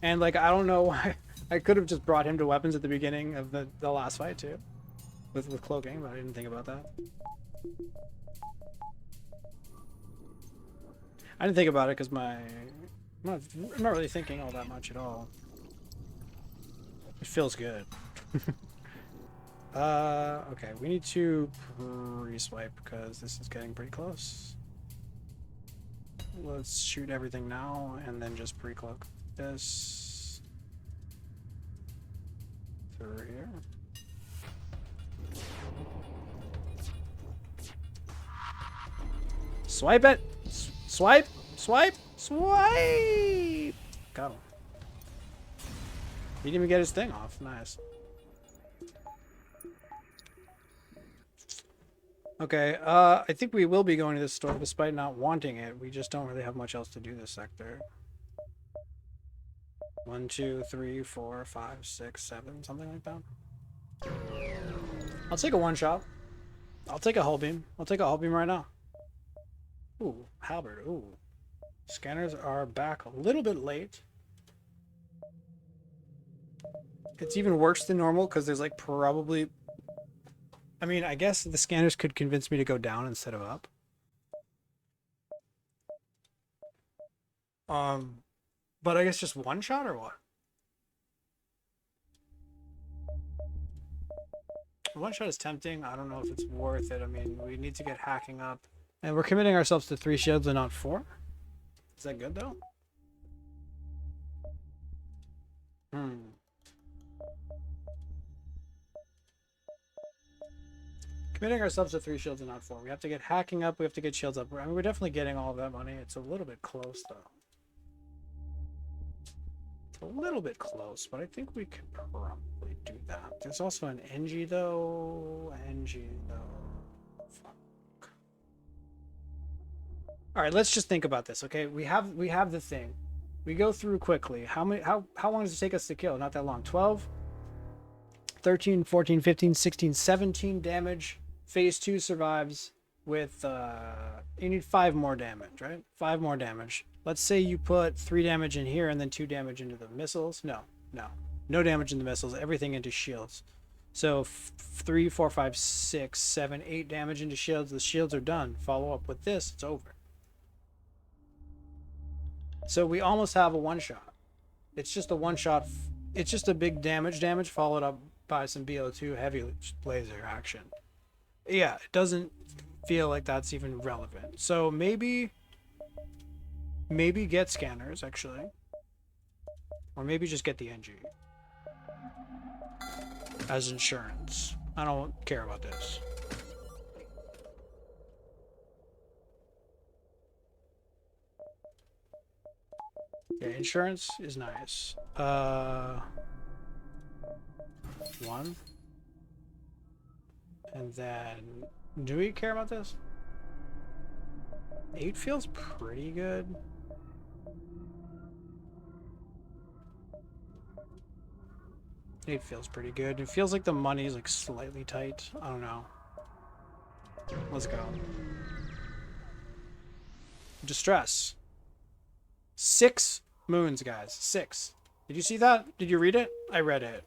And like, I don't know why. I could have just brought him to weapons at the beginning of the last fight too. With cloaking, but I didn't think about that. I didn't think about it because I'm not really thinking all that much at all. It feels good. Okay, we need to pre-swipe because this is getting pretty close. Let's shoot everything now and then just pre-cloak this through here. Swipe it! Swipe! Swipe! Swipe! Got him. He didn't even get his thing off. Nice. Okay, I think we will be going to this store despite not wanting it. We just don't really have much else to do this sector. 1, 2, 3, 4, 5, 6, 7, something like that. I'll take a one shot. I'll take a hull beam. I'll take a hull beam right now. Ooh, halberd. Ooh. Scanners are back a little bit late. It's even worse than normal because there's like probably... I mean, I guess the scanners could convince me to go down instead of up. But I guess just one shot or what? One shot is tempting. I don't know if it's worth it. I mean, we need to get hacking up. And we're committing ourselves to 3 shields and not 4. Is that good though? Committing ourselves to 3 shields and not 4. We have to get hacking up. We have to get shields up. I mean, we're definitely getting all of that money. It's a little bit close though. It's a little bit close, but I think we could probably do that. There's also an NG though. NG though. Fuck. All right, let's just think about this. Okay, we have the thing. We go through quickly. How long does it take us to kill? Not that long. 12, 13, 14, 15, 16, 17 damage. Phase 2 survives with you need 5 more damage, right? 5 more damage. Let's say you put 3 damage in here and then 2 damage into the missiles. No damage in the missiles, everything into shields. So 3, 4, 5, 6, 7, 8 damage into shields. The shields are done. Follow up with this, it's over. So we almost have a one shot. It's just a one shot. It's just a big damage followed up by some BO2 heavy laser action. Yeah, it doesn't feel like that's even relevant. So maybe get scanners actually, or maybe just get the NG as insurance. I don't care about this. Yeah, insurance is nice. 1. And then, do we care about this? 8 feels pretty good. It feels pretty good. It feels like the money is like slightly tight. I don't know. Let's go. Distress. 6 moons, guys. 6. Did you see that? Did you read it? I read it.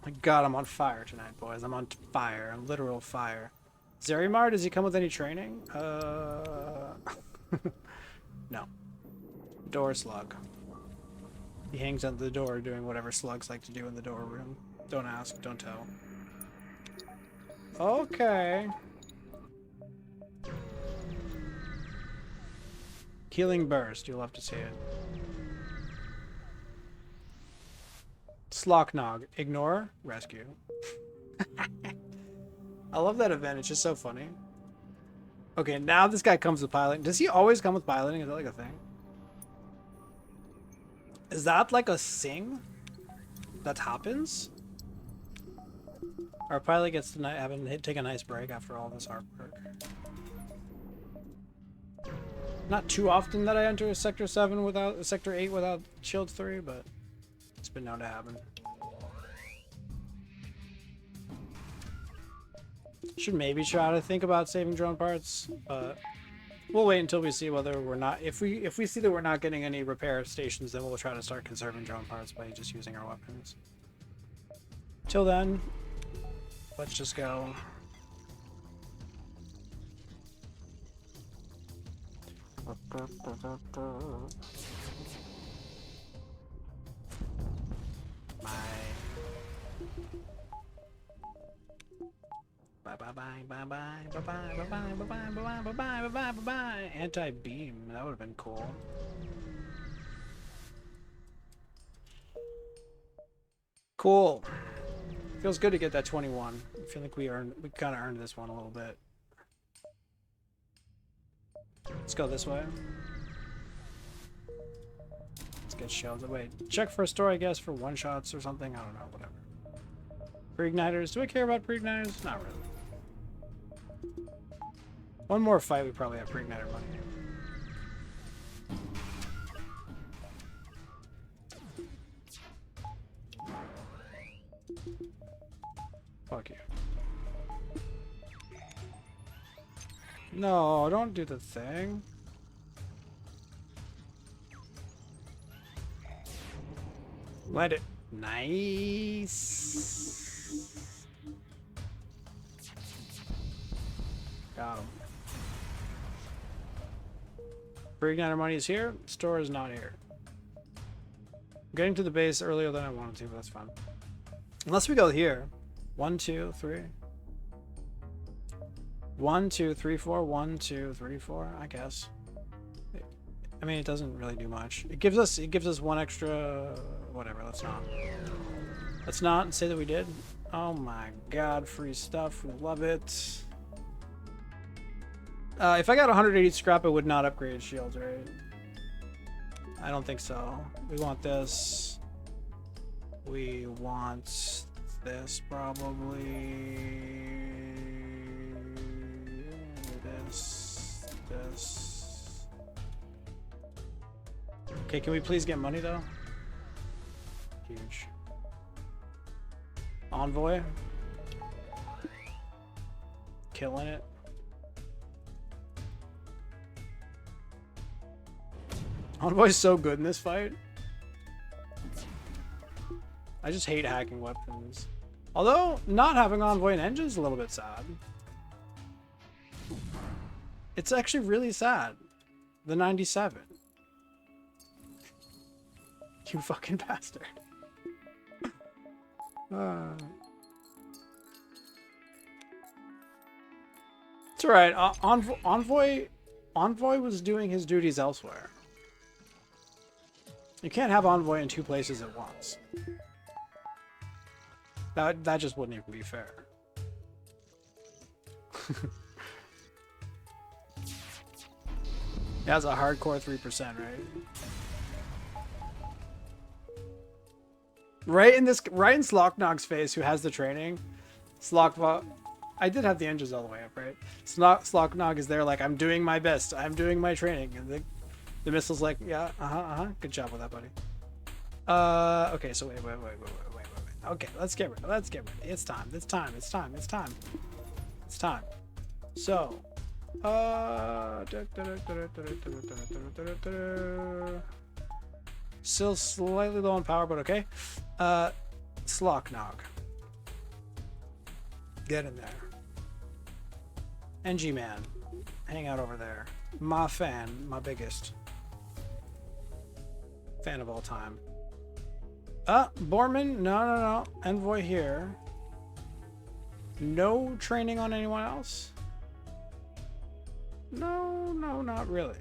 My god, I'm on fire tonight, boys. I'm on fire. I'm literal fire. Zerimar, does he come with any training? No. Door slug. He hangs on the door doing whatever slugs like to do in the door room. Don't ask, don't tell. Okay. Healing burst, you'll have to see it. Slocknog, ignore, rescue. I love that event, it's just so funny. Okay, now this guy comes with piloting. Does he always come with piloting? Is that like a thing? Is that like a thing that happens? Our pilot gets to take a nice break after all this hard work. Not too often that I enter Sector 7 without Sector 8 without Shield 3, but it's been known to happen. Should maybe try to think about saving drone parts, but we'll wait until we see whether we're not. If we see that we're not getting any repair stations, then we'll try to start conserving drone parts by just using our weapons. Till then, let's just go. Bye bye bye bye bye bye bye bye bye bye bye bye bye bye bye bye bye. Anti-beam, that would have been cool. Cool. Feels good to get that 21. I feel like we kind of earned this one a little bit. Let's go this way. Let's get shells. Wait, check for a store, I guess, for one-shots or something. I don't know, whatever. Pre-igniters. Do I care about pre-igniters? Not really. One more fight, we probably have pre-igniter money. Fuck you. No, don't do the thing. Let it. Nice. Got him. Pre-igniter money is here. Store is not here. I'm getting to the base earlier than I wanted to, but that's fine. Unless we go here. 1, 2, 3. 1, 2, 3, 4. 1, 2, 3, 4. I guess. I mean, it doesn't really do much. It gives us one extra. Whatever. Let's not. Let's not say that we did. Oh my god! Free stuff. We love it. If I got 180 scrap, I would not upgrade shields, right? I don't think so. We want this. We want this probably. This. Okay, can we please get money though? Huge. Envoy. Killing it. Envoy's so good in this fight. I just hate hacking weapons. Although, not having Envoy and Engine is a little bit sad. It's actually really sad. The 97. You fucking bastard. It's alright. Envoy was doing his duties elsewhere. You can't have Envoy in two places at once. That just wouldn't even be fair. That's a hardcore 3%, right? Right in Slocknog's face, who has the training. I did have the engines all the way up, right? Slocknog is there like, I'm doing my best. I'm doing my training. And the missile's like, yeah, good job with that, buddy. Okay, so wait. Okay, let's get rid of it. It's time. So, Still slightly low on power, but okay. Slocknog. Get in there. NG Man. Hang out over there. My fan. My biggest fan of all time. Borman. No. Envoy here. No training on anyone else? No, not really.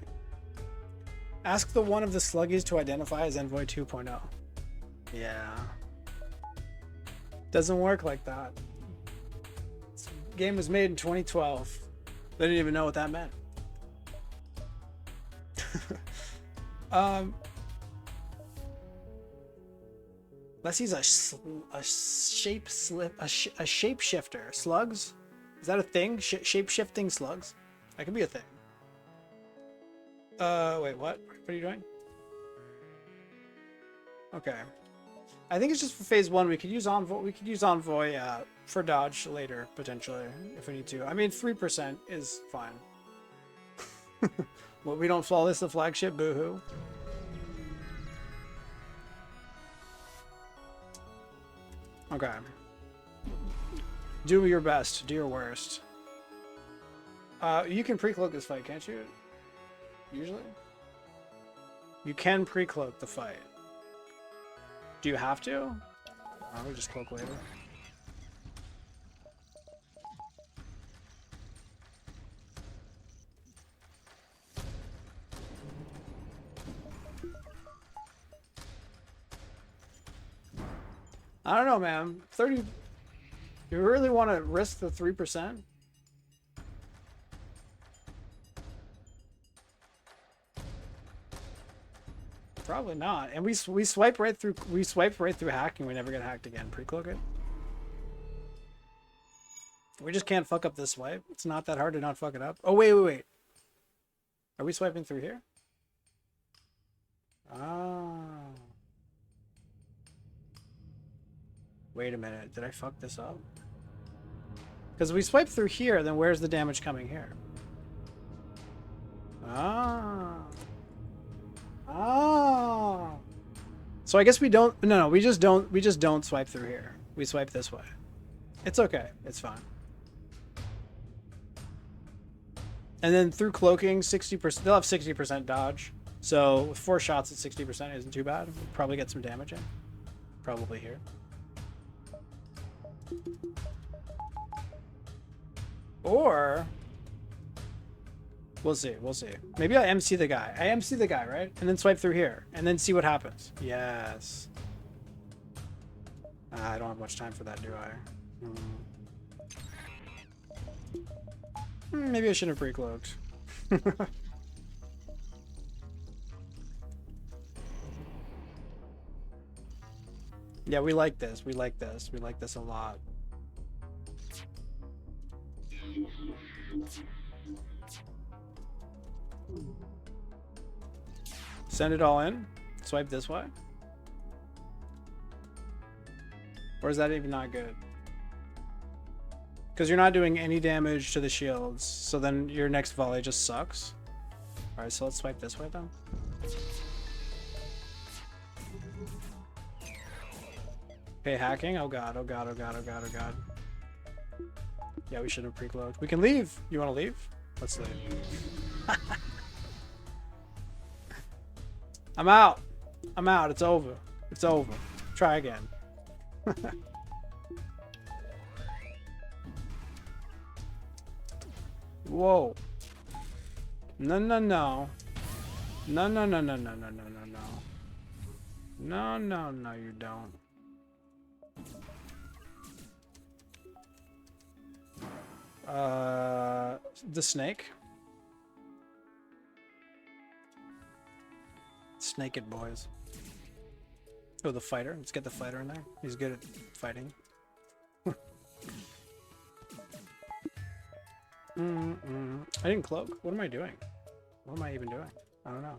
Ask the one of the sluggies to identify as Envoy 2.0. Yeah. Doesn't work like that. This game was made in 2012. They didn't even know what that meant. Unless he's a shapeshifter. Slugs? Is that a thing? Shape-shifting slugs? That could be a thing. Wait, what? What are you doing? Okay. I think it's just for phase 1. We could use Envoy for dodge later, potentially, if we need to. I mean, 3% is fine. Well, we don't flawless the flagship, boo-hoo. Okay. Do your best. Do your worst. You can pre-cloak this fight, can't you? Usually? You can pre-cloak the fight. Do you have to? I'll just cloak later. I don't know, man. 30. You really want to risk the 3%? Probably not. And we swiped right through hacking. We never get hacked again. Pre-cloak it. We just can't fuck up this swipe. It's not that hard to not fuck it up. Oh wait. Are we swiping through here? Ah. Wait a minute. Did I fuck this up? Because we swipe through here, then where's the damage coming here? Ah. So I guess we don't. No, we just don't swipe through here. We swipe this way. It's okay. It's fine. And then through cloaking, 60%. They'll have 60% dodge. So with 4 shots at 60% isn't too bad. We'll probably get some damage in. Probably here. Or we'll see. Maybe I MC the guy. Right? And then swipe through here. And then see what happens. Yes. I don't have much time for that, do I? Maybe I shouldn't have pre-cloaked. Yeah, we like this. We like this a lot. Send it all in. Swipe this way. Or is that even not good? Because you're not doing any damage to the shields, so then your next volley just sucks. Alright, so let's swipe this way then. Okay, hacking. Oh god. Yeah, we should have pre-cloaked. We can leave. You want to leave? Let's leave. I'm out. It's over. Try again. Whoa. No. No, you don't. The snake. Snake it, boys. Oh, the fighter. Let's get the fighter in there. He's good at fighting. I didn't cloak. What am I doing? What am I even doing? I don't know.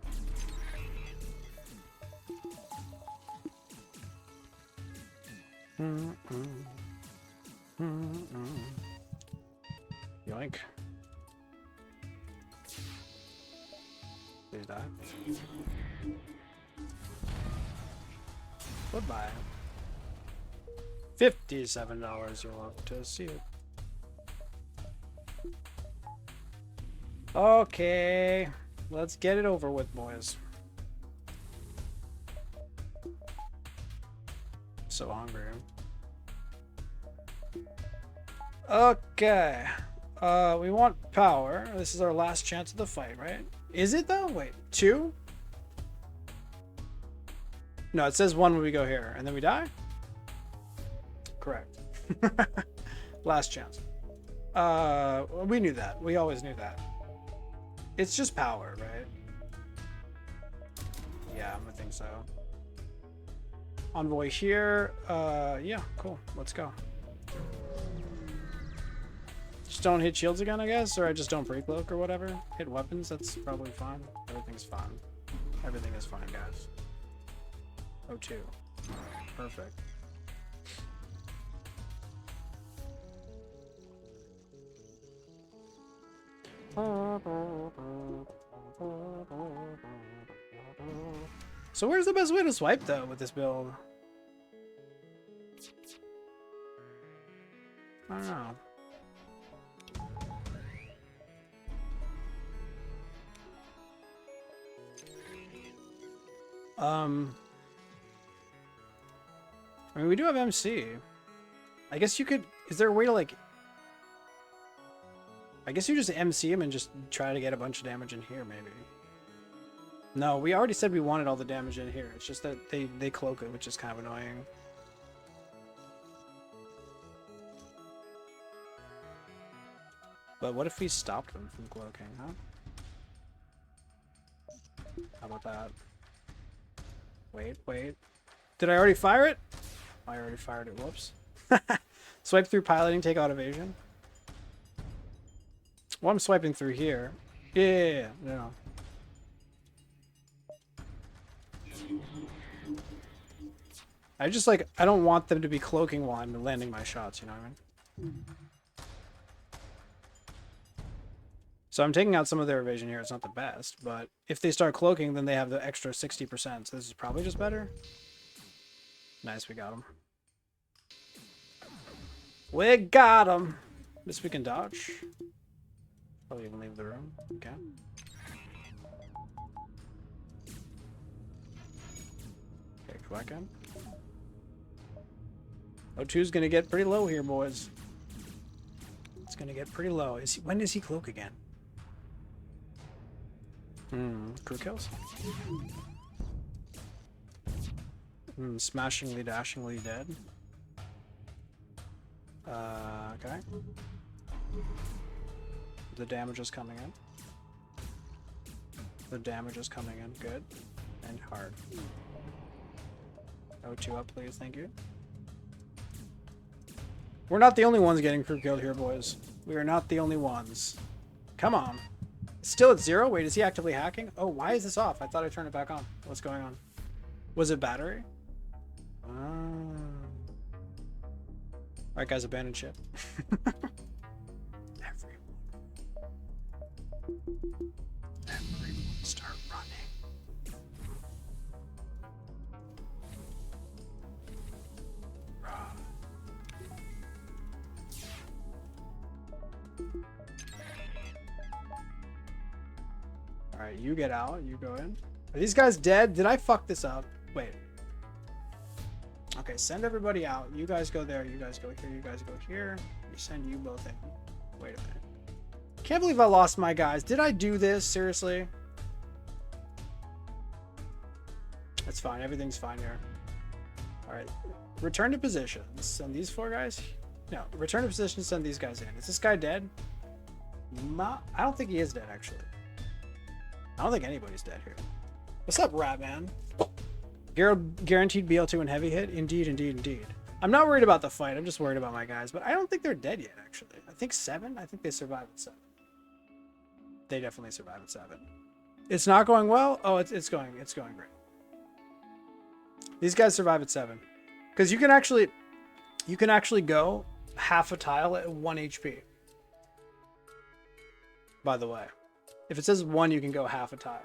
Yoink. There's that. Goodbye. $57. You'll love to see it. Okay, let's get it over with, boys. So hungry. Okay. We want power. This is our last chance of the fight, right? Is it though? Wait, 2? No, it says 1 when we go here, and then we die? Correct. Last chance. We knew that. We always knew that. It's just power, right? Yeah, I think so. Envoy here. Yeah, cool. Let's go. Just don't hit shields again, I guess, or I just don't break cloak or whatever. Hit weapons, that's probably fine. Everything's fine. Everything is fine, guys. O2. Perfect. So where's the best way to swipe though with this build? I don't know. I mean, we do have MC. I guess you could... Is there a way to, like... I guess you just MC him and just try to get a bunch of damage in here, maybe. No, we already said we wanted all the damage in here. It's just that they cloak it, which is kind of annoying. But what if we stopped them from cloaking, huh? How about that? Wait. Did I already fire it? I already fired it. Whoops. Swipe through piloting, take out evasion. Well, I'm swiping through here. Yeah. No. I just like, I don't want them to be cloaking while I'm landing my shots, you know what I mean? So I'm taking out some of their evasion here. It's not the best, but if they start cloaking, then they have the extra 60%. So this is probably just better. Nice, we got him. We got him. This we can dodge. Probably even leave the room. Okay. Okay, go back in. O2's gonna get pretty low here, boys. It's gonna get pretty low. When does he cloak again? Crew kills? Smashingly, dashingly dead. Okay. The damage is coming in. The damage is coming in. Good. And hard. O2 up, please. Thank you. We're not the only ones getting crew killed here, boys. We are not the only ones. Come on. Still at 0? Wait, is he actively hacking? Oh, why is this off? I thought I turned it back on. What's going on? Was it battery? Alright, guys, abandon ship. Everyone start running. Run. Alright, you get out. You go in. Are these guys dead? Did I fuck this up? Wait. Okay, send everybody out. You guys go there. You guys go here. You guys go here. We send you both in. Wait a minute. Can't believe I lost my guys. Did I do this? Seriously? That's fine. Everything's fine here. Alright. Return to position. Send these 4 guys. No. Return to position. Send these guys in. Is this guy dead? I don't think he is dead, actually. I don't think anybody's dead here. What's up, Ratman? Guaranteed BL2 and heavy hit? Indeed, indeed, indeed. I'm not worried about the fight. I'm just worried about my guys. But I don't think they're dead yet, actually. I think 7? I think they survived at 7. They definitely survived at 7. It's not going well? Oh, it's going great. These guys survive at 7. Because you can actually go half a tile at 1 HP. By the way. If it says 1, you can go half a tile.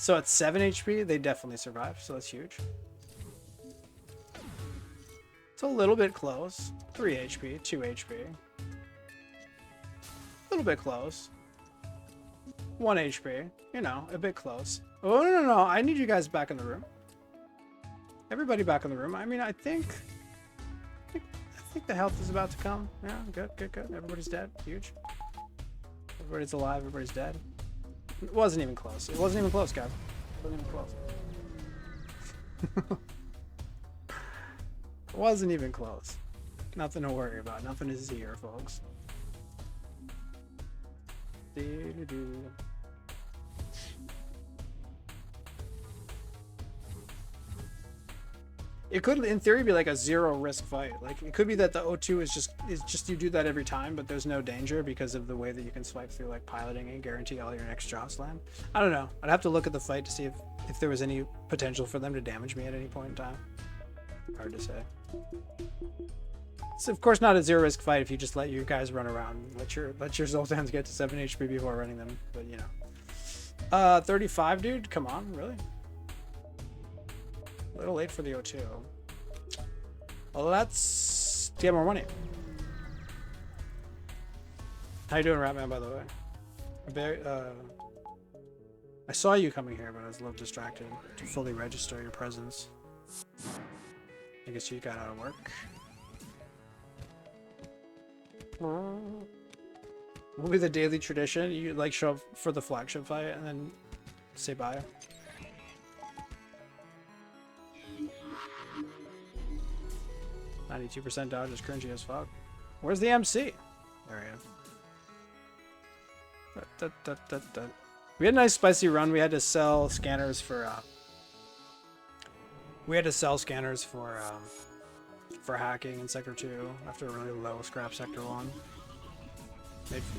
So at 7 HP, they definitely survive, so that's huge. It's a little bit close. 3 HP, 2 HP. A little bit close. 1 HP. You know, a bit close. Oh, no. I need you guys back in the room. Everybody back in the room. I mean, I think the health is about to come. Yeah, good. Everybody's dead. Huge. Everybody's alive. Everybody's dead. It wasn't even close. It wasn't even close, guys. It wasn't even close. It wasn't even close. Nothing to worry about. Nothing is here, folks. It could, in theory, be like a zero risk fight. Like it could be that the O2 is just you do that every time, but there's no danger because of the way that you can swipe through like piloting and guarantee all your next draw slam. I don't know. I'd have to look at the fight to see if there was any potential for them to damage me at any point in time. Hard to say. It's of course not a zero risk fight if you just let your guys run around, let your Zoltans get to 7 HP before running them. But you know, 35, dude. Come on, really? A little late for the O2. Well, let's get more money. How you doing, Ratman? By the way, I saw you coming here, but I was a little distracted to fully register your presence. I guess you got out of work. Will be the daily tradition. You like show up for the flagship fight and then say bye. %, dodge is cringy as fuck. Where's the MC? There he is. We had a nice spicy run. We had to sell scanners for hacking in Sector 2 after a really low scrap Sector 1.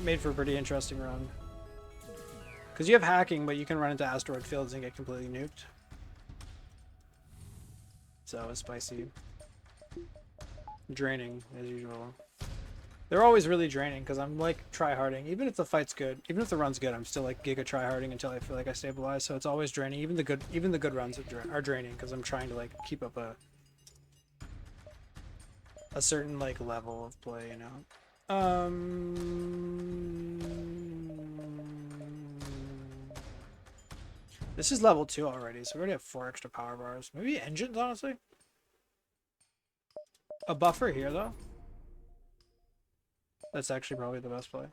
Made for a pretty interesting run. Because you have hacking, but you can run into asteroid fields and get completely nuked. So it's spicy. Draining, as usual. They're always really draining, because I'm like tryharding. Even if the fight's good, even if the run's good, I'm still like giga tryharding until I feel like I stabilize, so it's always draining. Even the good runs are draining, because I'm trying to like keep up a certain like level of play, you know. This is level 2 already, so we already have 4 extra power bars. Maybe engines, honestly. A buffer here, though. That's actually probably the best play.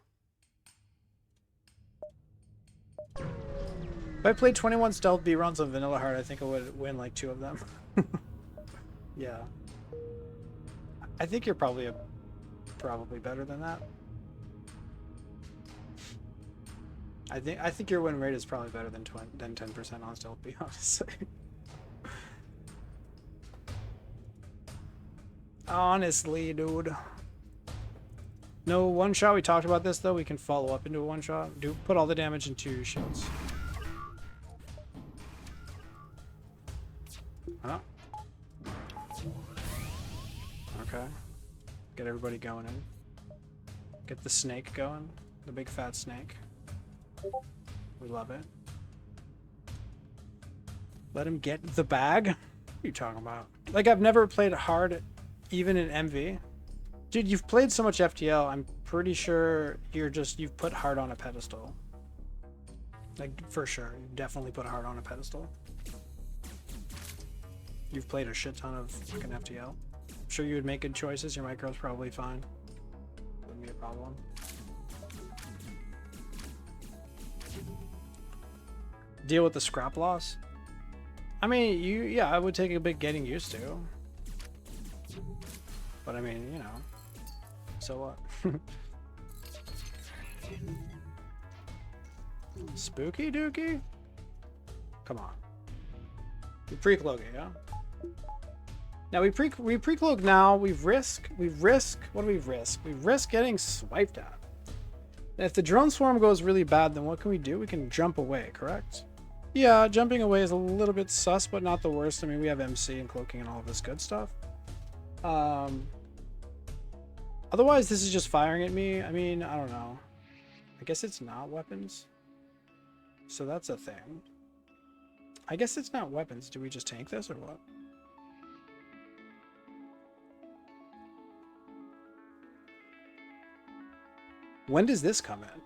If I played 21 stealth B runs on Vanilla Heart, I think I would win like 2 of them. Yeah. I think you're probably better than that. I think your win rate is probably better than 10% on stealth B, honestly. Honestly, dude. No one shot. We talked about this though. We can follow up into a one shot. Put all the damage into shields. Huh? Okay. Get everybody going in. Get the snake going. The big fat snake. We love it. Let him get the bag? What are you talking about? Like, I've never played hard, even in MV. Dude, you've played so much FTL, I'm pretty sure you've put hard on a pedestal. Like, for sure. You've definitely put hard on a pedestal. You've played a shit ton of fucking FTL. I'm sure you would make good choices. Your micro's probably fine. Wouldn't be a problem. Deal with the scrap loss? I mean, yeah, I would take a bit getting used to. But I mean, you know, so what? Spooky dookie? Come on. We pre-cloak it, yeah? Now we pre-cloak now, we risk, what do we risk? We risk getting swiped at. And if the drone swarm goes really bad, then what can we do? We can jump away, correct? Yeah, jumping away is a little bit sus, but not the worst. I mean, we have MC and cloaking and all of this good stuff. Otherwise, this is just firing at me. I mean, I don't know. I guess it's not weapons. So that's a thing. I guess it's not weapons. Do we just tank this or what? When does this come in?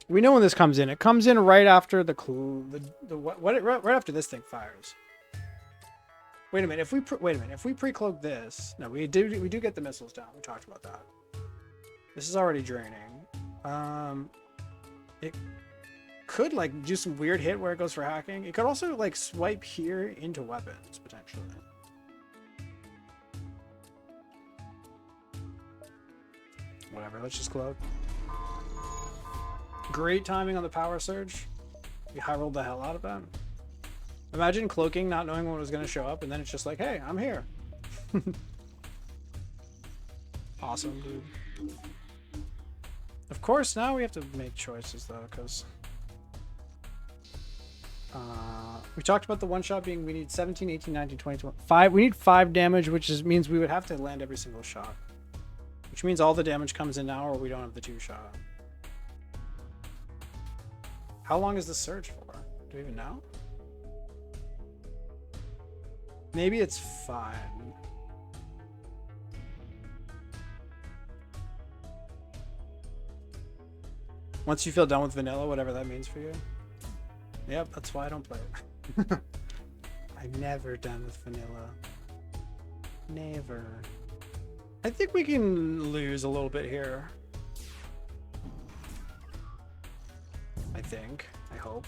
We know when this comes in. It comes in right after the right after this thing fires. Wait a minute. If we pre-cloak this, no, we do get the missiles down. We talked about that. This is already draining. It could like do some weird hit where it goes for hacking. It could also like swipe here into weapons potentially. Whatever. Let's just cloak. Great timing on the power surge. We high rolled the hell out of that. Imagine cloaking, not knowing when it was going to show up, and then it's just like, hey, I'm here. Awesome, dude. Of course, now we have to make choices, though, because... we talked about the one-shot being we need 17, 18, 19, 20, 25. We need 5 damage, which means we would have to land every single shot. Which means all the damage comes in now, or we don't have the 2-shot. How long is the surge for? Do we even know? Maybe it's 5. Once you feel done with vanilla, whatever that means for you. Yep, that's why I don't play it. I'm never done with vanilla. Never. I think we can lose a little bit here. I think. I hope.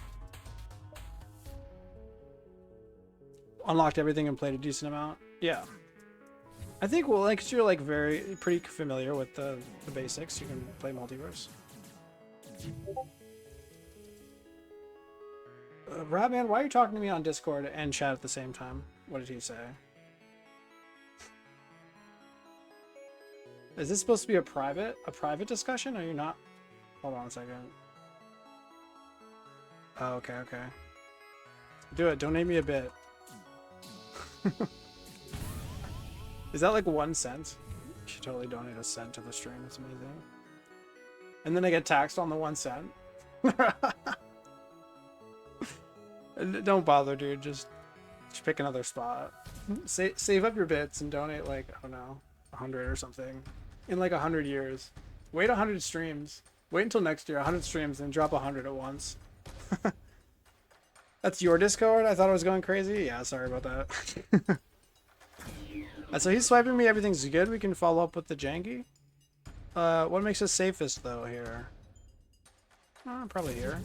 Unlocked everything and played a decent amount. Yeah. I think, well, like, 'cause you're like pretty familiar with the basics. You can play multiverse. Ratman, why are you talking to me on Discord and chat at the same time? What did he say? Is this supposed to be a private discussion? Or are you not? Hold on a second. Oh, okay, okay. Do it. Donate me a bit. Is that like 1 cent? You should totally donate a cent to the stream. It's amazing. And then I get taxed on the 1 cent. Don't bother, dude. Just pick another spot. Save up your bits and donate like, I don't know, 100 or something. In like 100 years. Wait 100 streams. Wait until next year, 100 streams, and drop 100 at once. That's your Discord? I thought I was going crazy? Yeah, sorry about that. So he's swiping me, everything's good. We can follow up with the Janky. What makes us safest, though, here? Probably here.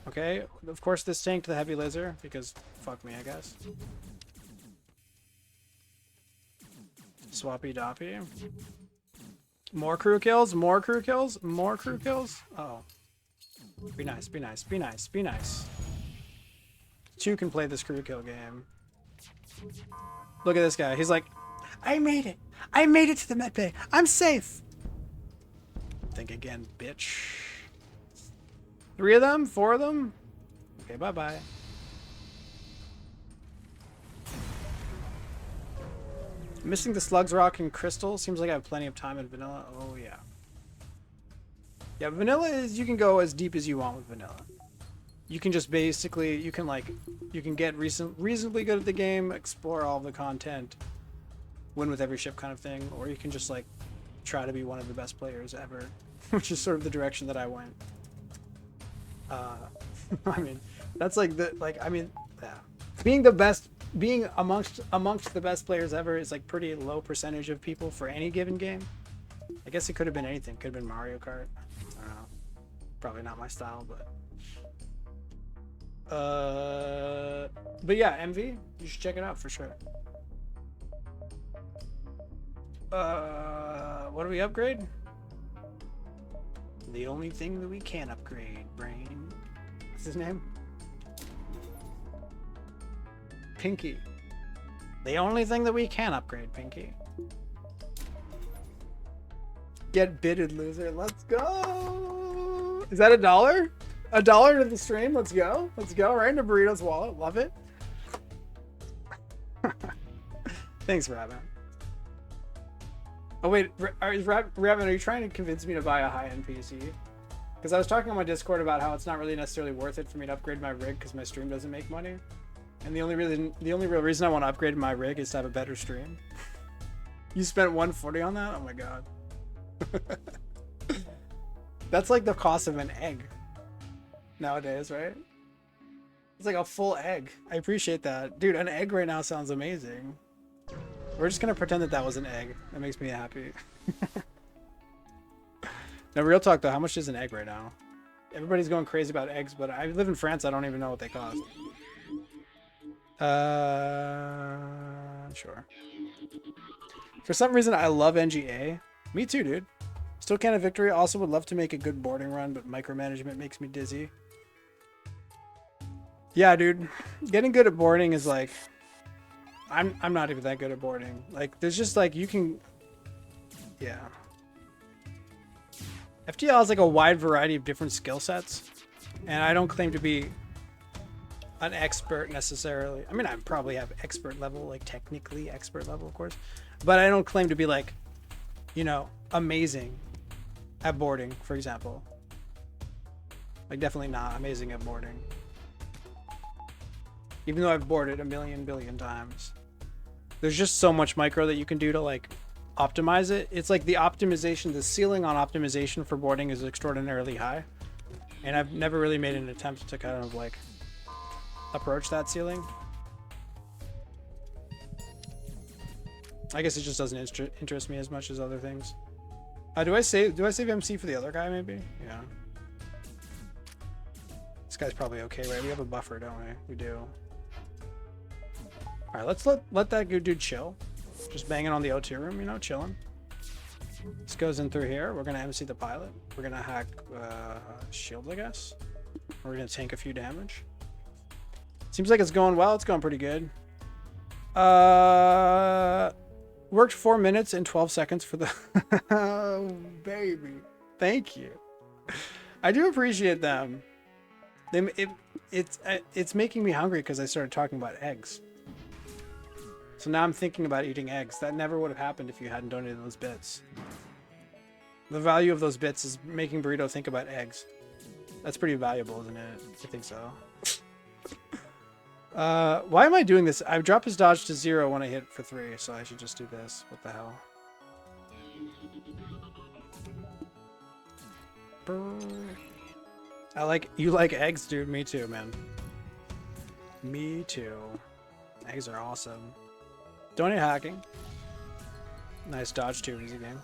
Okay, of course this tanked the heavy laser, because fuck me, I guess. Swappy doppy. More crew kills, more crew kills, more crew kills. Oh. Be nice, be nice, be nice, be nice. 2 can play this crew kill game. Look at this guy. He's like, I made it. I made it to the med bay. I'm safe. Think again, bitch. 3 of them? 4 of them? Okay, bye-bye. Missing the slugs, rock, and crystal. Seems like I have plenty of time in vanilla. Oh, yeah. Yeah, vanilla is, you can go as deep as you want with vanilla. You can just basically, you can get reasonably good at the game, explore all the content, win with every ship kind of thing, or you can just like try to be one of the best players ever, which is sort of the direction that I went. I mean, that's like yeah. Being amongst the best players ever is like pretty low percentage of people for any given game. I guess it could have been anything. Could have been Mario Kart. I don't know. Probably not my style, but yeah, MV, you should check it out for sure. What do we upgrade? The only thing that we can upgrade, Brain. What's his name? Pinky. The only thing that we can upgrade, Pinky. Get bitted, loser. Let's go. Is that $1? $1 to the stream. Let's go. Let's go. Right into Burrito's wallet. Love it. Thanks, Rabbit. Oh wait, Rabbit, are you trying to convince me to buy a high-end PC? Because I was talking on my Discord about how it's not really necessarily worth it for me to upgrade my rig because my stream doesn't make money. And the only real reason I want to upgrade my rig is to have a better stream. You spent 140 on that? Oh my god. That's like the cost of an egg nowadays, right? It's like a full egg. I appreciate that. Dude, an egg right now sounds amazing. We're just gonna pretend that that was an egg. That makes me happy. Now, real talk though, how much is an egg right now? Everybody's going crazy about eggs, but I live in France. I don't even know what they cost. Sure. For some reason, I love NGA. Me too, dude. Still can't have victory. Also would love to make a good boarding run, but micromanagement makes me dizzy. Yeah, dude. Getting good at boarding is like... I'm not even that good at boarding. Like, there's just like, you can... Yeah. FTL has like a wide variety of different skill sets. And I don't claim to be an expert necessarily. I mean, I probably have expert level, like technically expert level, of course. But I don't claim to be like, you know, amazing at boarding, for example. Like, definitely not amazing at boarding. Even though I've boarded a billion times. There's just so much micro that you can do to like optimize it. It's like the optimization, the ceiling on optimization for boarding is extraordinarily high. And I've never really made an attempt to kind of like approach that ceiling. I guess it just doesn't interest me as much as other things. Do I save MC for the other guy maybe? Yeah. This guy's probably okay, right? We have a buffer, don't we? We do. All right, let's let that good dude chill. Just banging on the O2 room, you know, chilling. This goes in through here. We're gonna MC the pilot. We're gonna hack shield, I guess. We're gonna tank a few damage. Seems like it's going well. It's going pretty good. Worked 4 minutes and 12 seconds for the... Oh, baby. Thank you. I do appreciate them. It's making me hungry because I started talking about eggs. So now I'm thinking about eating eggs. That never would have happened if you hadn't donated those bits. The value of those bits is making Burrito think about eggs. That's pretty valuable, isn't it? I think so. Why am I doing this? I dropped his dodge to 0 when I hit for 3, so I should just do this. What the hell? You like eggs, dude. Me too, man. Me too. Eggs are awesome. Donate hacking. Nice dodge too, easy game.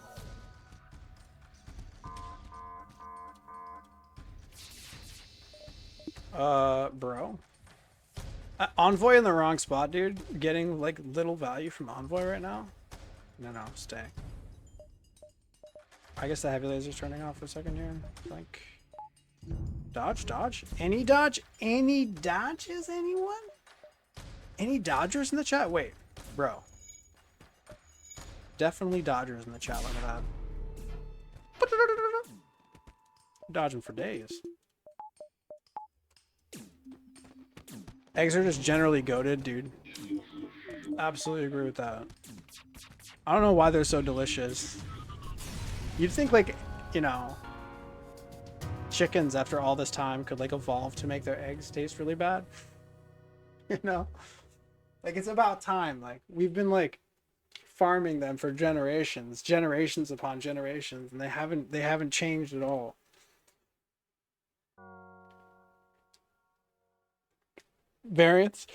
Bro. Envoy in the wrong spot, dude. Getting like little value from Envoy right now. No, stay. I guess the heavy laser's turning off for a second here. Like, dodge. Any dodge? Any dodges? Anyone? Any dodgers in the chat? Wait, bro. Definitely dodgers in the chat. Look at that. Dodging for days. Eggs are just generally goated, dude. Absolutely agree with that. I don't know why they're so delicious. You'd think, like, you know, chickens after all this time could like evolve to make their eggs taste really bad. You know? Like, it's about time. Like, we've been like farming them for generations upon generations, and they haven't changed at all. Variants.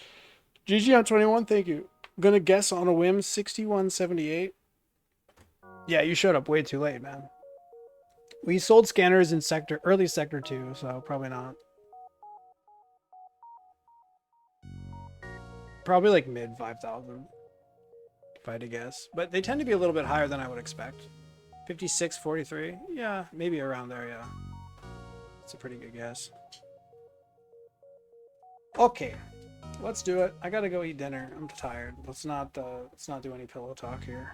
GG on 21, thank you. I'm gonna guess on a whim 6178. Yeah, you showed up way too late, man. We sold scanners in early sector 2, so probably not. Probably like mid 5,000, if I had to guess. But they tend to be a little bit higher than I would expect. 5643, yeah, maybe around there, yeah. It's a pretty good guess. Okay, let's do it. I gotta go eat dinner. I'm tired. Let's not do any pillow talk here.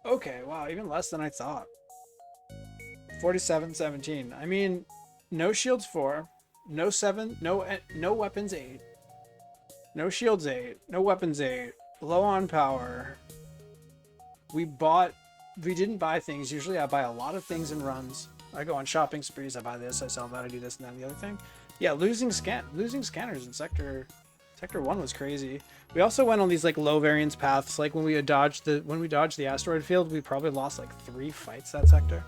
Okay, wow, even less than I thought. 4717. I mean, no shields 4, no 7, no weapons 8, no shields 8, no weapons 8, low on power. We didn't buy things. Usually I buy a lot of things in runs. I go on shopping sprees. I buy this, I sell that, I do this and that and the other thing. Yeah, losing scanners in sector 1 was crazy. We also went on these like low variance paths. Like when we dodged the asteroid field, we probably lost like 3 fights that sector.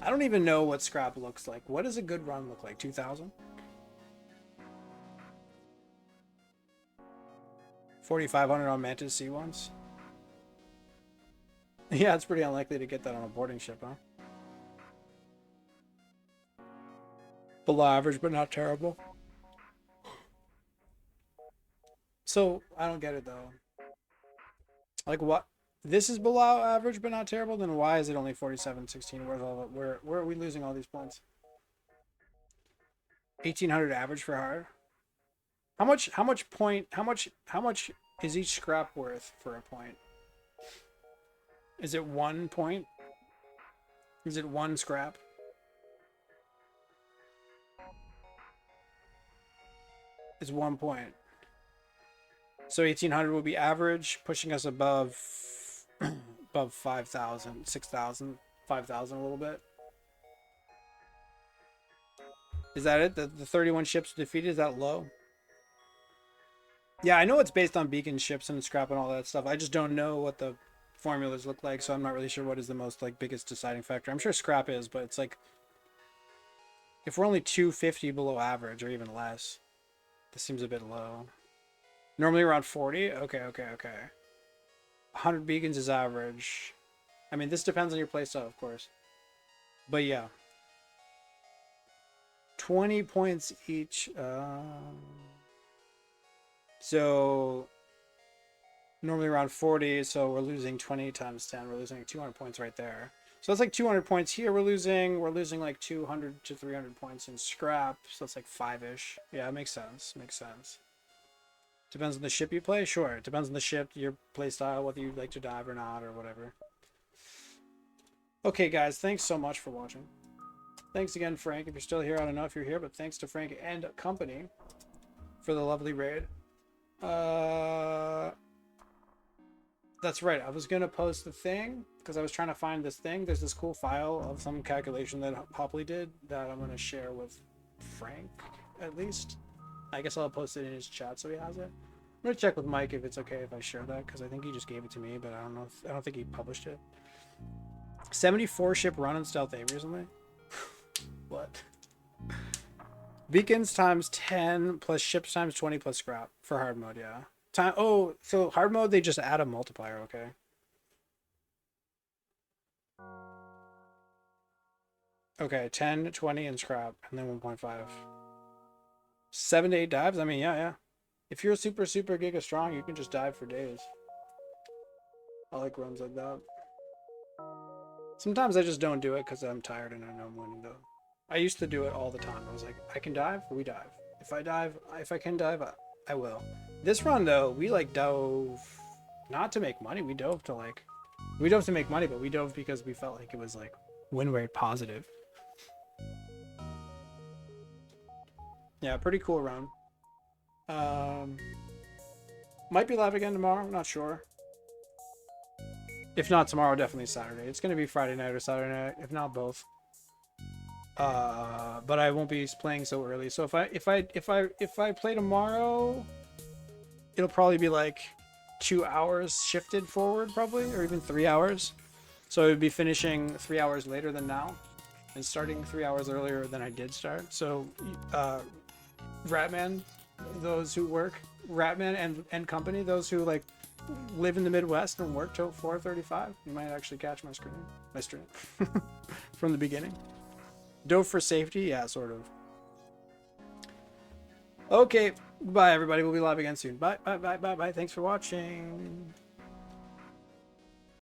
I don't even know what scrap looks like. What does a good run look like? 2,000? 4,500 on Mantis C1s? Yeah, it's pretty unlikely to get that on a boarding ship, huh? Below average, but not terrible. So, I don't get it, though. Like, what? This is below average, but not terrible? Then why is it only 47.16? Where are we losing all these points? 1,800 average for hard? How much is each scrap worth for a point? Is it 1 point? Is it 1 scrap? It's 1 point. So 1,800 will be average, pushing us above 5,000, 6,000, 5,000 a little bit. Is that it? The 31 ships defeated, is that low? Yeah, I know it's based on beacon ships and scrap and all that stuff. I just don't know what the formulas look like, so I'm not really sure what is the most like biggest deciding factor. I'm sure scrap is, but it's like if we're only 250 below average or even less, this seems a bit low. Normally around 40. Okay. 100 beacons is average. I mean, this depends on your playstyle, of course, but yeah, 20 points each. So normally around 40, so we're losing 20 times 10. We're losing like 200 points right there. So that's like 200 points here. We're losing like 200 to 300 points in scrap. So that's like 5-ish. Yeah, it makes sense. Makes sense. Depends on the ship you play. Sure, it depends on the ship, your play style, whether you like to dive or not, or whatever. Okay, guys, thanks so much for watching. Thanks again, Frank. If you're still here, I don't know if you're here, but thanks to Frank and company for the lovely raid. That's right, I was gonna post the thing because I was trying to find this thing. There's this cool file of some calculation that Hopley did that I'm gonna share with Frank, at least. I guess I'll post it in his chat so he has it. I'm gonna check with Mike if it's okay if I share that, because I think he just gave it to me, but I don't know I don't think he published it. 74 ship run in Stealth A recently. What? Beacons times 10 plus ships times 20 plus scrap for hard mode, yeah. Oh, so hard mode, they just add a multiplier, okay. Okay, 10, 20, and scrap, and then 1.5. 7 to 8 dives? I mean, yeah. If you're super giga strong, you can just dive for days. I like runs like that. Sometimes I just don't do it because I'm tired and I know I'm winning, though. I used to do it all the time. I was like, I can dive, we dive. If I can dive, I will. This run, though, we like dove not to make money. We dove to make money, but we dove because we felt like it was like win rate positive. Yeah, pretty cool run. Might be live again tomorrow, I'm not sure. If not tomorrow, definitely Saturday. It's gonna be Friday night or Saturday night, if not both. But I won't be playing so early. So if I play tomorrow, it'll probably be like 2 hours shifted forward, probably, or even 3 hours. So I would be finishing 3 hours later than now, and starting 3 hours earlier than I did start. So, Ratman, those who work, Ratman and company, those who like live in the Midwest and work till 4:35, you might actually catch my stream from the beginning. Dove for safety, yeah, sort of. Okay, bye everybody. We'll be live again soon. Bye. Thanks for watching.